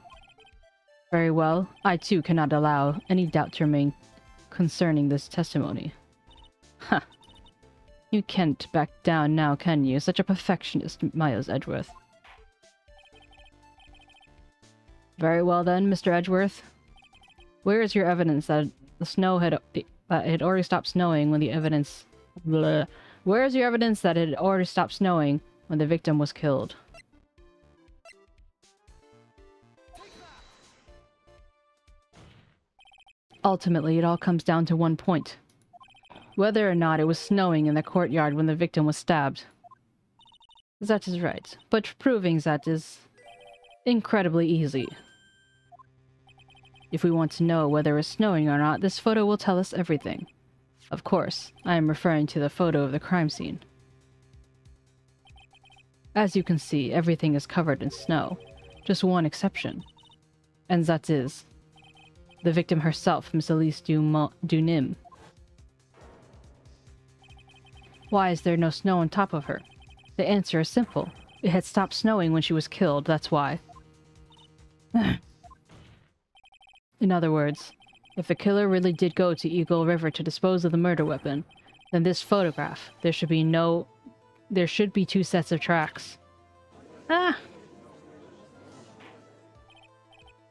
Very well, I too cannot allow any doubt to remain concerning this testimony. Huh. You can't back down now, can you? Such a perfectionist, Miles Edgeworth. Very well then, Mr. Edgeworth. Where is your evidence that the snow had already stopped snowing when the evidence... Blah. Where is your evidence that it had already stopped snowing when the victim was killed? Ultimately, it all comes down to one point. Whether or not it was snowing in the courtyard when the victim was stabbed. That is right, but proving that is incredibly easy. If we want to know whether it's snowing or not, this photo will tell us everything. Of course, I am referring to the photo of the crime scene. As you can see, everything is covered in snow. Just one exception. And that is... the victim herself, Miss Elise Dunim. Why is there no snow on top of her? The answer is simple. It had stopped snowing when she was killed, that's why. In other words, if the killer really did go to Eagle River to dispose of the murder weapon, then this photograph, there should be two sets of tracks. Ah!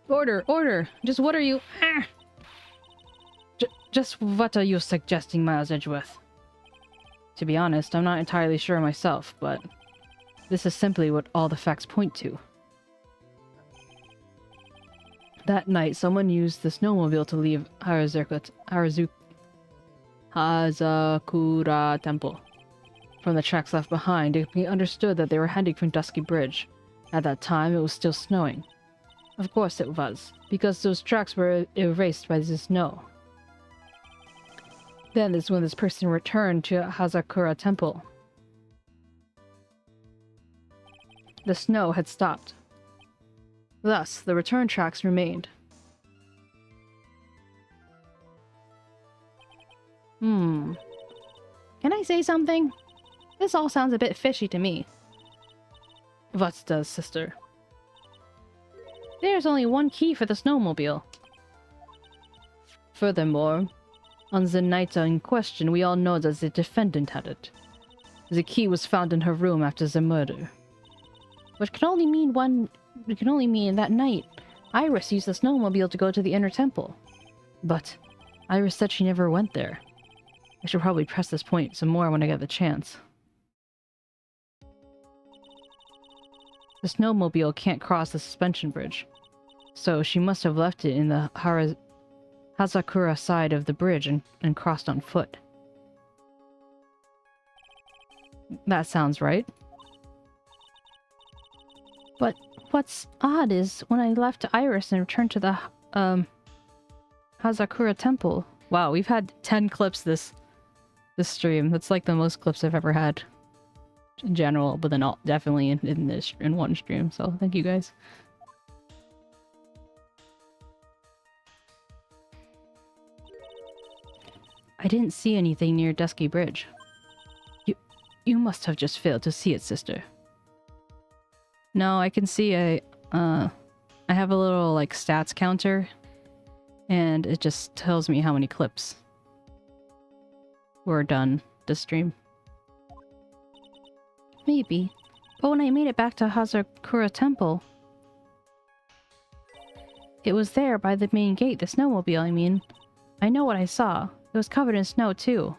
Order, order! Just what are you... Ah! Just what are you suggesting, Miles Edgeworth? To be honest, I'm not entirely sure myself, but this is simply what all the facts point to. That night, someone used the snowmobile to leave Hazakura Temple. From the tracks left behind, it can be understood that they were heading from 𝗟𝗶𝗀𝗀𝘀. At that time, it was still snowing. Of course it was, because those tracks were erased by the snow. Then is when this person returned to Hazakura Temple. The snow had stopped. Thus, the return tracks remained. Can I say something? This all sounds a bit fishy to me. What does, sister? There's only one key for the snowmobile. Furthermore, on the night in question, we all know that the defendant had it. The key was found in her room after the murder. Which can only mean that night, Iris used the snowmobile to go to the inner temple. But Iris said she never went there. I should probably press this point some more when I get the chance. The snowmobile can't cross the suspension bridge, so she must have left it in the Hazakura side of the bridge and crossed on foot. That sounds right. But what's odd is when I left Iris and returned to the Hazakura Temple. Wow, we've had 10 clips this stream. That's like the most clips I've ever had in general, but then definitely in one stream. So thank you guys. I didn't see anything near 𝗟𝗶𝗀𝗀𝘀 Bridge. You must have just failed to see it, sister. No, I can see I have a little like stats counter, and it just tells me how many clips were done this stream. Maybe. But when I made it back to 𝗟𝗶𝗀𝘀 Temple, it was there by the main gate, the snowmobile, I mean. I know what I saw. It was covered in snow, too.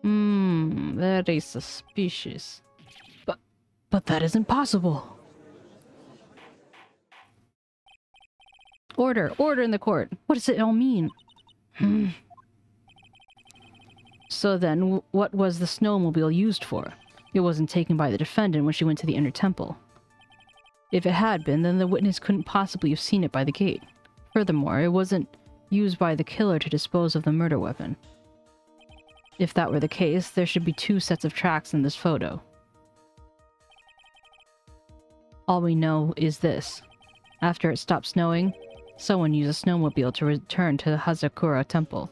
Very suspicious. But that isn't possible. Order! Order in the court! What does it all mean? So then, what was the snowmobile used for? It wasn't taken by the defendant when she went to the inner temple. If it had been, then the witness couldn't possibly have seen it by the gate. Furthermore, it wasn't used by the killer to dispose of the murder weapon. If that were the case, there should be 2 sets of tracks in this photo. All we know is this. After it stopped snowing, someone used a snowmobile to return to the 𝗟𝗂 Temple.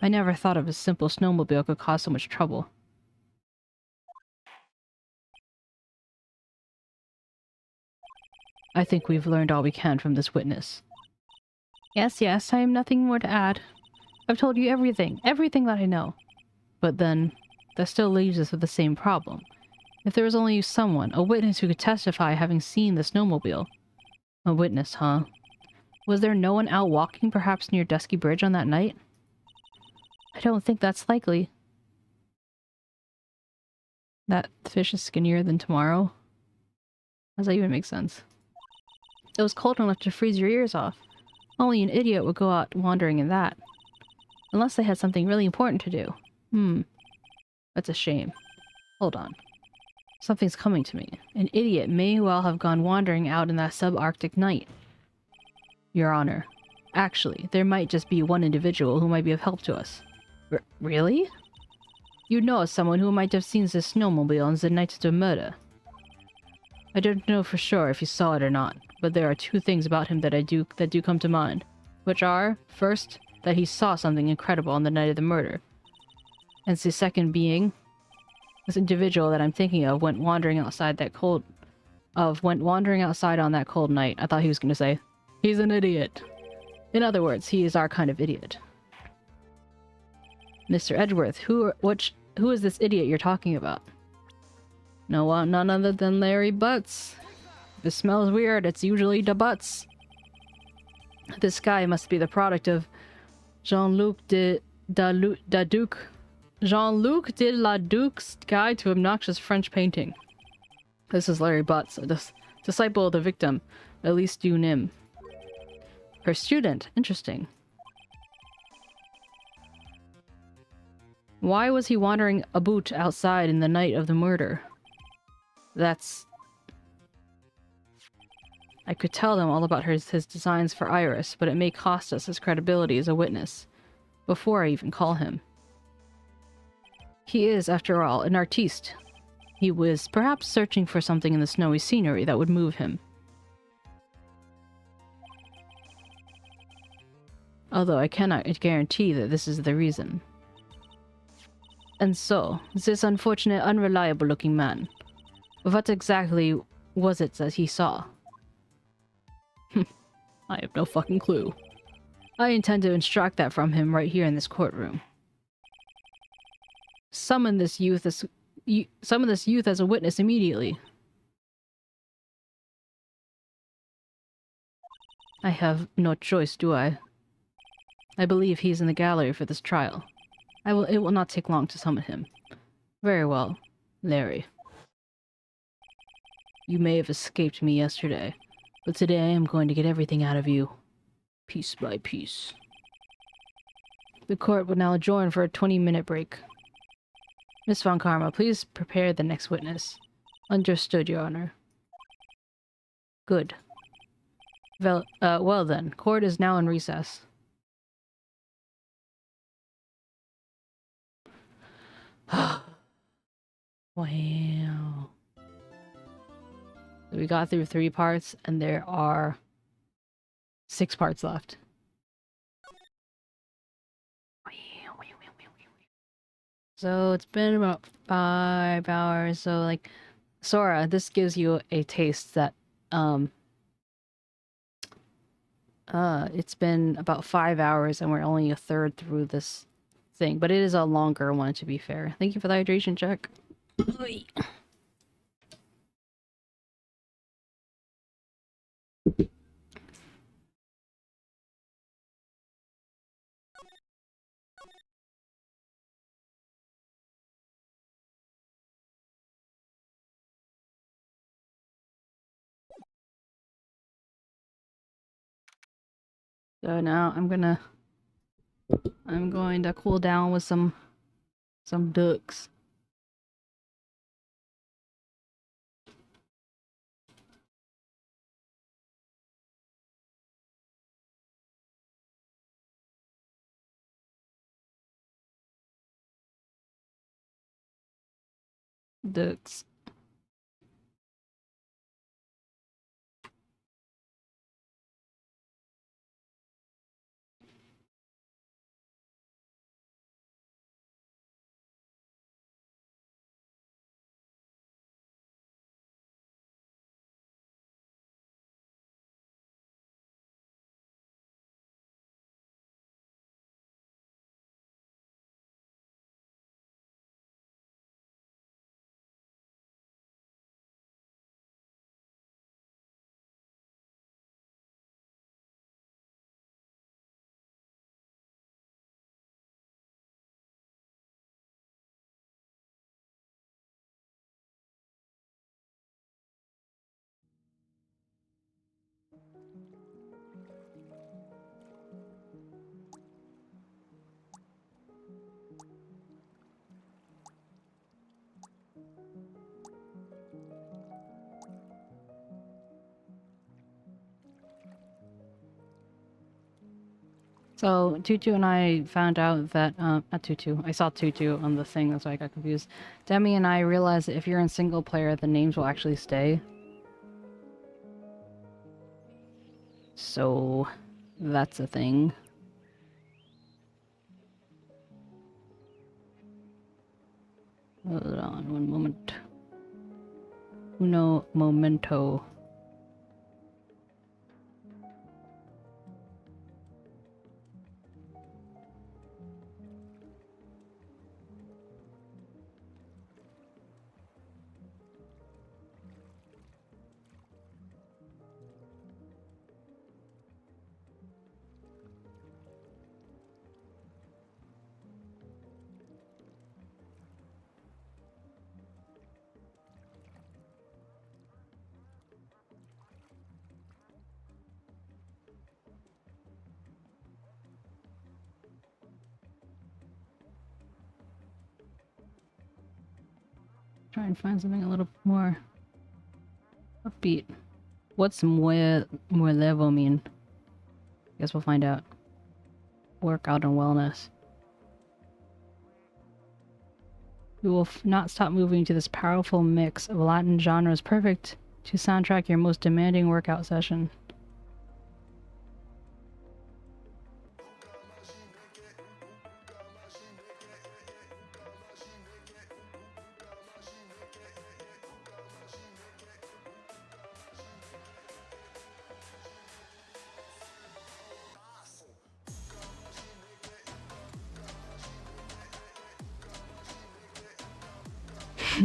I never thought of a simple snowmobile could cause so much trouble. I think we've learned all we can from this witness. Yes, I have nothing more to add. I've told you everything that I know. But then, that still leaves us with the same problem. If there was only someone, a witness who could testify having seen the snowmobile. A witness, huh? Was there no one out walking, perhaps near Dusky Bridge on that night? I don't think that's likely. That fish is skinnier than tomorrow? How does that even make sense? It was cold enough to freeze your ears off. Only an idiot would go out wandering in that. Unless they had something really important to do. That's a shame. Hold on. Something's coming to me. An idiot may well have gone wandering out in that subarctic night. Your Honor. Actually, there might just be one individual who might be of help to us. Really? You know of someone who might have seen the snowmobile on the night of the murder. I don't know for sure if he saw it or not, but there are 2 things about him that do come to mind, which are, first, that he saw something incredible on the night of the murder, and the second being, this individual that I'm thinking of went wandering outside on that cold night. I thought he was going to say, he's an idiot. In other words, he is our kind of idiot. Mr. Edgeworth, who is this idiot you're talking about? No, none other than Larry Butts. If it smells weird, it's usually the Butts. This guy must be the product of Jean-Luc de la Duc's Guide to Obnoxious French Painting. This is Larry Butts, a disciple of the victim, Elise Dunim. Her student. Interesting. Why was he wandering about outside in the night of the murder? I could tell them all about his designs for Iris, but it may cost us his credibility as a witness, before I even call him. He is, after all, an artiste. He was perhaps searching for something in the snowy scenery that would move him. Although I cannot guarantee that this is the reason. And so, this unfortunate, unreliable-looking man. What exactly was it that he saw? I have no fucking clue. I intend to extract that from him right here in this courtroom. Summon this youth as a witness immediately. I have no choice, do I? I believe he's in the gallery for this trial. It will not take long to summon him. Very well, Larry. You may have escaped me yesterday, but today I am going to get everything out of you, piece by piece. The court will now adjourn for a 20-minute break. Miss Von Karma, please prepare the next witness. Understood, Your Honor. Good. Well then, court is now in recess. Wow. We got through 3 parts, and there are 6 parts left. So it's been about 5 hours, so like, Sora, this gives you a taste that, it's been about 5 hours and we're only a third through this thing, but it is a longer one to be fair. Thank you for the hydration check. Oy. So now I'm going to cool down with some ducks. Ducks. So Tutu and I found out that not Tutu. I saw Tutu on the thing, that's why I got confused. Demi and I realized that if you're in single player, the names will actually stay. So that's a thing. Hold on one moment. Uno momento. Try and find something a little more upbeat. What's 𝗟𝗶𝗶𝗀𝘀 mean? Guess we'll find out. Workout and wellness. We will not stop moving to this powerful mix of Latin genres, perfect to soundtrack your most demanding workout session.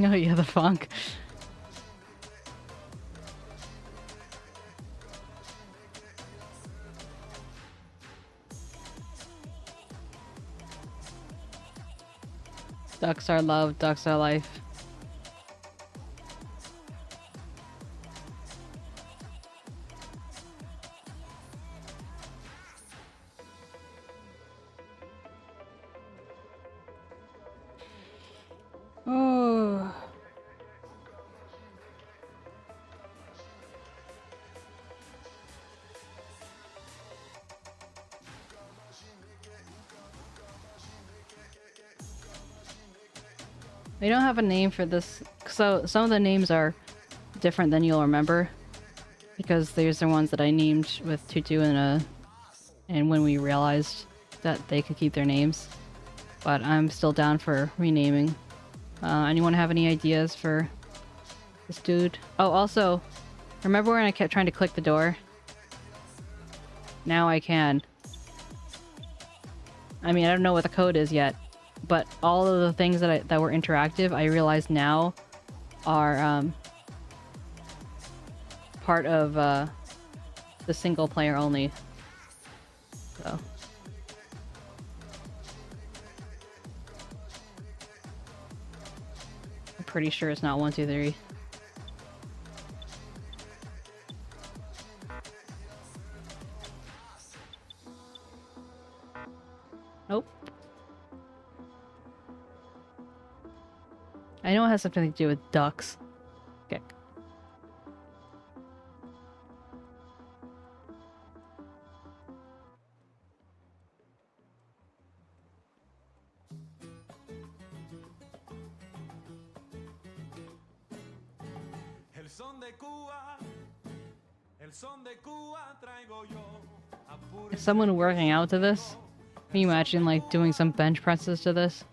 Oh yeah, the funk. Ducks are love, ducks are life. Oh. We don't have a name for this, so some of the names are different than you'll remember, because there's the ones that I named with Tutu and when we realized that they could keep their names. But I'm still down for renaming. Anyone have any ideas for this dude? Oh, also, remember when I kept trying to click the door? Now I can. I mean, I don't know what the code is yet, but all of the things that were interactive, I realize now are part of the single player only. So. I'm pretty sure it's not 1, 2, 3. Nope. I know it has something to do with ducks. Okay. Is someone working out to this? Can you imagine like doing some bench presses to this?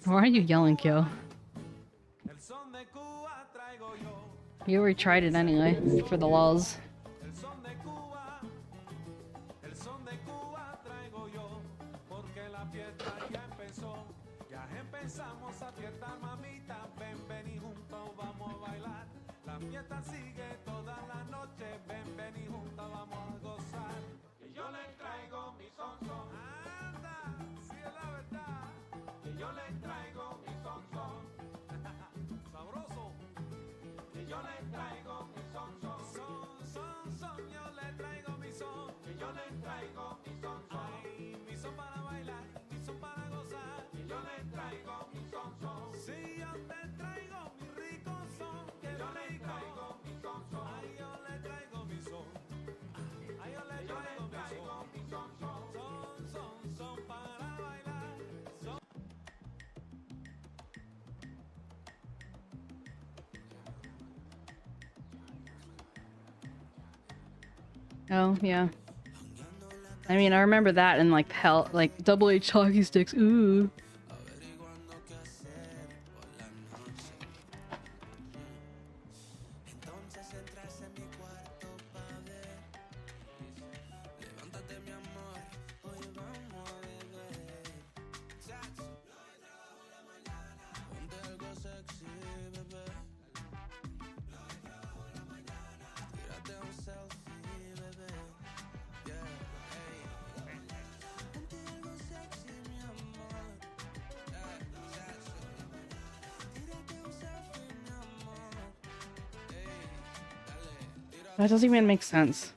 Why are you yelling, Kyo? You already tried it anyway, for the lulz. Oh, yeah. I mean, I remember that in like hell, like double H hockey sticks. Ooh. That doesn't even make sense.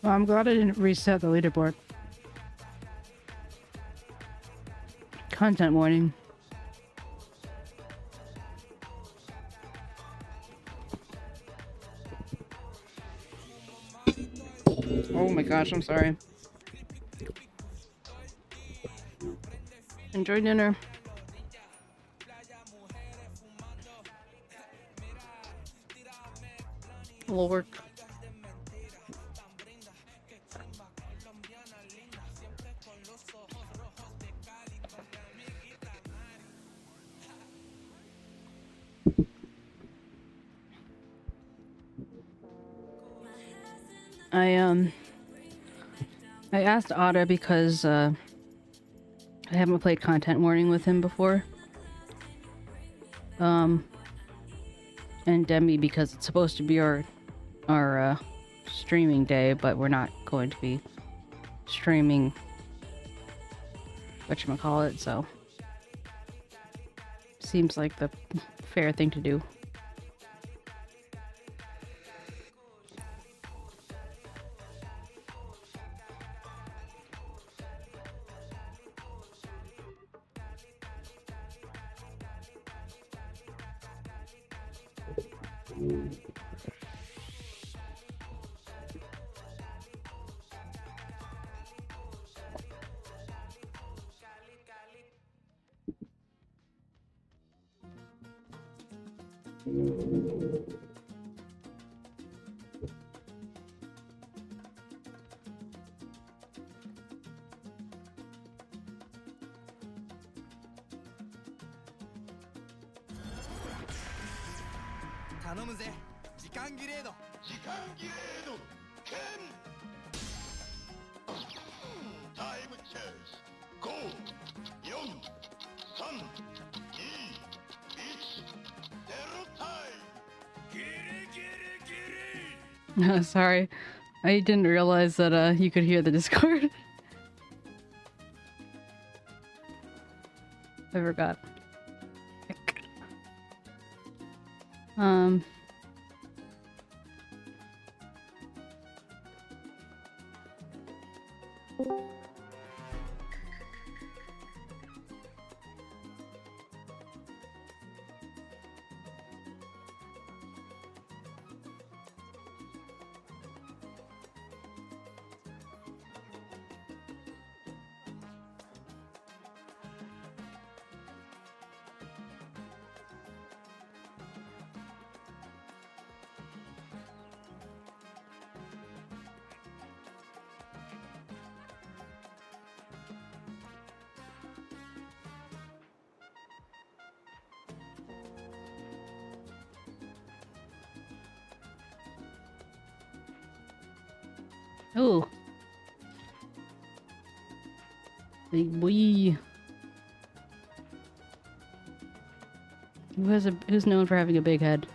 Well, I'm glad I didn't reset the leaderboard. Content warning. Oh my gosh, I'm sorry. Enjoy dinner. Will work. I asked Otta because I haven't played content warning with him before. And Demi because it's supposed to be our streaming day, but we're not going to be streaming whatchamacallit, so seems like the fair thing to do. Sorry, I didn't realize that you could hear the Discord. I forgot. Heck. Ooh. Big boy. Who's known for having a big head?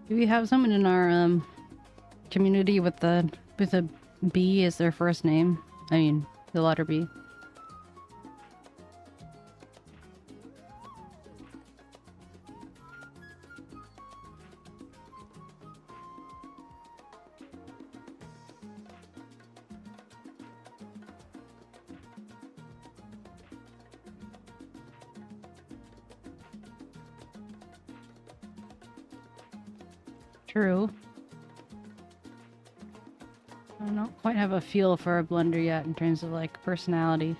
Do we have someone in our community with a B as their first name? I mean, the letter B. True. I don't quite have a feel for a blender yet in terms of like personality.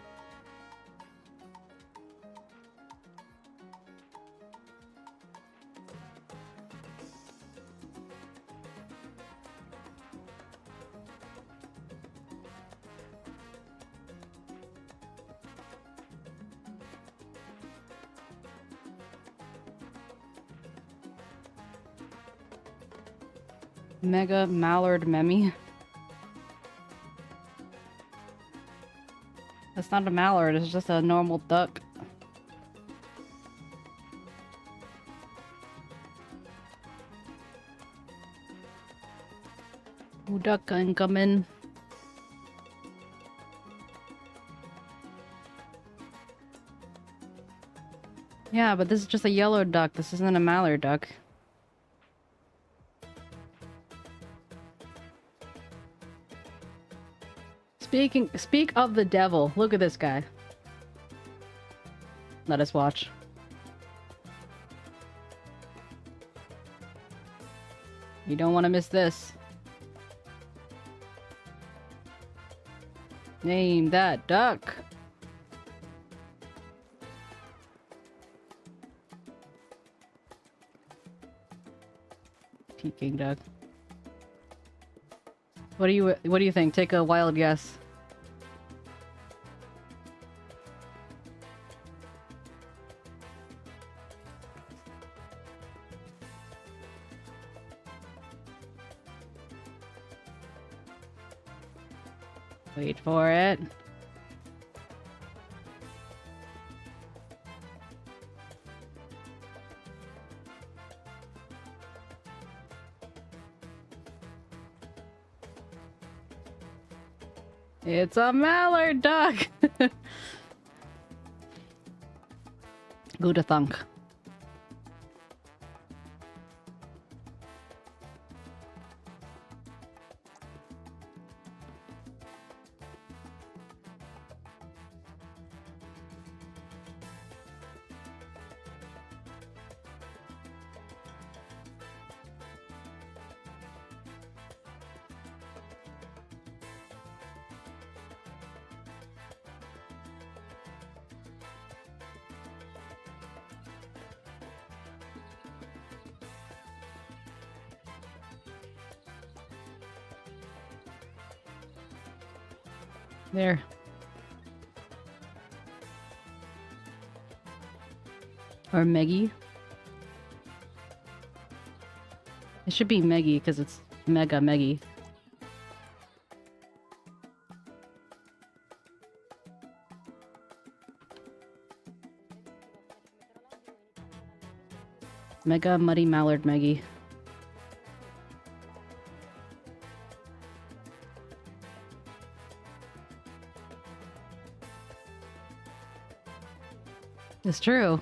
Mega mallard memi. That's not a mallard, it's just a normal duck. Ooh, duck incoming. Yeah, but this is just a yellow duck. This isn't a mallard duck. Speak of the devil. Look at this guy. Let us watch. You don't want to miss this. Name that duck. Peking duck. What do you think? Take a wild guess. Wait for it. It's a mallard duck! Good to thunk. There. Or Meggie. It should be Meggie because it's Mega Meggie. Mega Muddy Mallard Meggie. It's true.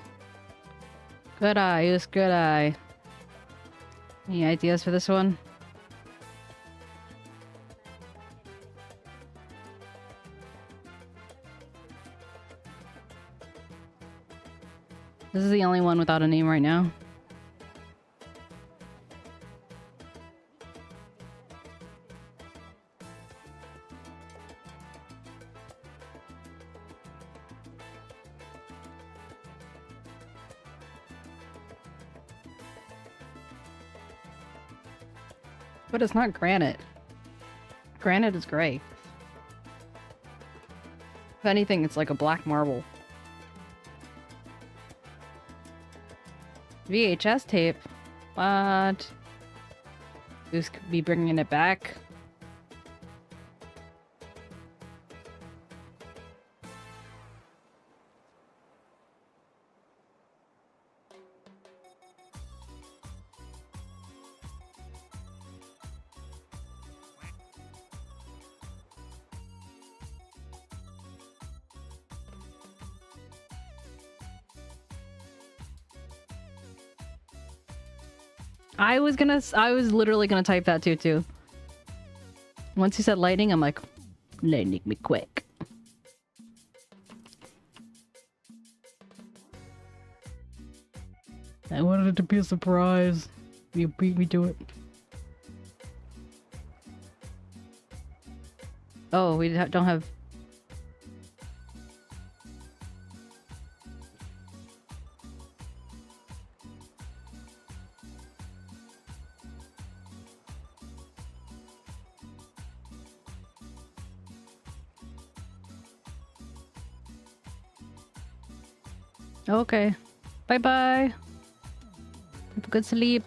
Good eye, use good eye. Any ideas for this one? This is the only one without a name right now. But it's not granite. Granite is gray. If anything, it's like a black marble. VHS tape? What? Who's be bringing it back? I was literally gonna type that too. Once you said lightning, I'm like, lightning me quick. I wanted it to be a surprise. You beat me to it. Oh, we don't have... Okay. Bye-bye. Have a good sleep.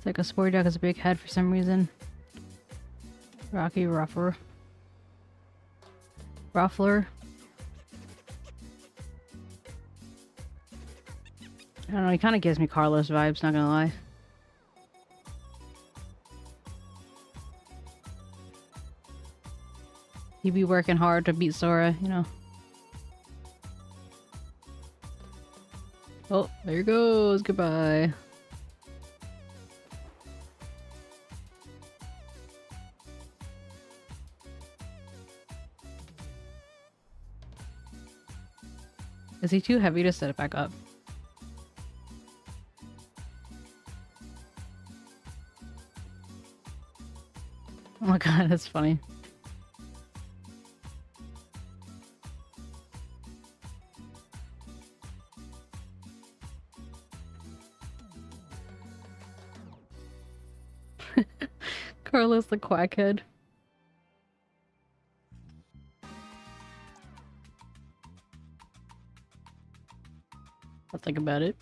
It's like a sporty duck has a big head for some reason. Rocky Ruffler. Ruffler. I don't know, he kind of gives me Carlos vibes, not gonna lie. He'd be working hard to beat Sora, you know. Oh, there he goes. Goodbye. Is he too heavy to set it back up? Oh my god, that's funny. Carlos the quackhead. I'll think about it.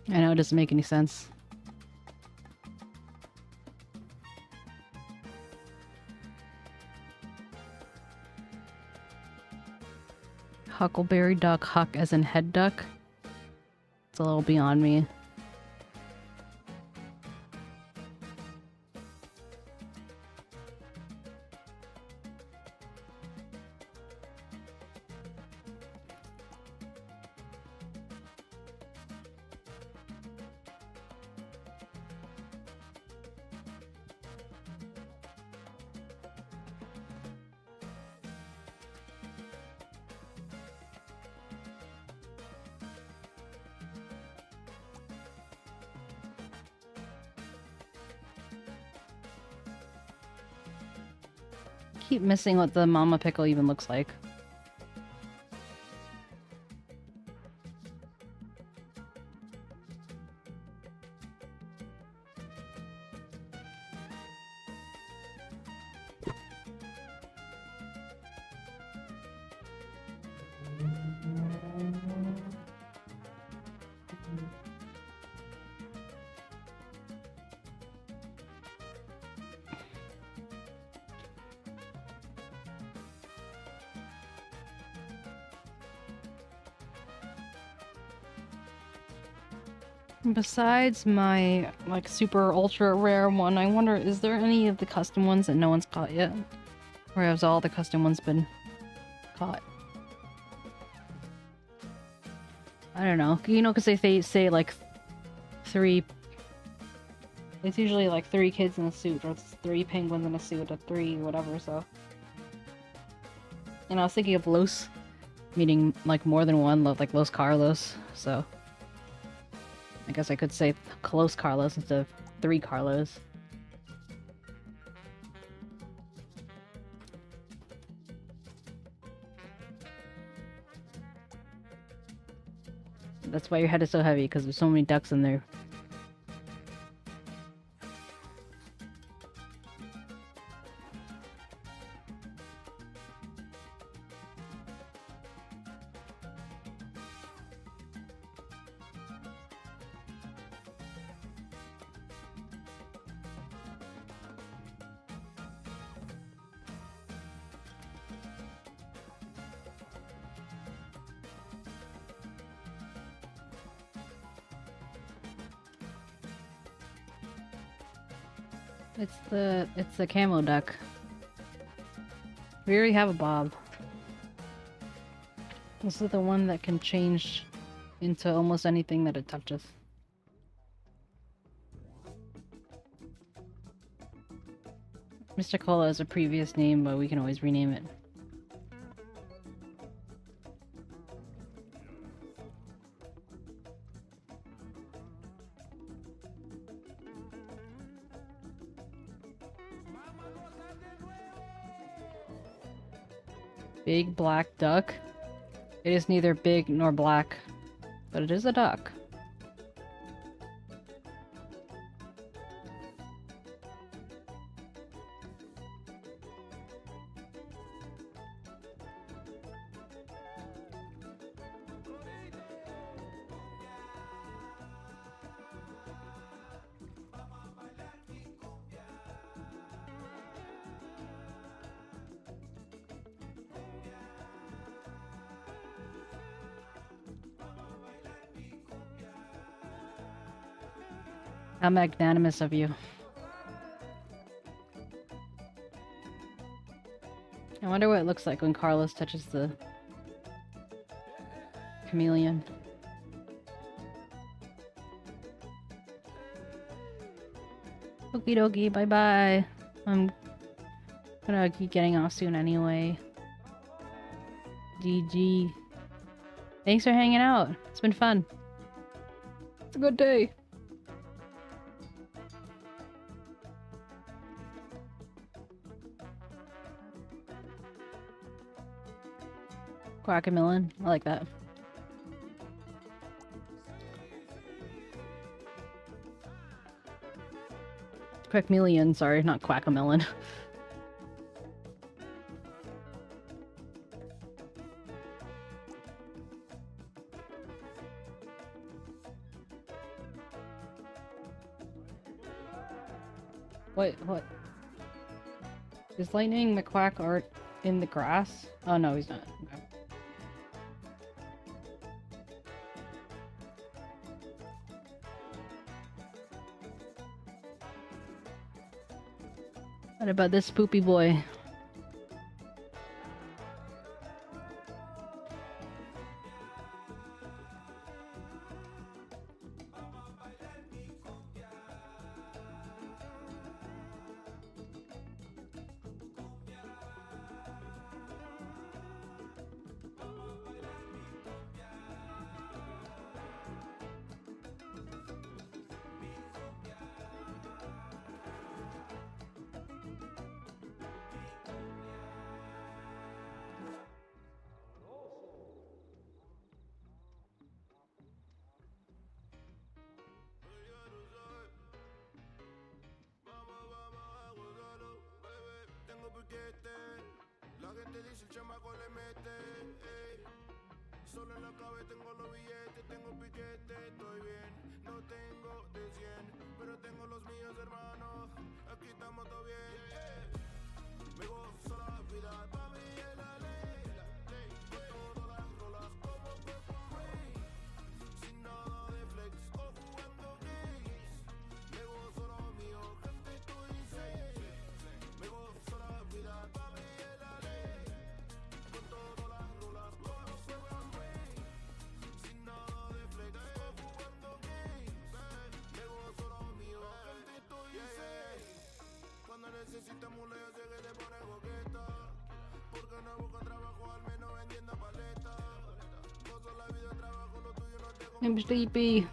I know it doesn't make any sense. Huckleberry duck, huck as in head duck. It's a little beyond me. Keep missing what the mama pickle even looks like. Besides my, like, super ultra rare one, I wonder, is there any of the custom ones that no one's caught yet? Or has all the custom ones been caught? I don't know. You know, because they say, like, three... It's usually, like, 3 kids in a suit, or it's 3 penguins in a suit, or 3 whatever, so... And I was thinking of Los, meaning, like, more than one, like Los Carlos, so... I guess I could say Close Carlos instead of 3 Carlos. That's why your head is so heavy, because there's so many ducks in there. It's the camo duck. We already have a bob. This is the one that can change into almost anything that it touches. Mr. Cola is a previous name, but we can always rename it. Big black duck. It is neither big nor black, but it is a duck. How magnanimous of you. I wonder what it looks like when Carlos touches the chameleon. Okie dokie, bye bye. I'm gonna keep getting off soon anyway. GG. Thanks for hanging out. It's been fun. It's a good day. Quackamillion. I like that. Quackmillion, sorry, not Quackamillion. What? Is Lightning McQuack art in the grass? Oh no, he's not. Okay. What about this poopy boy? I'm sleepy.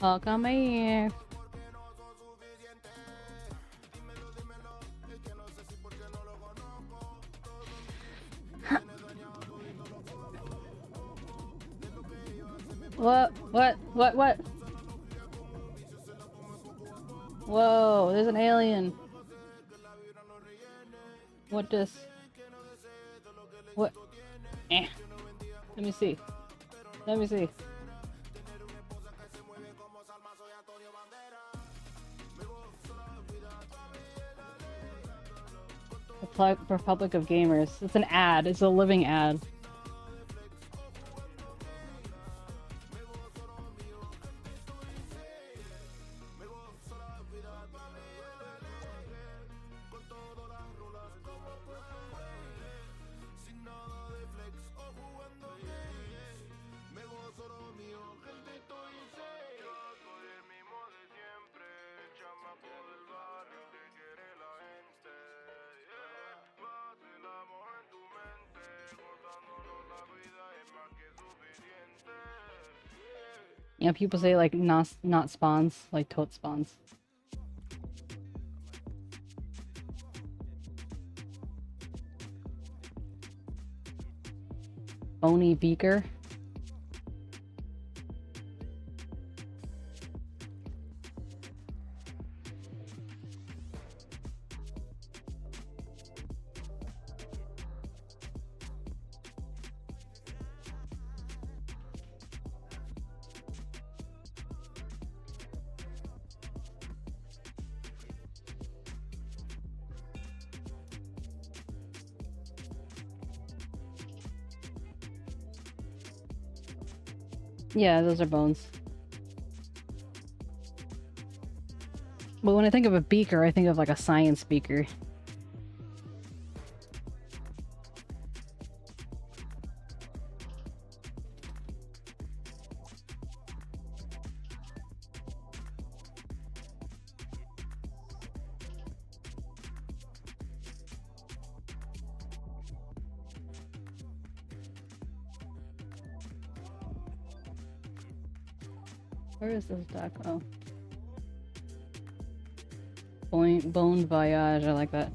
Welcome here. What? Whoa, there's an alien. What this? What? Eh. Let me see. The Republic of Gamers. It's an ad. It's a living ad. You know, people say like not spawns, like toad spawns. Bony beaker. Yeah, those are bones. But when I think of a beaker, I think of like a science beaker. Where is this duck? Oh. Bone voyage, I like that.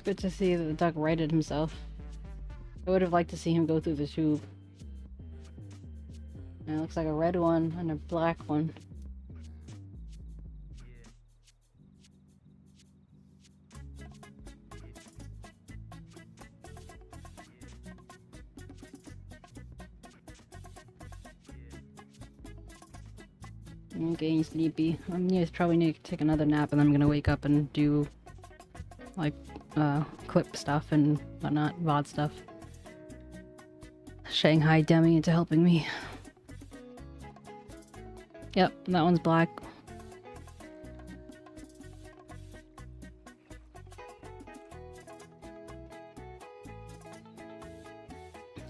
Good to see that the duck righted himself. I would have liked to see him go through the tube. And it looks like a red one and a black one. I'm getting sleepy. I'm gonna probably need to take another nap and then I'm gonna wake up and do like clip stuff and whatnot, VOD stuff. Shanghai Demi into helping me. Yep, that one's black.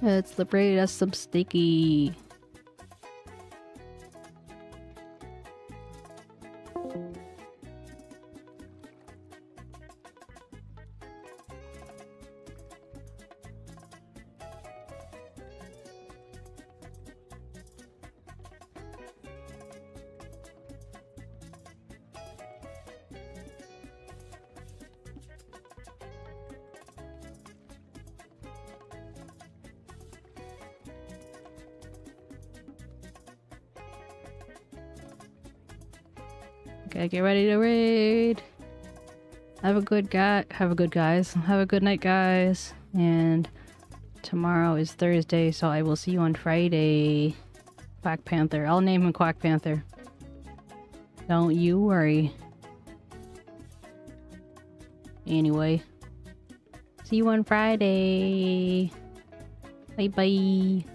Let's liberate us some sticky. Okay, get ready to raid. Have a good guys. Have a good night, guys. And tomorrow is Thursday, so I will see you on Friday. Quack Panther. I'll name him Quack Panther. Don't you worry. Anyway, see you on Friday. Bye bye.